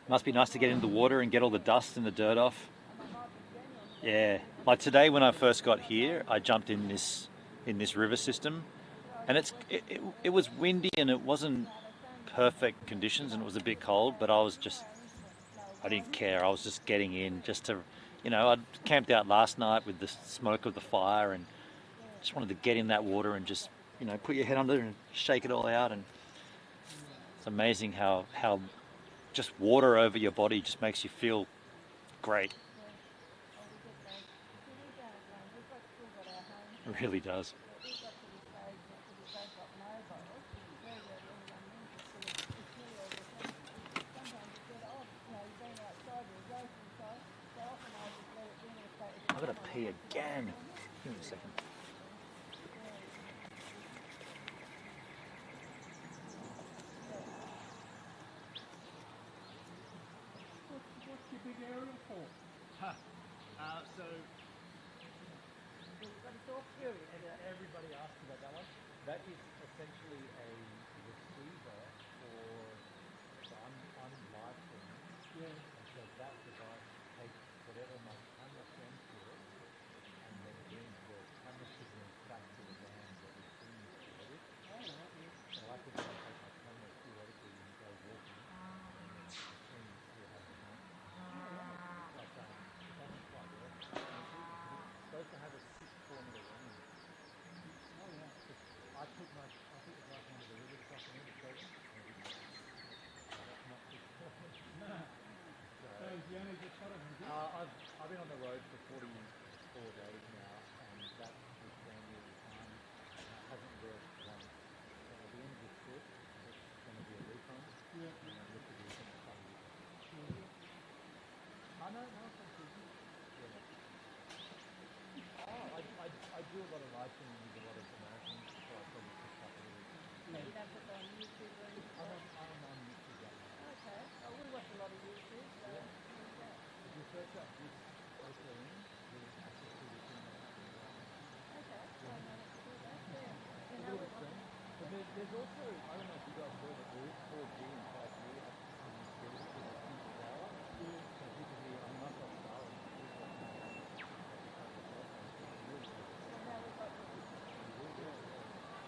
Must be nice to get into the water and get all the dust and the dirt off. Yeah, like today when I first got here, I jumped in this river system, and it was windy and it wasn't perfect conditions and it was a bit cold, but I didn't care. I was just getting in just to, you know, I'd camped out last night with the smoke of the fire and just wanted to get in that water and just, you know, put your head under and shake it all out. And it's amazing how just water over your body just makes you feel great. It really does. I've got to pee again. Give me a second. What's your big aerial for? So everybody asks about that one. That is essentially a receiver so I'm live streaming. Yeah. And so that device takes whatever my camera sends to it and then brings the camera signal back to the band that is being recorded. Oh, right, yeah. So I can then take my camera theoretically and go walking and the machine will have the mic. But it doesn't quite work. It's supposed to have a 6-kilometer range. Oh, yeah. I took the bike down to the river this afternoon to show them. That's not 6 kilometers. No. So you only just shot it, I've been on search up this local in, there's access to this in Okay, so I know what to do that. Yeah. a You know, little extreme. But there's also, I don't know if you guys saw, but there is 4G and 5G up in this building with a huge tower. So people here, I mean, I've got Starlink. We've got really close. so now we've got the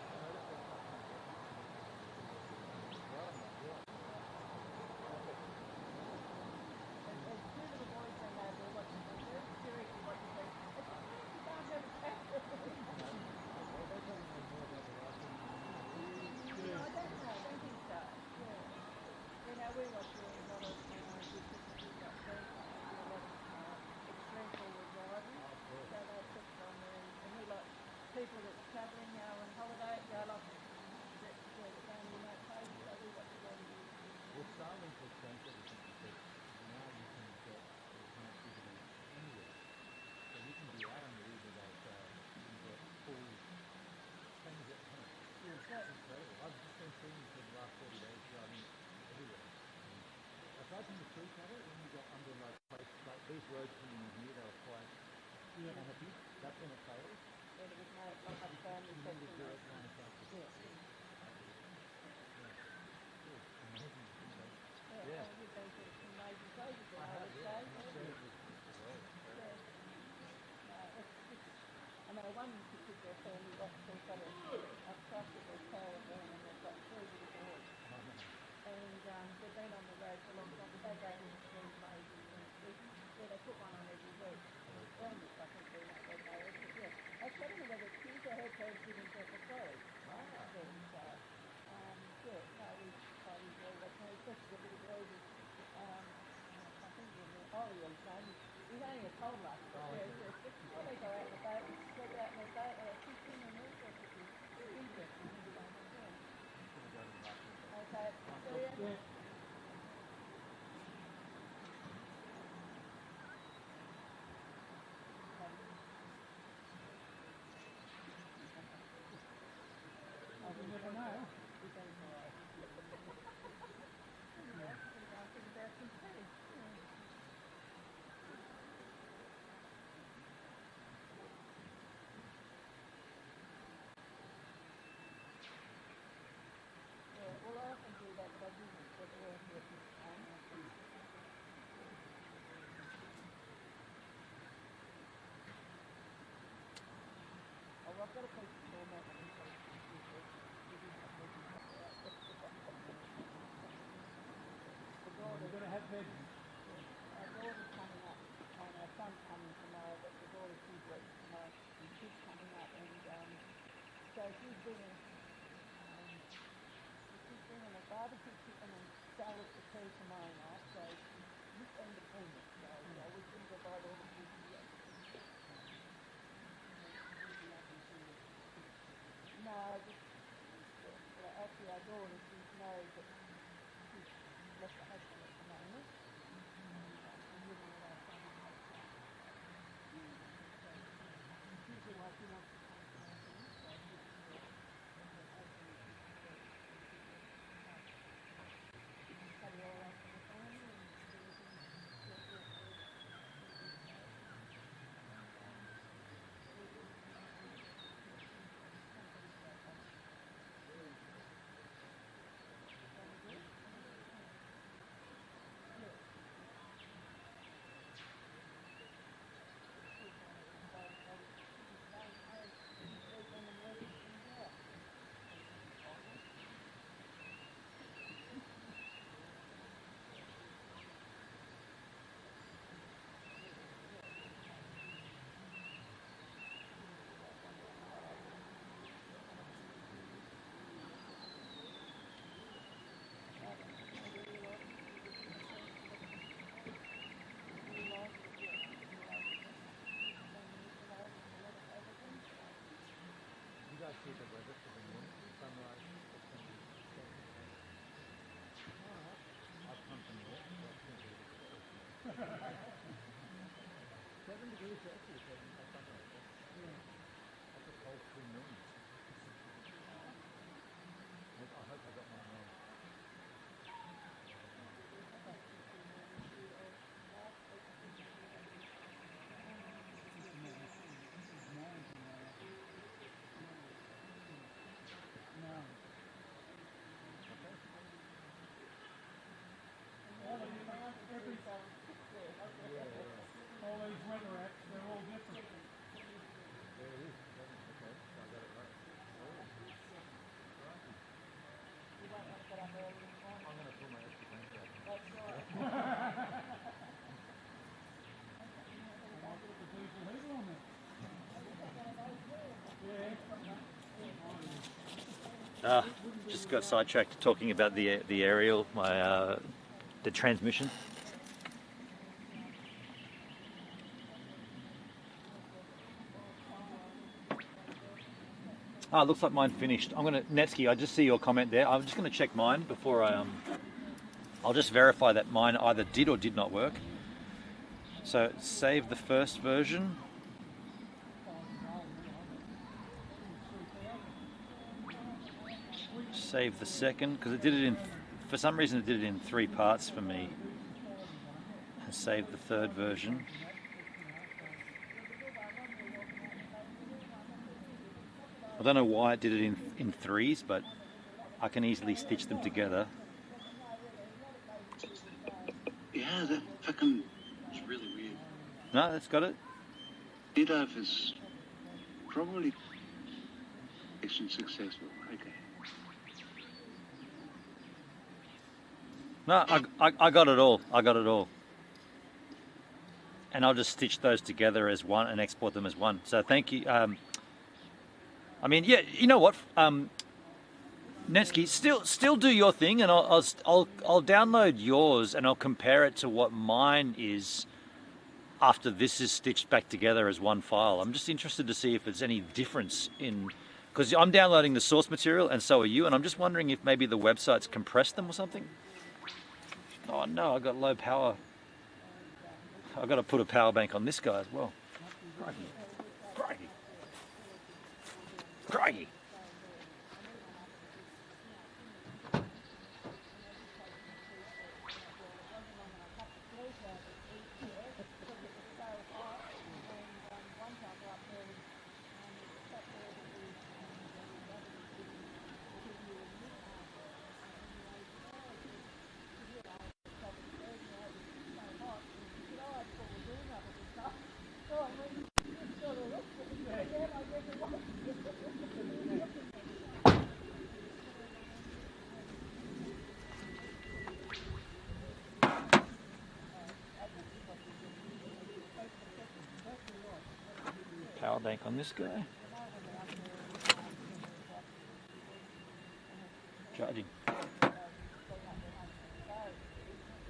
I noticed that right on that hill. and there's two little boys in there, they're watching, they're very seriously watching me. It's like, you can't have a cat. They probably know more about the life than No, I don't know, I don't think so. Yeah. You know, we watch a lot of because we've got friends that do a lot of extreme forward driving. So they put it on there and we like people that's travelling now on holiday, go like they're going in that place, so we watch a lot of it. Well, Starlink has changed everything because now you can get connectivity anywhere. So you can be out on the river that you can get full things at home. Yeah, It's incredible. I've just been seeing it for the last 40 days driving everywhere. Aside from the tree cover, when you got under like these roads coming in here, they were quite canopy. That's when it fails. There was no like a family You section. need a direct line of sight. Yeah. Amazing. Yeah, you've been to some major places in those days, haven't you? Yeah. I know one particular family that's got a tractable caravan and they've got three little boys. And they've been on the road for a long time, but they go to these majors and they put one on every week. Almost, I think they're not that bad, but yeah. Actually, I don't know whether it's his or her parents did himself a sorry. So, yeah, no, we enjoy watching it, especially the little boy who, I think Oriole's name, he's only a toddler. When they go out in the boat, we step out in the boat, they're fishing and all sorts of things. It's interesting. Okay, see ya. You never know. Yeah, well, I often do that, but I didn't get around to it this time. Oh, well, I've got a piece of format on this one. You're going to have bed. Our daughter's coming up, and our son's coming tomorrow, but the daughter's 2 weeks tomorrow, and she's coming up, and so she's bringing a barbecue chicken and salad for tea tomorrow night, so she's independent, so we can provide all the food here. No, actually our daughter, she knows that she's left the husband at the moment. And living with our son and our son. She's the one who wants to come to our thing, so she's her husband is cut it all out for the family and everything. You guys see the weather for the morning, sunrise, it's going to be 7 Alright. I've come from there, so it's going to be 7 degrees Celsius at sunrise. Yeah. That's a cold spring morning. I hope I got my Just got sidetracked talking about the aerial, the transmission. Looks like mine finished. Netsky, I just see your comment there. I'm just gonna check mine before I'll just verify that mine either did or did not work. So save the first version. Save the second, because it did it for some reason it did it in 3 parts for me. And save the third version. I don't know why it did it in 3s, but I can easily stitch them together. Yeah, that fucking is really weird. No, that's got it. D-Dive is probably successful. Okay. No, I got it all. I got it all. And I'll just stitch those together as one and export them as one. So thank you. I mean, yeah, you know what, Netsky, still do your thing, and I'll download yours and I'll compare it to what mine is after this is stitched back together as one file. I'm just interested to see if there's any difference because I'm downloading the source material and so are you, and I'm just wondering if maybe the website's compressed them or something. Oh no, I got low power. I've got to put a power bank on this guy as well. Crikey. Crikey. Crikey. Power bank on this guy. Charging.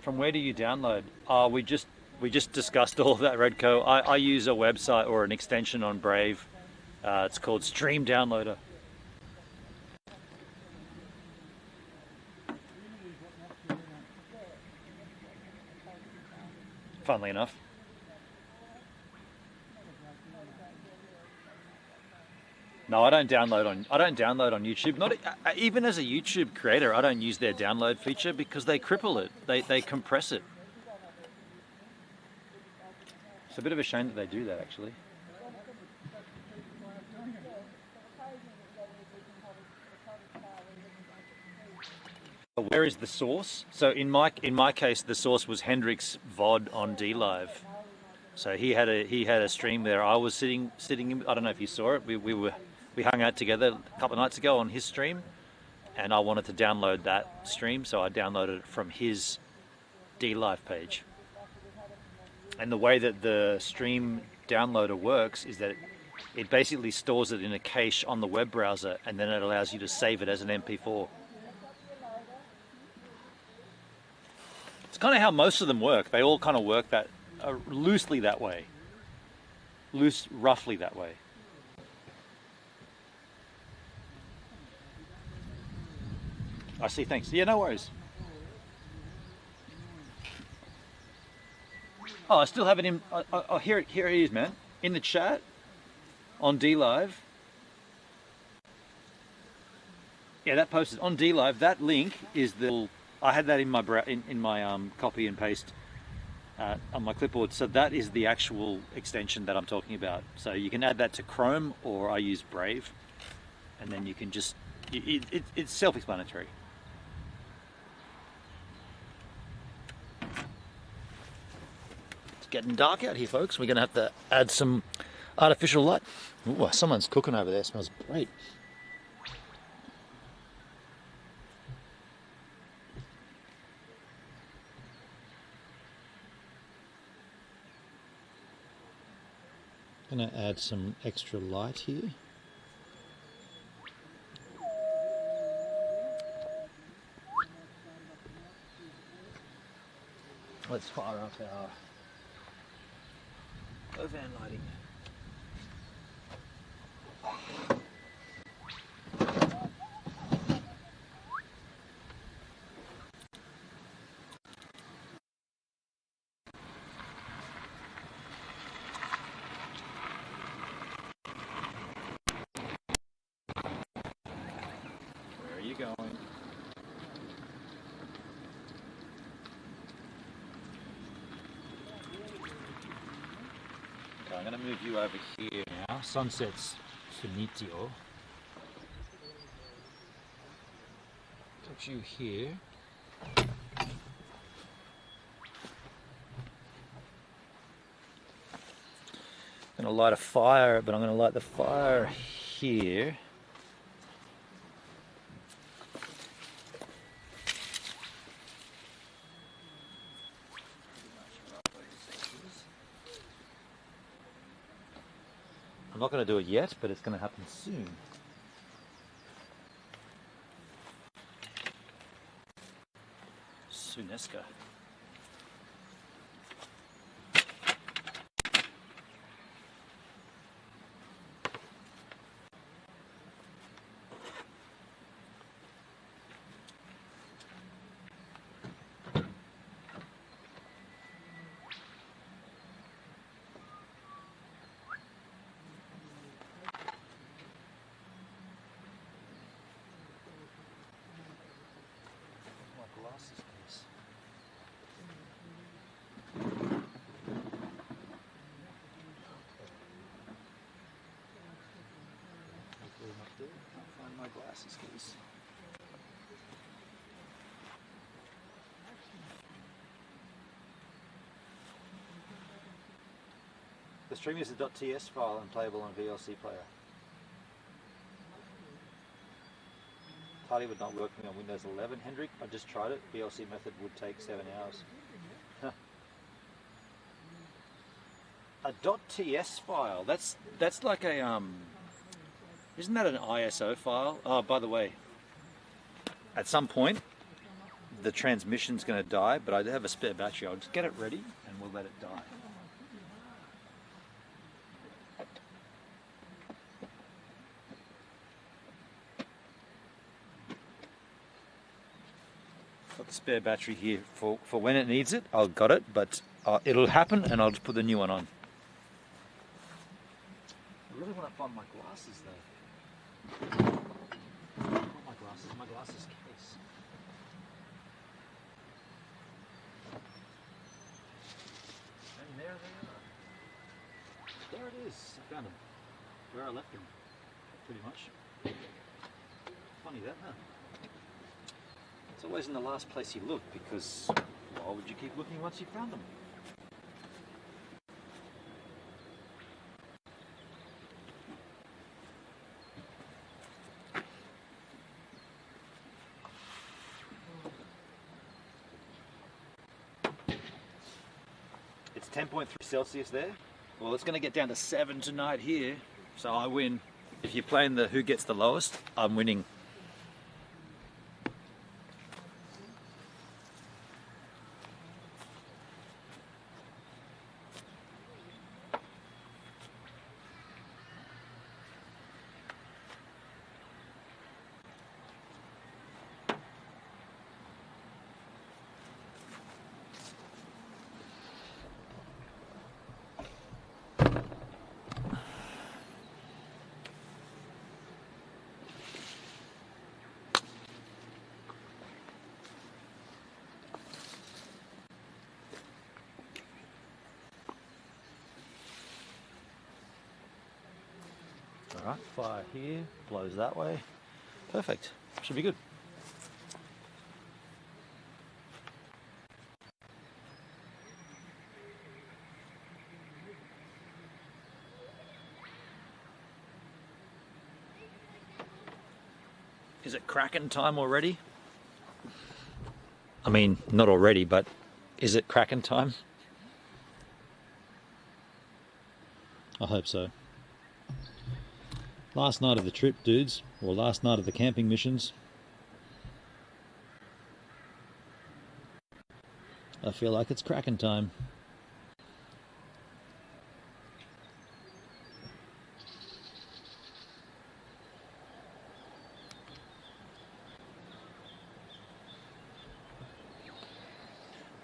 From where do you download? We just discussed all of that, Redco. I use a website or an extension on Brave. It's called Stream Downloader. Funnily enough. No, I don't download on YouTube. Not even as a YouTube creator, I don't use their download feature because they cripple it. They compress it. It's a bit of a shame that they do that, actually. Where is the source? So in my case, the source was Hendrix VOD on DLive. So he had a stream there. I was sitting. I don't know if you saw it. We hung out together a couple of nights ago on his stream, and I wanted to download that stream, so I downloaded it from his DLive page. And the way that the stream downloader works is that it basically stores it in a cache on the web browser, and then it allows you to save it as an MP4. It's kind of how most of them work. They all kind of work that loosely that way. Roughly that way. I see, thanks. Yeah, no worries. Oh, I still have it in. Oh, here it is, man. In the chat on DLive. Yeah, that posted on DLive. That link is the. I had that in my copy and paste on my clipboard. So that is the actual extension that I'm talking about. So you can add that to Chrome, or I use Brave, and then you can just. It's self-explanatory. Getting dark out here, folks. We're going to have to add some artificial light. Ooh, someone's cooking over there. Smells great. Going to add some extra light here. Let's fire up our van lighting. Where are you going? Okay, I'm going to move you over here now. Sunset's finito. Put you here. I'm going to light a fire, but I'm going to light the fire here. I'm not going to do it yet, but it's going to happen soon. Sooneska. Glasses case. Can't find my glasses case. The stream is a .ts file and playable on VLC player. Tidy would not work for me on Windows 11, Hendrik. I just tried it. VLC method would take 7 hours. A .ts file. That's like a Isn't that an ISO file? Oh, by the way, at some point the transmission's going to die, but I do have a spare battery. I'll just get it ready and we'll let it die. Got the spare battery here for when it needs it. I've got it, but it'll happen and I'll just put the new one on. I really want to find my glasses though. My glasses case. And there they are. There it is. I found them. Where I left them, pretty much. Funny that, huh? It's always in the last place you look, because why would you keep looking once you found them? It's 10.3 Celsius there. Well, it's going to get down to 7 tonight here, so I win. If you're playing the who gets the lowest, I'm winning. Alright, fire here, blows that way. Perfect. Should be good. Is it Kraken time already? I mean, not already, but is it Kraken time? I hope so. Last night of the trip, dudes, or last night of the camping missions. I feel like it's cracking time.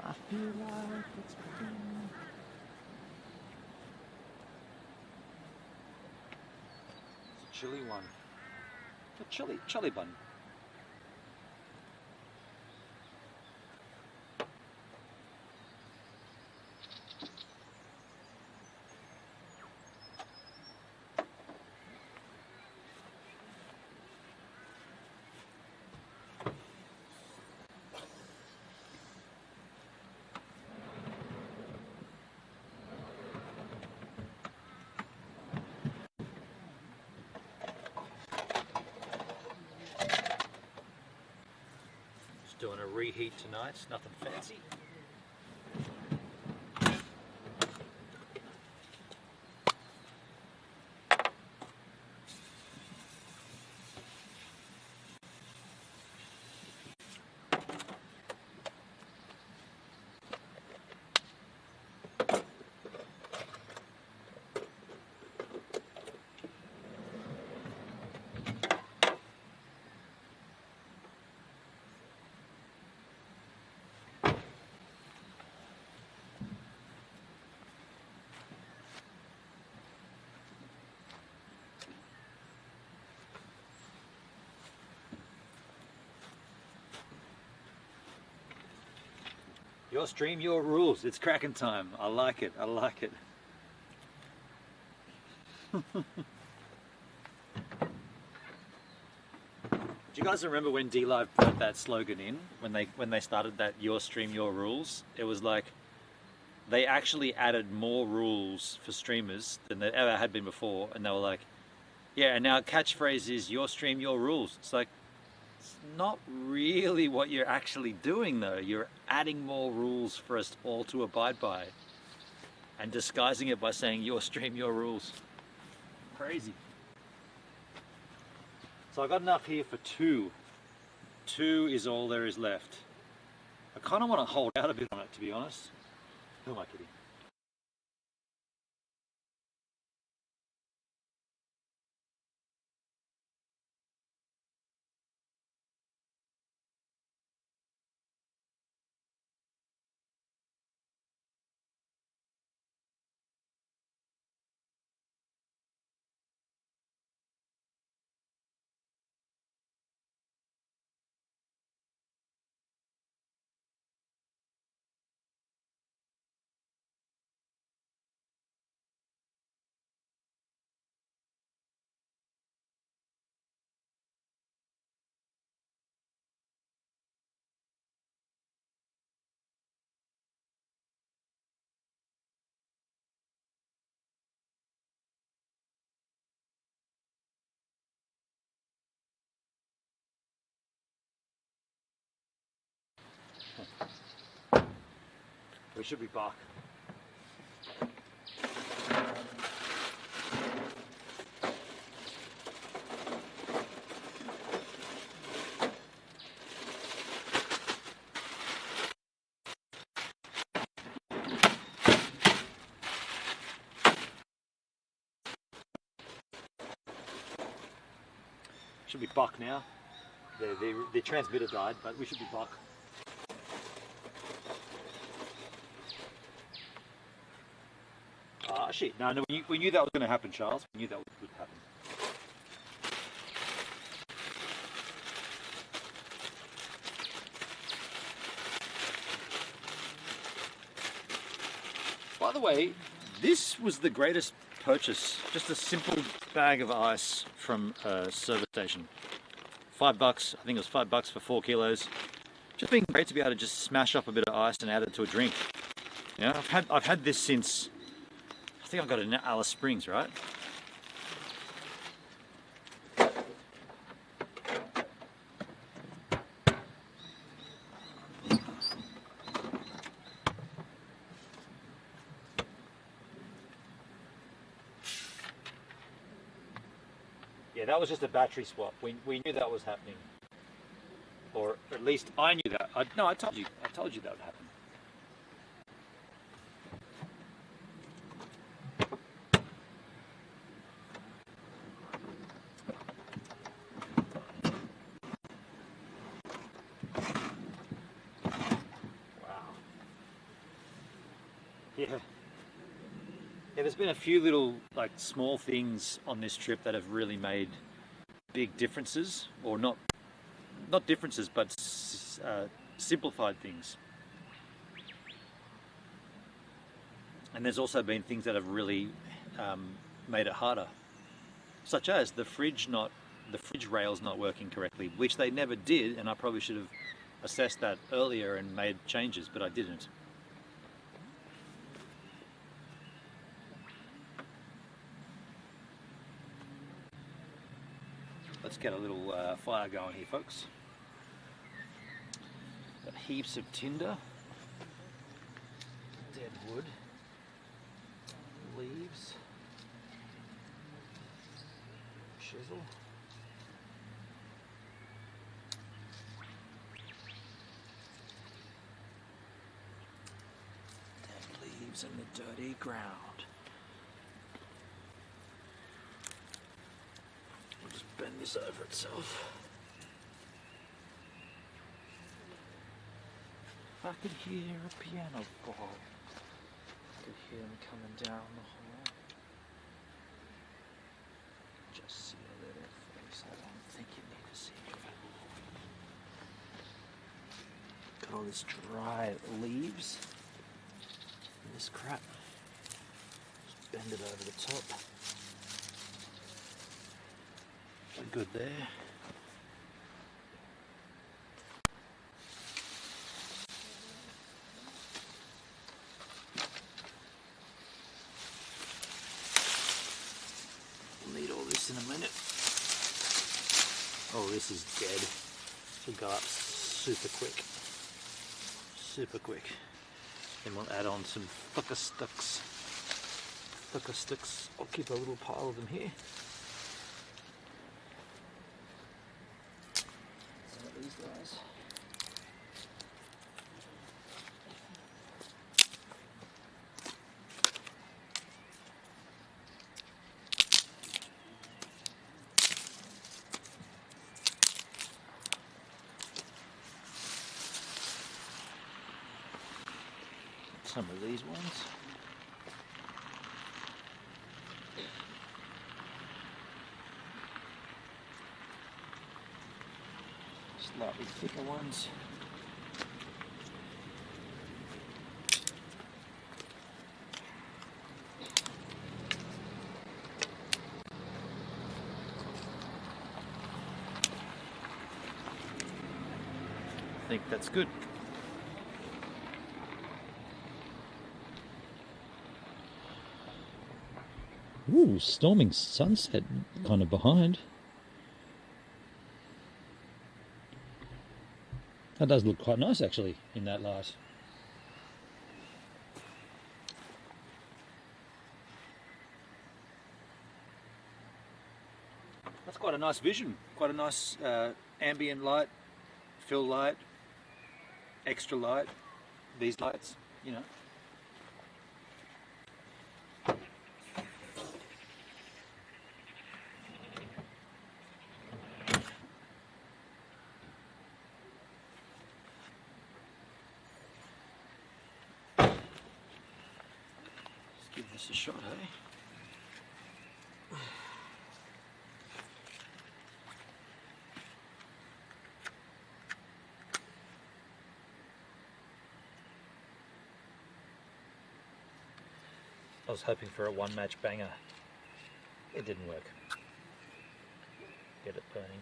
I feel like it's cracking. It's a chili one. A chili bun. Doing a reheat tonight, nothing fancy. Your stream, your rules. It's cracking time. I like it. I like it. Do you guys remember when D-Live put that slogan in when they started that your stream, your rules? It was like they actually added more rules for streamers than there ever had been before, and they were like, yeah, and now catchphrase is your stream, your rules. It's like, it's not really what you're actually doing though. You're adding more rules for us all to abide by and disguising it by saying your stream, your rules. Crazy. So I got enough here for 2. 2 is all there is left. I kind of want to hold out a bit on it, to be honest. Who am I kidding? We should be back. Should be buck now. The transmitter died, but we should be buck. Ah, shit. No, we knew that was going to happen, Charles. We knew that would happen. By the way, this was the greatest purchase. Just a simple bag of ice from a service station. $5. I think it was $5 for 4 kilos. Just been great to be able to just smash up a bit of ice and add it to a drink. Yeah, I've had this since, I think I got it in Alice Springs, right? Yeah, that was just a battery swap. We knew that was happening, or at least I knew that. I told you that would happen. Yeah. Yeah, there's been a few little, like, small things on this trip that have really made big differences, or not differences, but simplified things. And there's also been things that have really made it harder, such as the fridge rails not working correctly, which they never did, and I probably should have assessed that earlier and made changes, but I didn't. Let's get a little fire going here, folks. Got heaps of tinder, dead wood, leaves, chisel. Dead leaves and the dirty ground. We'll just bend this over itself. I could hear a piano fall. I could hear him coming down the hall. Just see a little face. I don't think you need to see it. Got all this dry leaves and this crap. Just bend it over the top. We're good there. In a minute. Oh, this is dead. This will go up super quick. Super quick. Then we'll add on some fucker sticks. Fucker sticks. I'll keep a little pile of them here. Some of these guys. Some of these ones. Slightly thicker ones. I think that's good. Ooh, storming sunset kind of behind. That does look quite nice actually in that light. That's quite a nice vision, quite a nice ambient light, fill light, extra light, these lights, you know. Give this a shot, eh? I was hoping for a one-match banger. It didn't work. Get it burning.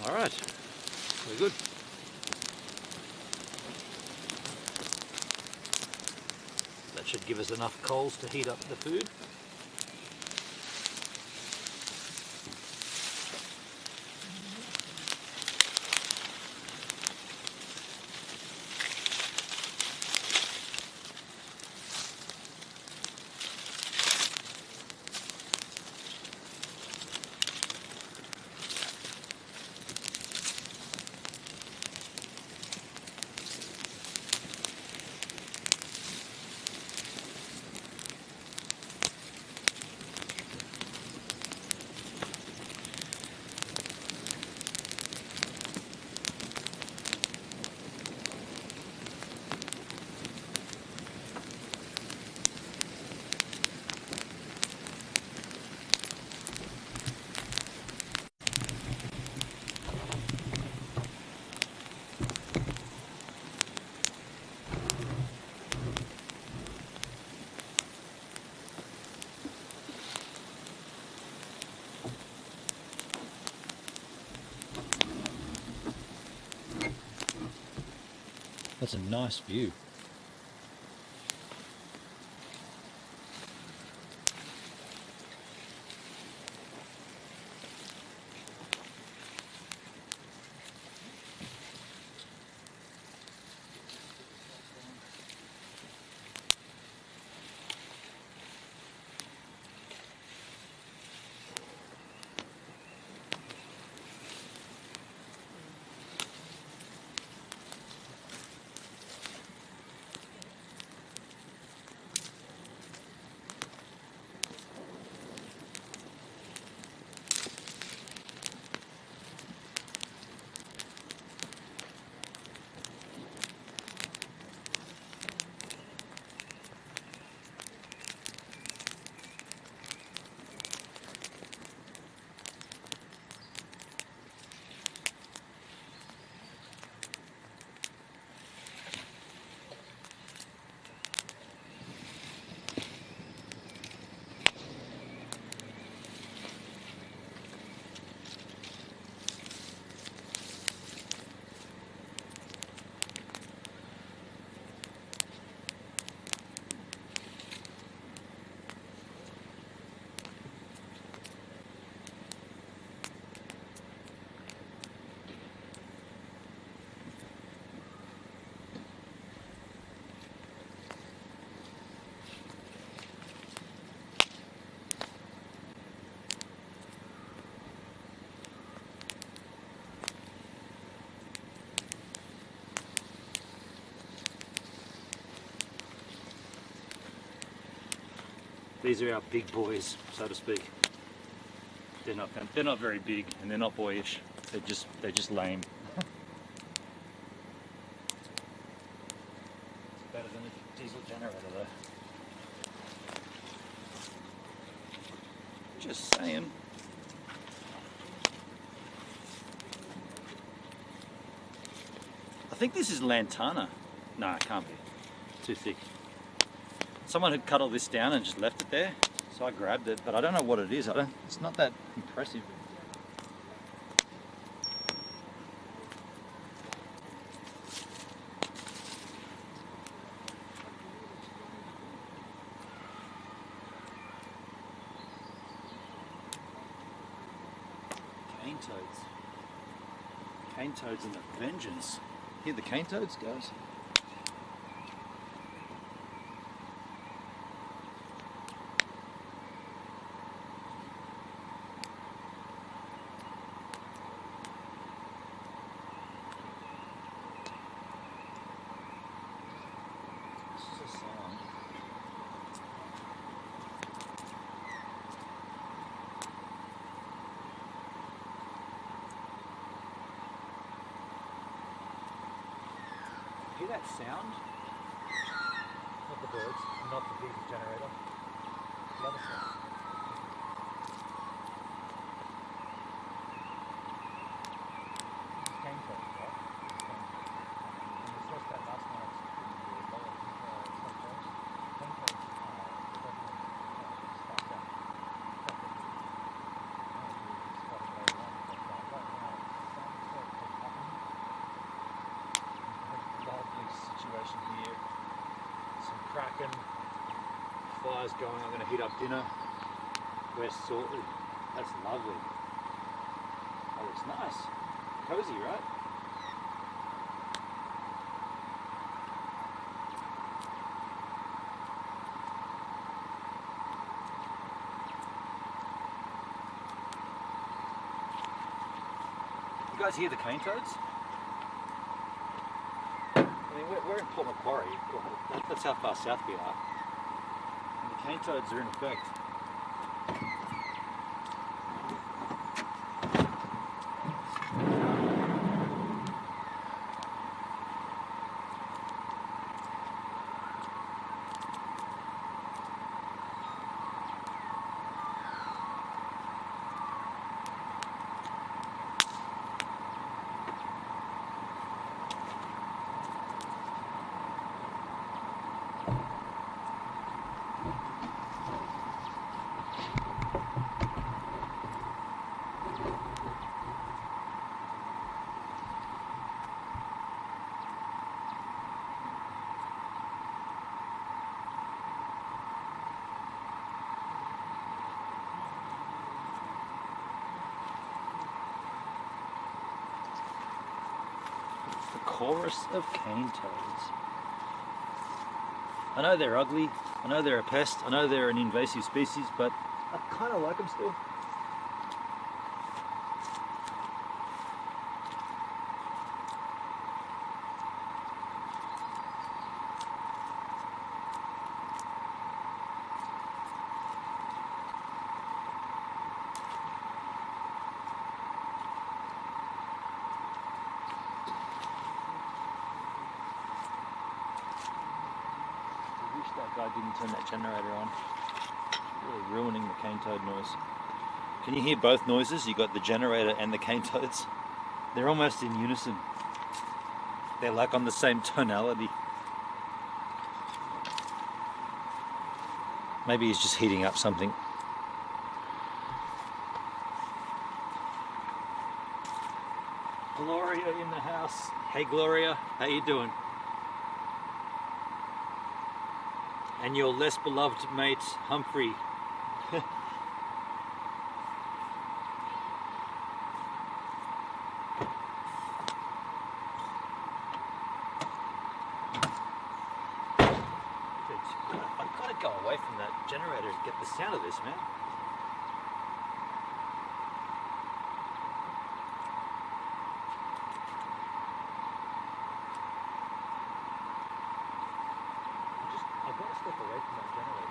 All right, very good. That should give us enough coals to heat up the food. That's a nice view. These are our big boys, so to speak. They're not very big, and they're not boyish. They're just lame. It's better than a diesel generator, though. Just saying. I think this is lantana. No, it can't be. Too thick. Someone had cut all this down and just left it there, so I grabbed it, but I don't know what it is. It's not that impressive. Cane toads. Cane toads and a vengeance. Hear the cane toads, guys? Hear that sound? Not the birds, not the diesel generator. The other sound. This is cane toads, right? This is cane toads. And we stressed that last night in the Ellenborough snowstorms. Cane toads start out. cracking. Fire's going. I'm going to heat up dinner. We're sorted. That's lovely. That looks nice. Cozy, right? You guys hear the cane toads? I mean, we're in Port Macquarie. That's how far south we are. And the cane toads are in effect. Chorus of cane toads. I know they're ugly, I know they're a pest, I know they're an invasive species, but I kind of like them still. That guy didn't turn that generator on. Really ruining the cane toad noise. Can you hear both noises? You got the generator and the cane toads. They're almost in unison. They're like on the same tonality. Maybe he's just heating up something. Gloria in the house. Hey Gloria, how you doing? And your less beloved mate, Humphrey. I've got to go away from that generator to get the sound of this, man. I've got to step away from that generator.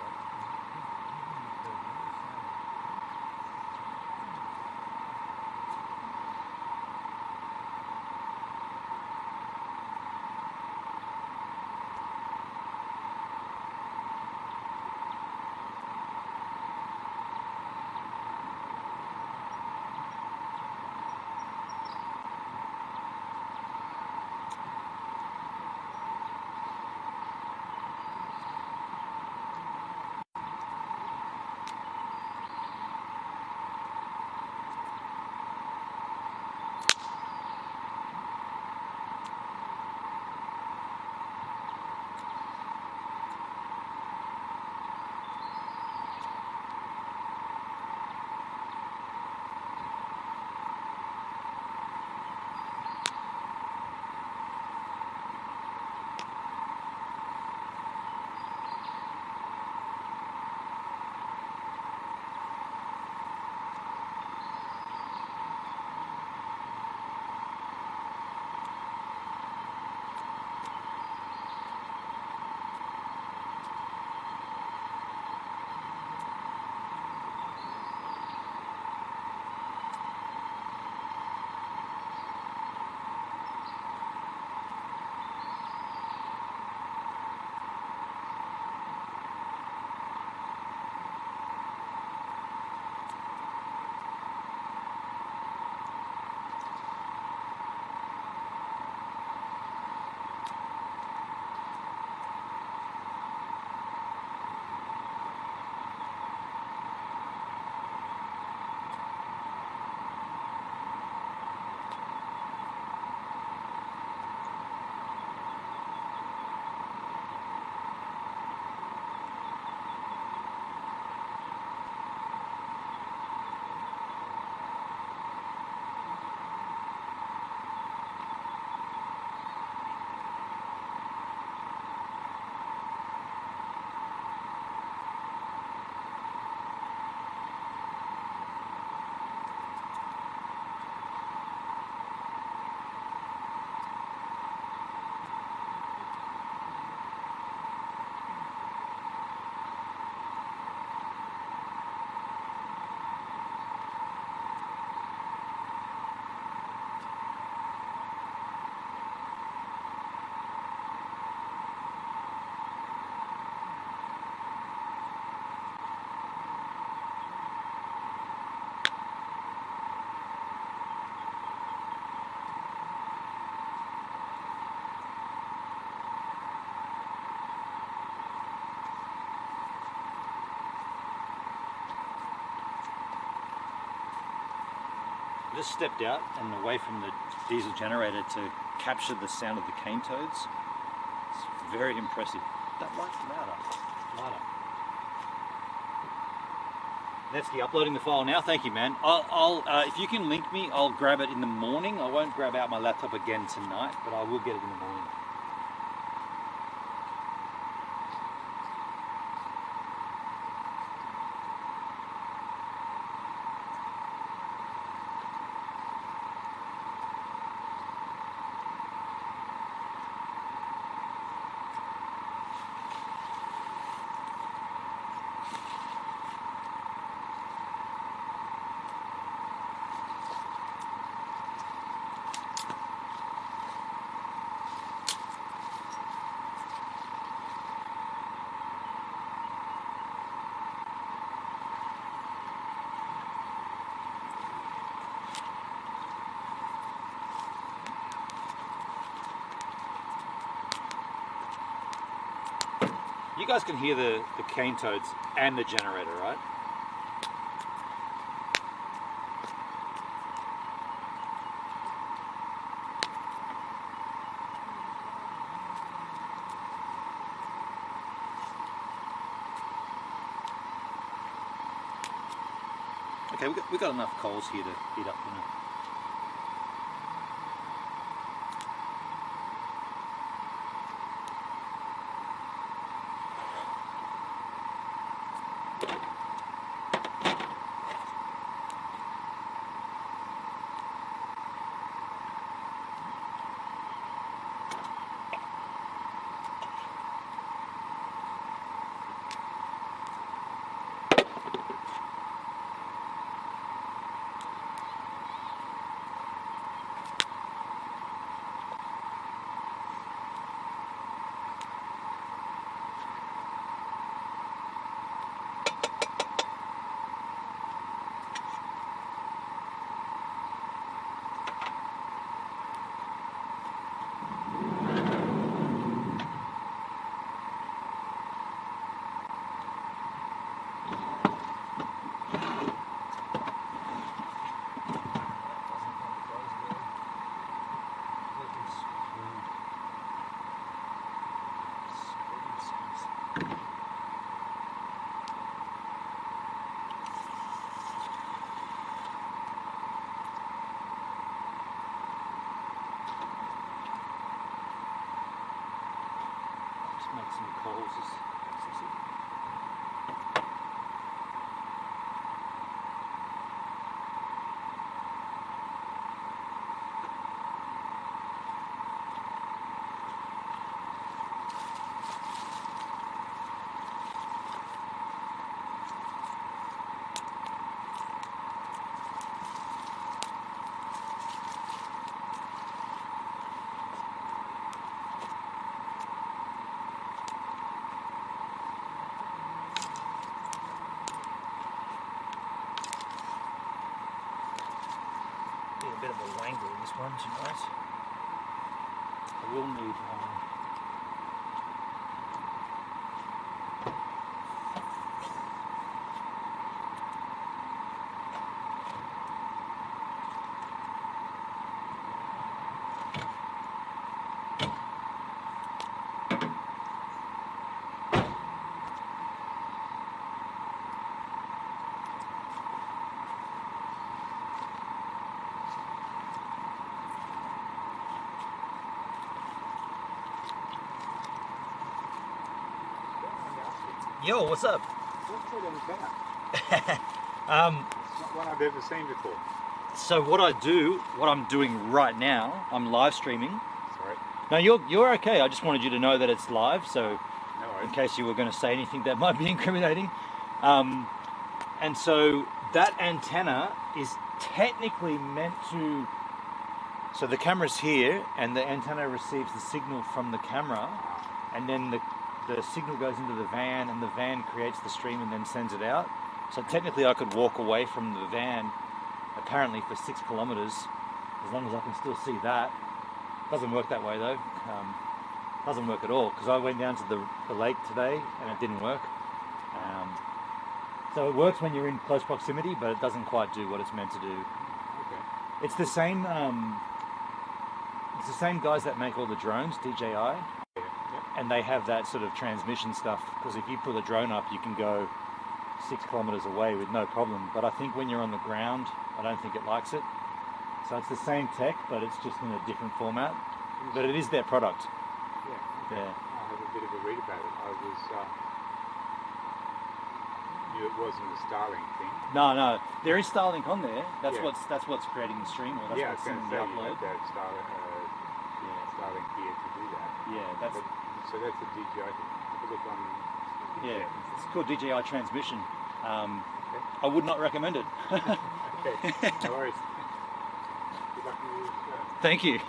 I just stepped out and away from the diesel generator to capture the sound of the cane toads. It's very impressive. That light's louder. Nevsky, uploading the file now. Thank you, man. I'll if you can link me, I'll grab it in the morning. I won't grab out my laptop again tonight, but I will get it in the morning. You guys can hear the cane toads and the generator, right? Okay, we got enough coals here to heat up dinner. Make some coals. A bit of a wangle in this one tonight. I will need Yo, what's up? What's it all about? It's not one I've ever seen before. So what I'm doing right now, I'm live streaming. Sorry. No, you're okay. I just wanted you to know that it's live, so No worries. in case you were going to say anything that might be incriminating. And so that antenna is technically meant to, so the camera's here and the antenna receives the signal from the camera, and then the signal goes into the van and the van creates the stream and then sends it out. So technically I could walk away from the van apparently for 6 kilometers as long as I can still see that. Doesn't work that way though. Doesn't work at all because I went down to the lake today and it didn't work. So it works when you're in close proximity, but it doesn't quite do what it's meant to do. Okay. It's the same. It's the same guys that make all the drones, DJI, and they have that sort of transmission stuff. Because if you put a drone up, you can go 6 kilometers away with no problem. But I think when you're on the ground, I don't think it likes it. So it's the same tech, but it's just in a different format. But it is their product. Yeah. Yeah. I have a bit of a read about it. I was knew it wasn't a Starlink thing. No, there is Starlink on there. That's Yeah. what's creating the stream, or that's Yeah, I was what's going sending to the say you upload. have to have Starlink gear to do that. Yeah, that's So that's the DJI thing. Have a look on. yeah. It's called DJI transmission. I would not recommend it. Okay, no worries. Good luck with your show. Thank you.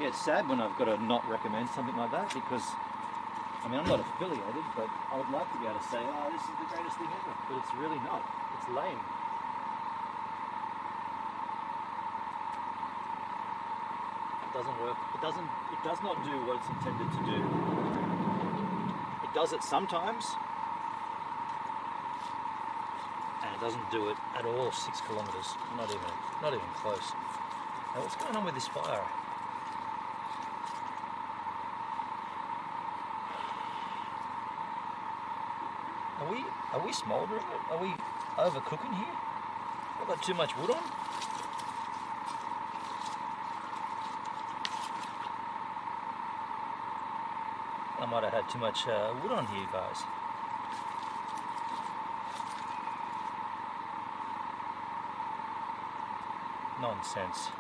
Yeah, it's sad when I've got to not recommend something like that because, I mean, I'm not affiliated, but I would like to be able to say, oh, this is the greatest thing ever, but it's really not. It's lame. It doesn't work. It does not do what it's intended to do. It does it sometimes, and it doesn't do it at all 6 kilometers. Not even close. Now, what's going on with this fire? Are we smouldering it? Are we overcooking here? I've got too much wood on? I might have had too much wood on here, guys. Nonsense.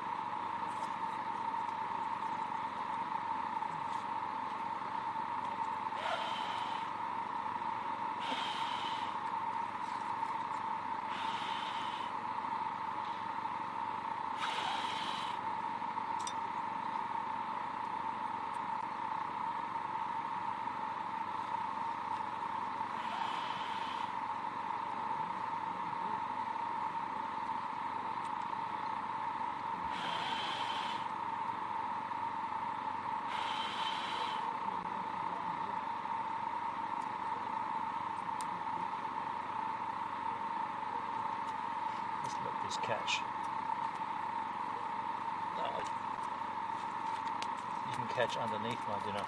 Let's let this catch. Oh, you can catch underneath my dinner.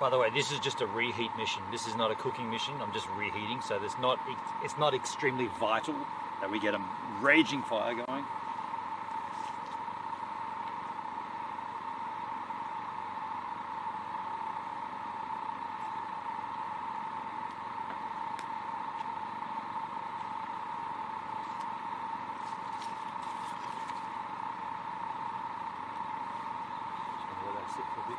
By the way, this is just a reheat mission. This is not a cooking mission. I'm just reheating, so it's not extremely vital that we get a raging fire going. Just gonna let that sit for a bit.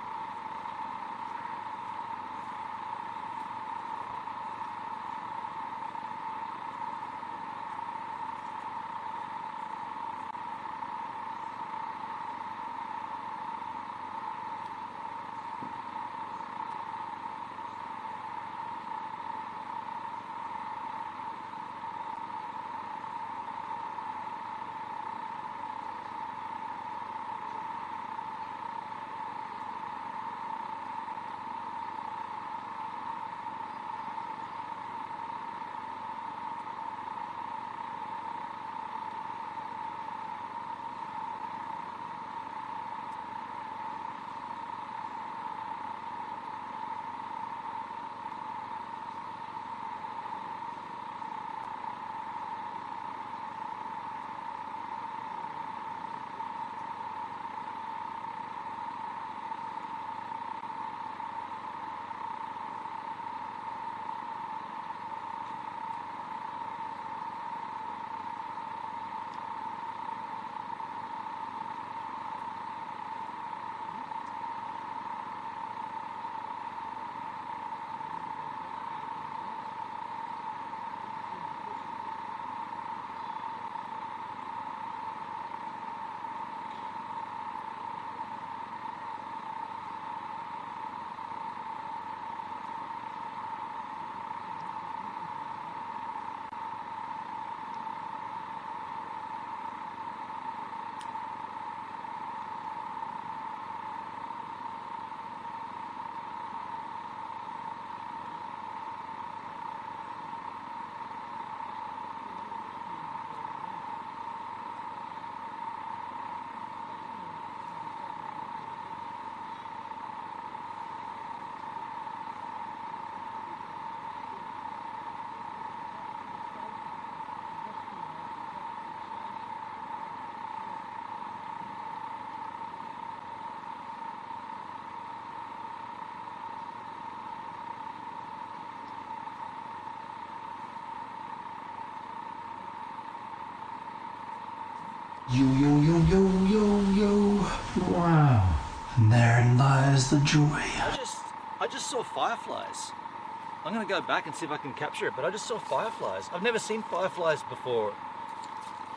Yo, yo, yo, yo, yo, yo. Wow. And therein lies the joy. I just saw fireflies. I'm gonna go back and see if I can capture it, but I just saw fireflies. I've never seen fireflies before,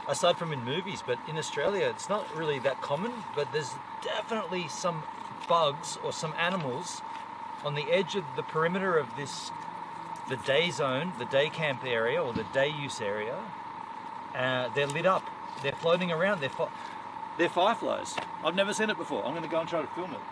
aside from in movies, but in Australia it's not really that common, but there's definitely some bugs or some animals on the edge of the perimeter of the day zone, the day camp area or the day use area. They're lit up, they're floating around, they're fireflies. I've never seen it before. I'm gonna go and try to film it.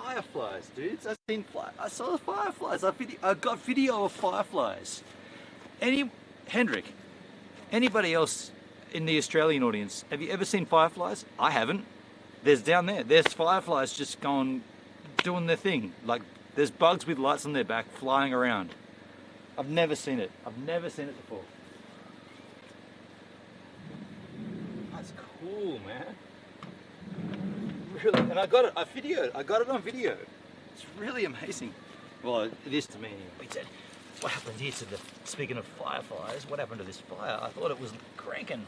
fireflies, dudes. I saw the fireflies. I got video of fireflies. Hendrik, anybody else in the Australian audience, have you ever seen fireflies? I haven't. There's down there. There's fireflies just doing their thing. Like, there's bugs with lights on their back flying around. I've never seen it. I've never seen it before. That's cool, man. Really, and I got it on video. It's really amazing. Well, it is to me anyway. He said, what happened here to speaking of fireflies, what happened to this fire? I thought it was cranking.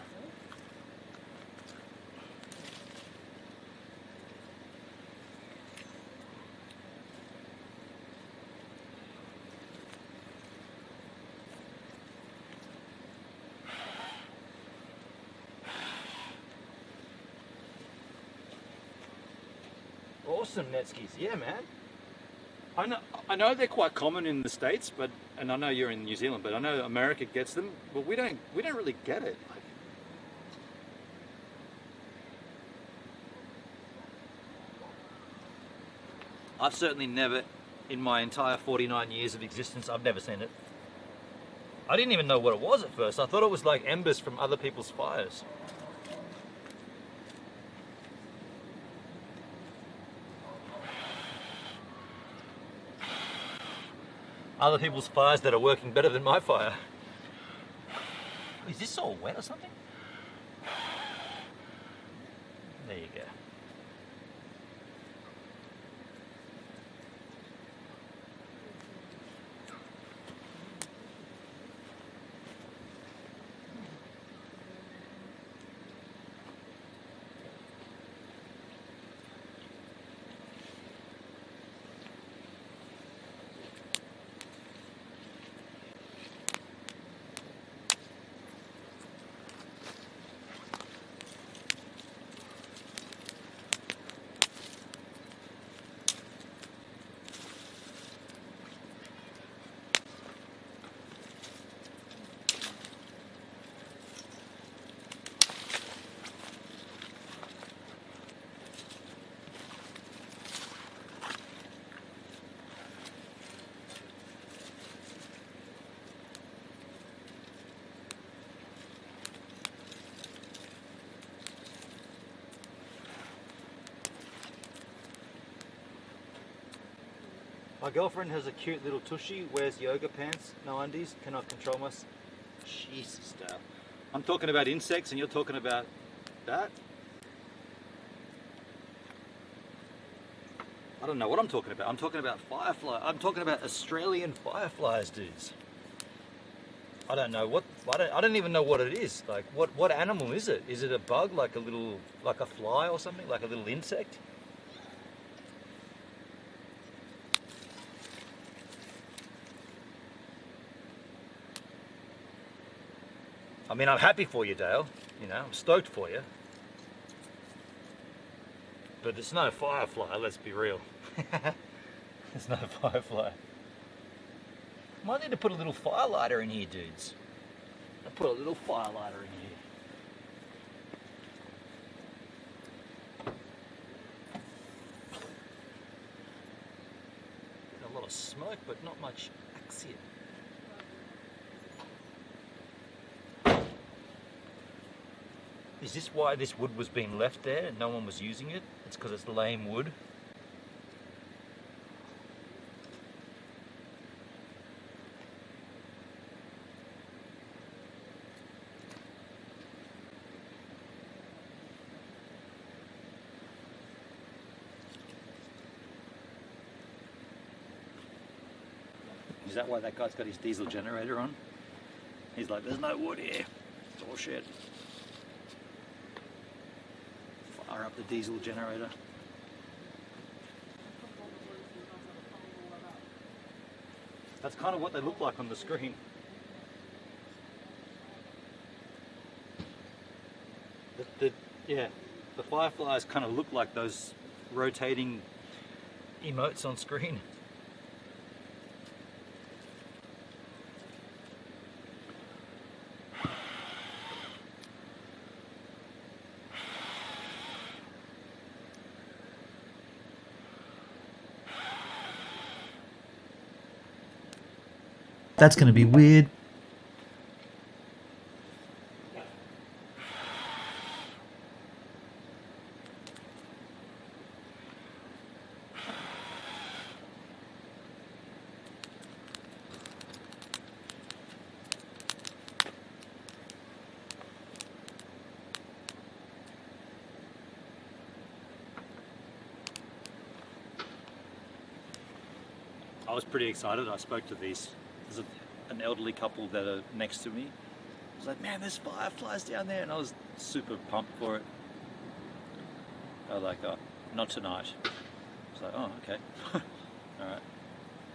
Awesome Netskis, yeah, man. I know they're quite common in the States, and I know you're in New Zealand, but I know America gets them, but we don't really get it. I've certainly never, in my entire 49 years of existence, I've never seen it. I didn't even know what it was at first. I thought it was like embers from other people's fires. Other people's fires that are working better than my fire. Is this all wet or something? There you go. My girlfriend has a cute little tushy, wears yoga pants, no undies, cannot control myself. Jesus, Dale. I'm talking about insects and you're talking about that? I don't know what I'm talking about. I'm talking about firefly. I'm talking about Australian fireflies, dudes. I don't know what, I don't even know what it is. Like, what animal is it? Is it a bug, like a fly or something, like a little insect? I mean, I'm happy for you, Dale. You know, I'm stoked for you. But it's no firefly, let's be real. It's no firefly. Might need to put a little firelighter in here, dudes. I'll put a little firelighter in here. A lot of smoke, but not much axia. Is this why this wood was being left there and no one was using it? It's because it's lame wood. Is that why that guy's got his diesel generator on? He's like, there's no wood here. It's all shit. Fire up the diesel generator. That's kind of what they look like on the screen. Yeah, the fireflies kind of look like those rotating emotes on screen. That's going to be weird. I was pretty excited. I spoke to there's an elderly couple that are next to me. I was like, man, there's fireflies down there, and I was super pumped for it. I was like, oh, not tonight. I was like, oh, okay. All right,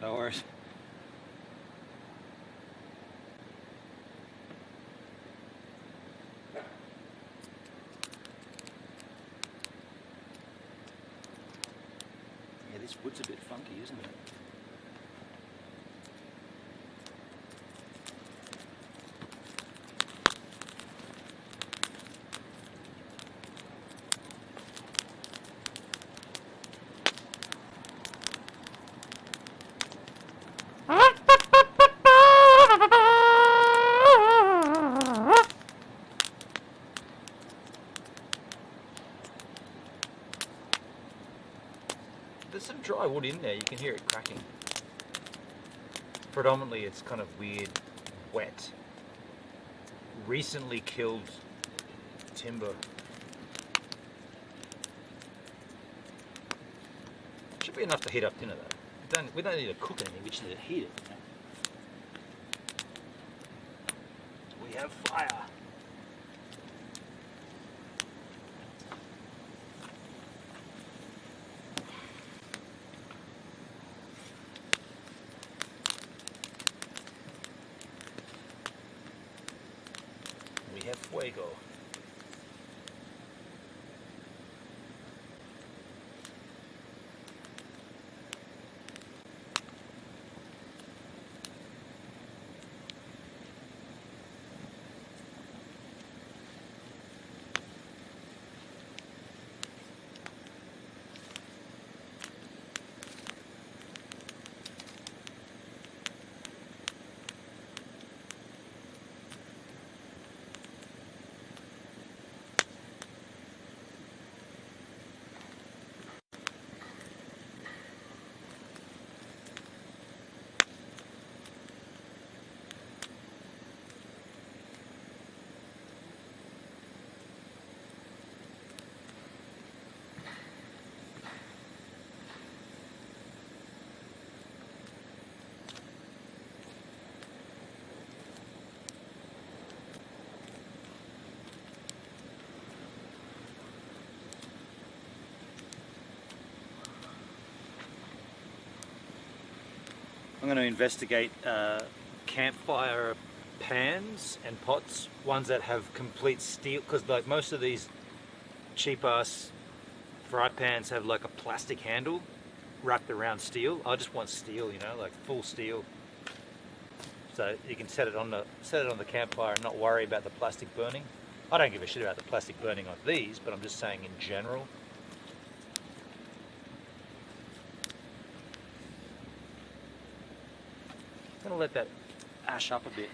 no worries. Yeah, this wood's a bit funky, isn't it? There's some dry wood in there, you can hear it cracking. Predominantly it's kind of weird, wet, recently killed timber. Should be enough to heat up dinner though. We don't need to cook anything, we just need to heat it. You know? We have fire. We have fuego. I'm going to investigate campfire pans and pots, ones that have complete steel, because like most of these cheap ass fry pans have like a plastic handle wrapped around steel. I just want steel, you know, like full steel, so you can set it on the campfire and not worry about the plastic burning. I don't give a shit about the plastic burning on these, but I'm just saying in general. I'm gonna let that ash up a bit.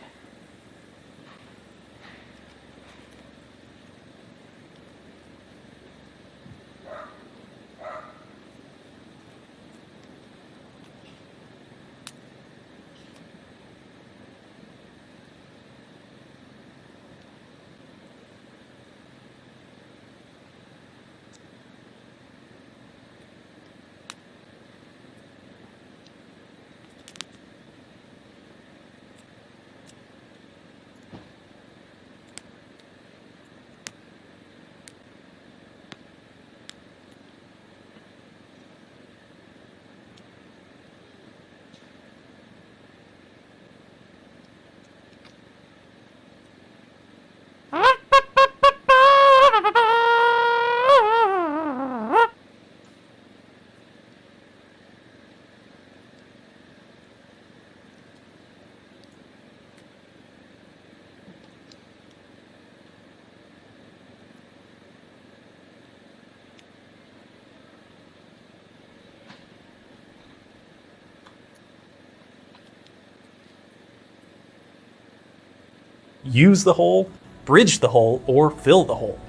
use the hole, bridge the hole, or fill the hole.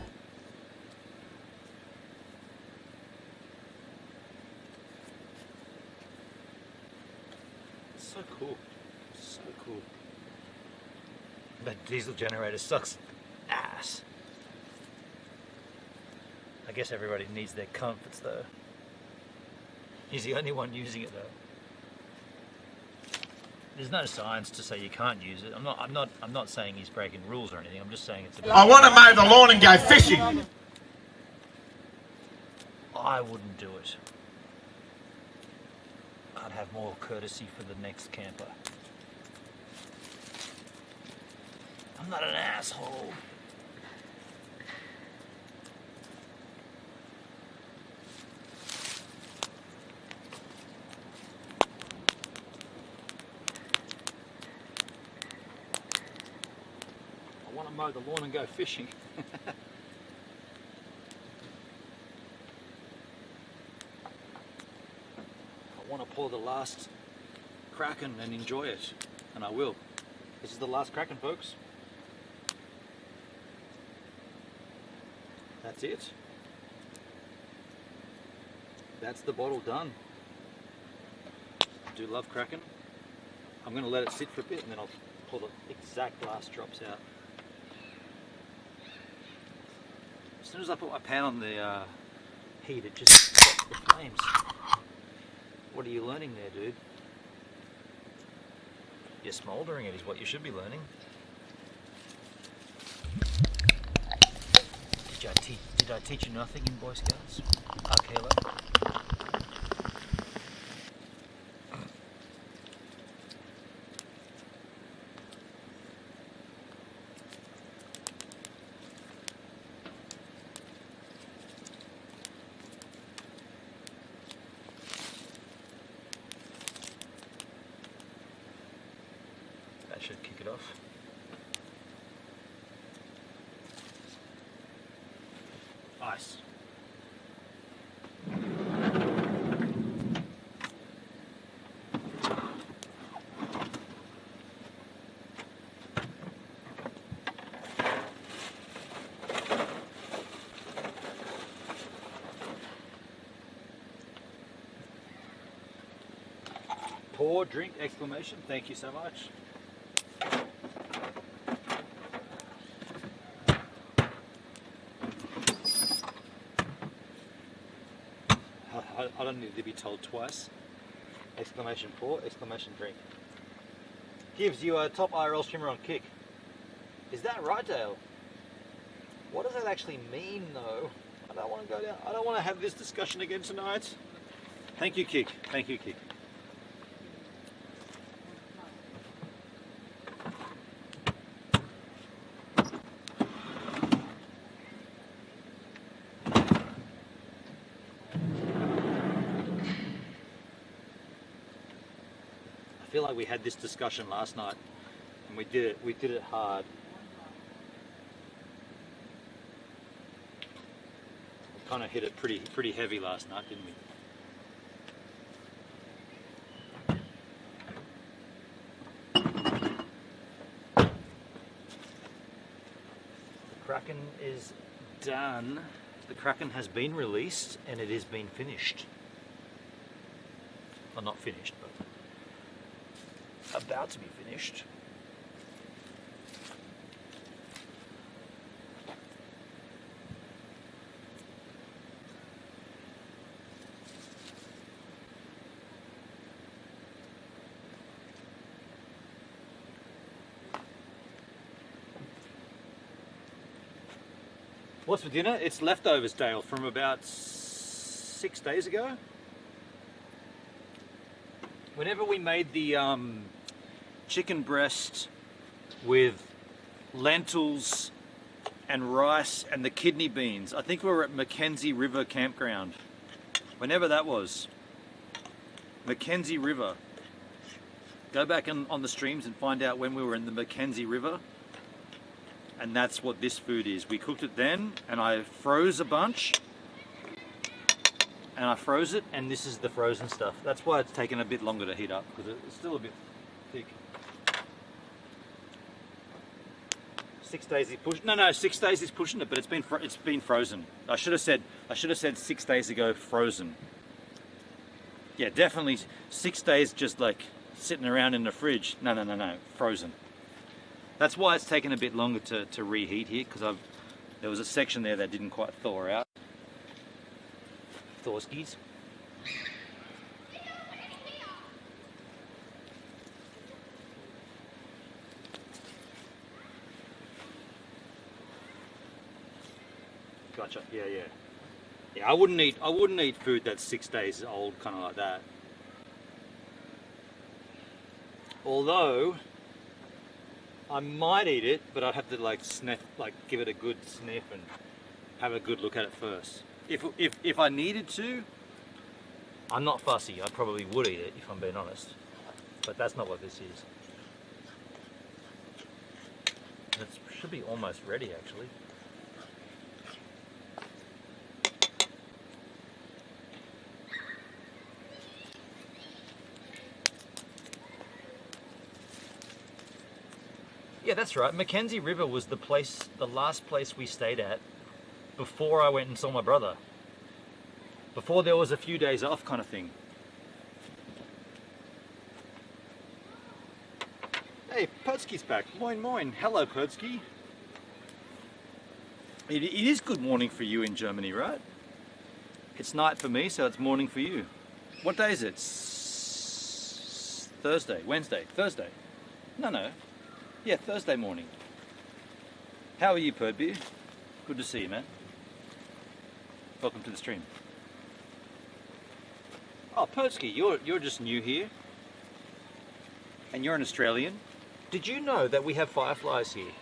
So cool. So cool. That diesel generator sucks ass. I guess everybody needs their comforts though. He's the only one using it though. There's no science to say you can't use it. I'm not saying he's breaking rules or anything. I'm just saying it's a bit... I want to mow the lawn and go fishing. I wouldn't do it. I'd have more courtesy for the next camper. I'm not an asshole. I want to mow the lawn and go fishing. I want to pour the last Kraken and enjoy it, and I will. This is the last Kraken, folks. That's it. That's the bottle done. I do love Kraken. I'm going to let it sit for a bit and then I'll pull the exact last drops out. As soon as I put my pan on the heat, it just stops the flames. What are you learning there, dude? You're smouldering it is what you should be learning. Did I teach you nothing in Boy Scouts? Caleb. That should kick it off. Ice. Pour, drink, exclamation. Thank you so much. I don't need to be told twice. Exclamation pour, exclamation drink. Gives you a top IRL streamer on Kick. Is that right, Dale? What does that actually mean, though? I don't want to go down. I don't want to have this discussion again tonight. Thank you, Kick. Thank you, Kick. I feel like we had this discussion last night, and we did it hard. We kind of hit it pretty heavy last night, didn't we? The Kraken is done. The Kraken has been released, and it has been finished. Well, not finished, but about to be finished. What's for dinner? It's leftovers, Dale, from about 6 days ago. Whenever we made the chicken breast with lentils and rice and the kidney beans, I think we were at Mackenzie River Campground. Whenever that was. Mackenzie River. Go back on the streams and find out when we were in the Mackenzie River. And that's what this food is. We cooked it then, and I froze a bunch. And I froze it, and this is the frozen stuff. That's why it's taken a bit longer to heat up, because it's still a bit thick. 6 days is pushing. No, 6 days is pushing it, but it's been frozen. I should have said 6 days ago frozen. Yeah, definitely 6 days just like sitting around in the fridge. No, frozen. That's why it's taken a bit longer to reheat here, because there was a section there that didn't quite thaw out. Thawskies. Gotcha. Yeah. I wouldn't eat food that's 6 days old, kind of like that. Although I might eat it, but I'd have to like sniff, like give it a good sniff and have a good look at it first. If I needed to, I'm not fussy. I probably would eat it if I'm being honest. But that's not what this is. It should be almost ready actually. Yeah, that's right. Mackenzie River was the last place we stayed at before I went and saw my brother. Before there was a few days off kind of thing. Hey, Purdsky's back. Moin. Hello, Purdsky. It is good morning for you in Germany, right? It's night for me, so it's morning for you. What day is it? Thursday, Wednesday, Thursday. No. Yeah, Thursday morning. How are you, Perdbeer? Good to see you, man. Welcome to the stream. Oh, Perdsky, you're just new here, and you're an Australian. Did you know that we have fireflies here?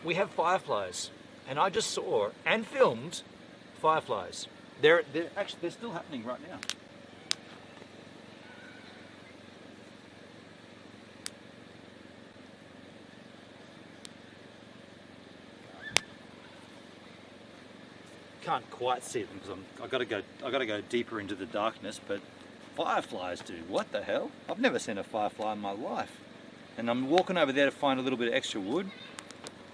We have fireflies, and I just saw and filmed fireflies. They're still happening right now. Can't quite see them because I gotta go deeper into the darkness, but fireflies, dude, what the hell? I've never seen a firefly in my life. And I'm walking over there to find a little bit of extra wood,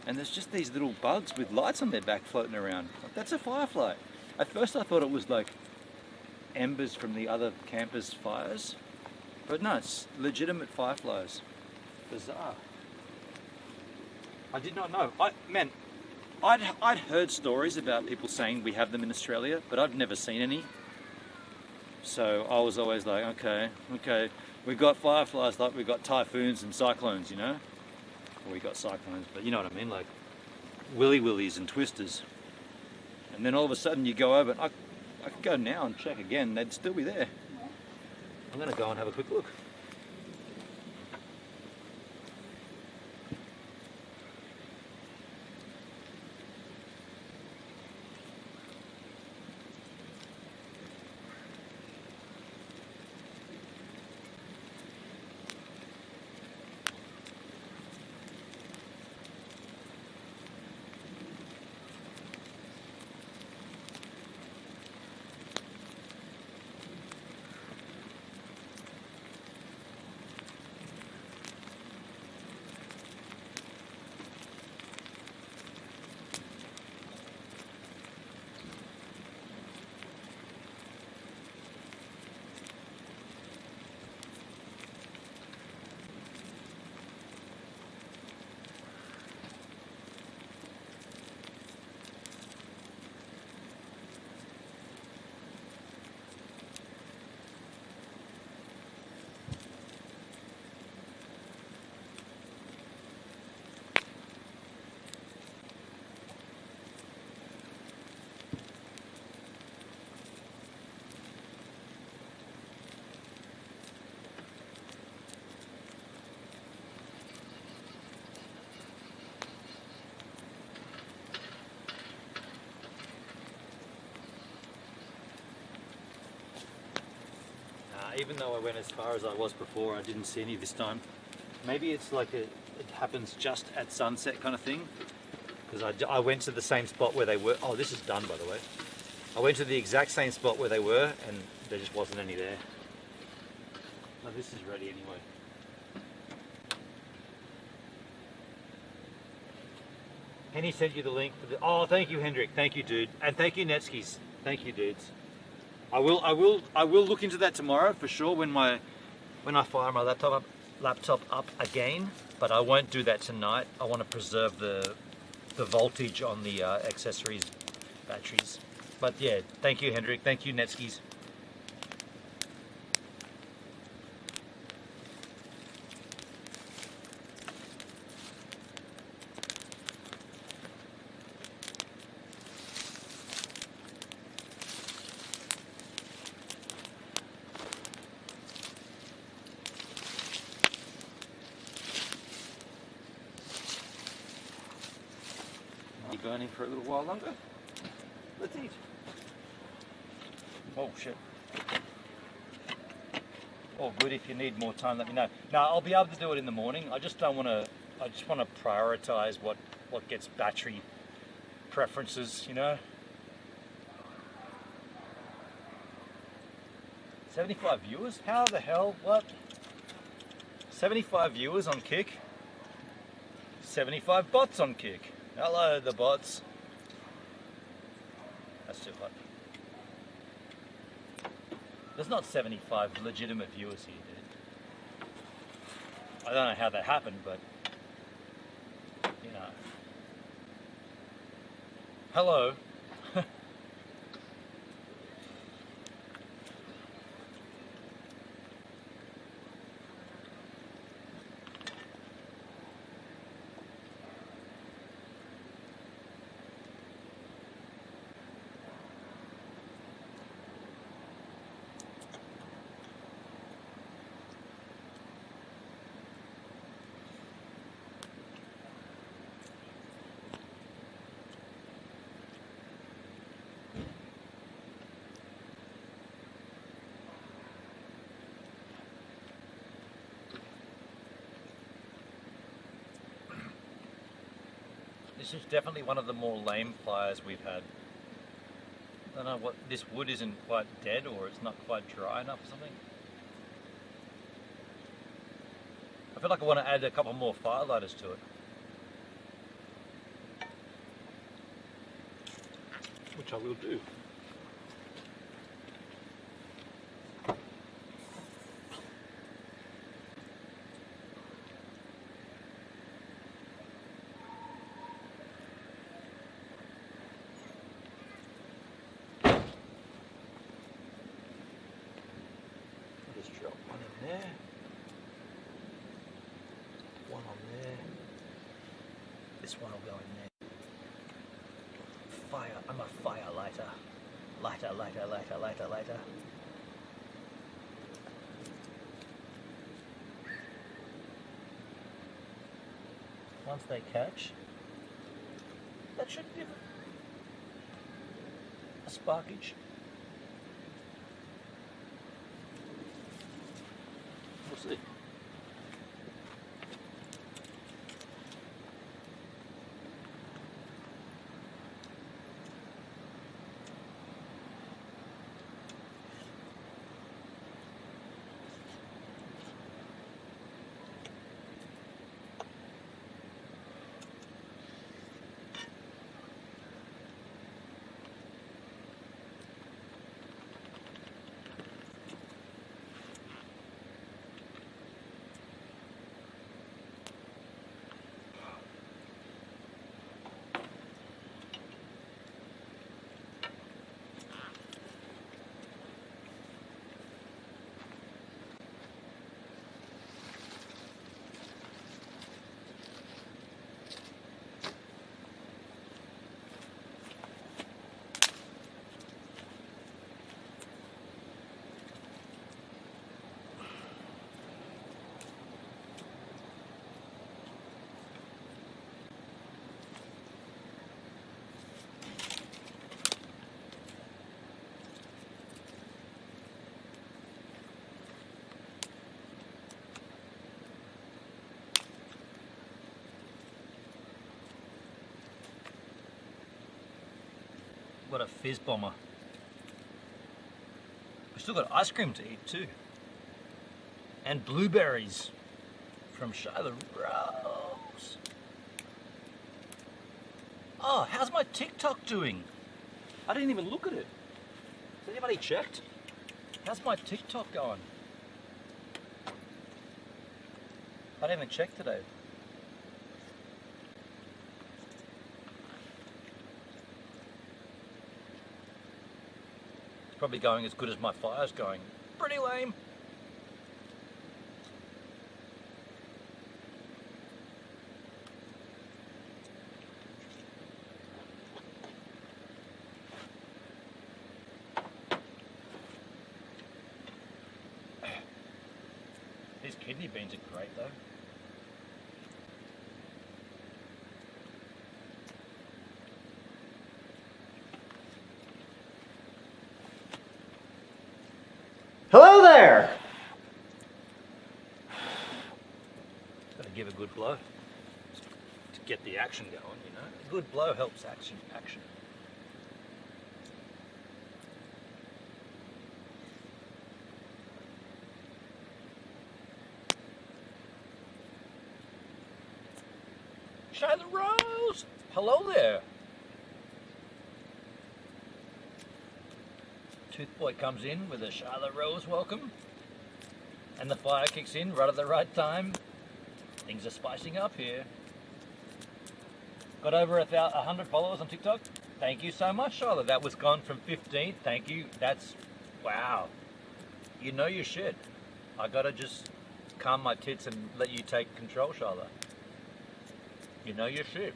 and there's just these little bugs with lights on their back floating around. Like, that's a firefly. At first I thought it was like embers from the other campers' fires, but no, it's legitimate fireflies. Bizarre. I did not know. I'd heard stories about people saying we have them in Australia, but I've never seen any. So I was always like, okay, we've got fireflies like we've got typhoons and cyclones, you know? Or we got cyclones, but you know what I mean, like willies and twisters. And then all of a sudden you go over, and I could go now and check again, they'd still be there. I'm gonna go and have a quick look. Even though I went as far as I was before, I didn't see any this time. Maybe it's like it happens just at sunset kind of thing. Because I went to the same spot where they were. Oh, this is done, by the way. I went to the exact same spot where they were, and there just wasn't any there. Oh, this is ready anyway. Henny sent you the link for the. Oh, thank you, Hendrik. Thank you, dude, and thank you, Netskis. Thank you, dudes. I will look into that tomorrow for sure when I fire my laptop up again. But I won't do that tonight. I want to preserve the voltage on the accessories batteries. But yeah, thank you, Hendrik. Thank you, Netskis. Burning for a little while longer. Let's eat. Oh shit. Oh good, if you need more time let me know. No, I'll be able to do it in the morning. I just don't want to, I just want to prioritize what gets battery preferences, you know. 75 viewers? How the hell? What? 75 viewers on Kick? 75 bots on Kick. Hello, the bots. That's too hot. There's not 75 legitimate viewers here, dude. I don't know how that happened, but you know. Hello. This is definitely one of the more lame fires we've had. I don't know what, this wood isn't quite dead or it's not quite dry enough or something. I feel like I want to add a couple more firelighters to it. Which I will do. This one will go in there. Fire, I'm a fire lighter. Lighter, lighter, lighter, lighter, lighter. Once they catch, that should give a sparkage. We'll see. What a fizz bomber. We've still got ice cream to eat too. And blueberries from Shiloh Rose. Oh, how's my TikTok doing? I didn't even look at it. Has anybody checked? How's my TikTok going? I didn't even check today. It's probably going as good as my fire's going. Pretty lame. These kidney beans are great though. Hello there! Gotta give a good blow to get the action going, you know. A good blow helps action. Shayla Rose! Hello there! Toothboy comes in with a Shayla Rose welcome. And the fire kicks in right at the right time. Things are spicing up here. Got over 100 followers on TikTok. Thank you so much, Shayla. That was gone from 15. Thank you. That's, wow. You know your shit. I gotta just calm my tits and let you take control, Shayla. You know your shit.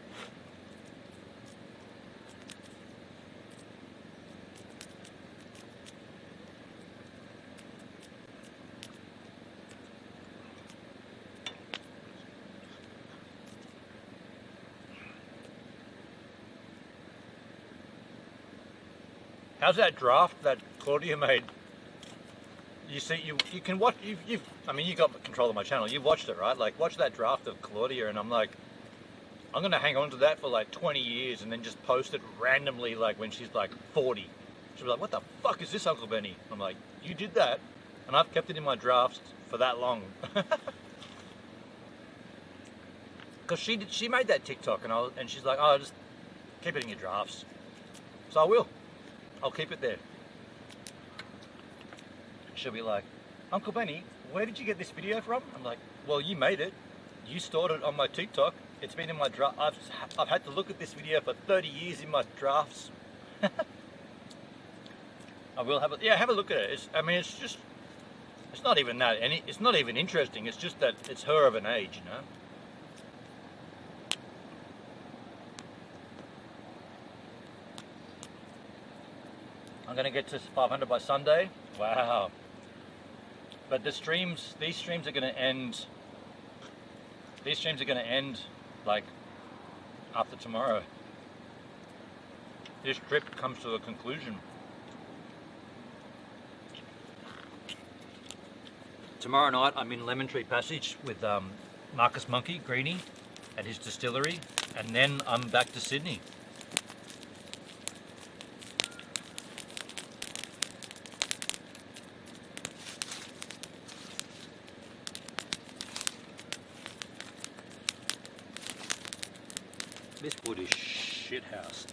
How's that draft that Claudia made? You see, you can watch. I mean, you got control of my channel. You've watched it, right? Like, watch that draft of Claudia, and I'm like, I'm gonna hang on to that for like 20 years, and then just post it randomly, like when she's like 40. She'll be like, "What the fuck is this, Uncle Benny?" I'm like, "You did that," and I've kept it in my drafts for that long. Because she made that TikTok, and she's like, "Oh, just keep it in your drafts." So I will. I'll keep it there. She'll be like, "Uncle Benny, where did you get this video from?" I'm like, "Well, you made it. You stored it on my TikTok. It's been in my draft. I've had to look at this video for 30 years in my drafts." I will have a, yeah, have a look at it. I mean, it's not even that, it's not even interesting. It's just that it's her of an age, you know. I'm gonna get to 500 by Sunday. Wow. But these streams are gonna end. These streams are gonna end like after tomorrow. This trip comes to a conclusion. Tomorrow night I'm in Lemon Tree Passage with Marcus Monkey, Greenie, at his distillery, and then I'm back to Sydney. This wood is shit house.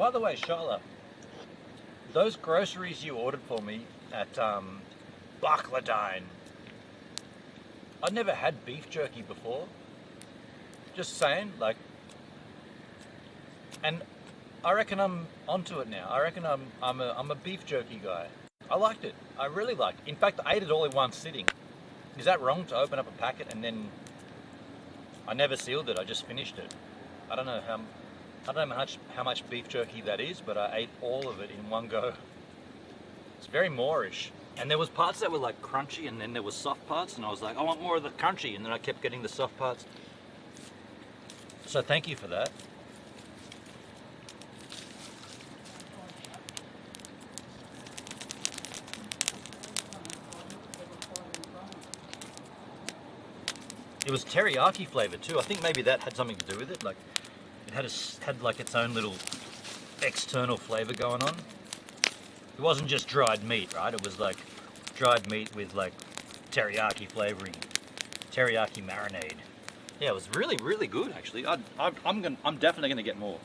By the way, Charlotte, those groceries you ordered for me at Barcladine, I'd never had beef jerky before. Just saying, like, and I reckon I'm onto it now. I reckon I'm a beef jerky guy. I liked it. I really liked it. In fact, I ate it all in one sitting. Is that wrong to open up a packet and then I never sealed it? I just finished it. I don't know how much beef jerky that is, but I ate all of it in one go. It's very Moorish. And there was parts that were like crunchy, and then there was soft parts, and I was like, I want more of the crunchy, and then I kept getting the soft parts. So thank you for that. It was teriyaki flavour too. I think maybe that had something to do with it. Like, it had like its own little external flavour going on. It wasn't just dried meat, right? It was like dried meat with like teriyaki flavouring, teriyaki marinade. Yeah, it was really, really good actually. I'm definitely gonna get more.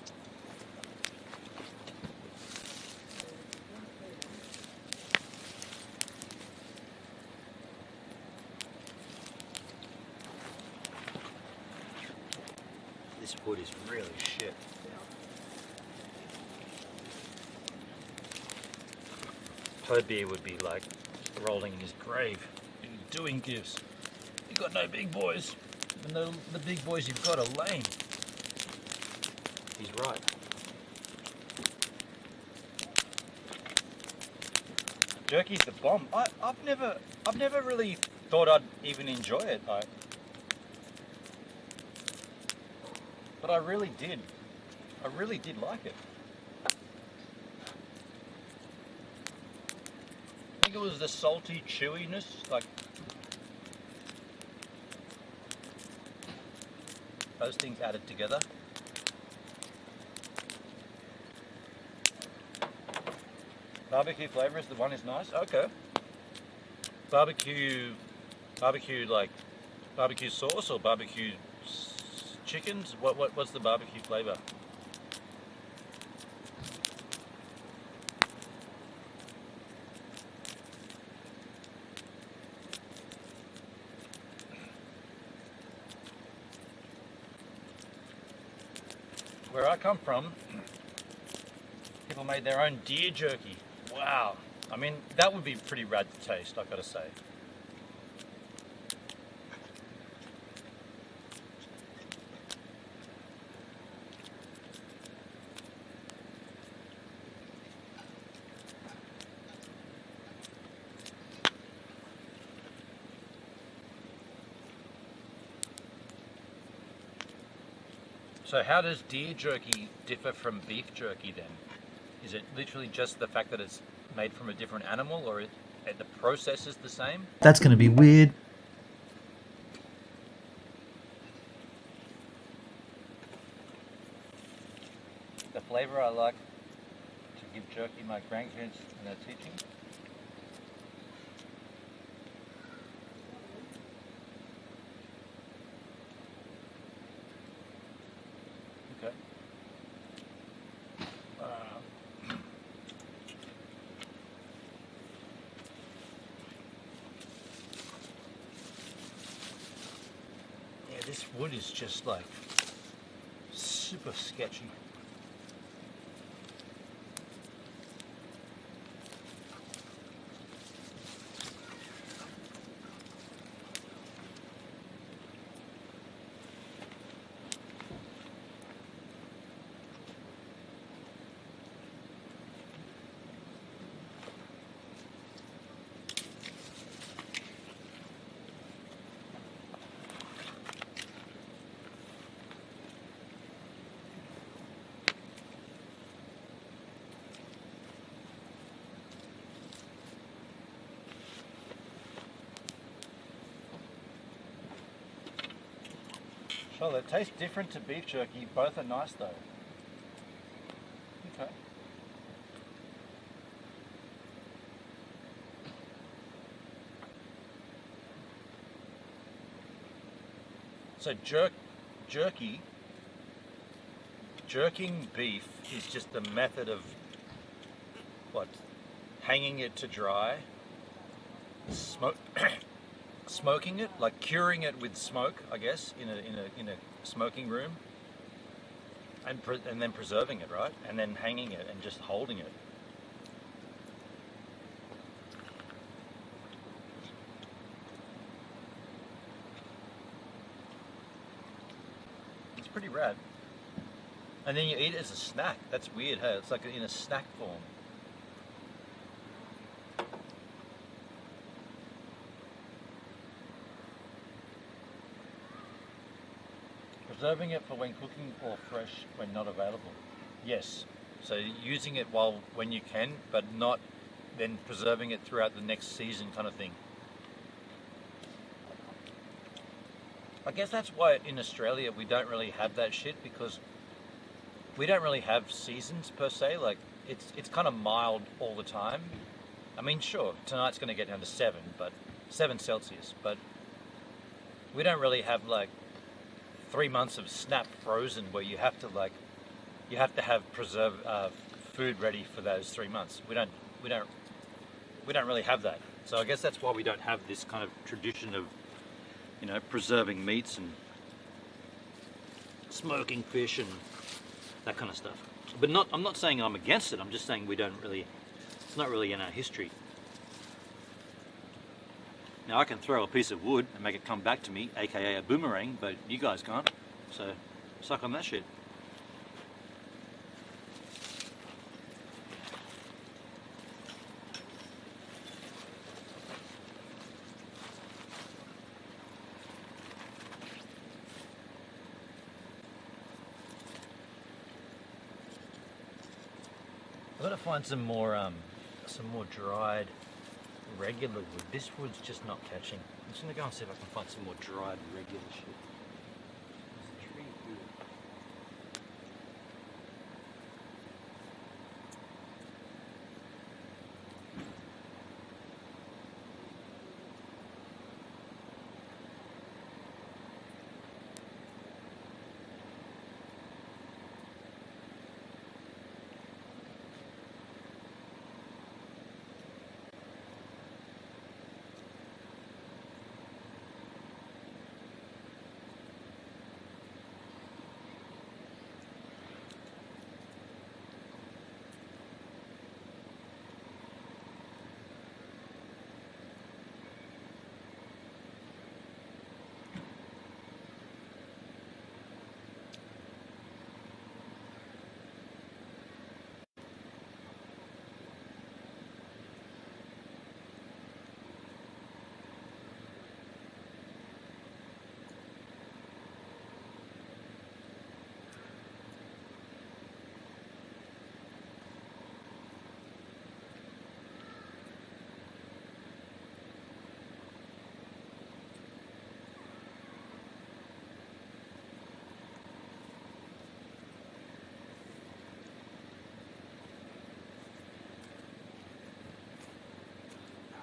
This wood is really shit. Beer would be like rolling in his grave. What are you doing, Gibbs? You got no big boys. And the big boys you've got are lame. He's right. Jerky's the bomb. I've never really thought I'd even enjoy it. But I really did. I really did like it. I think it was the salty chewiness, like those things added together. Barbecue flavour is the one is nice. Okay. Barbecue like barbecue sauce or barbecue chickens? What's the barbecue flavour? Where I come from, people made their own deer jerky. Wow. I mean, that would be pretty rad to taste, I've got to say. So how does deer jerky differ from beef jerky then? Is it literally just the fact that it's made from a different animal, or the process is the same? That's going to be weird. The flavour I like to give jerky my grandkids when they're teaching. Okay. Yeah, this wood is just like super sketchy. Well, they taste different to beef jerky. Both are nice though. Okay. So jerky jerking beef is just the method of what? Hanging it to dry, smoking it, like curing it with smoke, I guess, in a smoking room, and then preserving it, right? And then hanging it and just holding it. It's pretty rad. And then you eat it as a snack. That's weird, hey? It's like in a snack form. Preserving it for when cooking or fresh when not available. Yes. So using it when you can, but not then preserving it throughout the next season kind of thing. I guess that's why in Australia we don't really have that shit, because we don't really have seasons per se. Like it's kind of mild all the time. I mean, sure, tonight's going to get down to 7 Celsius, but we don't really have like 3 months of snap frozen where you have to have preserved food ready for those 3 months. We don't really have that. So I guess that's why we don't have this kind of tradition of, you know, preserving meats and smoking fish and that kind of stuff. But I'm not saying I'm against it. I'm just saying it's not really in our history. Now I can throw a piece of wood and make it come back to me, aka a boomerang, but you guys can't. So suck on that shit. I've got to find some more dried regular wood. This wood's just not catching. I'm just gonna go and see if I can find some more dried regular shit. There's a tree here.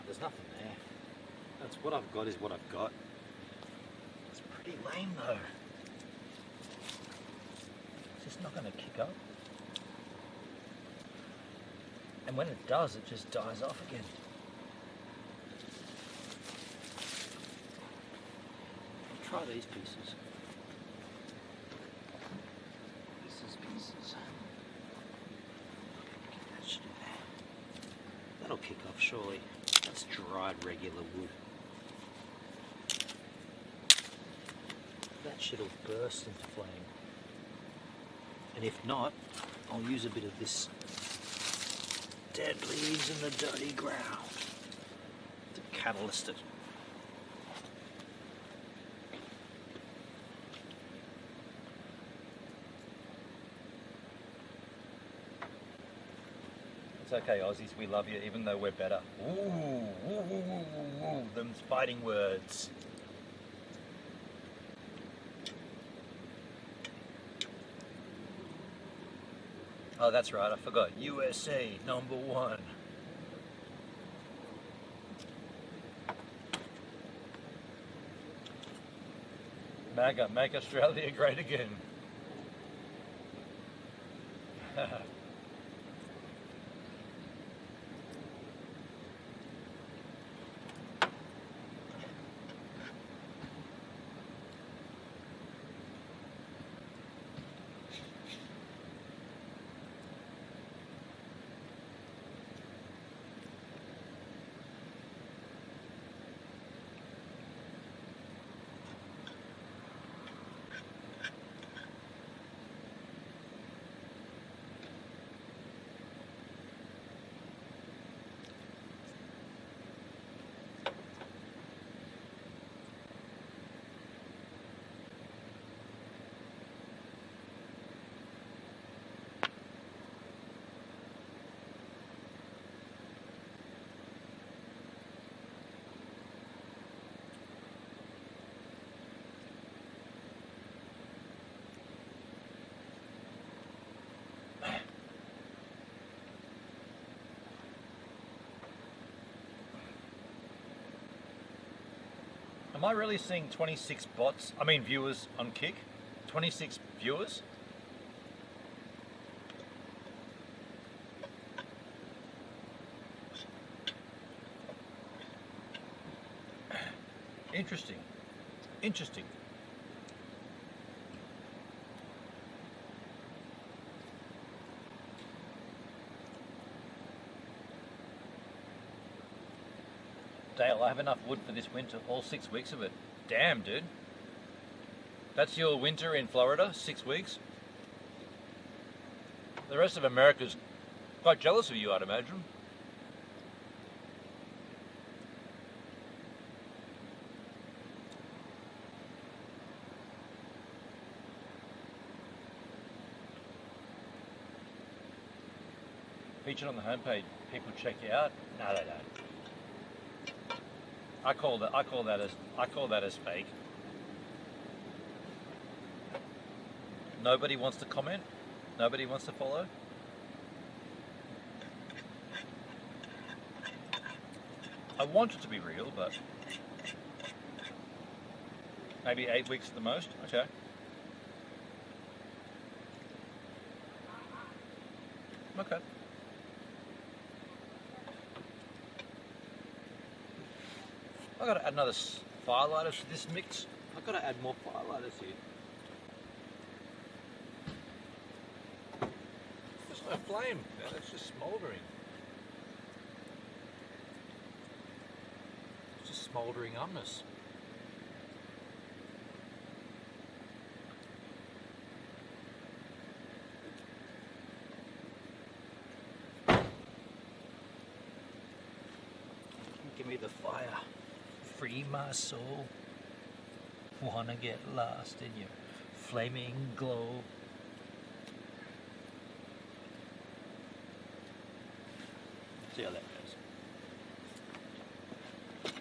There's nothing there. That's what I've got is what I've got. It's pretty lame though. It's just not going to kick up. And when it does, it just dies off again. I'll try these pieces. Pieces. Get that shit in there. That'll kick off surely. That's dried regular wood. That shit'll burst into flame. And if not, I'll use a bit of this dead leaves in the dirty ground to catalyst it. It's okay, Aussies, we love you even though we're better. Ooh, them's fighting words. Oh, that's right, I forgot. USA #1. MAGA, make Australia great again. Am I really seeing 26 bots? I mean viewers on Kick? 26 viewers? Interesting. Interesting. Dale, I have enough wood for this winter, all 6 weeks of it. Damn, dude. That's your winter in Florida, 6 weeks? The rest of America's quite jealous of you, I'd imagine. Featured on the homepage, people check you out. No, they don't. I call that as fake. Nobody wants to comment. Nobody wants to follow. I want it to be real, but maybe 8 weeks at the most. Okay. Okay. I've got to add another firelighters to this mix. I've got to add more firelighters here. There's no flame. It's just smouldering. It's just smouldering umness. Give me the fire. Free my soul. Wanna get lost in your flaming glow. See how that goes.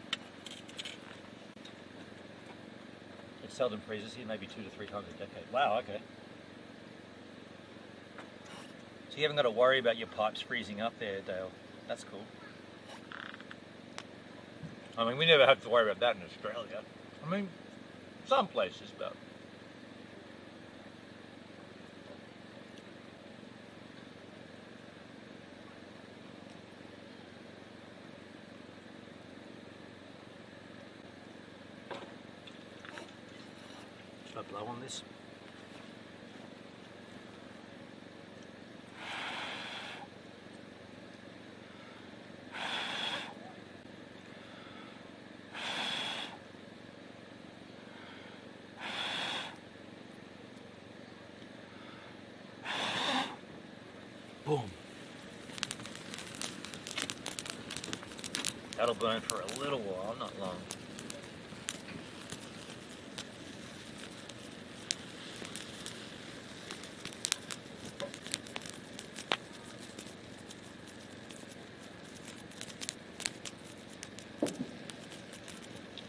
It seldom freezes here, maybe 2 to 3 times a decade. Wow, okay. So you haven't got to worry about your pipes freezing up there, Dale. That's cool. I mean, we never have to worry about that in Australia. I mean, some places, but... Should I blow on this? Boom. That'll burn for a little while, not long.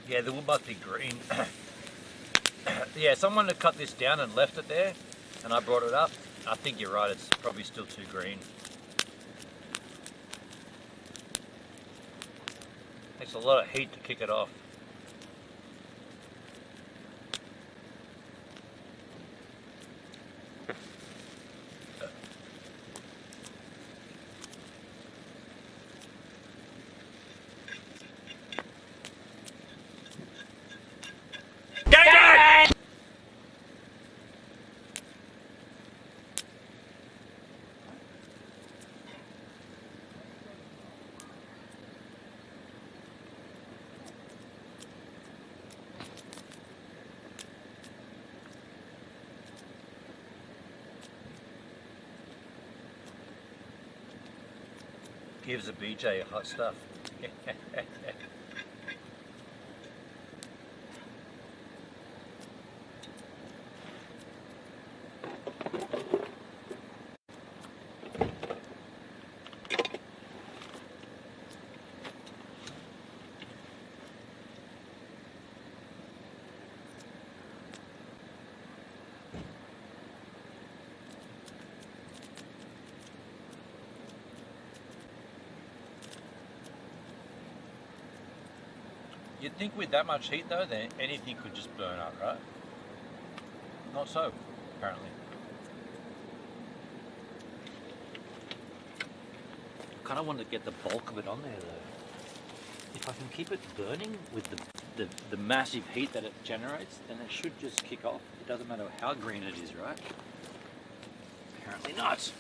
Yeah, the wood must be green. Yeah, someone had cut this down and left it there, and I brought it up. I think you're right, it's probably still too green. Takes a lot of heat to kick it off. Gives a BJ hot stuff. You'd think with that much heat though, then anything could just burn up, right? Not so, apparently. I kind of want to get the bulk of it on there though. If I can keep it burning with the massive heat that it generates, then it should just kick off. It doesn't matter how green it is, right? Apparently not.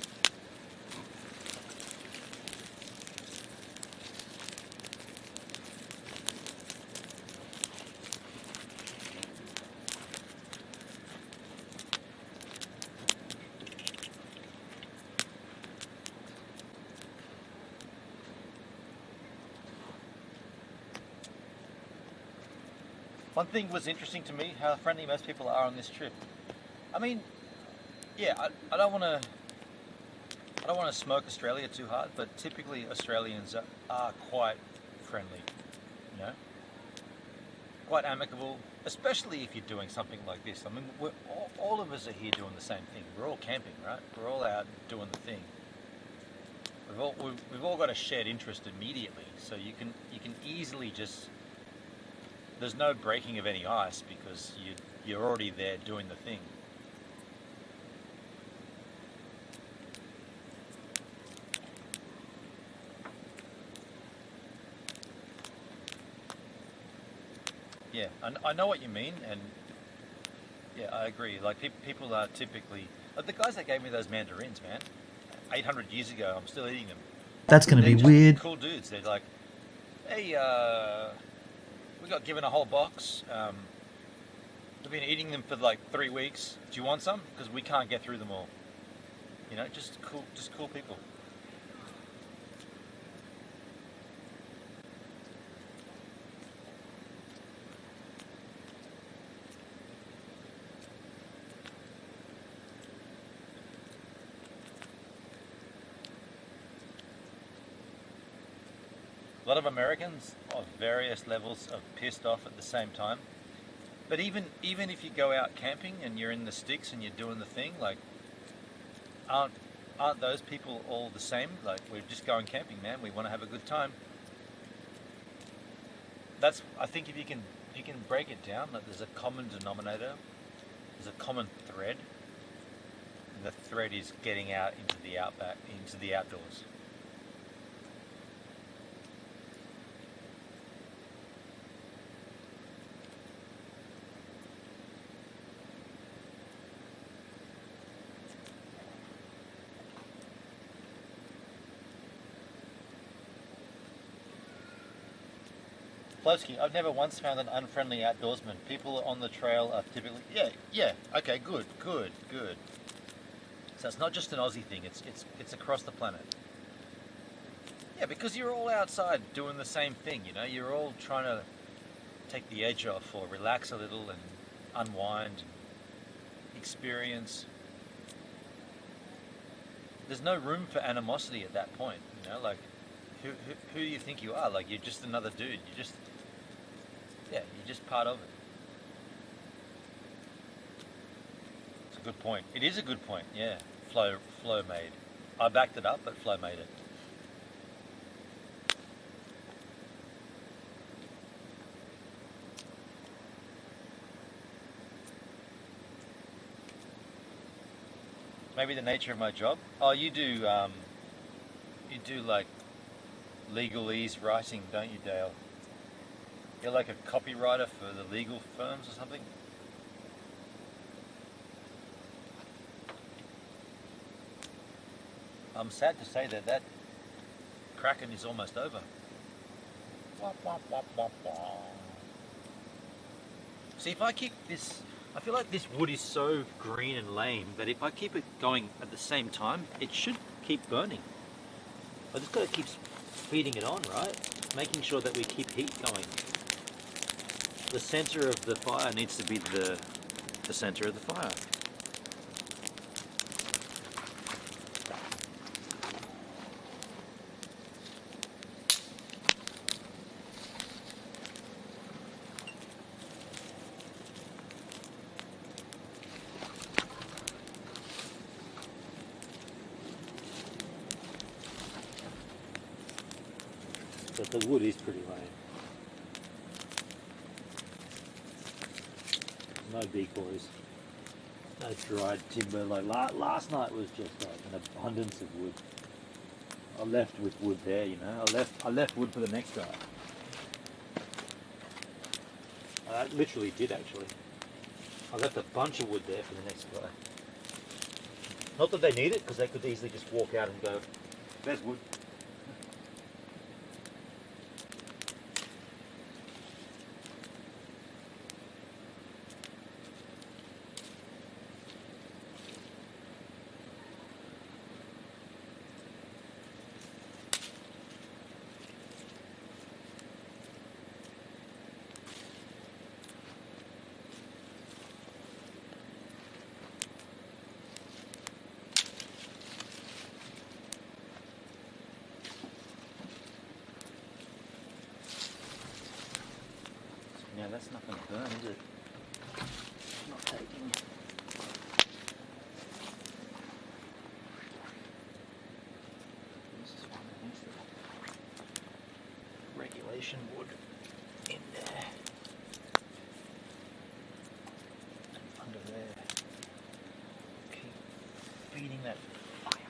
One thing was interesting to me, how friendly most people are on this trip. I mean, yeah, I don't want to smoke Australia too hard, but typically Australians are quite friendly, you know, quite amicable, especially if you're doing something like this. I mean, all of us are here doing the same thing. We're all camping, right? We're all out doing the thing. We've all got a shared interest immediately, so you can easily just. There's no breaking of any ice because you're already there doing the thing. Yeah, I know what you mean, and yeah, I agree. Like people are typically like the guys that gave me those mandarins, man. 800 years ago, I'm still eating them. That's going to be weird. Cool dudes. They're like, hey, we got given a whole box. We've been eating them for like 3 weeks. Do you want some? Because we can't get through them all. You know, just cool people. A lot of Americans of various levels of pissed off at the same time. But even if you go out camping and you're in the sticks and you're doing the thing, like, aren't those people all the same? Like, we're just going camping, man. We want to have a good time. That's, I think, if you can break it down, like there's a common denominator, there's a common thread. And the thread is getting out into the outback, into the outdoors. Plowski, I've never once found an unfriendly outdoorsman. People on the trail are typically, yeah, okay, good. So it's not just an Aussie thing, it's across the planet. Yeah, because you're all outside doing the same thing, you know, you're all trying to take the edge off or relax a little and unwind, experience. There's no room for animosity at that point, you know, like, who do you think you are? Like, you're just another dude, you're just part of it. It's a good point. It is a good point, yeah. Flo made. I backed it up, but Flo made it. Maybe the nature of my job. Oh, you do like legalese writing, don't you, Dale? You're like a copywriter for the legal firms or something? I'm sad to say that Kraken is almost over. See, if I keep this, I feel like this wood is so green and lame that if I keep it going at the same time, it should keep burning. I just got to keep feeding it on, right? Making sure that we keep heat going. The center of the fire needs to be the center of the fire. But the wood is pretty lame. no decoys, no dried timber. Like last night was just like an abundance of wood. I left with wood there, you know. I left wood for the next guy. I literally did actually. I left a bunch of wood there for the next guy. Not that they need it, because they could easily just walk out and go, there's wood. Yeah, that's not going to burn, is it? Not taking. This is one that needs the regulation wood in there. Under there. Keep feeding that fire.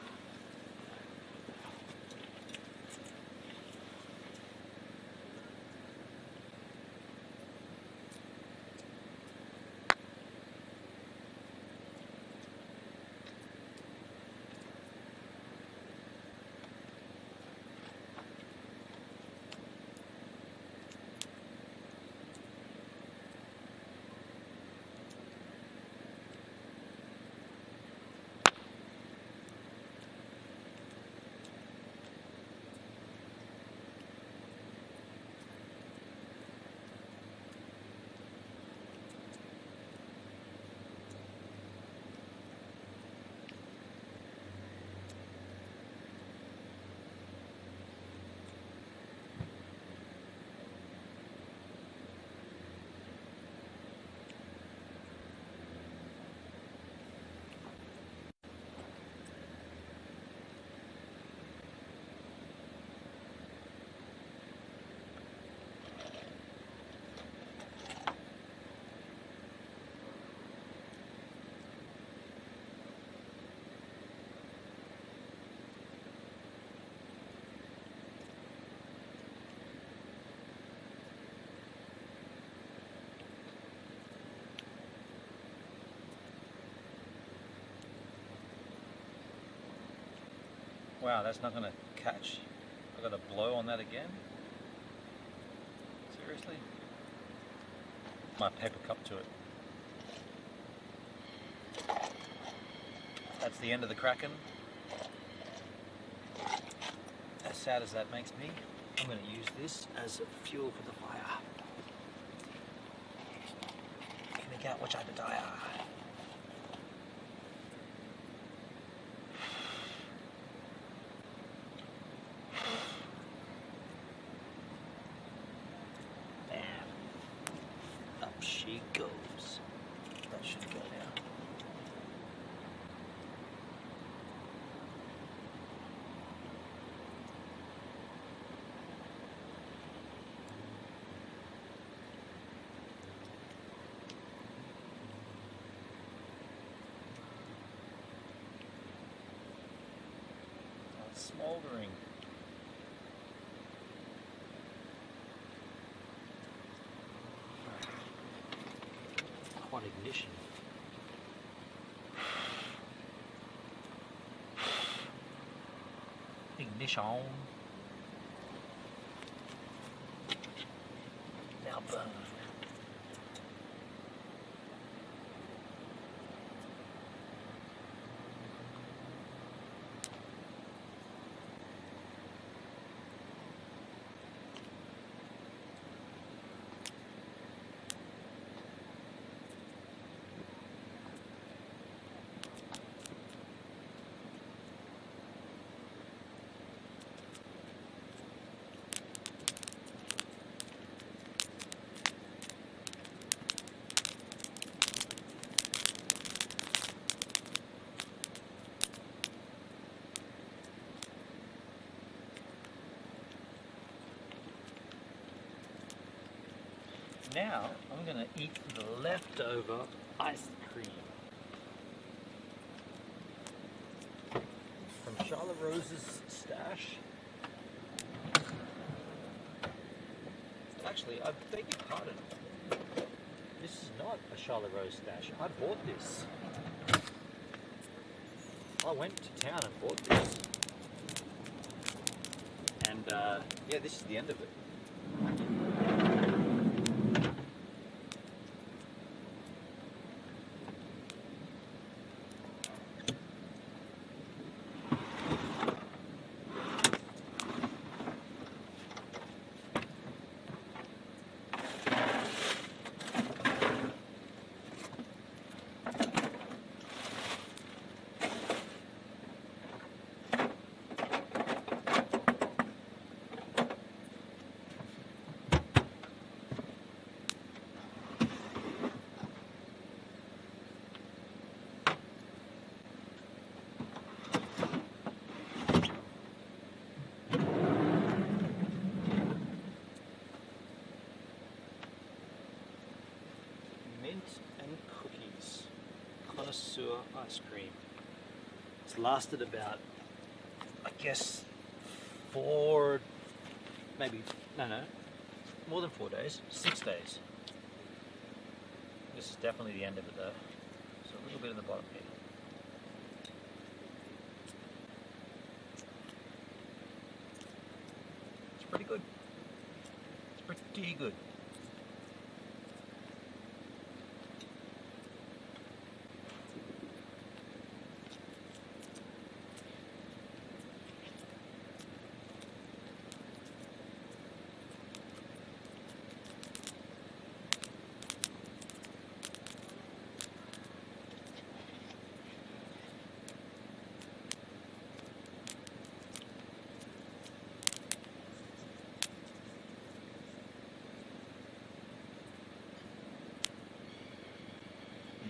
Wow, that's not going to catch. I've got to blow on that again? Seriously? My paper cup to it. That's the end of the Kraken. As sad as that makes me, I'm going to use this as fuel for the fire. Can I which I desire? Up she goes. That should go now. It's smoldering. What ignition? Ignition. Now burn. Now I'm going to eat the leftover ice cream from Charlotte Rose's stash. Actually, I beg your pardon. This is not a Charlotte Rose stash. I bought this. I went to town and bought this. And yeah, this is the end of it. Mint and cookies, connoisseur ice cream. It's lasted about, I guess, 4, maybe, no, more than 4 days, 6 days. This is definitely the end of it though. So a little bit in the bottom here. It's pretty good. It's pretty good.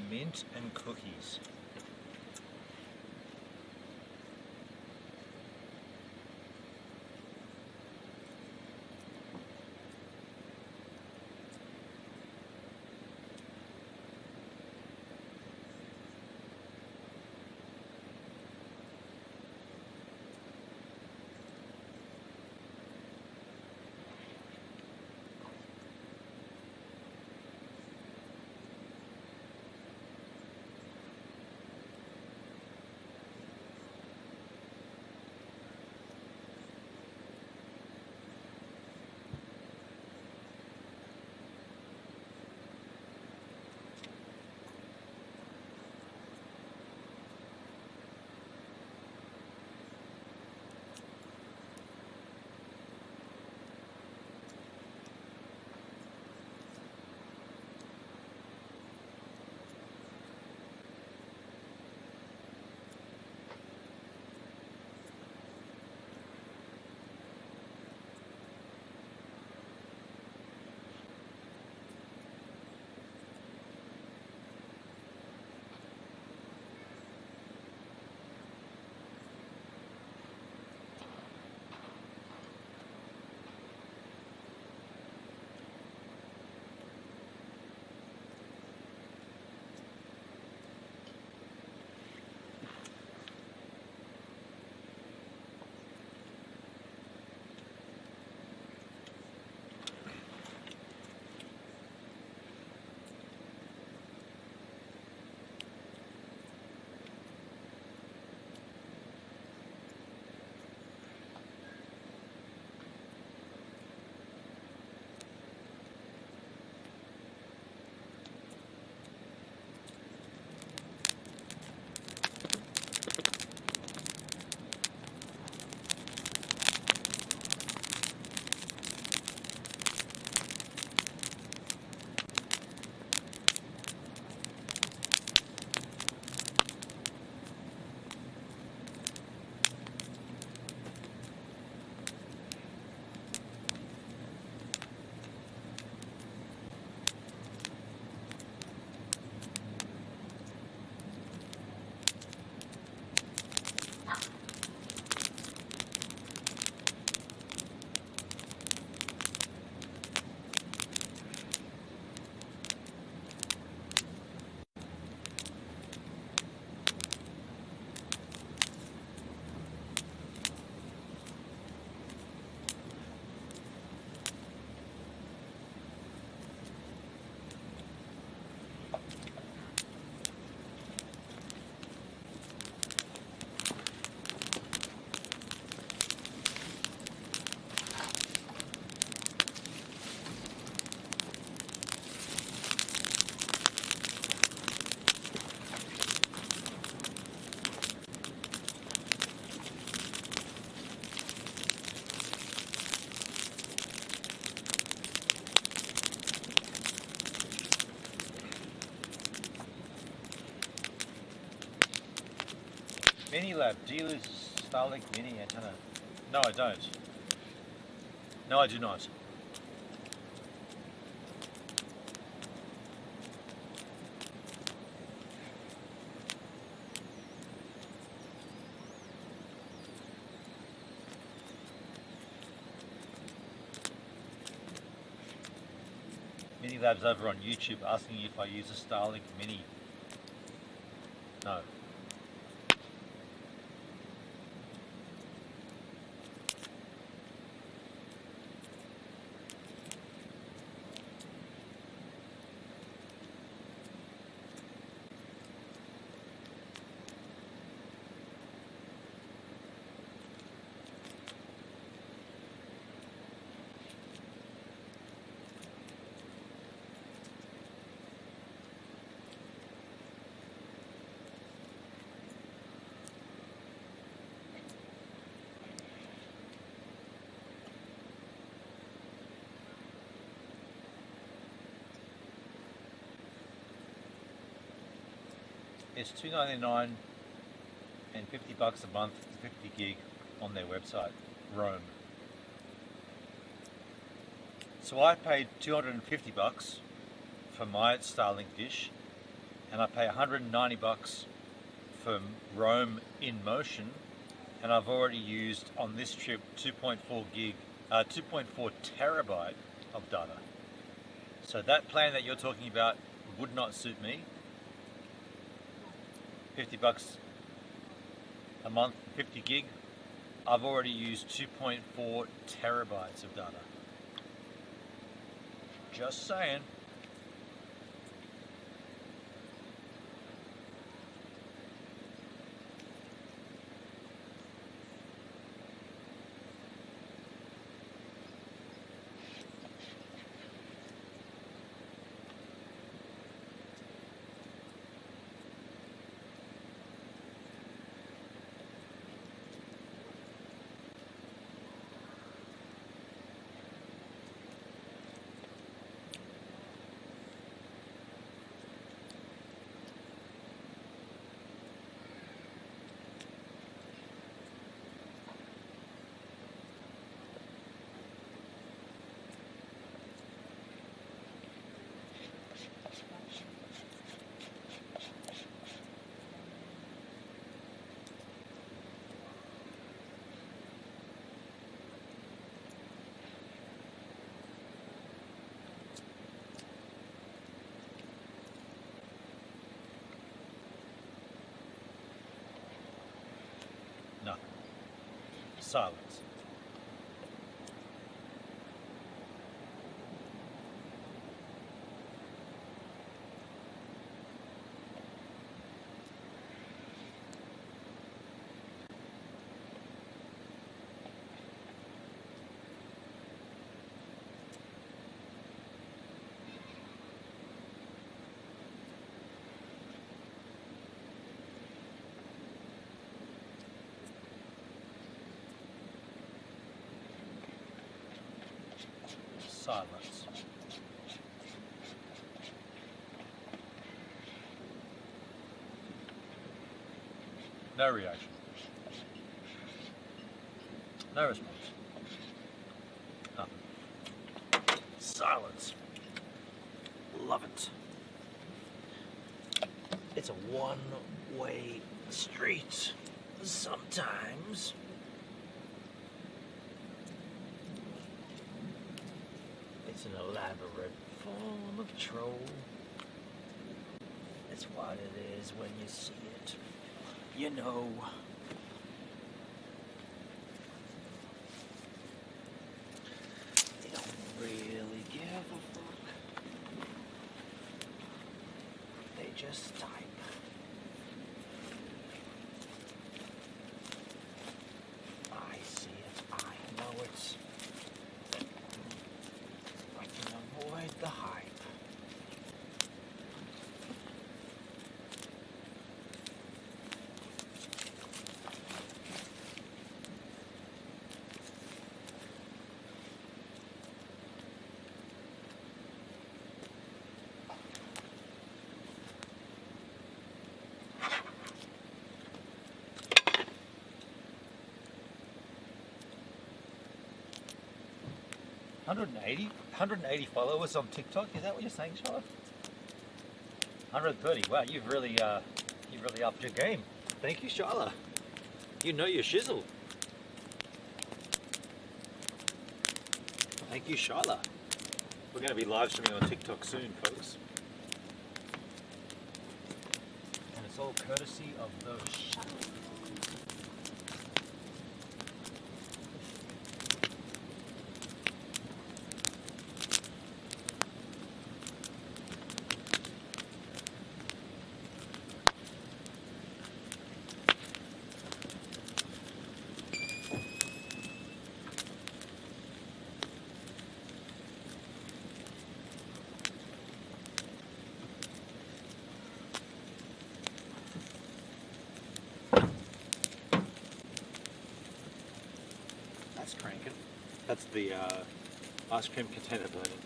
Mint and cookies. Minilab, do you use Starlink Mini antenna? No, I don't. No, I do not. Minilab's over on YouTube asking if I use a Starlink Mini. No. It's $2.99 and $50 a month for 50 gig on their website, Roam. So I paid $250 for my Starlink dish, and I pay $190 for Roam in motion, and I've already used on this trip 2.4 terabyte of data. So that plan that you're talking about would not suit me. $50 a month, 50 gig. I've already used 2.4 terabytes of data. Just saying. Nothing. Silence. Silence. No reaction. No response. Nothing. Silence. Love it. It's a one-way street. Sometimes. It's an elaborate form of troll. It's what it is when you see it. You know. They don't really give a fuck. They just type. I see it. I know it. I can avoid the hype. 180 followers on TikTok. Is that what you're saying, Charlotte? 130. Wow, you've really upped your game. Thank you, Charlotte. You know your shizzle. Thank you, Charlotte. We're going to be live streaming on TikTok soon, folks. And it's all courtesy of those Charlotte. Cranking. That's the ice cream container burning.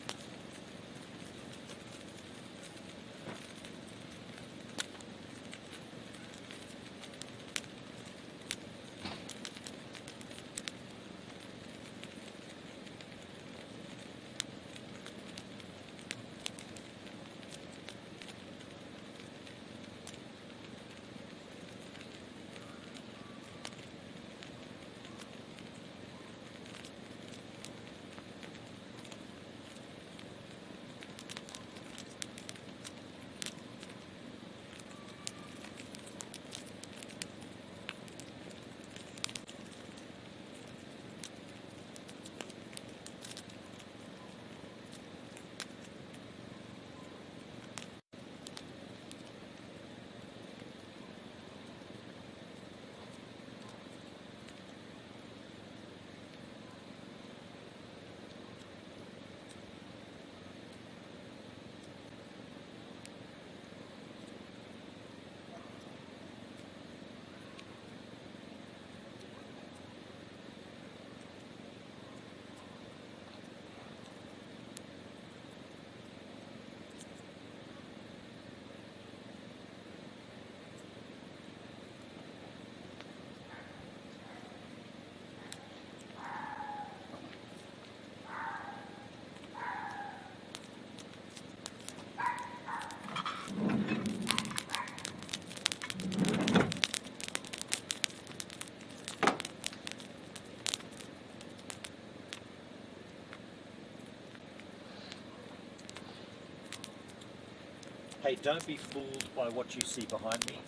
Hey, don't be fooled by what you see behind me.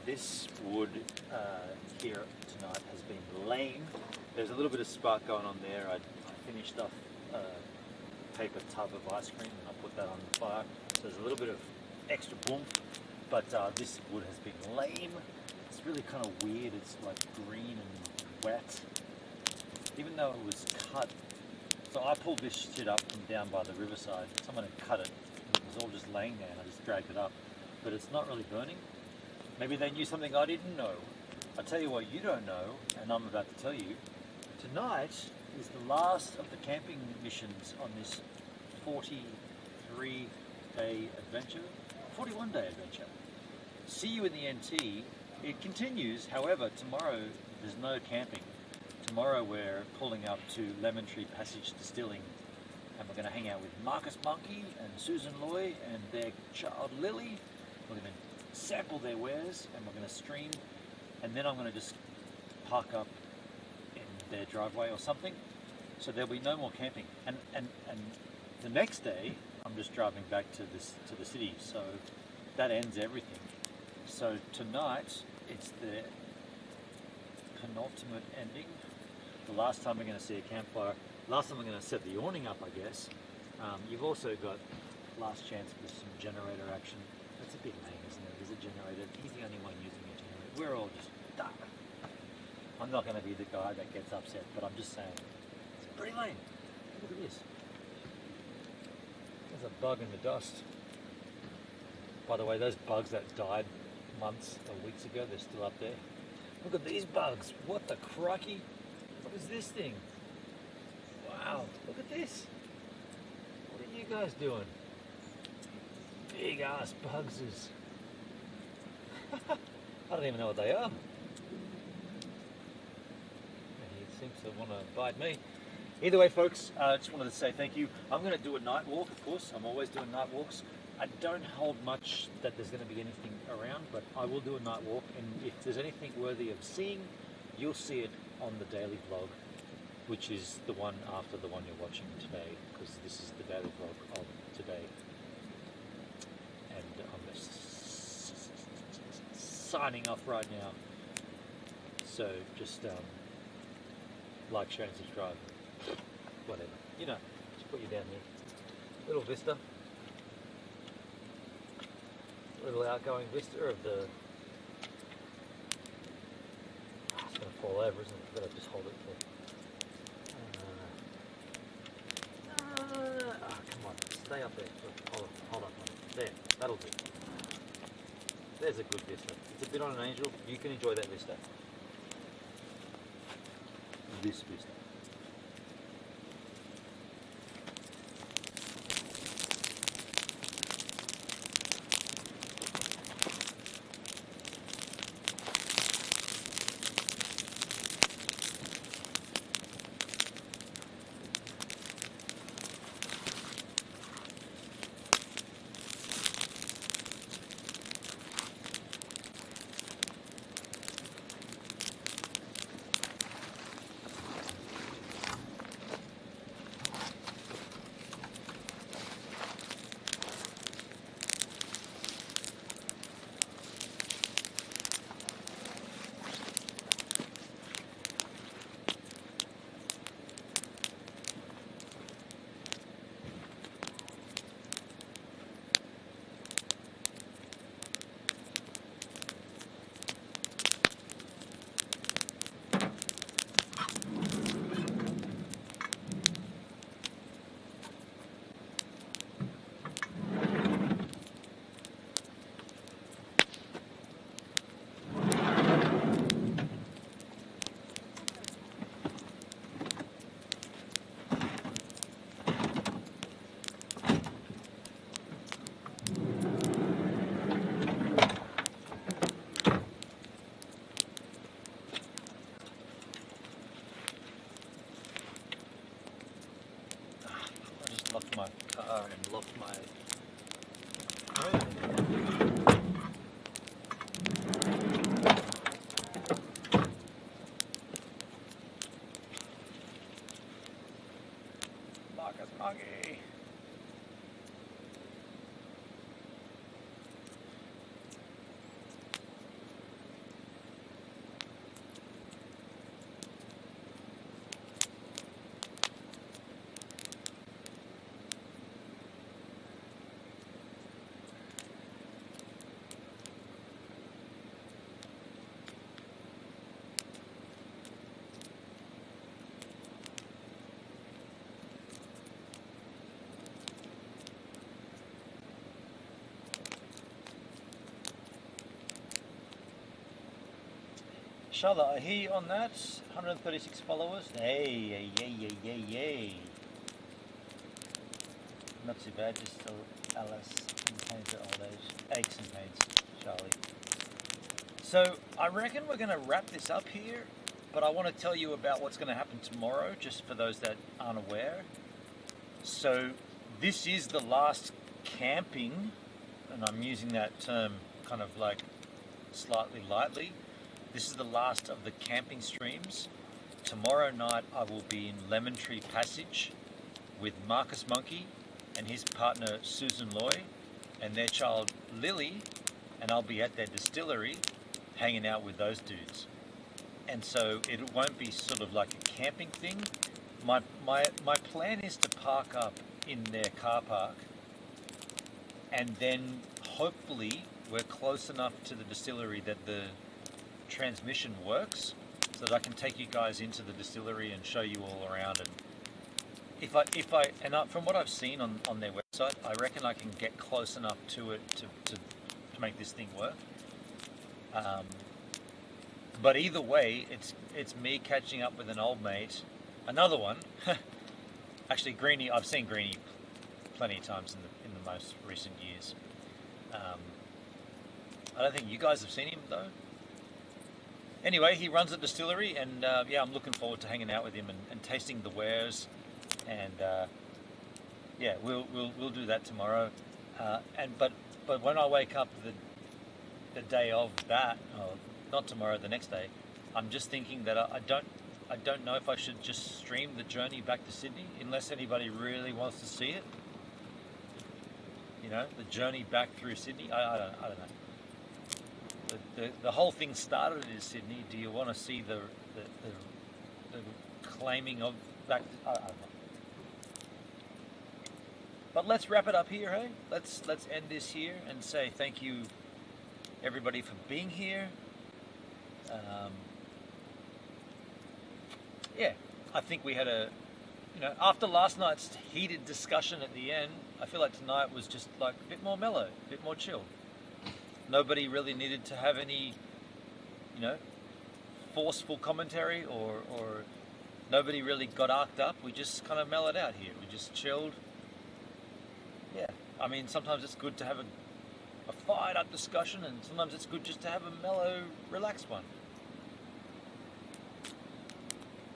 This wood here tonight has been lame. There's a little bit of spark going on there. I finished off a paper tub of ice cream and I put that on the fire. So there's a little bit of extra oomph, but this wood has been lame. It's really kind of weird. It's like green and wet, even though it was cut. So I pulled this shit up from down by the riverside. Someone had cut it. It was all just laying there and I just dragged it up. But it's not really burning. Maybe they knew something I didn't know. I'll tell you what you don't know, and I'm about to tell you. Tonight is the last of the camping missions on this 43-day adventure, 41-day adventure. See you in the NT. It continues, however, tomorrow there's no camping. Tomorrow we're pulling up to Lemon Tree Passage Distilling and we're going to hang out with Marcus Monkey and Susan Loy and their child Lily. We're going to sample their wares and we're going to stream, and then I'm going to just park up in their driveway or something. So there'll be no more camping. And the next day I'm just driving back to the city. So that ends everything. So tonight it's the penultimate ending. The last time we're going to see a campfire. Last time we're going to set the awning up, I guess. You've also got last chance for some generator action. That's a bit lame, isn't it? There's a generator. He's the only one using a generator. We're all just stuck. I'm not going to be the guy that gets upset, but I'm just saying, it's pretty lame. Look at this. There's a bug in the dust. By the way, those bugs that died months or weeks ago, they're still up there. Look at these bugs. What the crikey? What is this thing? Wow, look at this. What are you guys doing? Big ass bugses. I don't even know what they are. He seems to want to bite me. Either way, folks, I just wanted to say thank you. I'm going to do a night walk, of course. I'm always doing night walks. I don't hold much that there's going to be anything around, but I will do a night walk, and if there's anything worthy of seeing, you'll see it on the daily vlog, which is the one after the one you're watching today, because this is the daily vlog of today. And I'm signing off right now. So just like, share, and subscribe. Whatever. You know, just put you down here. Little vista. Little outgoing vista of the... It's going to fall over, isn't it? I've got to just hold it for... come on. Stay up there. Hold up. There. That'll do. There's a good vista. It's a bit on an angel. You can enjoy that vista. This vista. Locked my car and locked my Marcus Monkey. Shala, I hear you on that. 136 followers. Hey. Not too bad, just still Alice and pains of old age. Aches and pains, Charlie. So, I reckon we're going to wrap this up here, but I want to tell you about what's going to happen tomorrow, just for those that aren't aware. So, this is the last camping, and I'm using that term kind of like slightly lightly. This is the last of the camping streams. Tomorrow night I will be in Lemon Tree Passage with Marcus Monkey and his partner Susan Loy and their child Lily, and I'll be at their distillery hanging out with those dudes. And so it won't be sort of like a camping thing. My plan is to park up in their car park, and then hopefully we're close enough to the distillery that the transmission works so that I can take you guys into the distillery and show you all around. And from what I've seen on their website, I reckon I can get close enough to it to make this thing work. But either way, it's me catching up with an old mate, another one. Actually, Greenie, I've seen Greenie plenty of times in the most recent years. I don't think you guys have seen him though. Anyway, he runs a distillery, and yeah, I'm looking forward to hanging out with him and tasting the wares, and yeah, we'll do that tomorrow. But when I wake up the day of that, not tomorrow, the next day, I'm just thinking that I don't know if I should just stream the journey back to Sydney, unless anybody really wants to see it. You know, the journey back through Sydney. I don't know. The whole thing started in Sydney. Do you want to see the claiming of back? I don't know. But let's wrap it up here, hey? Let's end this here and say thank you, everybody, for being here. Yeah, I think we had after last night's heated discussion at the end, I feel like tonight was just like a bit more mellow, a bit more chill. Nobody really needed to have any, forceful commentary or nobody really got arced up. We just kind of mellowed out here. We just chilled. Yeah, I mean, sometimes it's good to have a fired up discussion, and sometimes it's good just to have a mellow, relaxed one.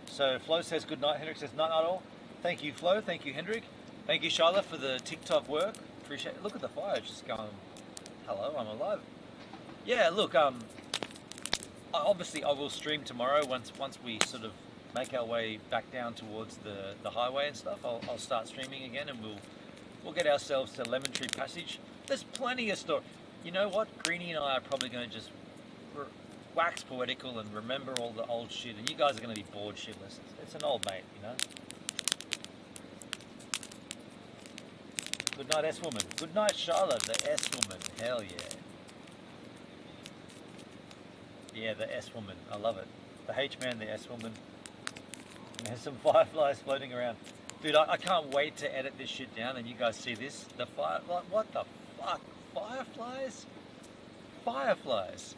So Flo says good night, Hendrik says night night all. Thank you, Flo. Thank you, Hendrik. Thank you, Charlotte, for the TikTok work. Appreciate it. Look at the fire just going, hello, I'm alive. Yeah, look, obviously I will stream tomorrow once we sort of make our way back down towards the highway and stuff. I'll start streaming again, and we'll get ourselves to Lemon Tree Passage. There's plenty of story. You know what? Greenie and I are probably going to just wax poetical and remember all the old shit, and you guys are going to be bored shitless. It's an old mate, you know? Good night, S-Woman. Good night, Charlotte, the S-Woman. Hell yeah. Yeah, the S-Woman. I love it. The H-Man, the S-Woman. There's some fireflies floating around. Dude, I can't wait to edit this shit down and you guys see this. The what the fuck? Fireflies? Fireflies.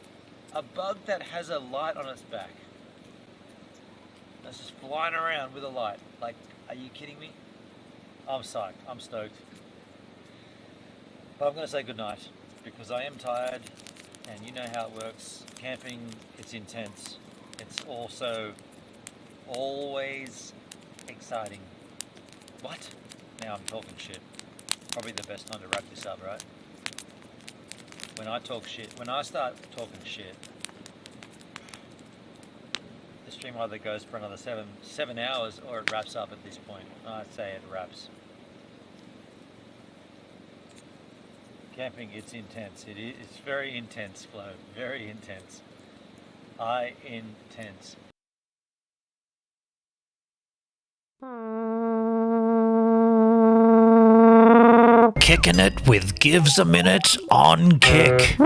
A bug that has a light on its back. That's just flying around with a light. Like, are you kidding me? I'm psyched. I'm stoked. But I'm going to say goodnight because I am tired, and you know how it works. Camping, it's intense. It's also always exciting. What? Now I'm talking shit. Probably the best time to wrap this up, right? When I talk shit, when I start talking shit, the stream either goes for another seven hours or it wraps up at this point. I'd say it wraps. Camping, it's intense. It's very intense, Flo. Very intense. Intense. Kicking it with Gives a Minute on Kick.